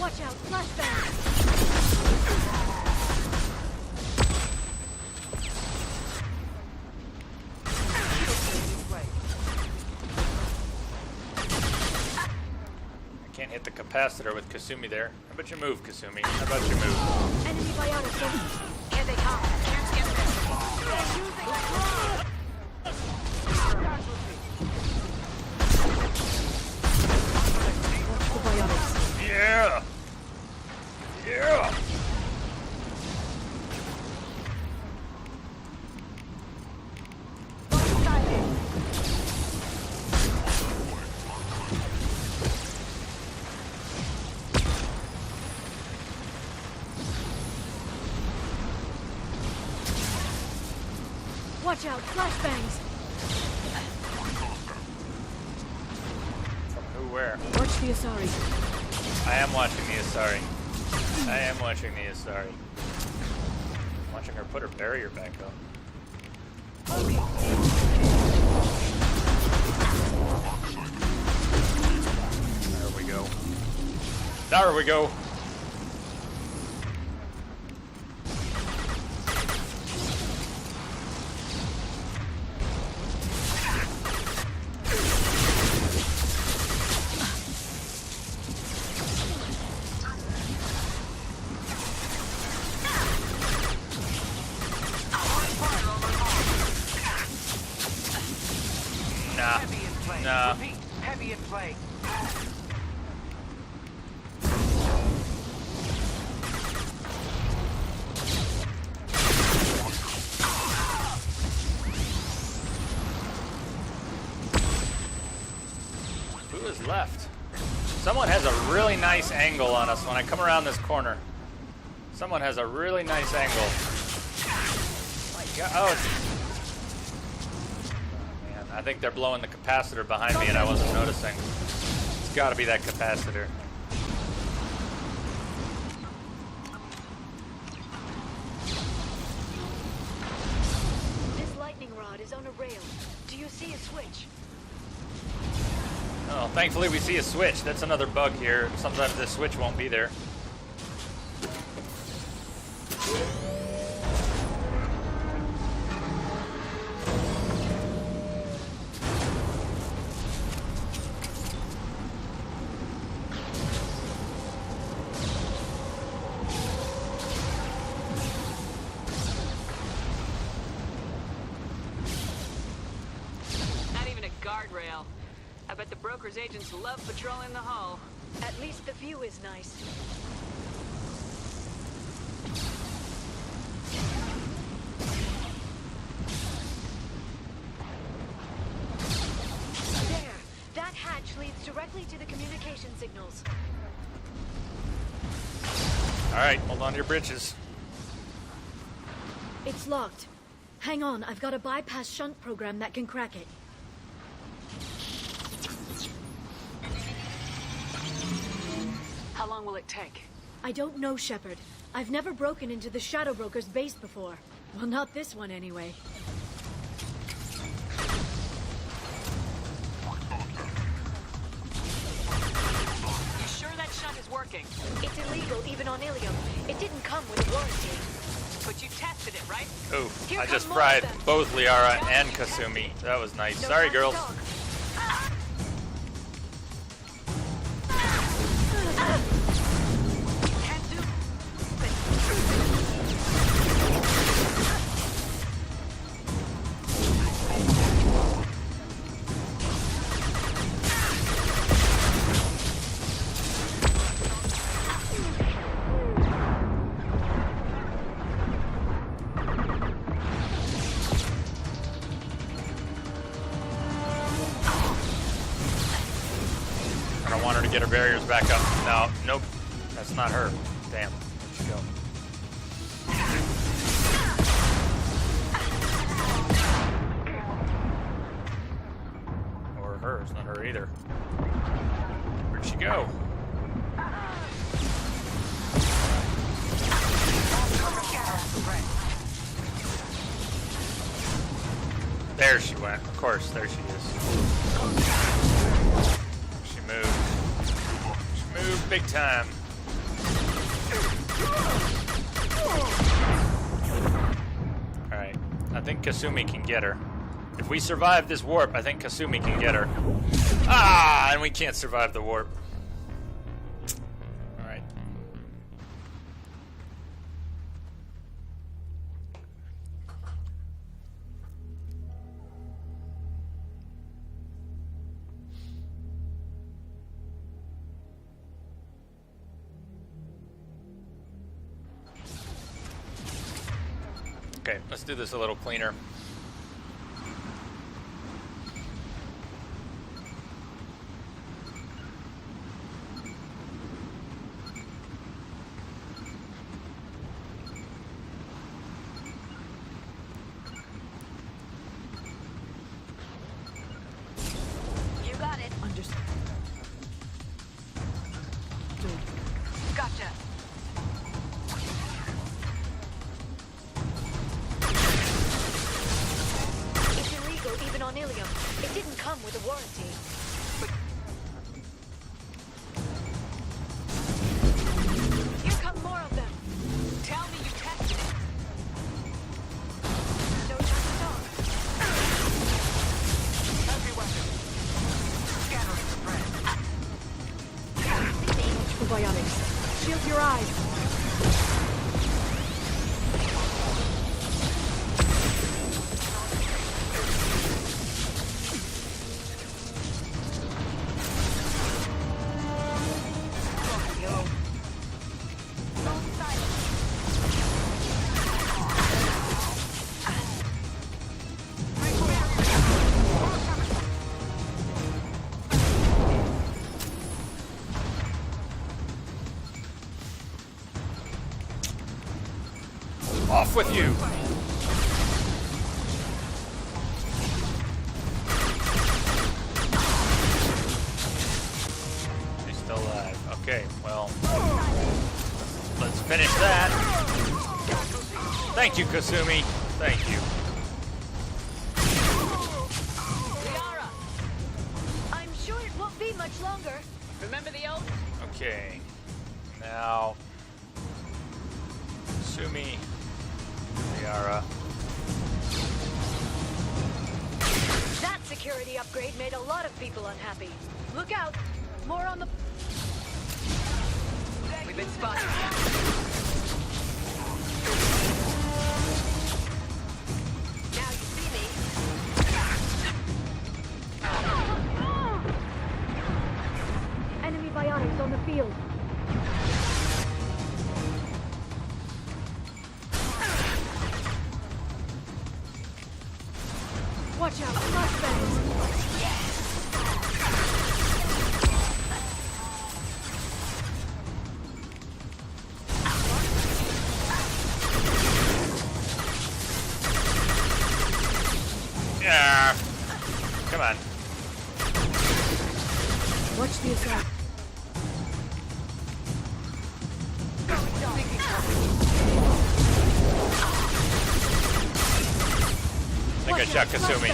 Watch out! Flashbang! I can't hit the capacitor with Kasumi there. How about you move, Kasumi? How about you move? Enemy biotic. Here they come. Can't skip this. They're using the drone. Watch out, flashbangs! From who, where? Watch the Asari. I am watching the Asari. I am watching the Asari. I'm watching her put her barrier back up. There we go. There we go. Nah. Repeat, heavy in play. Who is left? Someone has a really nice angle on us when I come around this corner. Someone has a really nice angle. My God. Oh, man. I think they're blowing the capacitor behind me and I wasn't noticing. It's got to be that capacitor. This lightning rod is on a rail. Do you see a switch? Oh, thankfully we see a switch. That's another bug here. Sometimes this switch won't be there. Not even a guardrail. I bet the broker's agents love patrolling the hull. At least the view is nice. There. That hatch leads directly to the communication signals. Alright, hold on to your britches. It's locked. Hang on, I've got a bypass shunt program that can crack it. How long will it take? I don't know, Shepard. I've never broken into the Shadow Broker's base before. Well, not this one anyway. You sure that shunt is working? It's illegal even on Ilium. It didn't come with a warranty. But you tested it, right? Ooh, Here I just come more of fried them. both Liara and Kasumi. That was nice. No Sorry, time to girls. talk. I don't want her to get her barriers back up. No, nope. That's not her. Damn. Where'd she go? Or her. It's not her either. Where'd she go? There she went. Of course, there she is. She moved. She moved big time. Alright. I think Kasumi can get her. If we survive this warp, I think Kasumi can get her. Ah! And we can't survive the warp. Alright. Okay, let's do this a little cleaner. inspection on Ilium. It didn't come with a warranty. Here come more of them. Tell me you tested it. No time to talk. Heavy weapon. Scattering the threat. Probiotics. Shield your eyes. Off with you! She's still alive. Okay, well, let's finish that. Thank you, Kasumi. Thank you. Liara! I'm sure it won't be much longer. Remember the oath? Okay. Now, Kasumi, Liara. That security upgrade made a lot of people unhappy. Look out! More on the... We've been spotted. Now you see me. Enemy biotics on the field. Watch out, flashbangs! Yeah. Come on. Watch the attack. I think I shot Kasumi.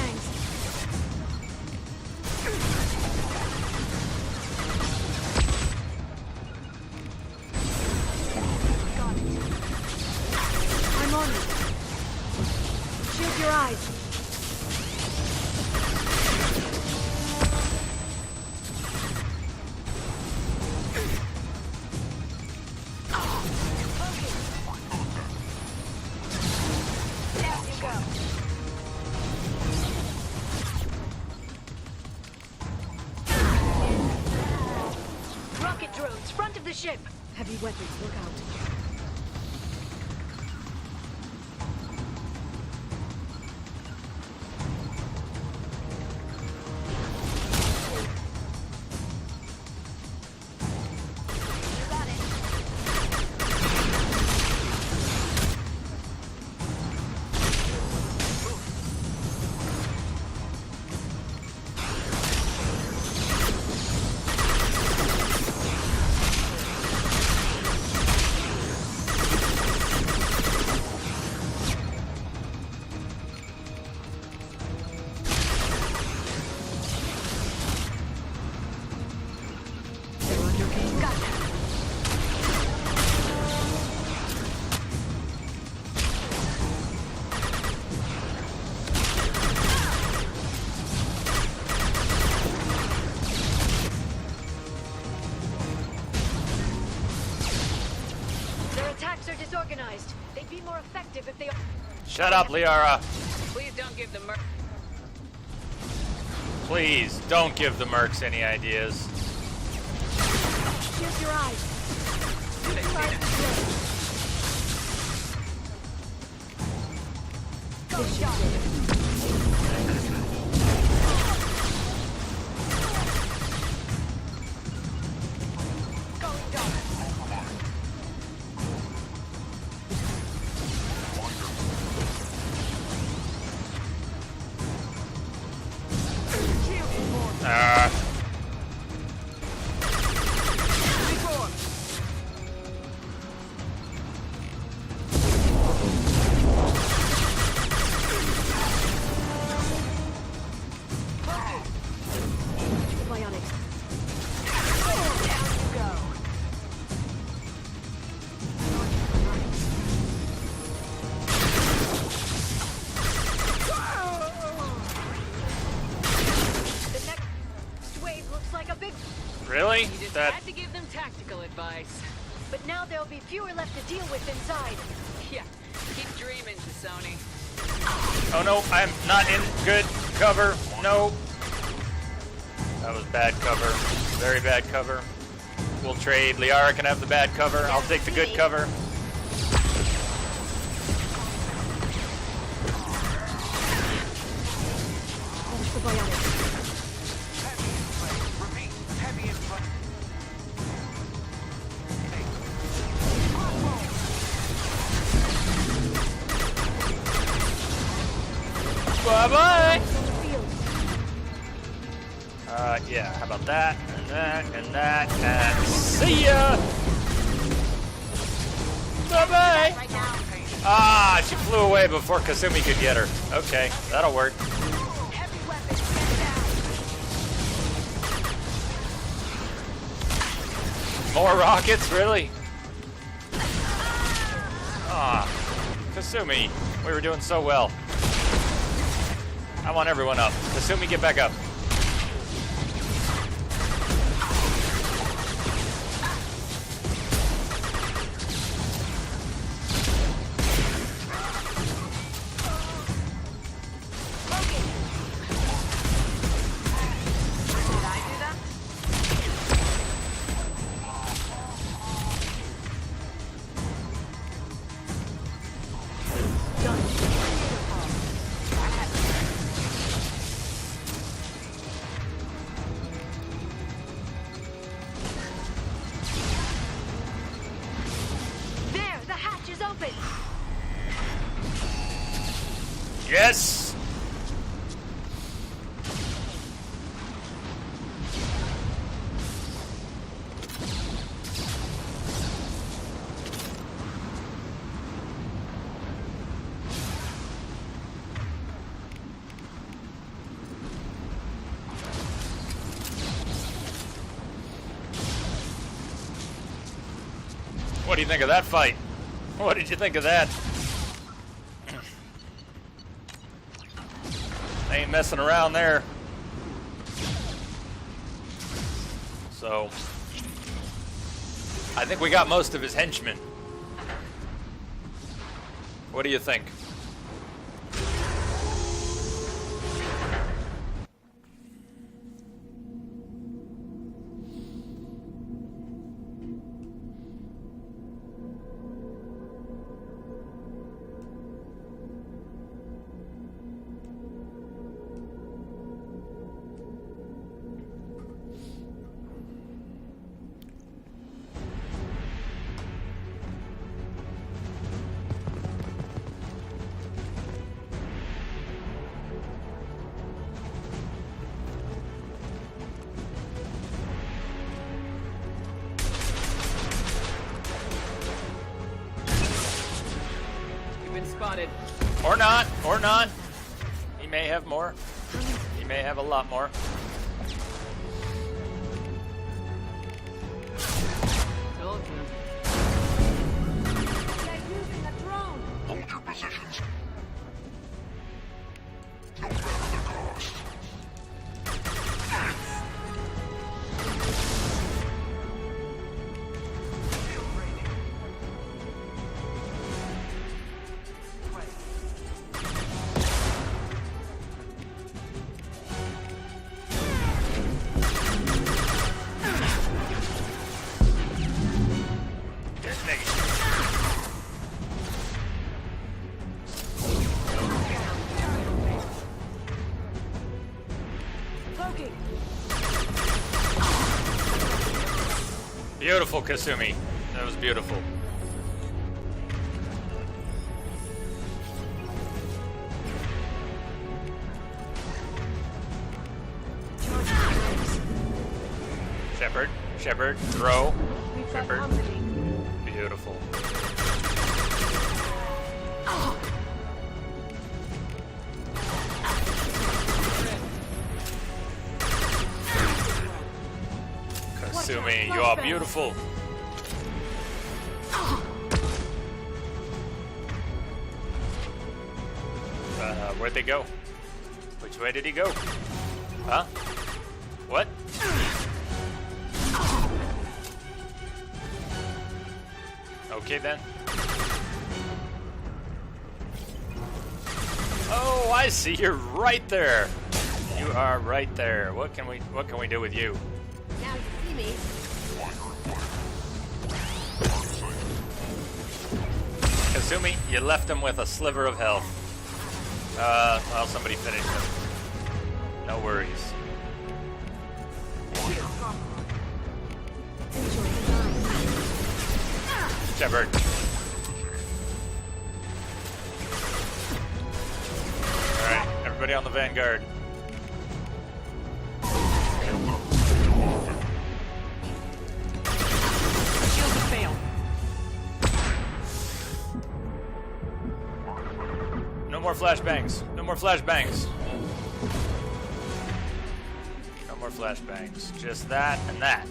I'm on it. Shield your eyes. Rocket drones, front of the ship. Heavy weapons, look out. Their attacks are disorganized. They'd be more effective if they... Shut up, Liara. Please don't give the merc. Please, don't give the mercs any ideas. Shield your eyes. Go shot. Going dark. Really? You just That had to give them tactical advice. But now there'll be fewer left to deal with inside. Yeah, keep dreaming, Sony. Oh no, I'm not in good cover. No. That was bad cover. Very bad cover. We'll trade. Liara can have the bad cover. I'll take the good cover. Finish the boy on it. Repeat, heavy input. Bye-bye. Yeah, how about that, and that, and see ya! Bye-bye! Ah, she flew away before Kasumi could get her. Okay, that'll work. More rockets, really? Ah, Kasumi, we were doing so well. I want everyone up. Kasumi, get back up. There, the hatch is open. Yes! What do you think of that fight? What did you think of that? They ain't messing around there. So, I think we got most of his henchmen. What do you think? You've been spotted. Or not, or not. He may have more. He may have a lot more. Told you. They're using a drone. Hold your positions. No matter the cost. Cloaking. Beautiful, Kasumi. That was beautiful. Shepard, Shepard, throw. Shepard. Beautiful. Kasumi, you are beautiful. Where'd they go? Which way did he go? Huh? What? Okay then. Oh, I see. You're right there. You are right there. What can we do with you? Now you see me. Kasumi, you left him with a sliver of health. Well, somebody finished him. No worries. Shepard. Alright, everybody on the Vanguard. Shields have failed. No more flashbangs. No more flashbangs. No more flashbangs. Just that and that.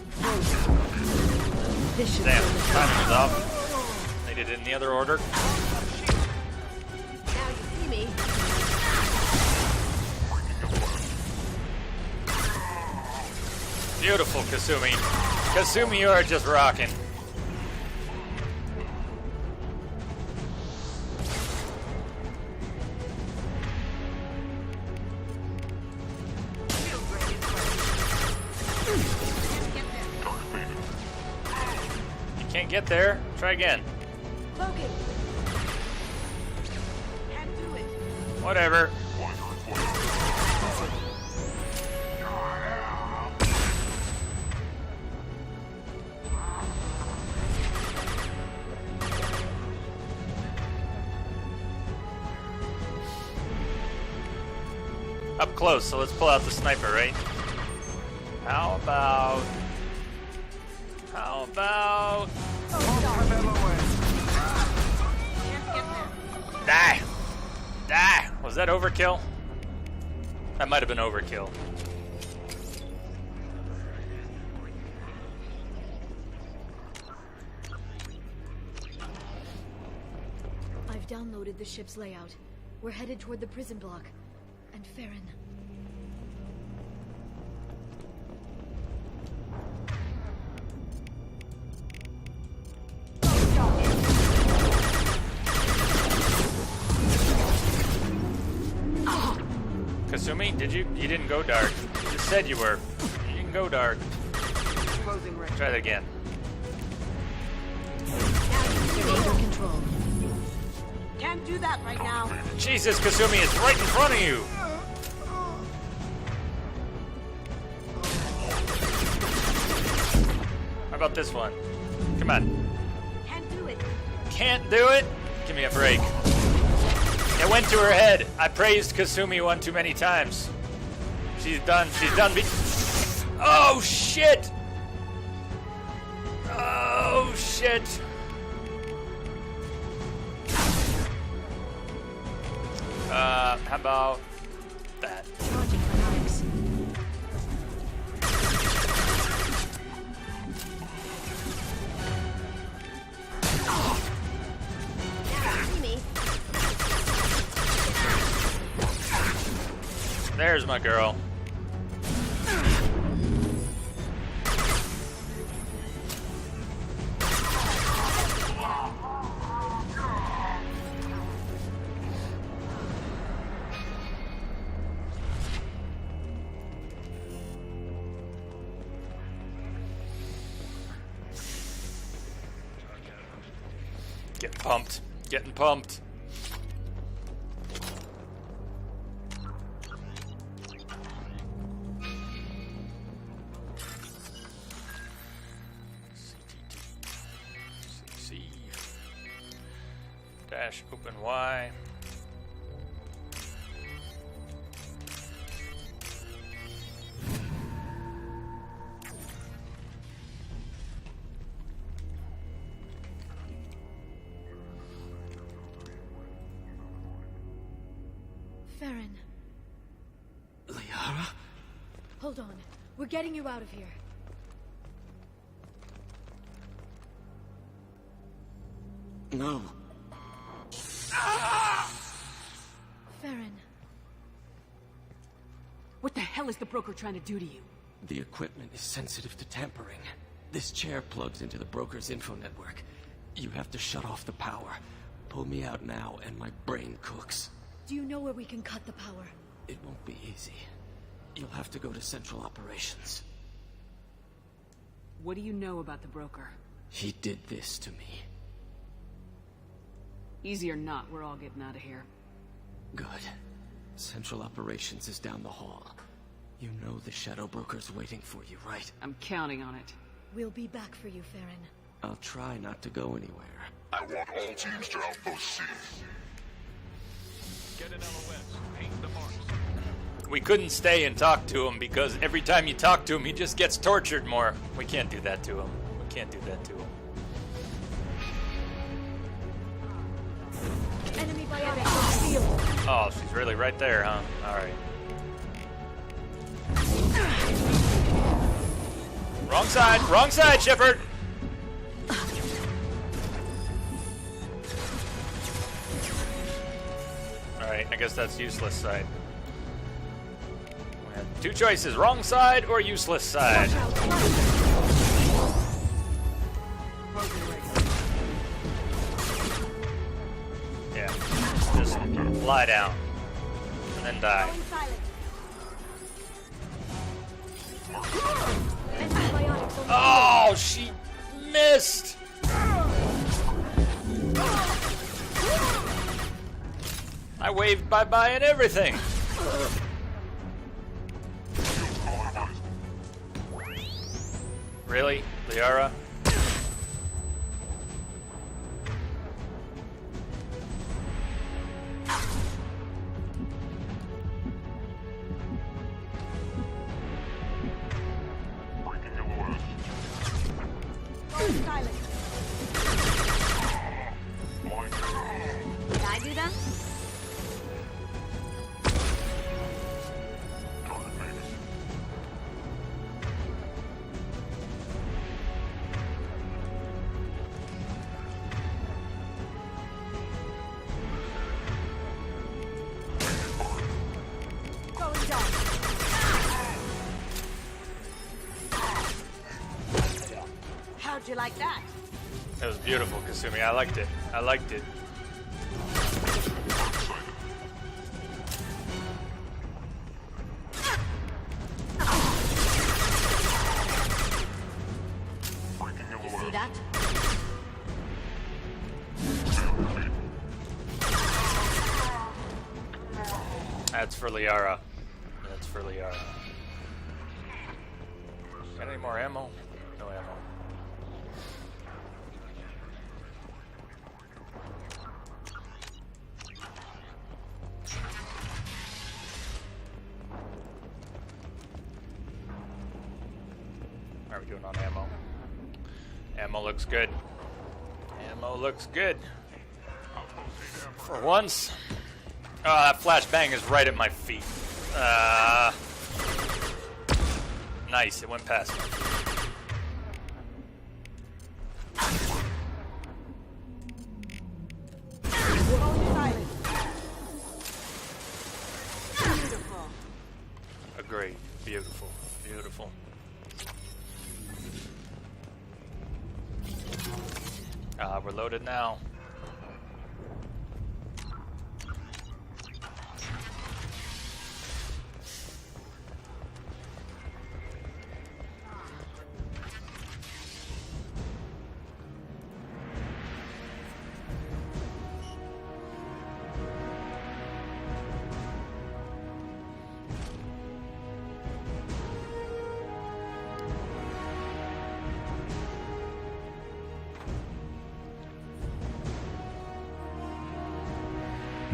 Damn, timing was off. They did it in the other order. Now you see me. Beautiful, Kasumi. Kasumi, you are just rocking. Can't get there. Try again. Logan. Can't do it. Whatever. Up close, so let's pull out the sniper, right? How about... Die! Die! Was that overkill? That might have been overkill. I've downloaded the ship's layout. We're headed toward the prison block. And Farron. Kasumi, you didn't go dark. You just said you were. You can go dark. Closing right. Try that again. Under control. Can't do that right now. Jesus, Kasumi, it's right in front of you. How about this one? Come on. Can't do it. Can't do it? Give me a break. It went to her head. I praised Kasumi one too many times. She's done. Oh, shit! Oh, shit! How about that? Charging Alex. See me. There's my girl. Getting pumped. Getting pumped. CC. Dash open Y. Farron. Liara? Hold on. We're getting you out of here. No. Farron. What the hell is the broker trying to do to you? The equipment is sensitive to tampering. This chair plugs into the broker's info network. You have to shut off the power. Pull me out now, and my brain cooks. Do you know where we can cut the power? It won't be easy. You'll have to go to Central Operations. What do you know about the broker? He did this to me. Easy or not, we're all getting out of here. Good. Central Operations is down the hall. You know the Shadow Broker's waiting for you, right? I'm counting on it. We'll be back for you, Farron. I'll try not to go anywhere. I want all teams to Outpost C. Get an LOS. Paint the marks. We couldn't stay and talk to him because every time you talk to him, he just gets tortured more. We can't do that to him. We can't do that to him. Enemy biotic on the field. Oh, she's really right there, huh? Alright. Wrong side, Shepard! Alright, I guess that's useless side. We have two choices, wrong side or useless side. Yeah, just lie down and then die. Oh, she missed! I waved bye-bye and everything. Really? Liara? Did I do that? Going down. How'd you like that? That was beautiful, Kasumi. I liked it. I liked it. You see that? That's for Liara. That's for Liara. Got any more ammo? No ammo. How are we doing on ammo? Ammo looks good. Ammo looks good. For once. Oh, that flashbang is right at my feet. Nice, it went past me. Agreed. Beautiful. Beautiful. We're loaded now.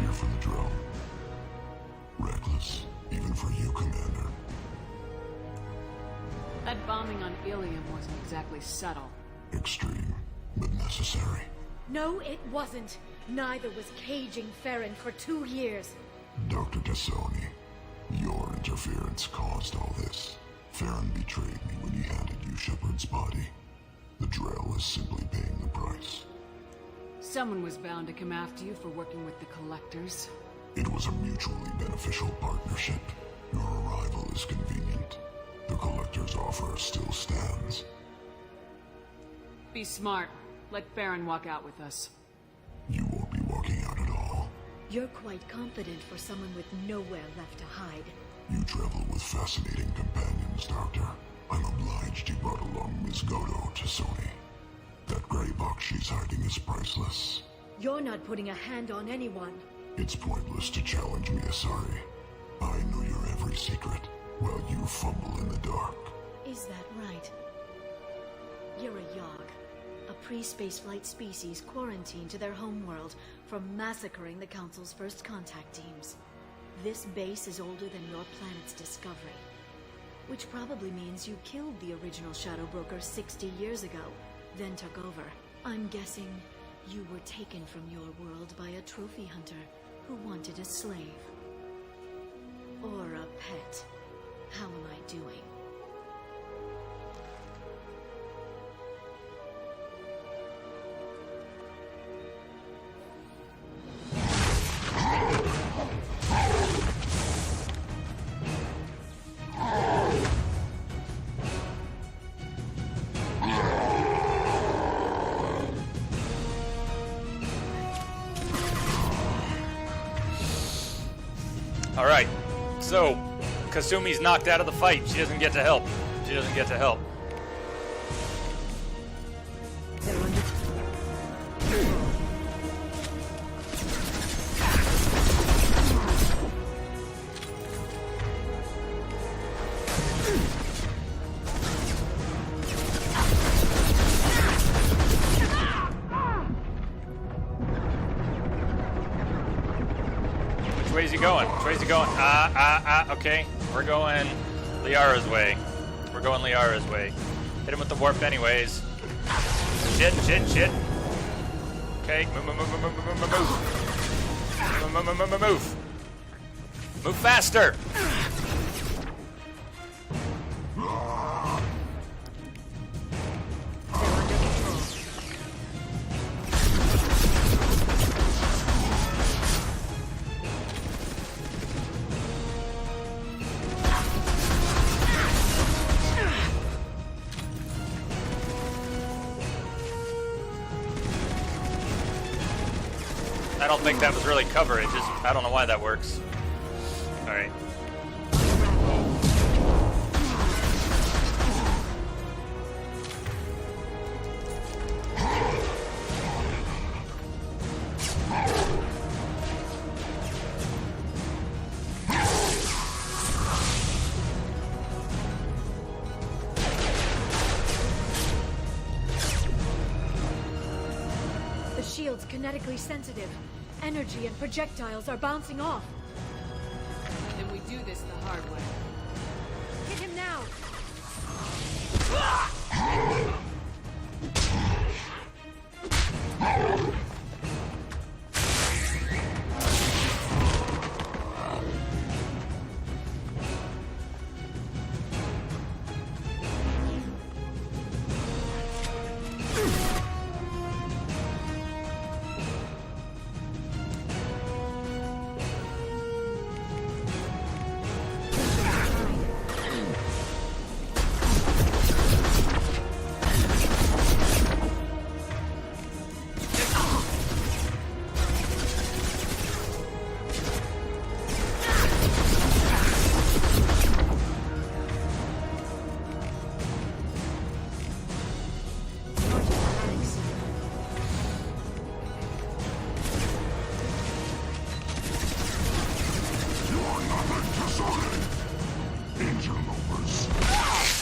Here for the drill. Reckless, even for you, Commander. That bombing on Ilium wasn't exactly subtle. Extreme, but necessary. No, it wasn't. Neither was caging Farron for 2 years. Dr. Tassoni, your interference caused all this. Farron betrayed me when he handed you Shepard's body. The Drell is simply paying the price. Someone was bound to come after you for working with the Collectors. It was a mutually beneficial partnership. Your arrival is convenient. The Collector's offer still stands. Be smart. Let Farron walk out with us. You won't be walking out at all. You're quite confident for someone with nowhere left to hide. You travel with fascinating companions, Doctor. I'm obliged you brought along Ms. Godo to Sony. That gray box she's hiding is priceless. You're not putting a hand on anyone. It's pointless to challenge me, Asari. I know your every secret, while you fumble in the dark. Is that right? You're a Yogg, a pre-spaceflight species quarantined to their homeworld from massacring the Council's first contact teams. This base is older than your planet's discovery, which probably means you killed the original Shadow Broker 60 years ago, then took over. I'm guessing you were taken from your world by a trophy hunter who wanted a slave. Or a pet. How am I doing? Alright, so Kasumi's knocked out of the fight. She doesn't get to help. She doesn't get to help. Which way's he going? Which way's he going? Okay. We're going Liara's way. We're going Liara's way. Hit him with the warp anyways. Shit. Okay, move. Move faster! I don't think that was really coverage. I don't know why that works. Alright. The shield's kinetically sensitive. Energy and projectiles are bouncing off. Then we do this the hard way. Hit him now!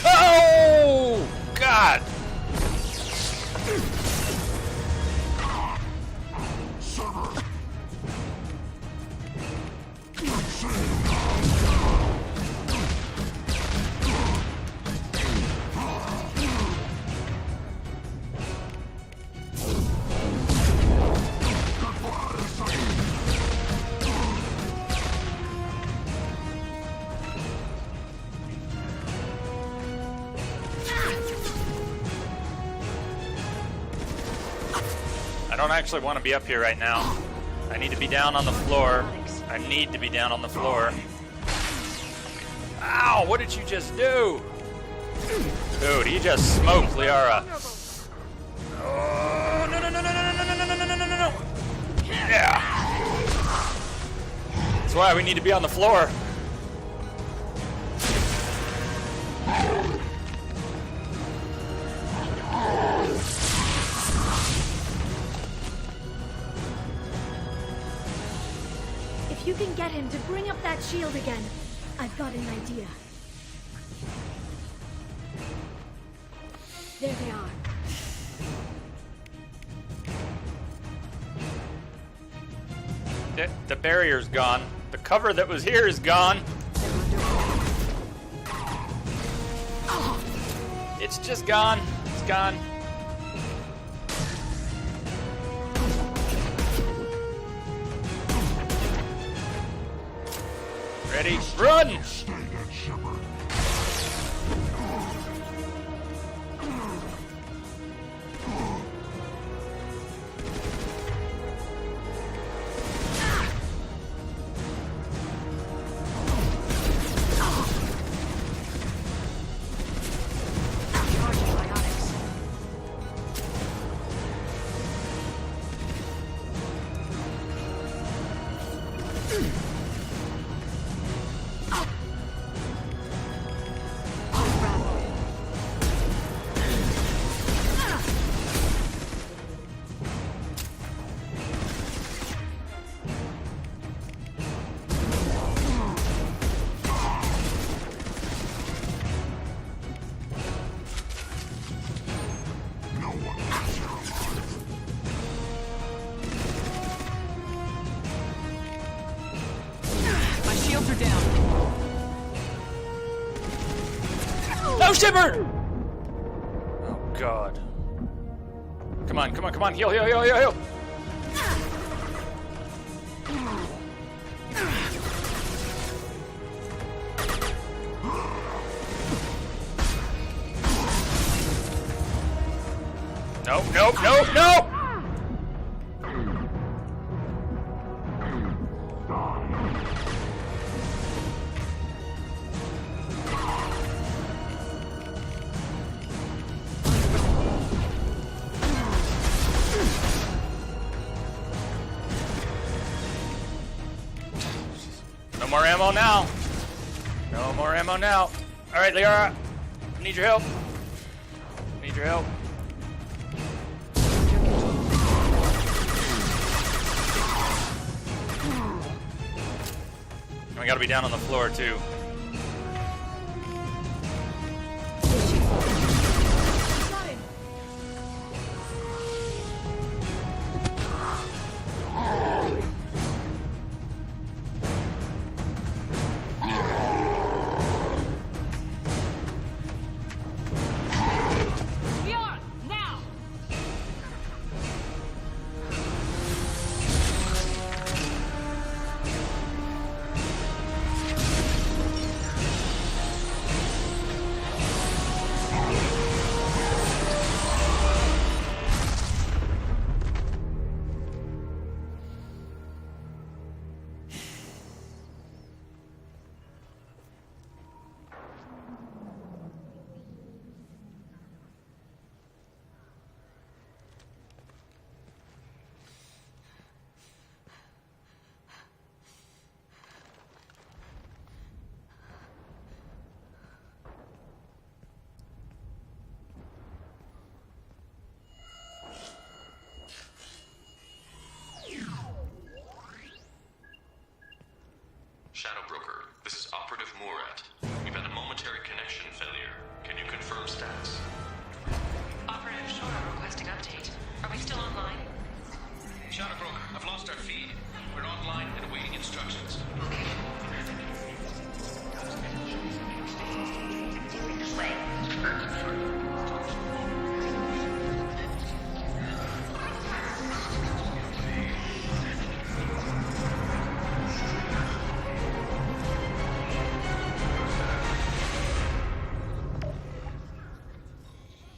Oh! God! I don't actually want to be up here right now. I need to be down on the floor. I need to be down on the floor. Ow! What did you just do? Dude, he just smoked Liara. Yeah. That's why we need to be on the floor. If you can get him to bring up that shield again, I've got an idea. There they are. The barrier's gone. The cover that was here is gone. It's just gone. It's gone. Ready? Run! No, Shepard! Oh, God. Come on, come on, come on. Heal, heal, heal, heal, heal. No, no, no, no! No more ammo now. No more ammo now. All right, Liara. I need your help. I need your help. And we gotta be down on the floor, too. Shadow Broker, this is Operative Murat. We've had a momentary connection failure. Can you confirm status? Operative Shora requesting update. Are we still online? Shadow Broker, I've lost our feed. We're online and awaiting instructions.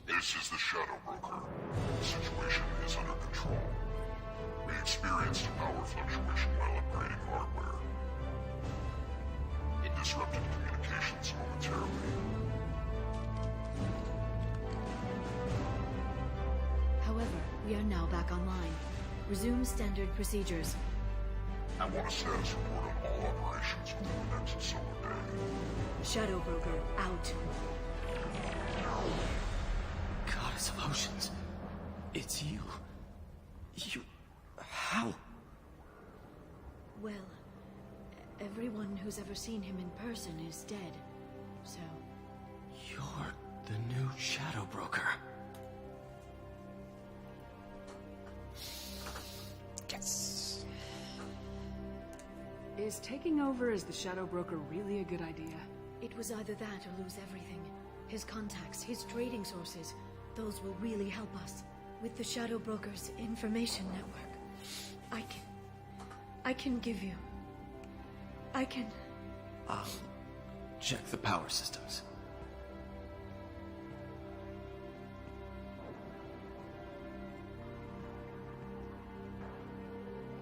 This is the Shadow Broker. The situation is under control. We experienced a power fluctuation while upgrading hardware. It disrupted communications momentarily. However, we are now back online. Resume standard procedures. I want a status report on all operations within the next solar day. Shadow Broker, out. Goddess of Oceans. It's you. You... How? Well, everyone who's ever seen him in person is dead, so... You're the new Shadow Broker. Yes. Is taking over as the Shadow Broker really a good idea? It was either that or lose everything. His contacts, his trading sources, those will really help us. With the Shadow Broker's information network, I can give you... I can... I'll check the power systems.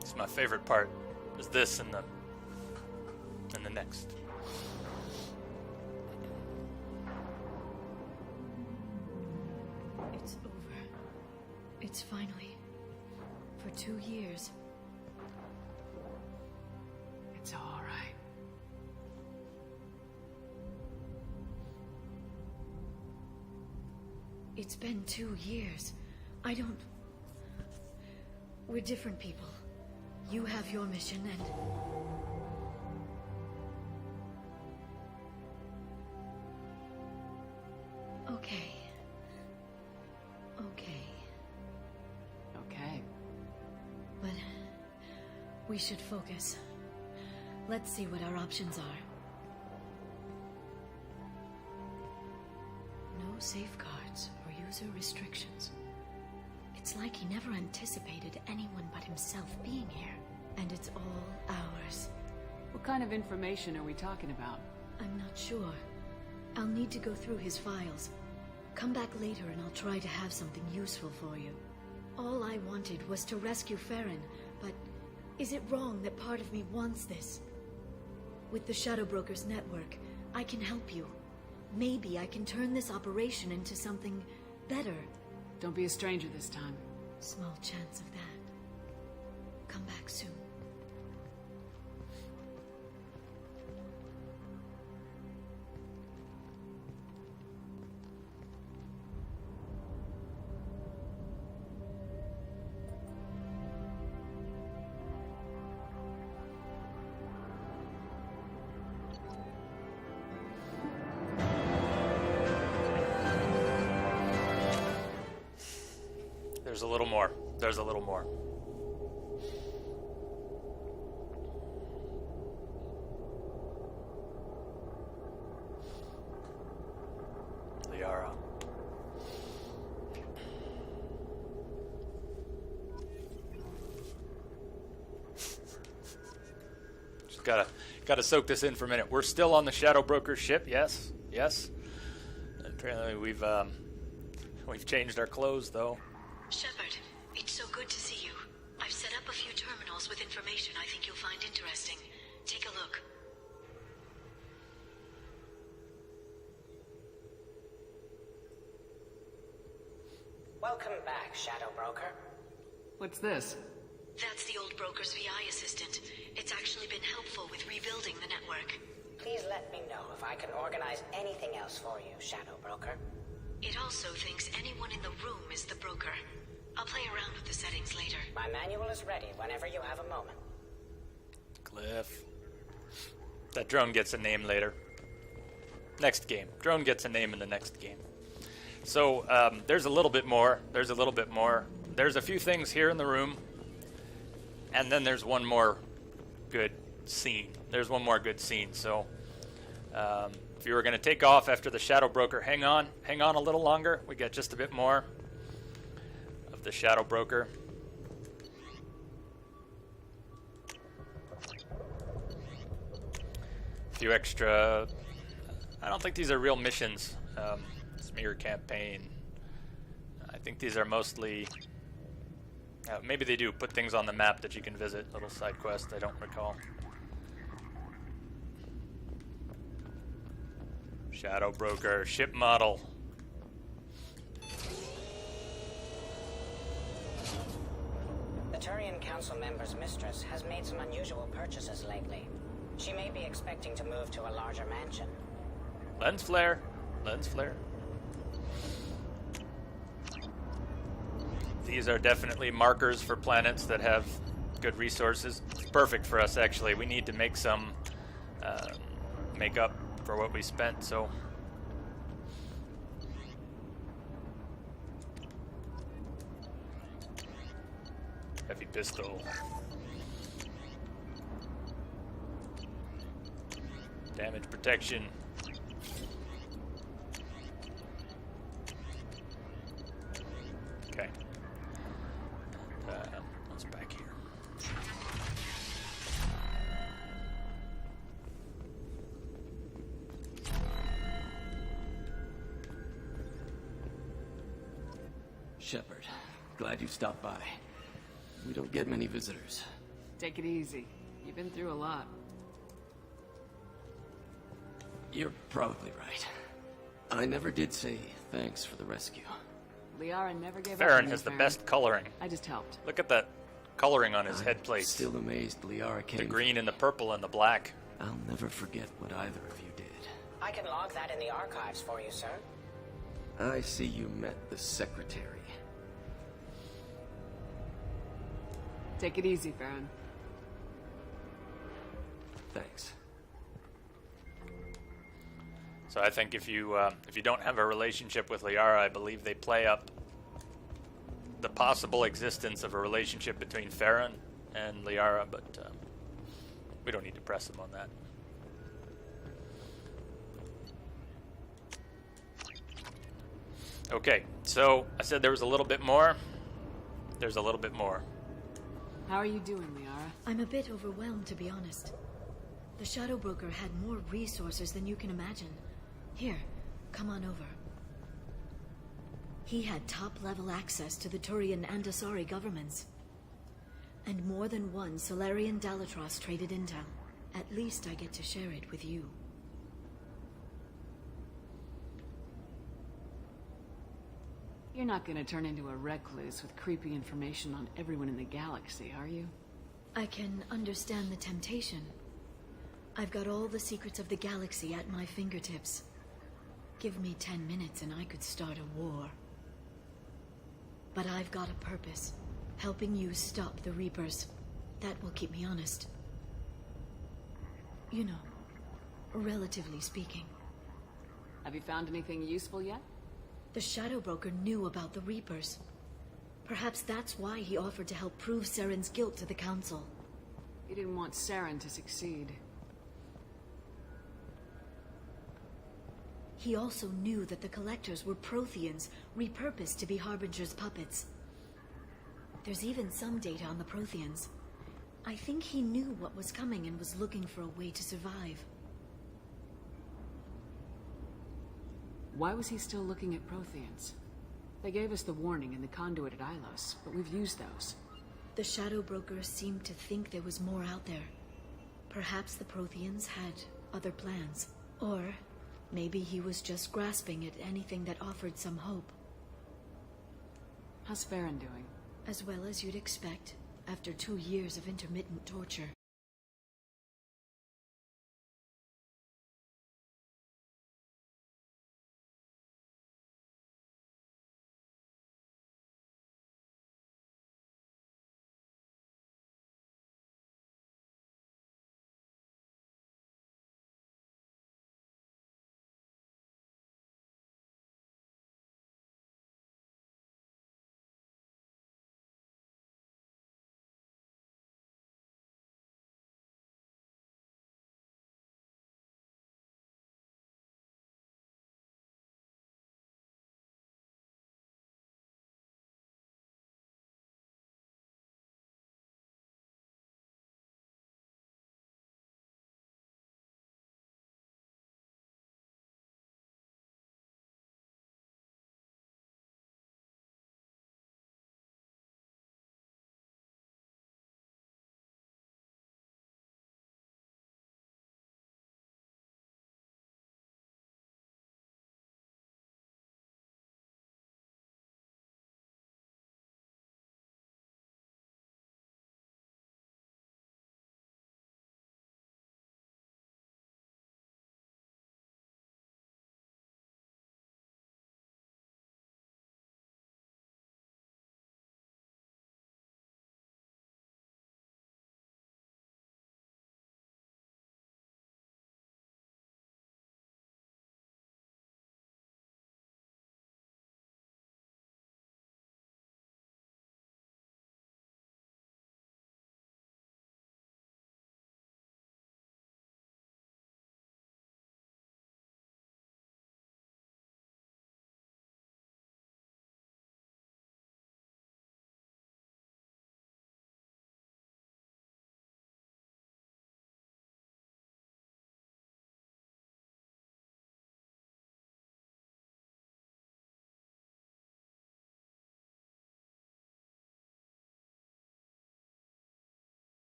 It's my favorite part. Is this and the next. It's over. It's finally. For 2 years. It's all right. It's been 2 years. I don't... We're different people. You have your mission and... Okay. Okay. But... we should focus. Let's see what our options are. No safeguards or user restrictions. It's like he never anticipated anyone but himself being here. And it's all ours. What kind of information are we talking about? I'm not sure. I'll need to go through his files. Come back later and I'll try to have something useful for you. All I wanted was to rescue Farron, but is it wrong that part of me wants this? With the Shadow Broker's network, I can help you. Maybe I can turn this operation into something better. Don't be a stranger this time. Small chance of that. Come back soon. There's a little more. There's a little more. Liara. Just gotta soak this in for a minute. We're still on the Shadow Broker ship. Yes. Apparently we've changed our clothes though. Shepard, it's so good to see you. I've set up a few terminals with information I think you'll find interesting. Take a look. Welcome back, Shadow Broker. What's this? That's the old broker's VI assistant. It's actually been helpful with rebuilding the network. Please let me know if I can organize anything else for you, Shadow Broker. It also thinks anyone in the room is the broker. I'll play around with the settings later. My manual is ready whenever you have a moment. Cliff. That drone gets a name later. Next game. Drone gets a name in the next game. So, there's a little bit more. There's a few things here in the room. And then there's one more good scene. So, if you were going to take off after the Shadow Broker, hang on a little longer. We got just a bit more of the Shadow Broker. A few extra... I don't think these are real missions. Smear campaign. I think these are mostly... maybe they do put things on the map that you can visit. Little side quest, I don't recall. Shadow Broker, ship model. The Turian Council member's mistress has made some unusual purchases lately. She may be expecting to move to a larger mansion. Lens flare. Lens flare. These are definitely markers for planets that have good resources. It's perfect for us, actually. We need to make some make up for what we spent, so... Heavy pistol. Damage protection. Okay. And, what's back here? Shepard, glad you stopped by. We don't get many visitors. Take it easy. You've been through a lot. You're probably right. I never did say thanks for the rescue. Liara never gave up Farron on has you, the Farron. best coloring. I just helped. Look at that coloring on his I'm head plate. Still amazed Liara came. The green and the purple and the black. I'll never forget what either of you did. I can log that in the archives for you, sir. I see you met the secretary. Take it easy, Farron. Thanks. So I think if you don't have a relationship with Liara, I believe they play up the possible existence of a relationship between Farron and Liara, but we don't need to press them on that. Okay, so I said there was a little bit more. There's a little bit more. How are you doing, Liara? I'm a bit overwhelmed, to be honest. The Shadow Broker had more resources than you can imagine. Here, come on over. He had top-level access to the Turian and Asari governments. And more than one Solarian Dalatros traded intel. At least I get to share it with you. You're not gonna turn into a recluse with creepy information on everyone in the galaxy, are you? I can understand the temptation. I've got all the secrets of the galaxy at my fingertips. Give me 10 minutes and I could start a war. But I've got a purpose. Helping you stop the Reapers. That will keep me honest. You know, relatively speaking. Have you found anything useful yet? The Shadow Broker knew about the Reapers. Perhaps that's why he offered to help prove Saren's guilt to the Council. He didn't want Saren to succeed. He also knew that the Collectors were Protheans, repurposed to be Harbinger's puppets. There's even some data on the Protheans. I think he knew what was coming and was looking for a way to survive. Why was he still looking at Protheans? They gave us the warning in the conduit at Ilos, but we've used those. The Shadow Broker seemed to think there was more out there. Perhaps the Protheans had other plans. Or maybe he was just grasping at anything that offered some hope. How's Farron doing? As well as you'd expect, after 2 years of intermittent torture.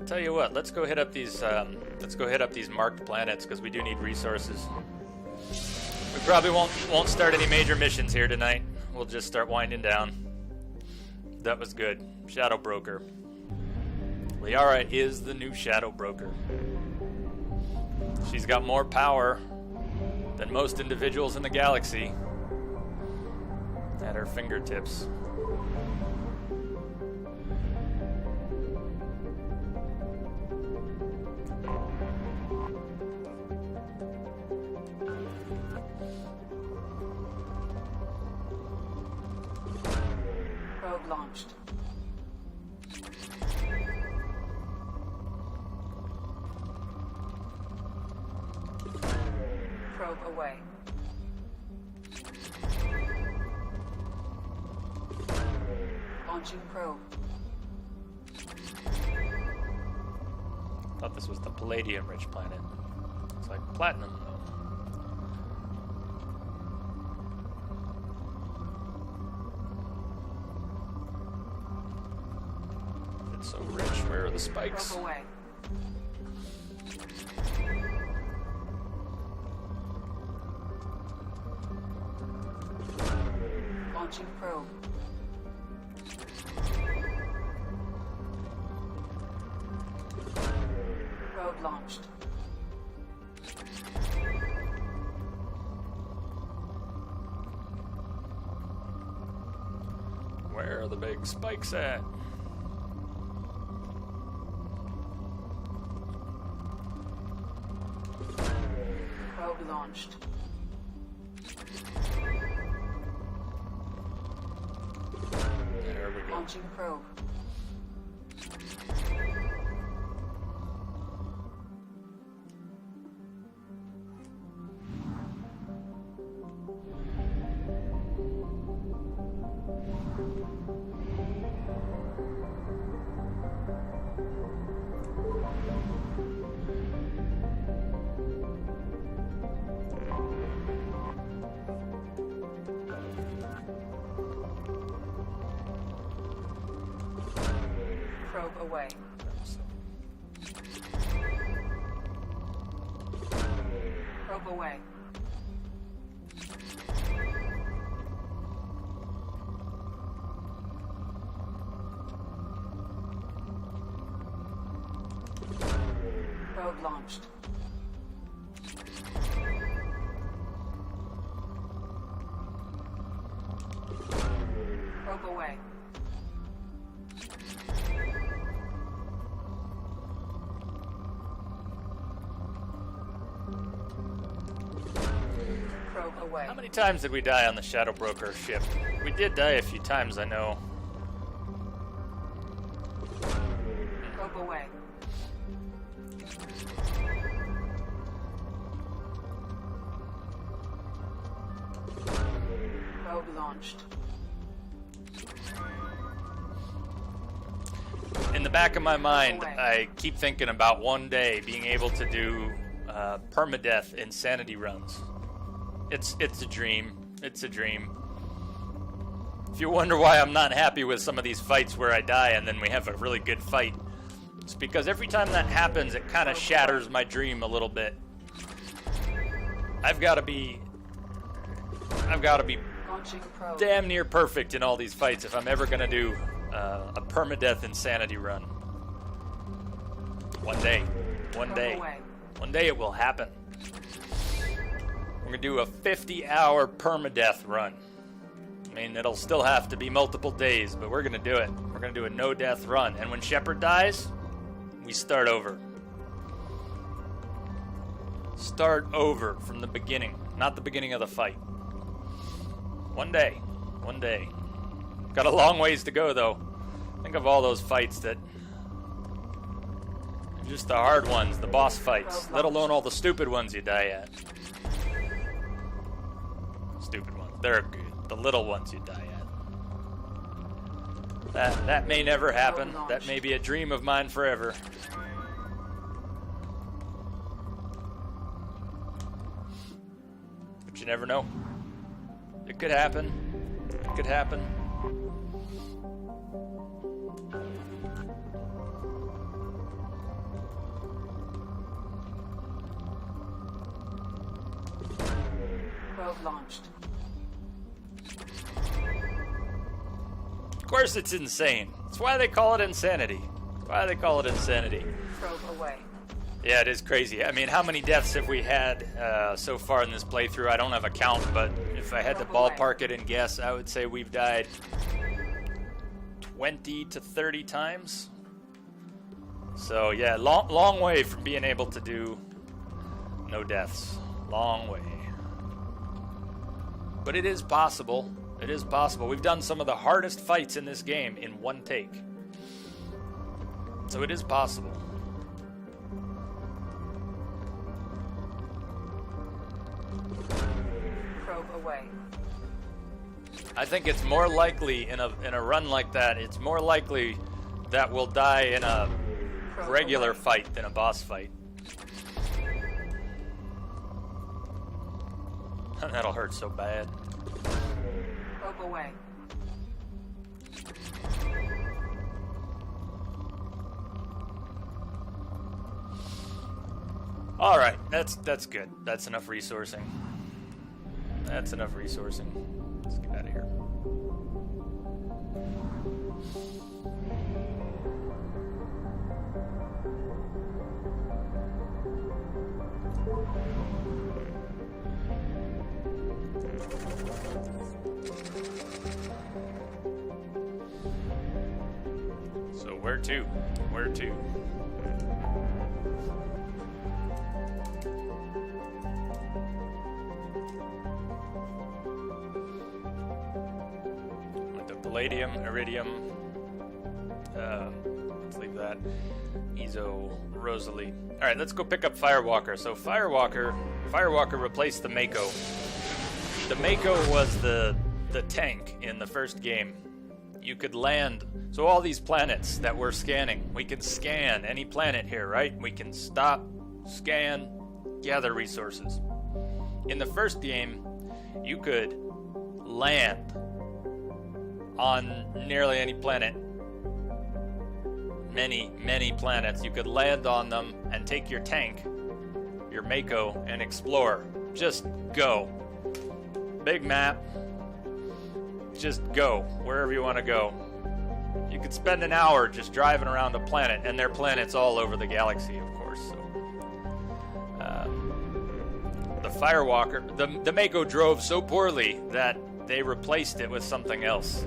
Tell you what, let's go hit up these marked planets because we do need resources. We probably won't start any major missions here tonight. We'll just start winding down. That was good. Shadow Broker. Liara is the new Shadow Broker. She's got more power than most individuals in the galaxy at her fingertips. Probe launched. Probe away. Launching probe. Thought this was the palladium-rich planet. It's like platinum. It's so rich. Where are the spikes? Probe away. Launching probe. Probe launched. Where are the big spikes at? Probe launched. There we go. Launching probe. Probe away. Probe away. Probe launched. Probe away. Probe away. How many times did we die on the Shadow Broker ship? We did die a few times, I know. Probe away. Probe launched. In the back of my mind, I keep thinking about one day being able to do permadeath insanity runs. It's a dream. It's a dream. If you wonder why I'm not happy with some of these fights where I die and then we have a really good fight, it's because every time that happens, it kind of shatters my dream a little bit. I've got to be damn near perfect in all these fights if I'm ever gonna do a permadeath insanity run. One day it will happen. We're gonna do a 50-hour permadeath run. I mean, it'll still have to be multiple days, but we're gonna do it. We're gonna do a no-death run, and when Shepard dies, we start over. Start over from the beginning, not the beginning of the fight. One day. Got a long ways to go, though. Think of all those fights that... just the hard ones, the boss fights, let alone all the stupid ones you die at. Stupid ones, they're good. The little ones you die at. That may never happen. That may be a dream of mine forever. But you never know. It could happen. It could happen. Probe launched. Of course it's insane. That's why they call it insanity. That's why they call it insanity. Probe away. Yeah, it is crazy. I mean, how many deaths have we had so far in this playthrough? I don't have a count, but if I had to ballpark it and guess, I would say we've died 20 to 30 times. So yeah, long way from being able to do no deaths. Long way. But it is possible. It is possible. We've done some of the hardest fights in this game in one take. So it is possible. Probe away. I think it's more likely in a run like that, it's more likely that we'll die in a regular fight than a boss fight. That'll hurt so bad. Probe away. All right, that's good. That's enough resourcing. That's enough resourcing. Let's get out of here. So where to? Where to? With the palladium, iridium. Let's leave that. Ezo, Rosalie. All right, let's go pick up Firewalker. So Firewalker replaced the Mako. The Mako was the tank in the first game. You could land. So all these planets that we're scanning, we can scan any planet here, right? We can stop, scan, gather resources. In the first game, you could land on nearly any planet. Many planets. You could land on them and take your tank, your Mako, and explore. Just go. Big map. Just go wherever you want to go. You could spend an hour just driving around a planet, and there are planets all over the galaxy, of course. So, the Firewalker, the Mako drove so poorly that they replaced it with something else.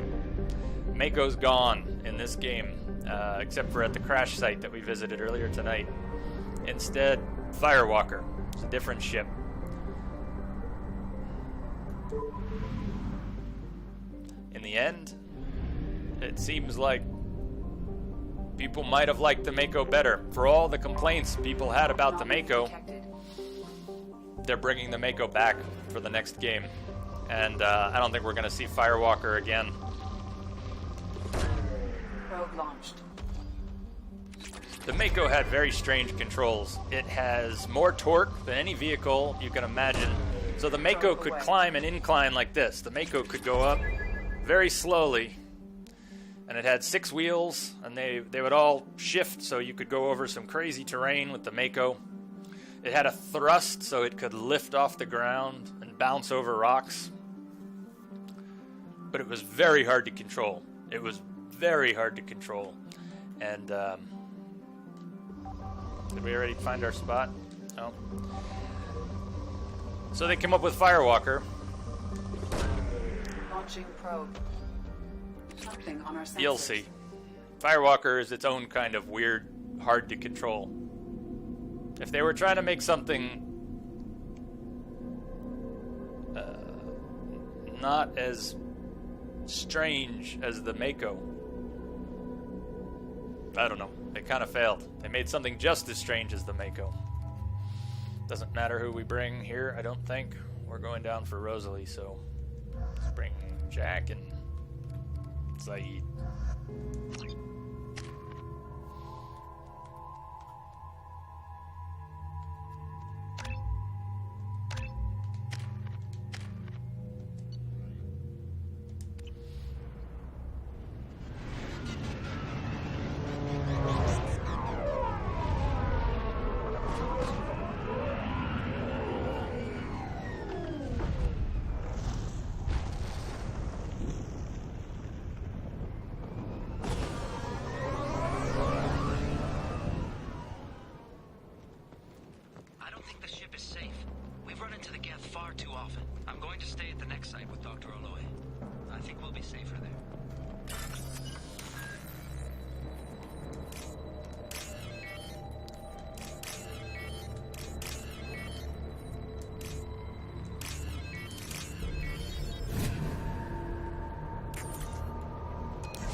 Mako's gone in this game, except for at the crash site that we visited earlier tonight. Instead, Firewalker. It's a different ship. In the end, it seems like people might have liked the Mako better. For all the complaints people had about the Mako, they're bringing the Mako back for the next game. And I don't think we're going to see Firewalker again. Probe launched. The Mako had very strange controls. It has more torque than any vehicle you can imagine. So the Mako could climb an incline like this. The Mako could go up very slowly. And it had 6 wheels, and they would all shift so you could go over some crazy terrain with the Mako. It had a thrust so it could lift off the ground and bounce over rocks. But it was very hard to control. It was very hard to control. And, did we already find our spot? No. So they came up with Firewalker. Launching probe. Something on our sensors. You'll see. Firewalker is its own kind of weird, hard to control. If they were trying to make something not as strange as the Mako, I don't know. They kind of failed. They made something just as strange as the Mako. Doesn't matter who we bring here, I don't think. We're going down for Rosalie, so let's bring Jack and Saeed. far too often. I'm going to stay at the next site with Dr. Oloy. I think we'll be safer there.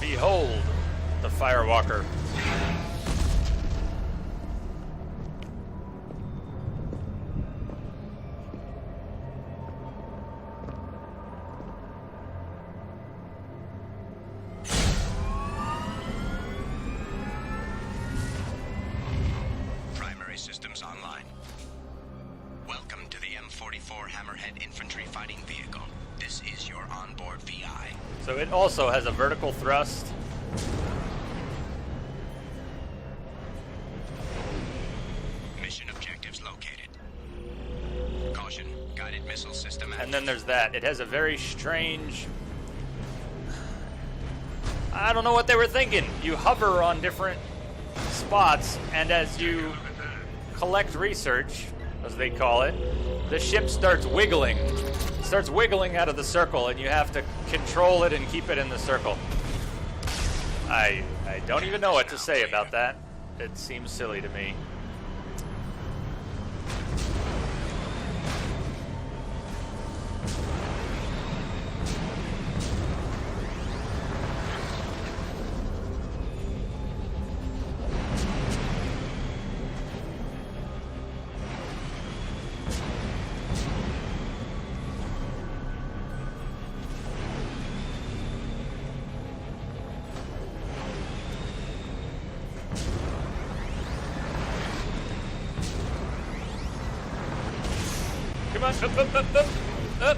Behold, the Firewalker. Primary systems online. Welcome to the M44 Hammerhead Infantry Fighting Vehicle. This is your onboard VI. So it also has a vertical thrust. Mission objectives located. Caution, guided missile system active. And then there's that. It has a very strange... I don't know what they were thinking. You hover on different spots, and as you collect research, as they call it, the ship starts wiggling. It starts wiggling out of the circle, and you have to control it and keep it in the circle. I don't even know what to say about that. It seems silly to me. Come on, up.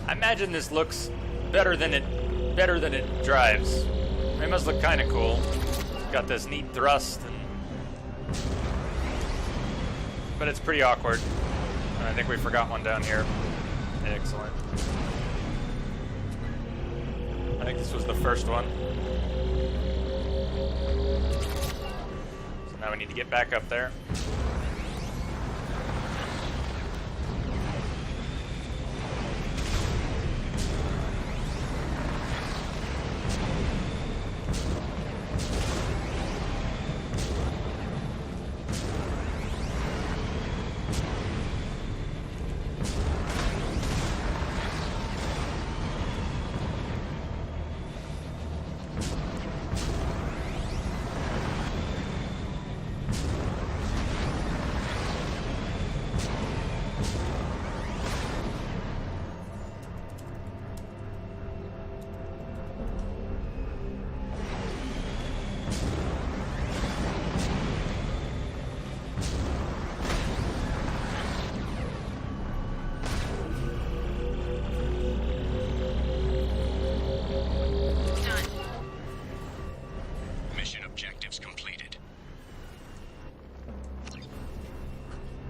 I imagine this looks better than it drives. It must look kind of cool. It's got this neat thrust, but it's pretty awkward. And I think we forgot one down here. Excellent. I think this was the first one. So now we need to get back up there.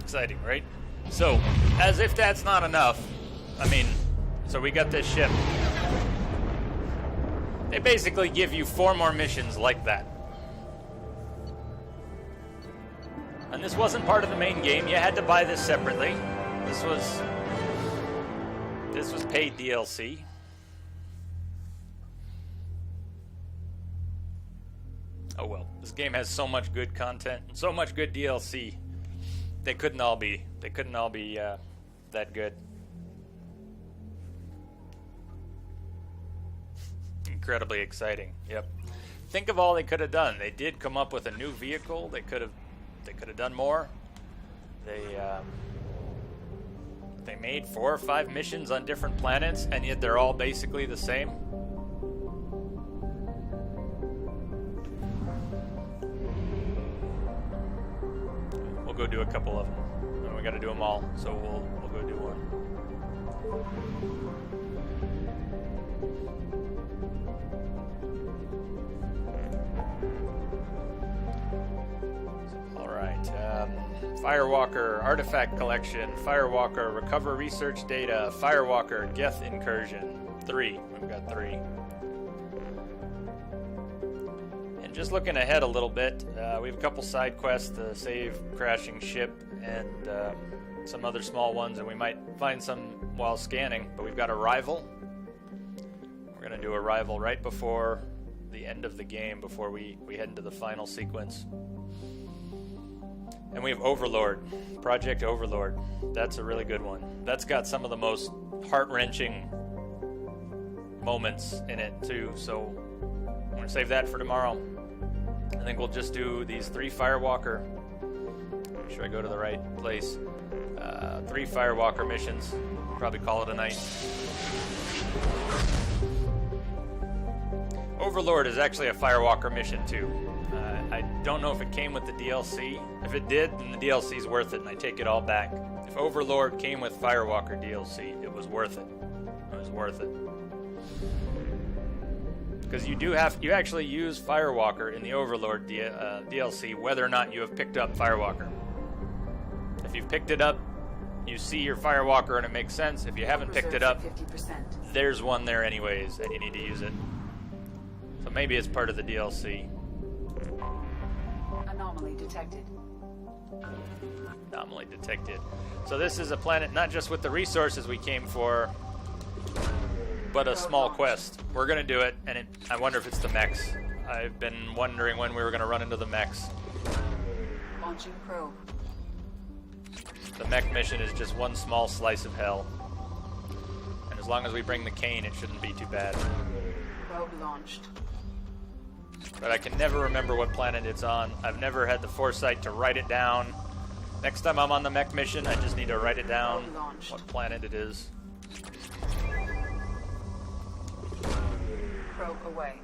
Exciting, right? So, as if that's not enough, I mean, so we got this ship. They basically give you 4 more missions like that. And this wasn't part of the main game. You had to buy this separately. This was paid DLC. Oh well, this game has so much good content and so much good DLC. They couldn't all be that good. Incredibly exciting. Yep. Think of all they could have done. They did come up with a new vehicle. They could have done more. They made 4 or 5 missions on different planets, and yet they're all basically the same. We'll go do a couple of them. And we got to do them all, so we'll go do one. Firewalker artifact collection, Firewalker recover research data, Firewalker Geth incursion. 3. We've got 3. And just looking ahead a little bit, we have a couple side quests to save crashing ship and some other small ones, and we might find some while scanning. But we've got Arrival. We're going to do Arrival right before the end of the game, before we head into the final sequence. And we have Overlord, Project Overlord. That's a really good one. That's got some of the most heart-wrenching moments in it too, so I'm going to save that for tomorrow. I think we'll just do these 3 Firewalker. Make sure I go to the right place. 3 Firewalker missions. Probably call it a night. Overlord is actually a Firewalker mission too. I don't know if it came with the DLC. If it did, then the DLC is worth it, and I take it all back. If Overlord came with Firewalker DLC, it was worth it. It was worth it. Because you actually use Firewalker in the Overlord DLC, whether or not you have picked up Firewalker. If you've picked it up, you see your Firewalker and it makes sense. If you haven't picked it up, there's one there anyways, and you need to use it. So maybe it's part of the DLC. Anomaly detected. Anomaly detected. So this is a planet not just with the resources we came for, but a small quest. We're going to do it, and I wonder if it's the mechs. I've been wondering when we were going to run into the mechs. Launching probe. The mech mission is just one small slice of hell. And as long as we bring the cane, it shouldn't be too bad. Probe launched. But I can never remember what planet it's on. I've never had the foresight to write it down. Next time I'm on the mech mission, I just need to write it down, what planet it is. Probe away.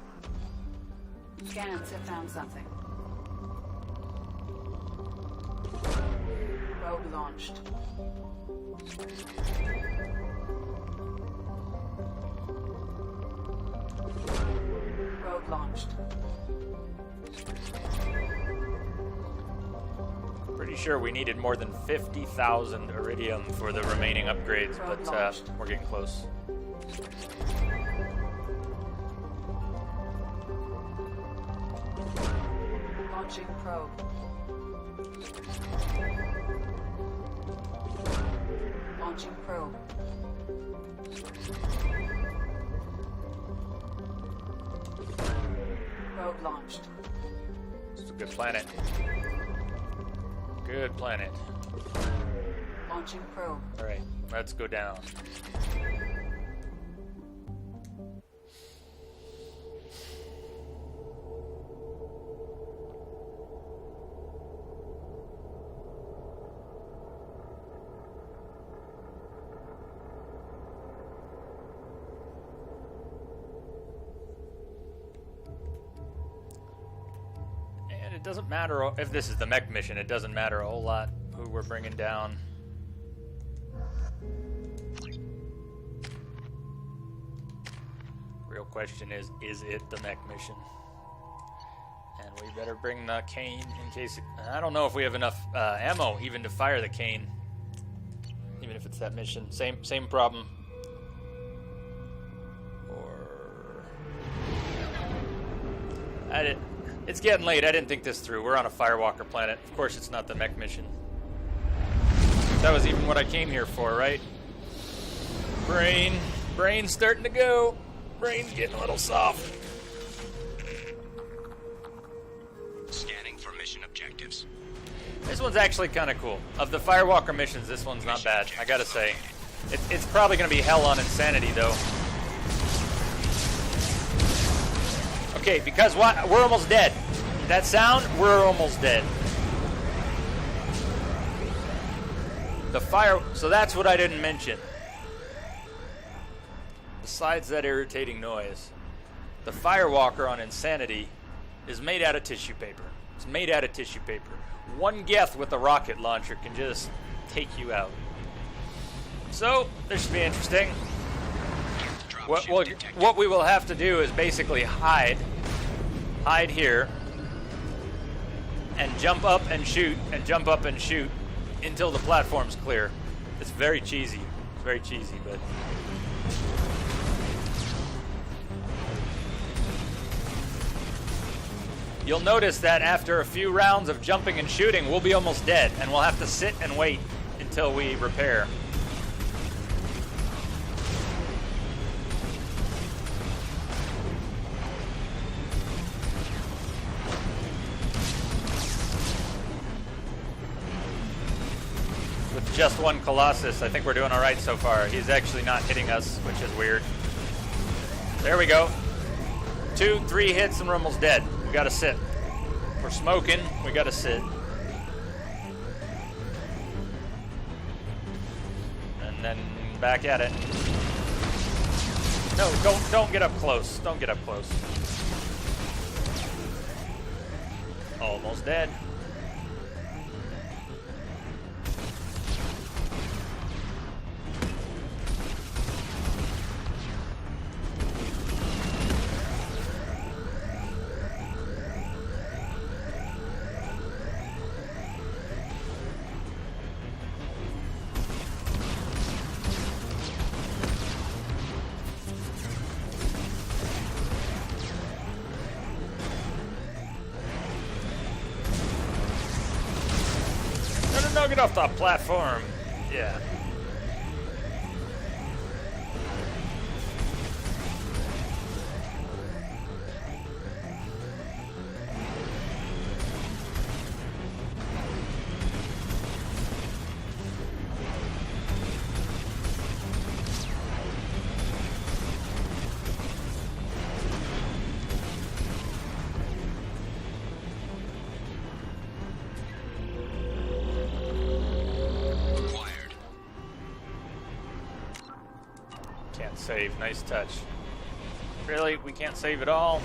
Scans have found something. Probe launched. Probe launched. Pretty sure we needed more than 50,000 iridium for the remaining upgrades, but we're getting close. Launching probe. Launching probe. Probe launched. This is a good planet. Good planet. Launching probe. Alright, let's go down. It doesn't matter if this is the mech mission, it doesn't matter a whole lot who we're bringing down. Real question is it the mech mission? And we better bring the cane in case I don't know if we have enough ammo even to fire the cane. Even if it's that mission. Same problem. It's getting late. I didn't think this through. We're on a Firewalker planet. Of course it's not the mech mission. That was even what I came here for, right? Brain's starting to go. Brain's getting a little soft. Scanning for mission objectives. This one's actually kind of cool. Of the Firewalker missions, this one's not bad, I gotta say. It's probably going to be hell on Insanity, though. Okay, because we're almost dead. That sound, we're almost dead. So that's what I didn't mention. Besides that irritating noise, the Firewalker on Insanity is made out of tissue paper. It's made out of tissue paper. One Geth with a rocket launcher can just take you out. So, this should be interesting. What we will have to do is basically hide here, and jump up and shoot, and jump up and shoot, until the platform's clear. It's very cheesy. It's very cheesy, but... You'll notice that after a few rounds of jumping and shooting, we'll be almost dead, and we'll have to sit and wait until we repair. With just one Colossus, I think we're doing alright so far. He's actually not hitting us, which is weird. There we go. 2, 3 hits and we're almost dead. We gotta sit. We're smoking, we gotta sit. And then back at it. No, don't get up close. Don't get up close. Almost dead. No, get off the platform. Yeah. Save. Nice touch. Really? We can't save it all?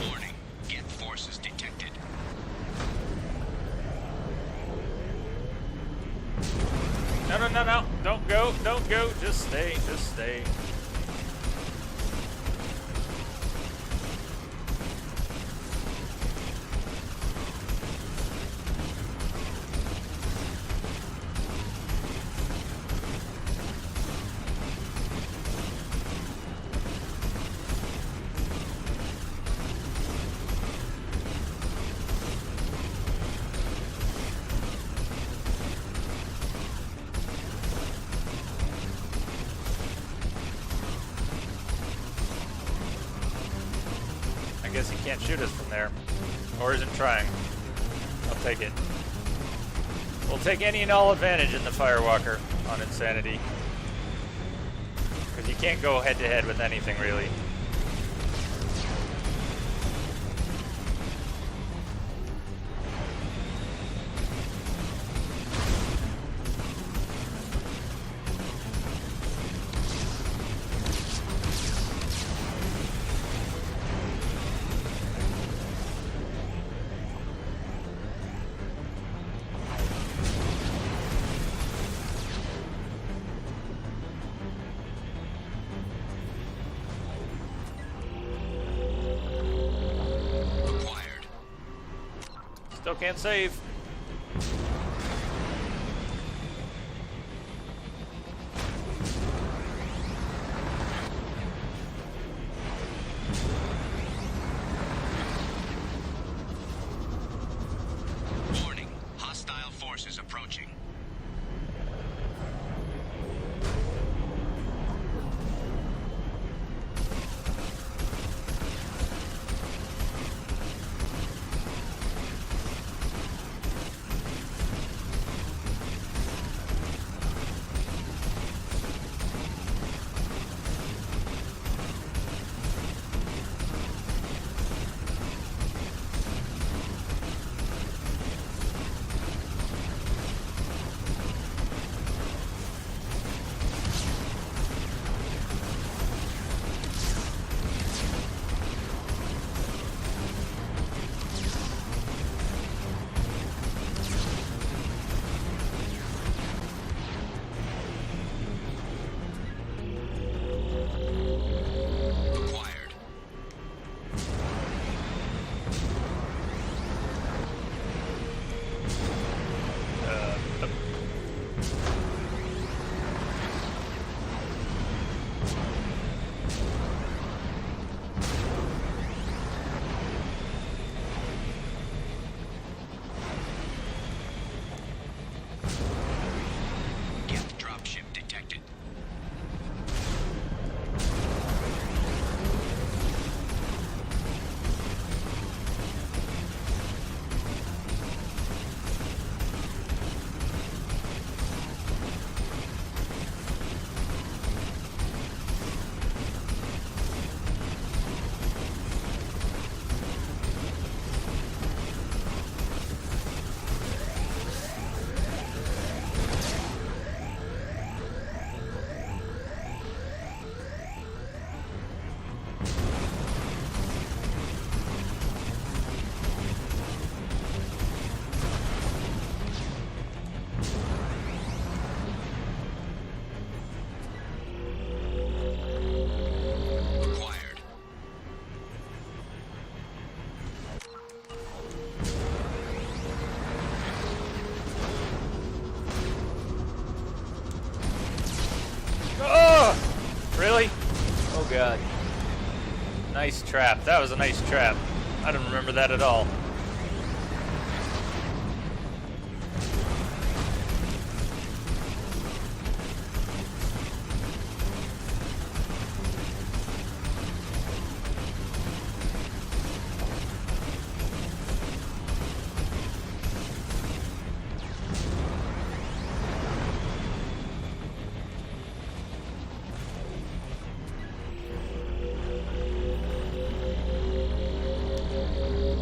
Warning. Get forces detected. No. Don't go. Don't go. Just stay. Just stay. I guess he can't shoot us from there. Or isn't trying. I'll take it. We'll take any and all advantage in the Firewalker on Insanity. Because you can't go head to head with anything, really. Still can't save. Warning. Hostile forces approaching. Nice trap. That was a nice trap. I don't remember that at all.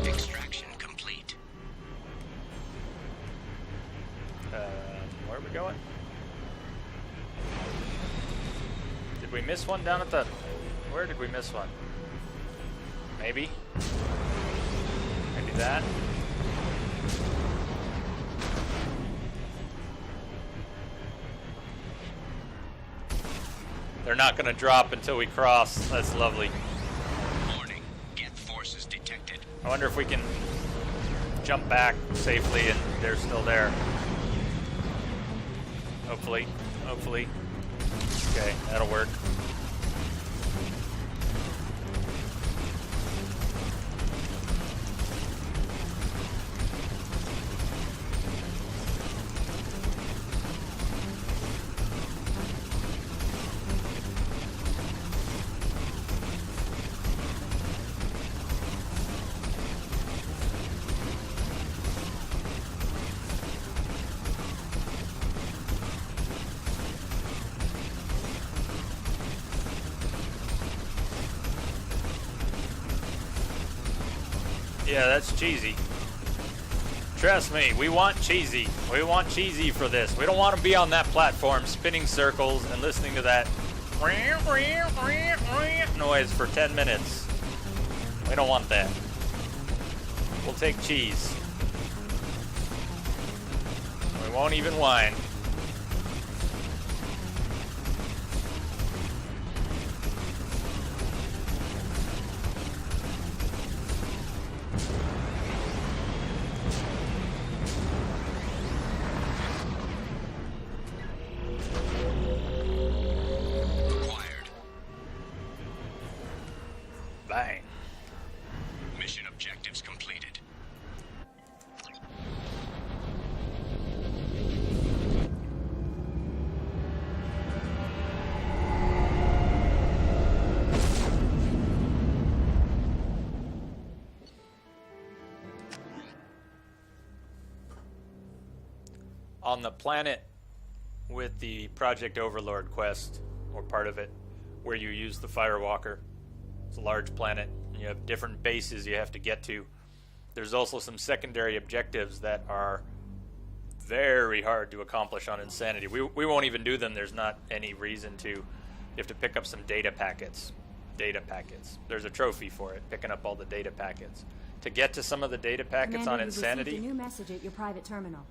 Extraction complete. Where are we going? Did we miss one down at the... Where did we miss one? Maybe? Maybe that? They're not going to drop until we cross. That's lovely. Warning. Geth forces detected. I wonder if we can jump back safely and they're still there. Hopefully. Hopefully. Okay, that'll work. Yeah, that's cheesy. Trust me, we want cheesy. We want cheesy for this. We don't want to be on that platform spinning circles and listening to that noise for 10 minutes. We don't want that. We'll take cheese. We won't even whine. Bang. Mission objectives completed. On the planet with the Project Overlord quest, or part of it, where you use the Firewalker. It's a large planet, and you have different bases you have to get to. There's also some secondary objectives that are very hard to accomplish on Insanity. We won't even do them. There's not any reason to. You have to pick up some data packets. Data packets. There's a trophy for it, picking up all the data packets. To get to some of the data packets Commander, on you've Insanity, received a new message at your private terminal.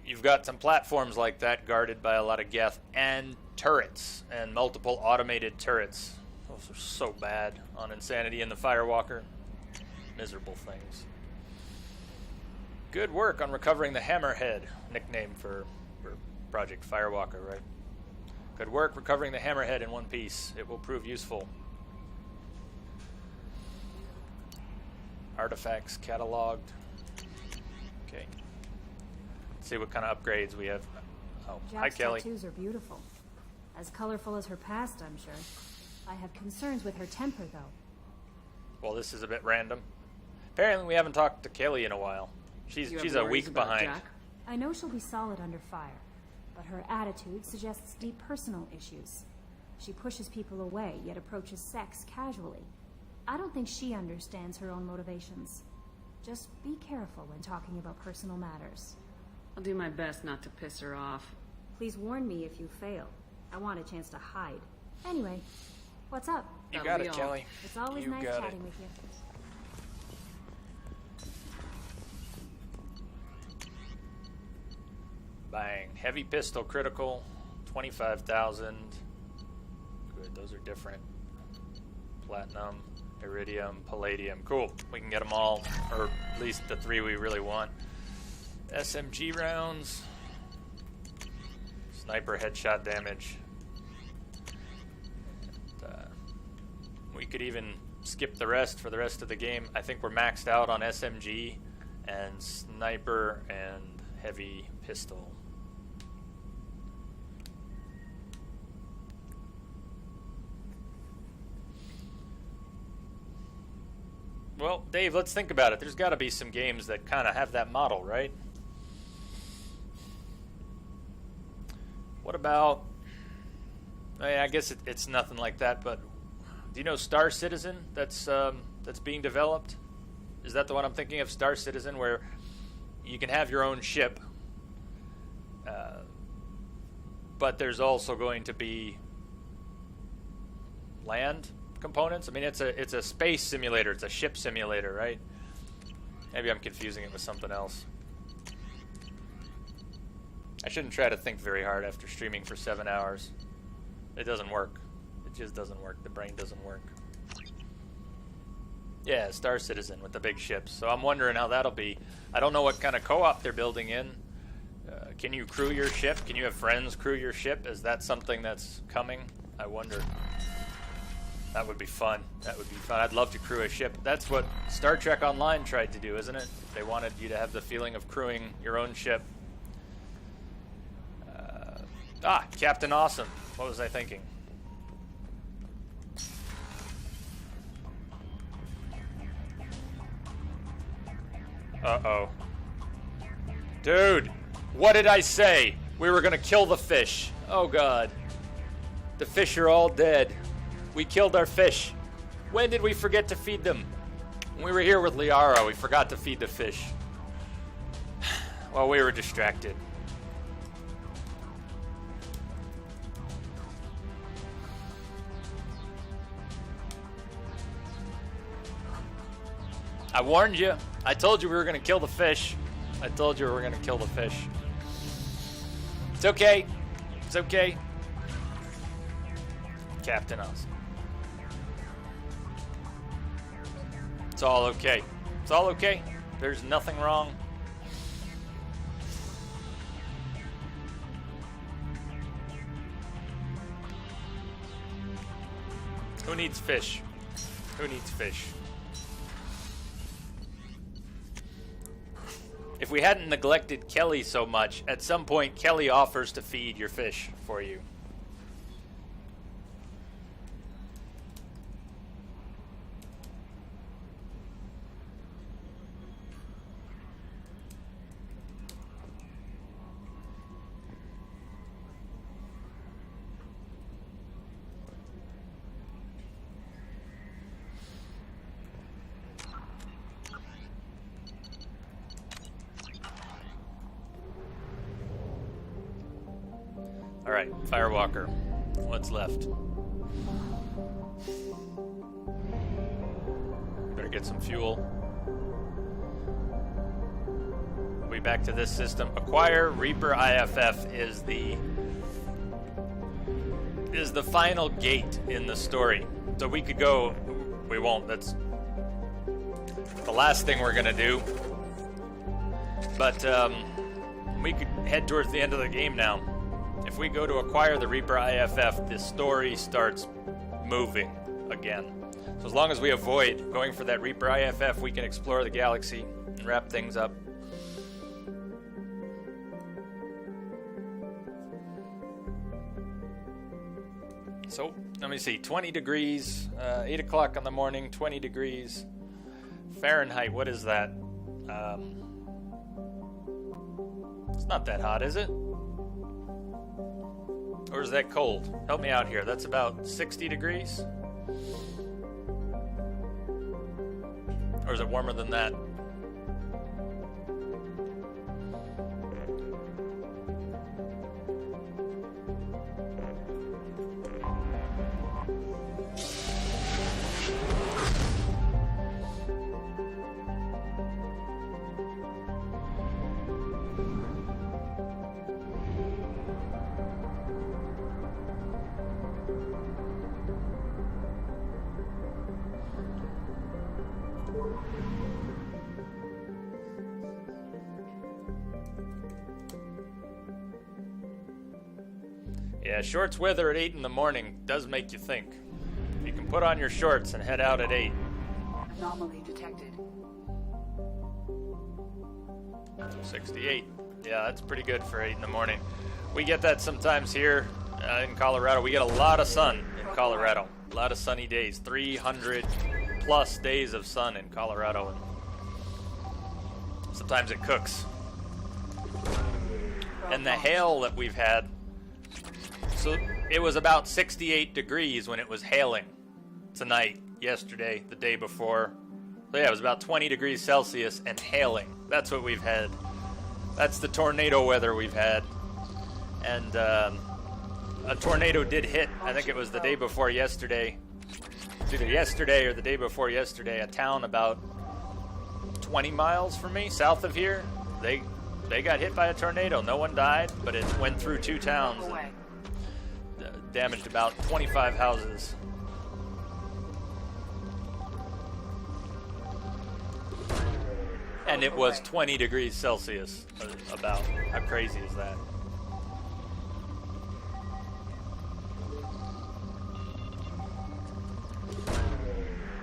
you've got some platforms like that guarded by a lot of Geth and turrets, and multiple automated turrets. Those are so bad on Insanity and the Firewalker. Miserable things. Good work on recovering the Hammerhead, nickname for Project Firewalker, right? Good work recovering the Hammerhead in one piece. It will prove useful. Artifacts cataloged. Okay. Let's see what kind of upgrades we have. Oh, hi Jack's Kelly. tattoos are beautiful. As colorful as her past, I'm sure. I have concerns with her temper, though. Well, this is a bit random. Apparently we haven't talked to Kelly in a while. She's a week behind. I know she'll be solid under fire, but her attitude suggests deep personal issues. She pushes people away, yet approaches sex casually. I don't think she understands her own motivations. Just be careful when talking about personal matters. I'll do my best not to piss her off. Please warn me if you fail. I want a chance to hide. Anyway, what's up? You got it, Kelly. It's always You nice got chatting it. with you. Bang. Heavy pistol critical, 25,000. Good, those are different. Platinum, iridium, palladium. Cool. We can get them all, or at least the three we really want. SMG rounds. Sniper headshot damage. And, we could even skip the rest for the rest of the game. I think we're maxed out on SMG and sniper and heavy pistol. Well, Dave, let's think about it. There's got to be some games that kind of have that model, right? What about... I guess it's nothing like that, but do you know Star Citizen that's being developed? Is that the one I'm thinking of, Star Citizen, where you can have your own ship, but there's also going to be land components? I mean, it's a space simulator. It's a ship simulator, right? Maybe I'm confusing it with something else. I shouldn't try to think very hard after streaming for 7 hours. It doesn't work. It just doesn't work. The brain doesn't work. Yeah, Star Citizen with the big ships. So I'm wondering how that'll be. I don't know what kind of co-op they're building in. Can you crew your ship? Can you have friends crew your ship? Is that something that's coming? I wonder. That would be fun. That would be fun. I'd love to crew a ship. That's what Star Trek Online tried to do, isn't it? They wanted you to have the feeling of crewing your own ship. Captain Awesome. What was I thinking? Uh-oh. Dude, what did I say? We were gonna kill the fish. Oh, God. The fish are all dead. We killed our fish. When did we forget to feed them? When we were here with Liara, we forgot to feed the fish. Well, we were distracted. I warned you. I told you we were going to kill the fish. I told you we were going to kill the fish. It's okay. It's okay. Captain Awesome. It's all okay. It's all okay. There's nothing wrong. Who needs fish? Who needs fish? If we hadn't neglected Kelly so much, at some point Kelly offers to feed your fish for you. Alright, Firewalker. What's left? Better get some fuel. We'll be back to this system. Acquire Reaper IFF is the final gate in the story. So we could go... We won't. That's the last thing we're gonna do. But we could head towards the end of the game now. If we go to acquire the Reaper IFF, the story starts moving again. So as long as we avoid going for that Reaper IFF, we can explore the galaxy and wrap things up. So, let me see, 20 degrees, 8 o'clock in the morning, 20 degrees. Fahrenheit, what is that? It's not that hot, is it? Or is that cold? Help me out here. That's about 60 degrees? Or is it warmer than that? Yeah, Short's weather at 8 in the morning does make you think. You can Put on your shorts and head out at 8. Anomaly detected. 68. Yeah, that's pretty good for 8 in the morning. We get that sometimes here in Colorado. We get a lot of sun in Colorado. A lot of sunny days. 300 plus days of sun in Colorado. And sometimes it cooks. And the hail that we've had. So it was about 68 degrees when it was hailing tonight, yesterday, the day before. So yeah, it was about 20 degrees Celsius and hailing. That's what we've had. That's the tornado weather we've had. And a tornado did hit, I think it was the day before yesterday. It's either yesterday or the day before yesterday. A town about 20 miles from me, south of here. They got hit by a tornado. No one died, but it went through 2 towns and damaged about 25 houses. And it was 20 degrees Celsius, about. How crazy is that?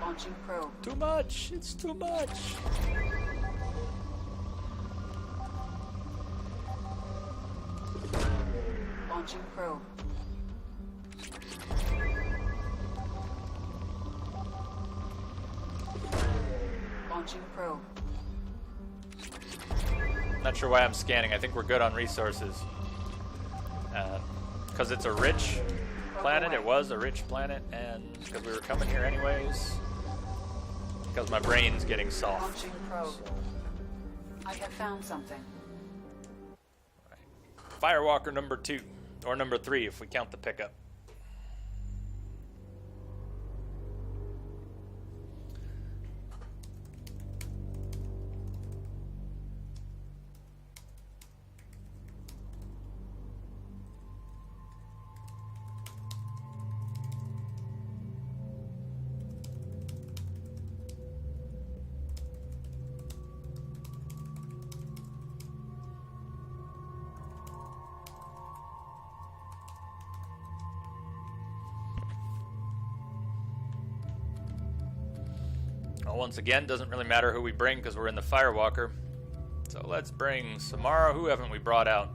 Launching probe. Too much. It's too much. Launching probe. Launching probe. Not sure why I'm scanning. I think we're good on resources. Because it's a rich planet. It was a rich planet. And because we were coming here anyways. Because my brain's getting soft. Launching probe. I have found something. Firewalker number 2. Or number 3 if we count the pickup. Once again, doesn't really matter who we bring because we're in the Firewalker. So let's bring Samara. Who haven't we brought out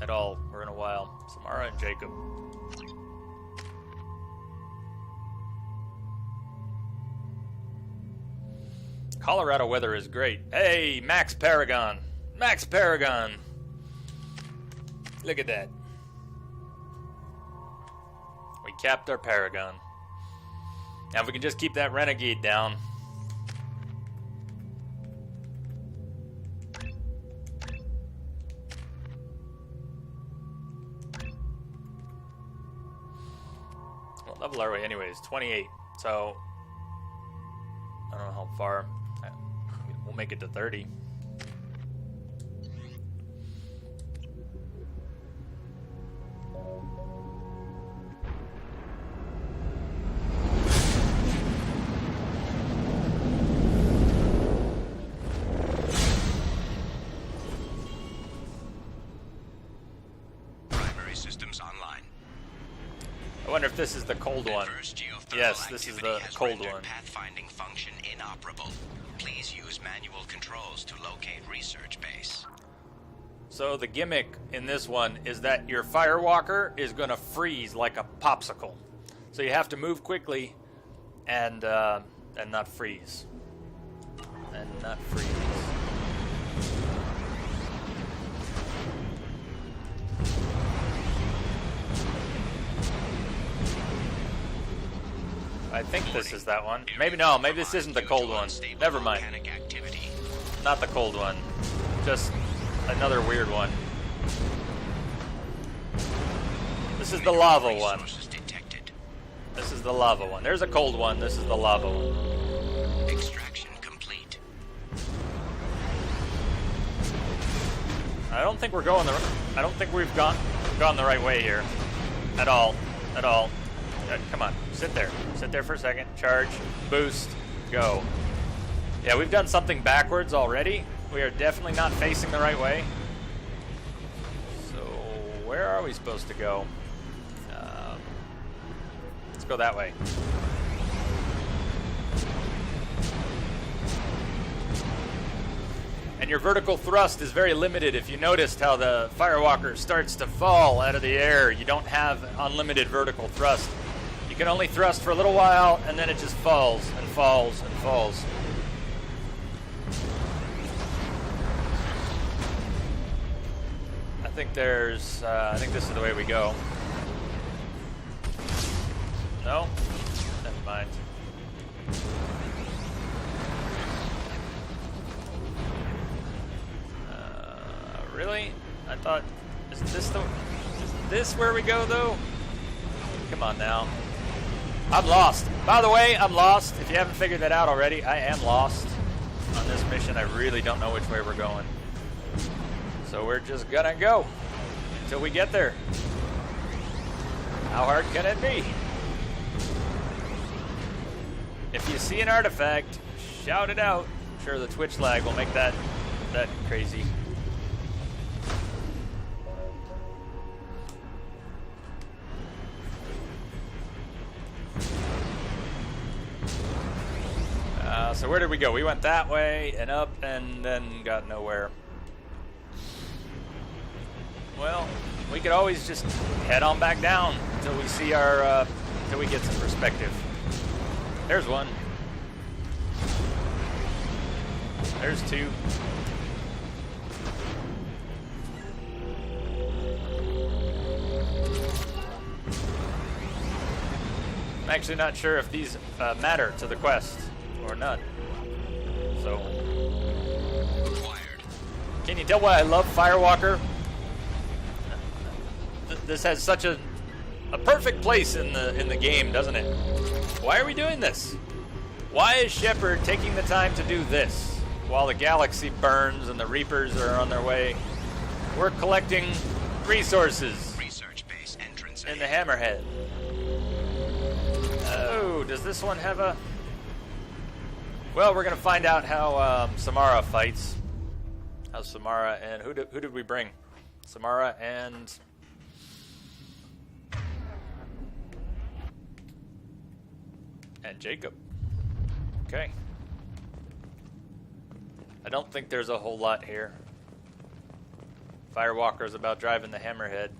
at all or in a while? Samara and Jacob. Colorado weather is great. Hey, Max Paragon. Max Paragon. Look at that. We capped our Paragon. Now if we can just keep that Renegade down. Level our way anyways, 28. So, I don't know how far. We'll make it to 30. Primary systems online. I wonder if this is the cold one. Yes, this is the cold one. Pathfinding function inoperable. Please use manual controls to locate research base. So the gimmick in this one is that your Firewalker is going to freeze like a popsicle. So you have to move quickly and not freeze. And not freeze. I think this is that one. Maybe no, maybe this isn't the cold one. Never mind. Not the cold one. Just another weird one. This is the lava one. This is the lava one. There's a cold one. This is the lava one. Extraction complete. I don't think we're going the. I don't think we've gone the right way here, at all. At all. Come on, sit there. Sit there for a second. Charge, boost, go. Yeah, we've done something backwards already. We are definitely not facing the right way. So, where are we supposed to go? Let's go that way. and your vertical thrust is very limited. If you noticed how the Firewalker starts to fall out of the air, you don't have unlimited vertical thrust. You can only thrust for a little while, and then it just falls and falls and falls. I think there's, I think this is the way we go. No? Never mind. Really? I thought, is this where we go though? Come on now. I'm lost. By the way, I'm lost. If you haven't figured that out already, I am lost on this mission. I really don't know which way we're going. So we're just gonna go until we get there. How hard can it be? If you see an artifact, shout it out. I'm sure the Twitch lag will make that crazy. So where did we go? We went that way and up and then got nowhere. Well, we could always just head on back down until we see our, until we get some perspective. There's one. There's two. I'm actually not sure if these matter to the quest or not. So, can you tell why I love Firewalker? This has such a perfect place in the game, doesn't it? Why are we doing this? Why is Shepard taking the time to do this while the galaxy burns and the Reapers are on their way? We're collecting resources. Research base entrance in the Hammerhead. Oh, does this one have a? Well, we're gonna find out how Samara fights. How's Samara and who did we bring? Samara and Jacob. Okay. I don't think there's a whole lot here. Firewalker is about driving the Hammerhead,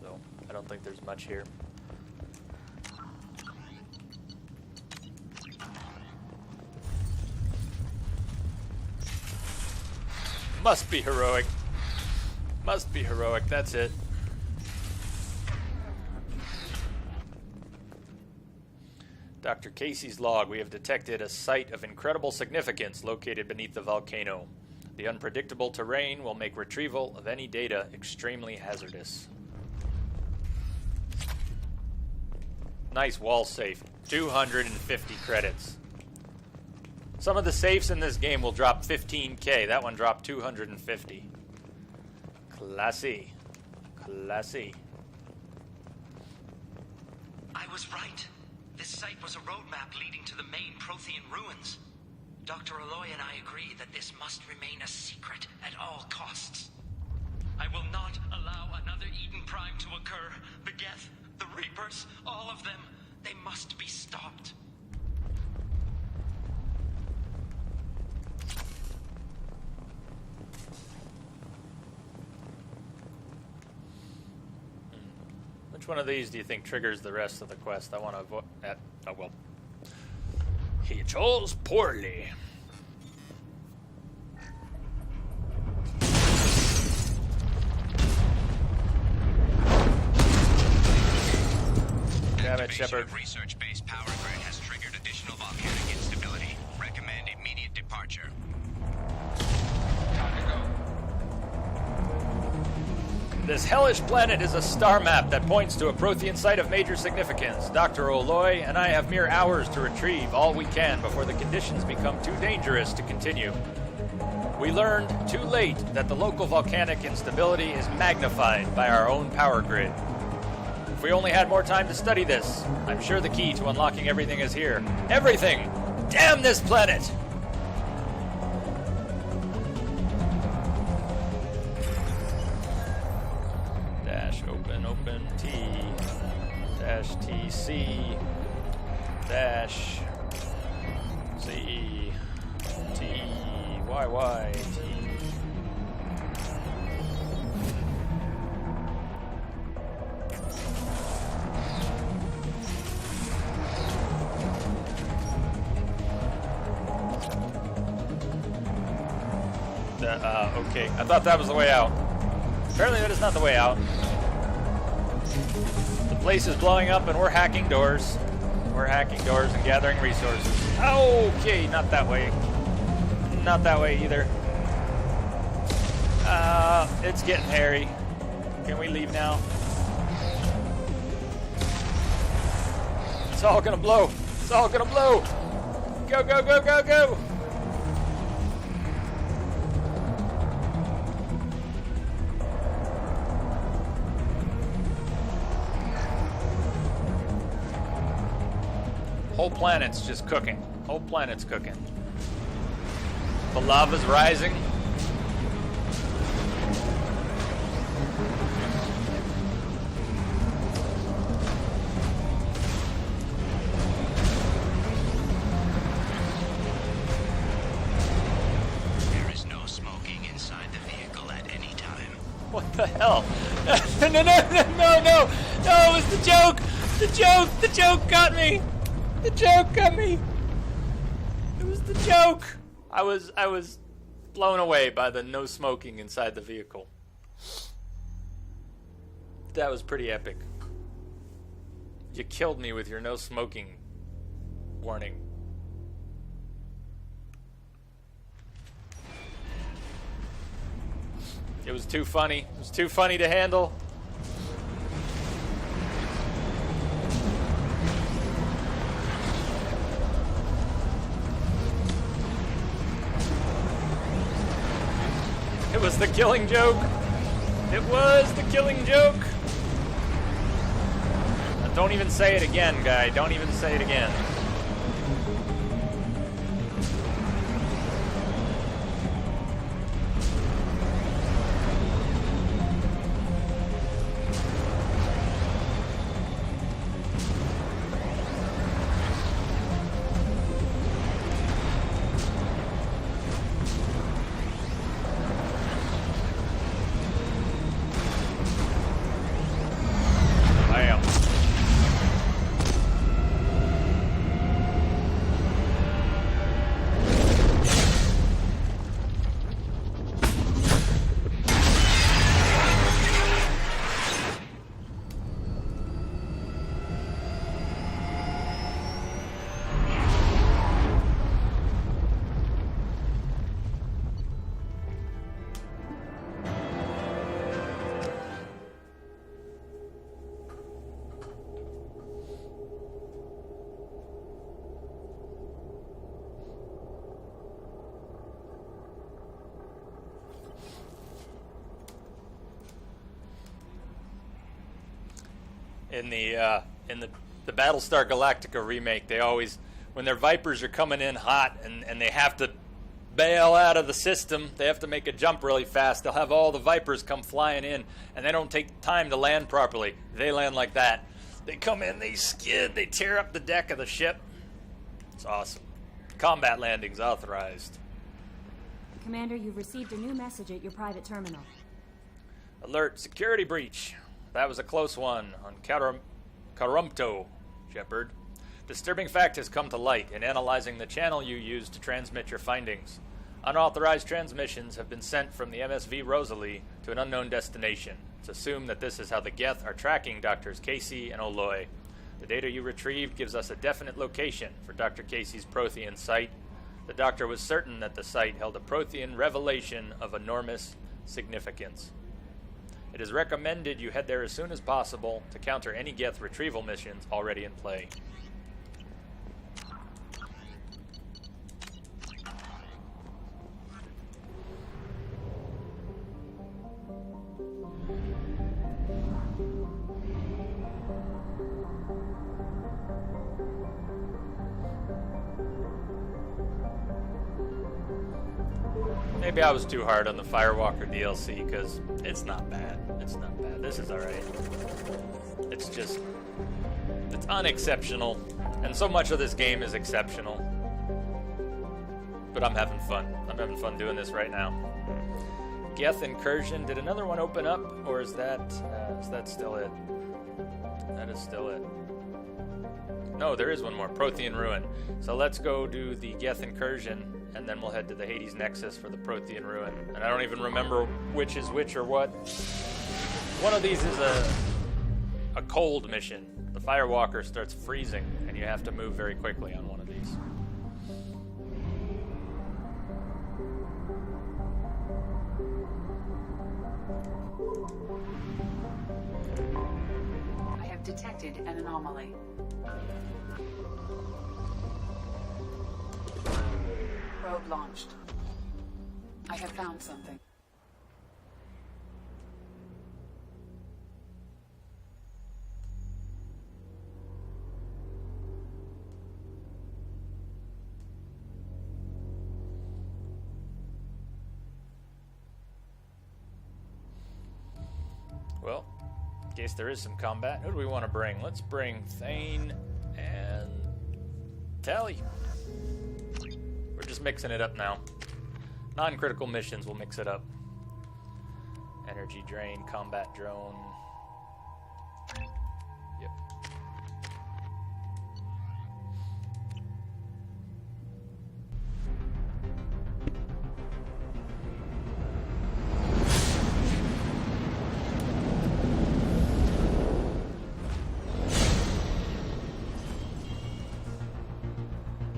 so I don't think there's much here. Must be heroic. Must be heroic, that's it. Dr. Casey's log. We have detected a site of incredible significance located beneath the volcano. The unpredictable terrain will make retrieval of any data extremely hazardous. Nice wall safe. 250 credits. Some of the safes in this game will drop 15k. That one dropped 250. Classy. Classy. I was right. This site was a roadmap leading to the main Prothean ruins. Dr. Aloy and I agree that this must remain a secret at all costs. I will not allow another Eden Prime to occur. The Geth, the Reapers, all of them, they must be stopped. Which one of these do you think triggers the rest of the quest? I want to avoid that. Oh, well. He chose poorly. Damn it, Shepard. Research base power grid has triggered additional volcanic instability. Recommend immediate departure. This hellish planet is a star map that points to a Prothean site of major significance. Dr. Aloy and I have mere hours to retrieve all we can before the conditions become too dangerous to continue. We learned too late that the local volcanic instability is magnified by our own power grid. If we only had more time to study this, I'm sure the key to unlocking everything is here. Everything! Damn this planet! Open T dash TC dash C T YY T Okay. I thought that was the way out. Apparently that is not the way out. The place is blowing up and we're hacking doors. We're hacking doors and gathering resources. Okay, not that way. Not that way either. It's getting hairy. Can we leave now? It's all gonna blow. It's all gonna blow. Go, go, go, go, go. Whole planet's just cooking. Whole planet's cooking. The lava's rising. There is no smoking inside the vehicle at any time. What the hell? No, no, no, no, no, no, it was the joke! The joke got me! The joke got me! It was the joke! I was blown away by the no smoking inside the vehicle. That was pretty epic. You killed me with your no smoking warning. It was too funny. It was too funny to handle. It was the killing joke. It was the killing joke. Don't even say it again, guy. Don't even say it again. In the Battlestar Galactica remake, they always, when their Vipers are coming in hot and they have to bail out of the system, they have to make a jump really fast, they'll have all the Vipers come flying in, and they don't take time to land properly. They land like that. They come in, they skid, they tear up the deck of the ship. It's awesome. Combat landings authorized. Commander, you've received a new message at your private terminal. Alert, security breach. That was a close one on Karumpto, Shepard. Disturbing fact has come to light in analyzing the channel you used to transmit your findings. Unauthorized transmissions have been sent from the MSV Rosalie to an unknown destination. It's assumed that this is how the Geth are tracking Drs. Casey and Oloy. The data you retrieved gives us a definite location for Dr. Casey's Prothean site. The Doctor was certain that the site held a Prothean revelation of enormous significance. It is recommended you head there as soon as possible to counter any Geth retrieval missions already in play. Maybe I was too hard on the Firewalker DLC, because it's not bad. It's not bad. This is alright. It's just... it's unexceptional. And so much of this game is exceptional. But I'm having fun. I'm having fun doing this right now. Geth Incursion. Did another one open up? Or is that still it? That is still it. No, there is one more. Prothean Ruin. So let's go do the Geth Incursion, and then we'll head to the Hades Nexus for the Prothean Ruin. And I don't even remember which is which or what. One of these is a cold mission. The Firewalker starts freezing, and you have to move very quickly on one of these. I have detected an anomaly. Probe launched. I have found something. Well, in case there is some combat, who do we want to bring? Let's bring Thane and Tally. We're just mixing it up now. Non-critical missions, we'll mix it up. Energy drain, combat drone. Yep.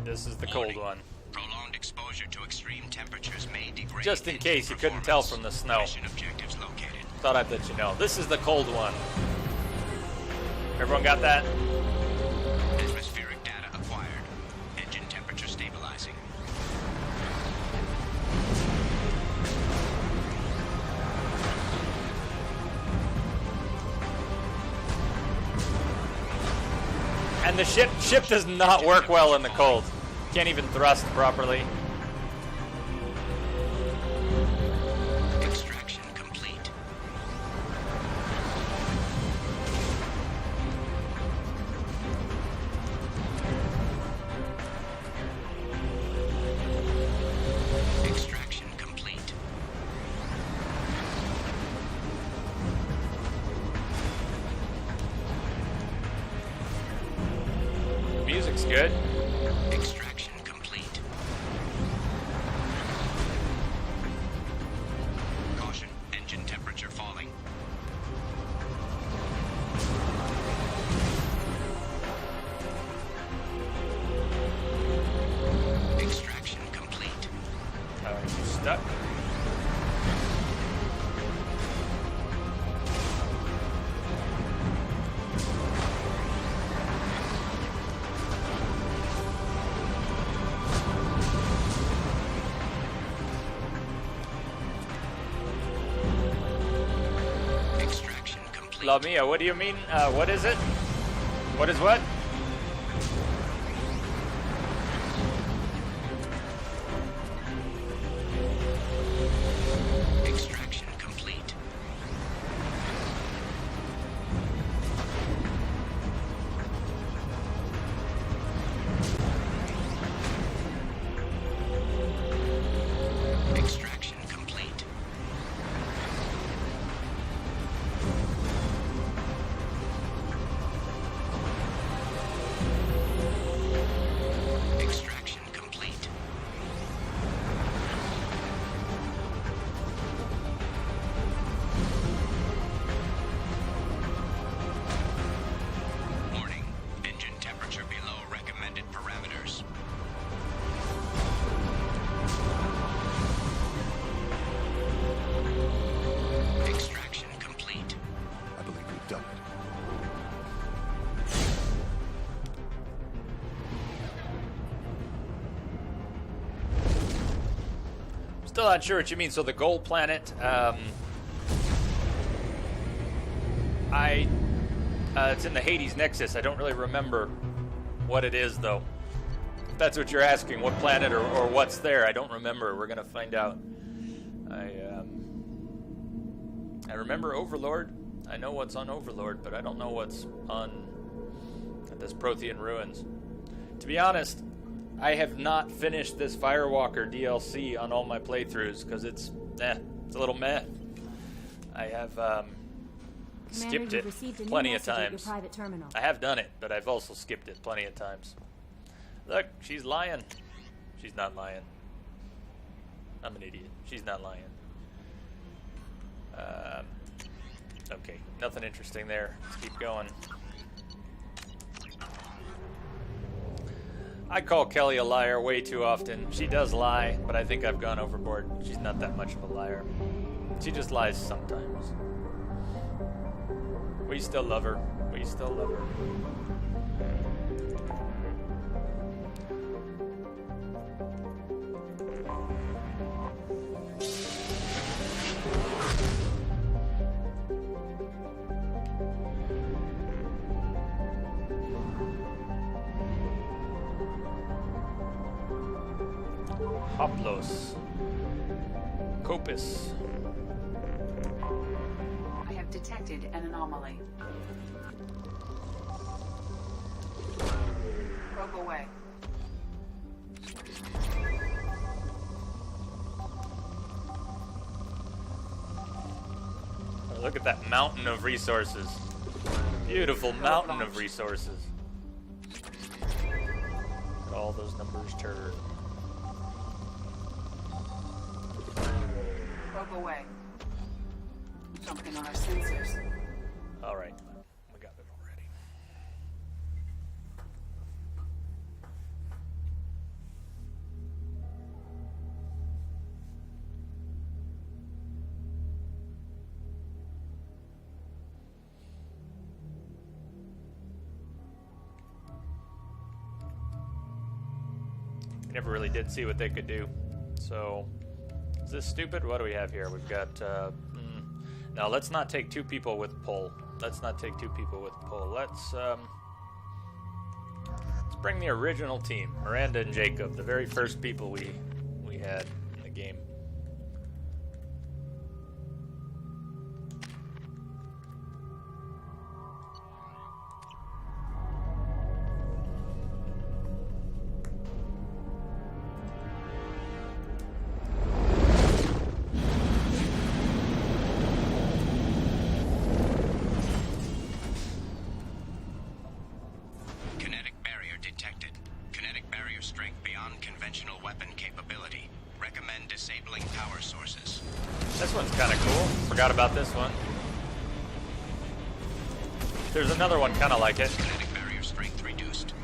This is the cold one. Prolonged exposure to extreme temperatures may degrade. Just in case you couldn't tell from the snow. Mission objectives located. Thought I'd let you know. This is the cold one. Everyone got that? Atmospheric data acquired. Engine temperature stabilizing. And the ship does not work well in the cold. Can't even thrust properly. Extraction complete. Extraction complete. The music's good. Extraction complete. Caution, engine temperature falling. Extraction complete. Stuck. Extraction complete. Lamia, what do you mean? What is it? What is what? Extraction complete. Extraction complete. Extraction complete. Warning. Engine temperature below recommended parameters. Extraction complete. I believe we've done it. Still not sure what you mean. So the gold planet, it's in the Hades Nexus. I don't really remember what it is, though. If that's what you're asking, what planet or what's there, I don't remember. We're gonna find out. I remember Overlord. I know what's on Overlord, but I don't know what's on this Prothean Ruins. To be honest, I have not finished this Firewalker DLC on all my playthroughs because it's a little meh. I have skipped you've it received a new plenty of message at your times. private terminal. I have done it, but I've also skipped it plenty of times. Look, she's lying. She's not lying. I'm an idiot. She's not lying. Okay, nothing interesting there. Let's keep going. I call Kelly a liar way too often. She does lie, but I think I've gone overboard. She's not that much of a liar. She just lies sometimes. We still love her. We still love her. Hoplos. Copus. I have detected an anomaly. Probe away. Oh, look at that mountain of resources. Beautiful mountain of resources. Look at all those numbers turn. Probe away. Something on our sensors. All right, we got it already. We never really did see what they could do, so. Is this stupid? What do we have here? We've got, now let's not take two people with pull. Let's not take two people with pull. Let's bring the original team. Miranda and Jacob, the very first people we had in the game. Forgot about this one. There's another one kind of like it. Kinetic barrier strength reduced.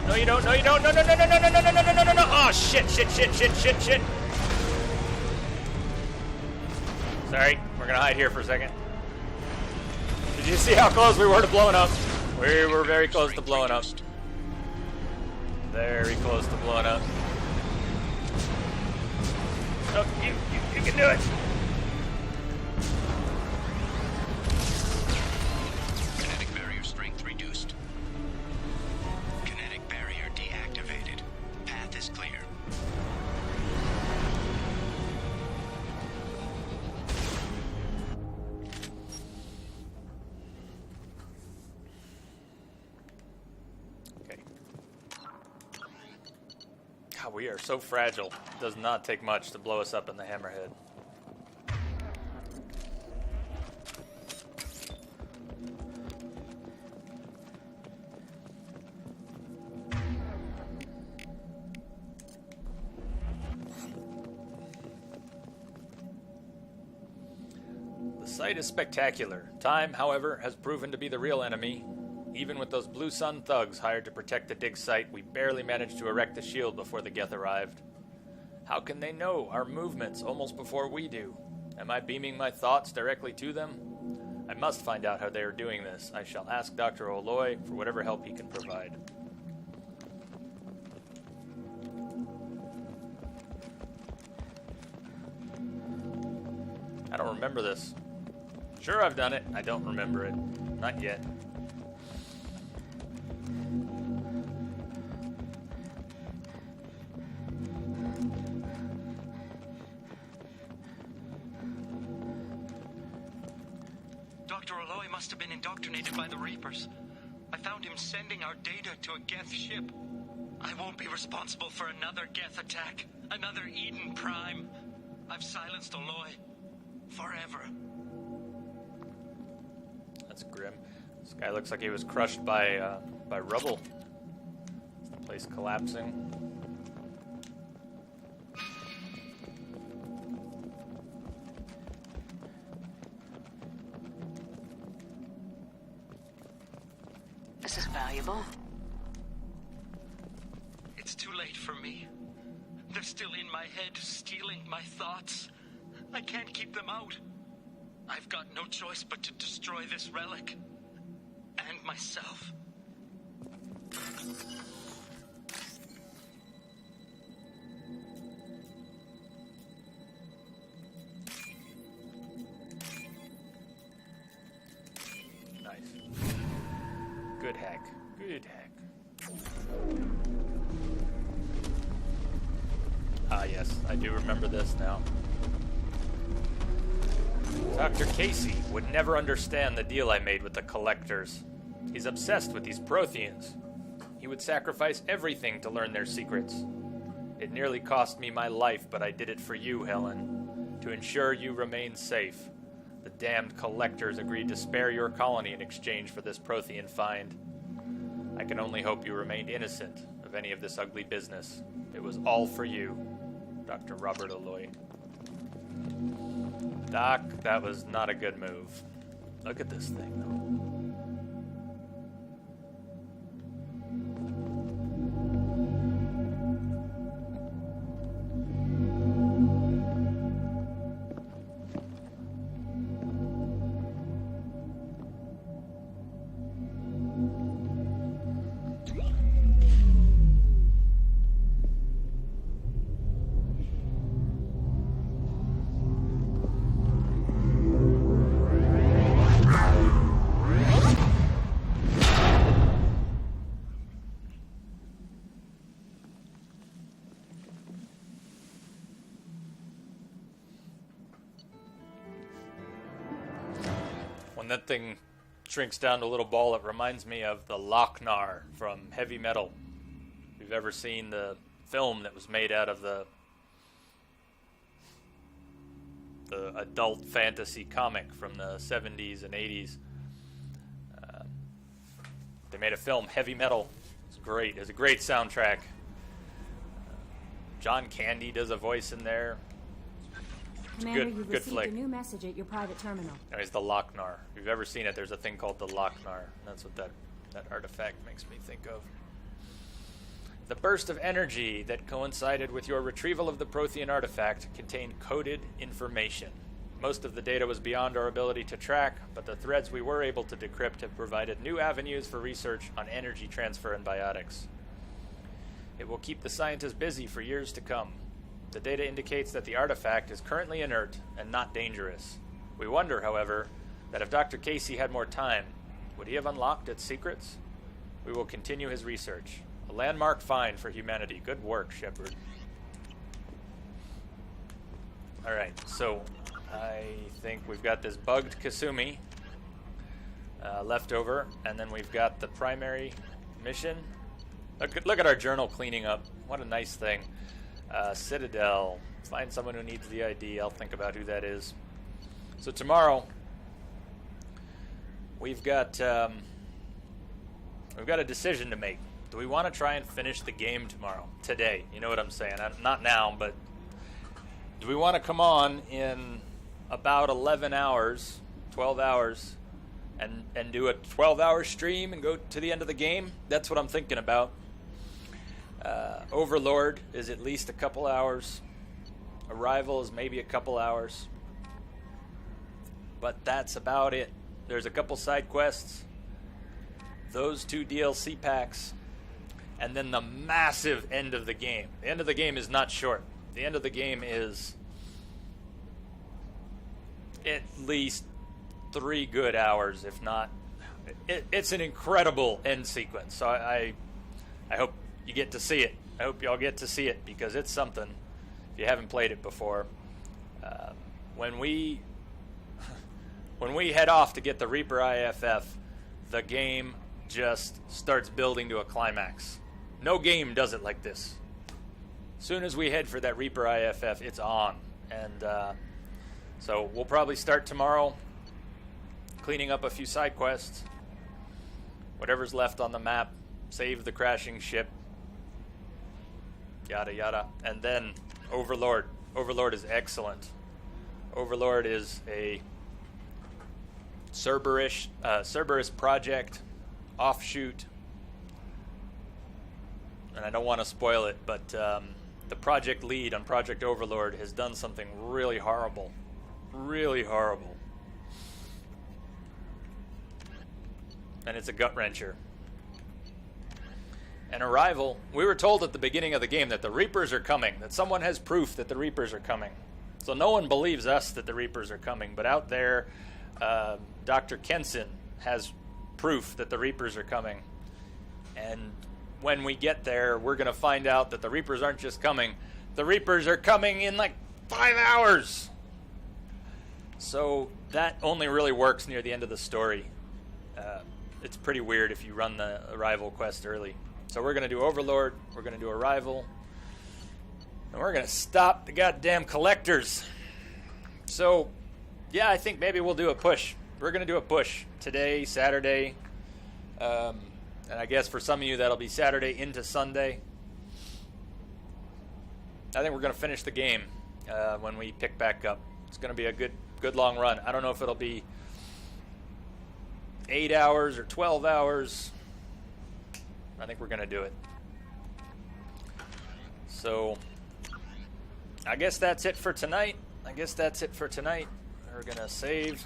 No, you don't. No, you don't. No, no, no, no, no, no, no, no, no, no, no, no. Oh, shit. Sorry, we're gonna hide here for a second. Did you see how close we were to blowing up? We were very close to blowing up. Very close to blowing up. Oh, you can do it. Kinetic barrier strength reduced. Kinetic barrier deactivated. Path is clear. Okay. God, we are so fragile. It does not take much to blow us up in the hammerhead. The site is spectacular. Time, however, has proven to be the real enemy. Even with those Blue Sun thugs hired to protect the dig site, we barely managed to erect the shield before the Geth arrived. How can they know our movements almost before we do? Am I beaming my thoughts directly to them? I must find out how they are doing this. I shall ask Dr. Oloy for whatever help he can provide. I don't remember this. Sure, I've done it. I don't remember it. Not yet. Dr. Oloy must have been indoctrinated by the Reapers. I found him sending our data to a Geth ship. I won't be responsible for another Geth attack. Another Eden Prime. I've silenced Oloy. Forever. That's grim. This guy looks like he was crushed by rubble. Is the place collapsing? This is valuable. It's too late for me. They're still in my head, stealing my thoughts. I can't keep them out. I've got no choice but to destroy this relic. And myself. Nice. Good hack. Good hack. Ah, yes. I do remember this now. Dr. Casey would never understand the deal I made with the Collectors. He's obsessed with these Protheans. He would sacrifice everything to learn their secrets. It nearly cost me my life, but I did it for you, Helen. To ensure you remain safe. The damned Collectors agreed to spare your colony in exchange for this Prothean find. I can only hope you remained innocent of any of this ugly business. It was all for you, Dr. Robert Oloy. Doc, that was not a good move. Look at this thing, though. When that thing shrinks down to a little ball, it reminds me of the Lochnar from Heavy Metal. If you've ever seen the film that was made out of the adult fantasy comic from the 70s and 80s. They made a film, Heavy Metal. It's great. It's a great soundtrack. John Candy does a voice in there. Commander, you've received a new message at your private terminal. Anyways, the Lochnar. If you've ever seen it, there's a thing called the Lochnar. That's what that artifact makes me think of. The burst of energy that coincided with your retrieval of the Prothean artifact contained coded information. Most of the data was beyond our ability to track, but the threads we were able to decrypt have provided new avenues for research on energy transfer and biotics. It will keep the scientists busy for years to come. The data indicates that the artifact is currently inert and not dangerous. We wonder, however, that if Dr. Casey had more time, would he have unlocked its secrets? We will continue his research. A landmark find for humanity. Good work, Shepard. Alright, so I think we've got this bugged Kasumi left over, and then we've got the primary mission. Look at our journal cleaning up. What a nice thing. Citadel. Find someone who needs the ID. I'll think about who that is. So tomorrow, we've got a decision to make. Do we want to try and finish the game tomorrow? Today. You know what I'm saying? Not now, but do we want to come on in about 11 hours, 12 hours, and do a 12-hour stream and go to the end of the game? That's what I'm thinking about. Overlord is at least a couple hours. Arrival is maybe a couple hours. But that's about it. There's a couple side quests. Those 2 DLC packs. And then the massive end of the game. The end of the game is not short. The end of the game is at least 3 good hours, if not. It's an incredible end sequence. So I hope you get to see it. I hope y'all get to see it because it's something. If you haven't played it before, when we head off to get the Reaper IFF, the game just starts building to a climax. No game does it like this. As soon as we head for that Reaper IFF, it's on. And so we'll probably start tomorrow cleaning up a few side quests. Whatever's left on the map, save the crashing ship, yada yada. And then Overlord. Overlord is excellent. Overlord is a Cerberus project offshoot, and I don't want to spoil it, but the project lead on Project Overlord has done something really horrible. Really horrible. And it's a gut-wrencher. And Arrival, we were told at the beginning of the game that the Reapers are coming, that someone has proof that the Reapers are coming. So no one believes us that the Reapers are coming, but out there, Dr. Kenson has proof that the Reapers are coming. And when we get there, we're going to find out that the Reapers aren't just coming. The Reapers are coming in like 5 hours! So that only really works near the end of the story. It's pretty weird if you run the Arrival quest early. So we're going to do Overlord, we're going to do Arrival, and we're going to stop the goddamn collectors. So, yeah, I think maybe we'll do a push. We're going to do a push today, Saturday, and I guess for some of you that'll be Saturday into Sunday. I think we're going to finish the game when we pick back up. It's going to be a good long run. I don't know if it'll be 8 hours or 12 hours. I think we're going to do it. So, I guess that's it for tonight. We're going to save.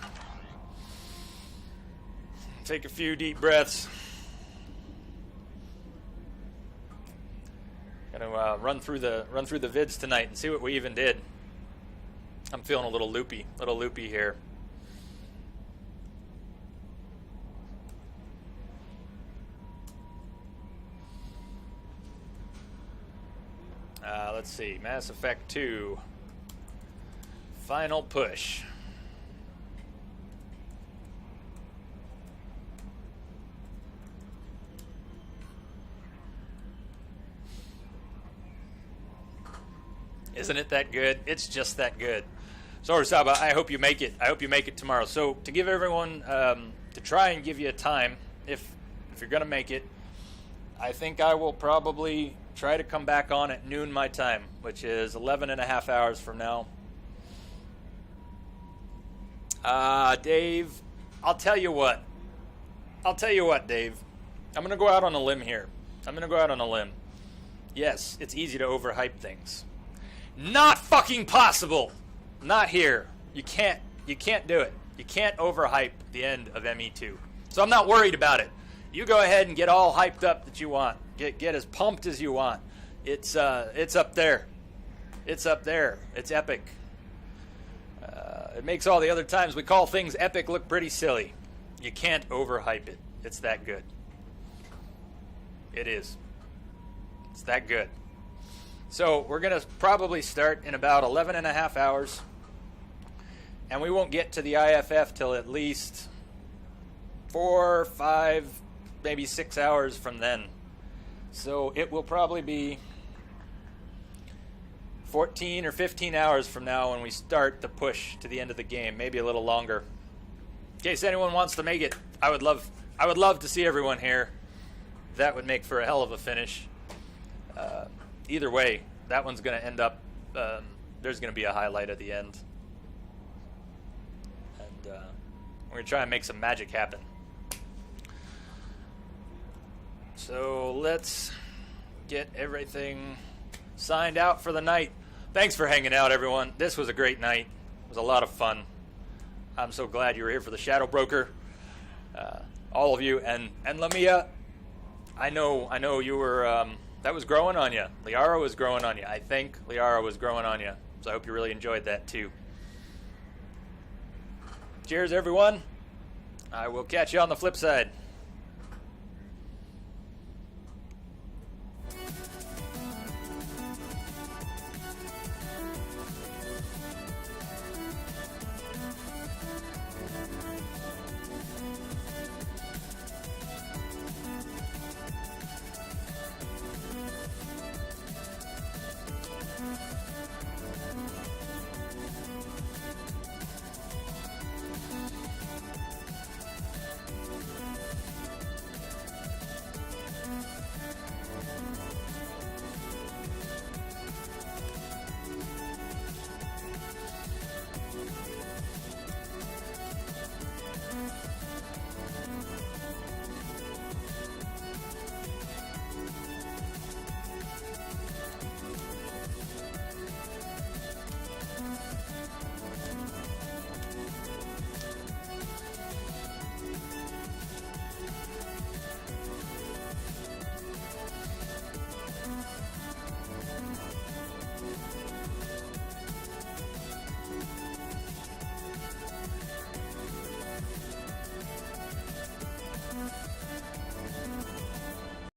Take a few deep breaths. Going to run through the vids tonight and see what we even did. I'm feeling a little loopy here. Let's see, Mass Effect 2, final push. Isn't it that good? It's just that good. So, Ursaba, I hope you make it. I hope you make it tomorrow. So, to give everyone, to try and give you a time, if you're going to make it, I think I will probably try to come back on at noon my time, which is 11 and a half hours from now. Dave, I'll tell you what, Dave. I'm going to go out on a limb here. Yes, it's easy to overhype things. Not fucking possible. Not here. You can't do it. You can't overhype the end of ME2. So I'm not worried about it. You go ahead and get all hyped up that you want. Get as pumped as you want. It's up there. It's up there. It's epic. It makes all the other times we call things epic look pretty silly. You can't overhype it. It's that good. It is. It's that good. So we're going to probably start in about 11 and a half hours. And we won't get to the IFF till at least 4, 5, maybe 6 hours from then. So it will probably be 14 or 15 hours from now when we start the push to the end of the game, maybe a little longer. In case anyone wants to make it, I would love to see everyone here. That would make for a hell of a finish. Either way, that one's going to end up, there's going to be a highlight at the end. And we're going to try and make some magic happen. So let's get everything signed out for the night. thanks for hanging out, everyone. This was a great night. It was a lot of fun. I'm so glad you were here for the Shadow Broker. All of you. And Lamia, I know you were, that was growing on you. Liara was growing on you. I think Liara was growing on you. So I hope you really enjoyed that, too. Cheers, everyone. I will catch you on the flip side.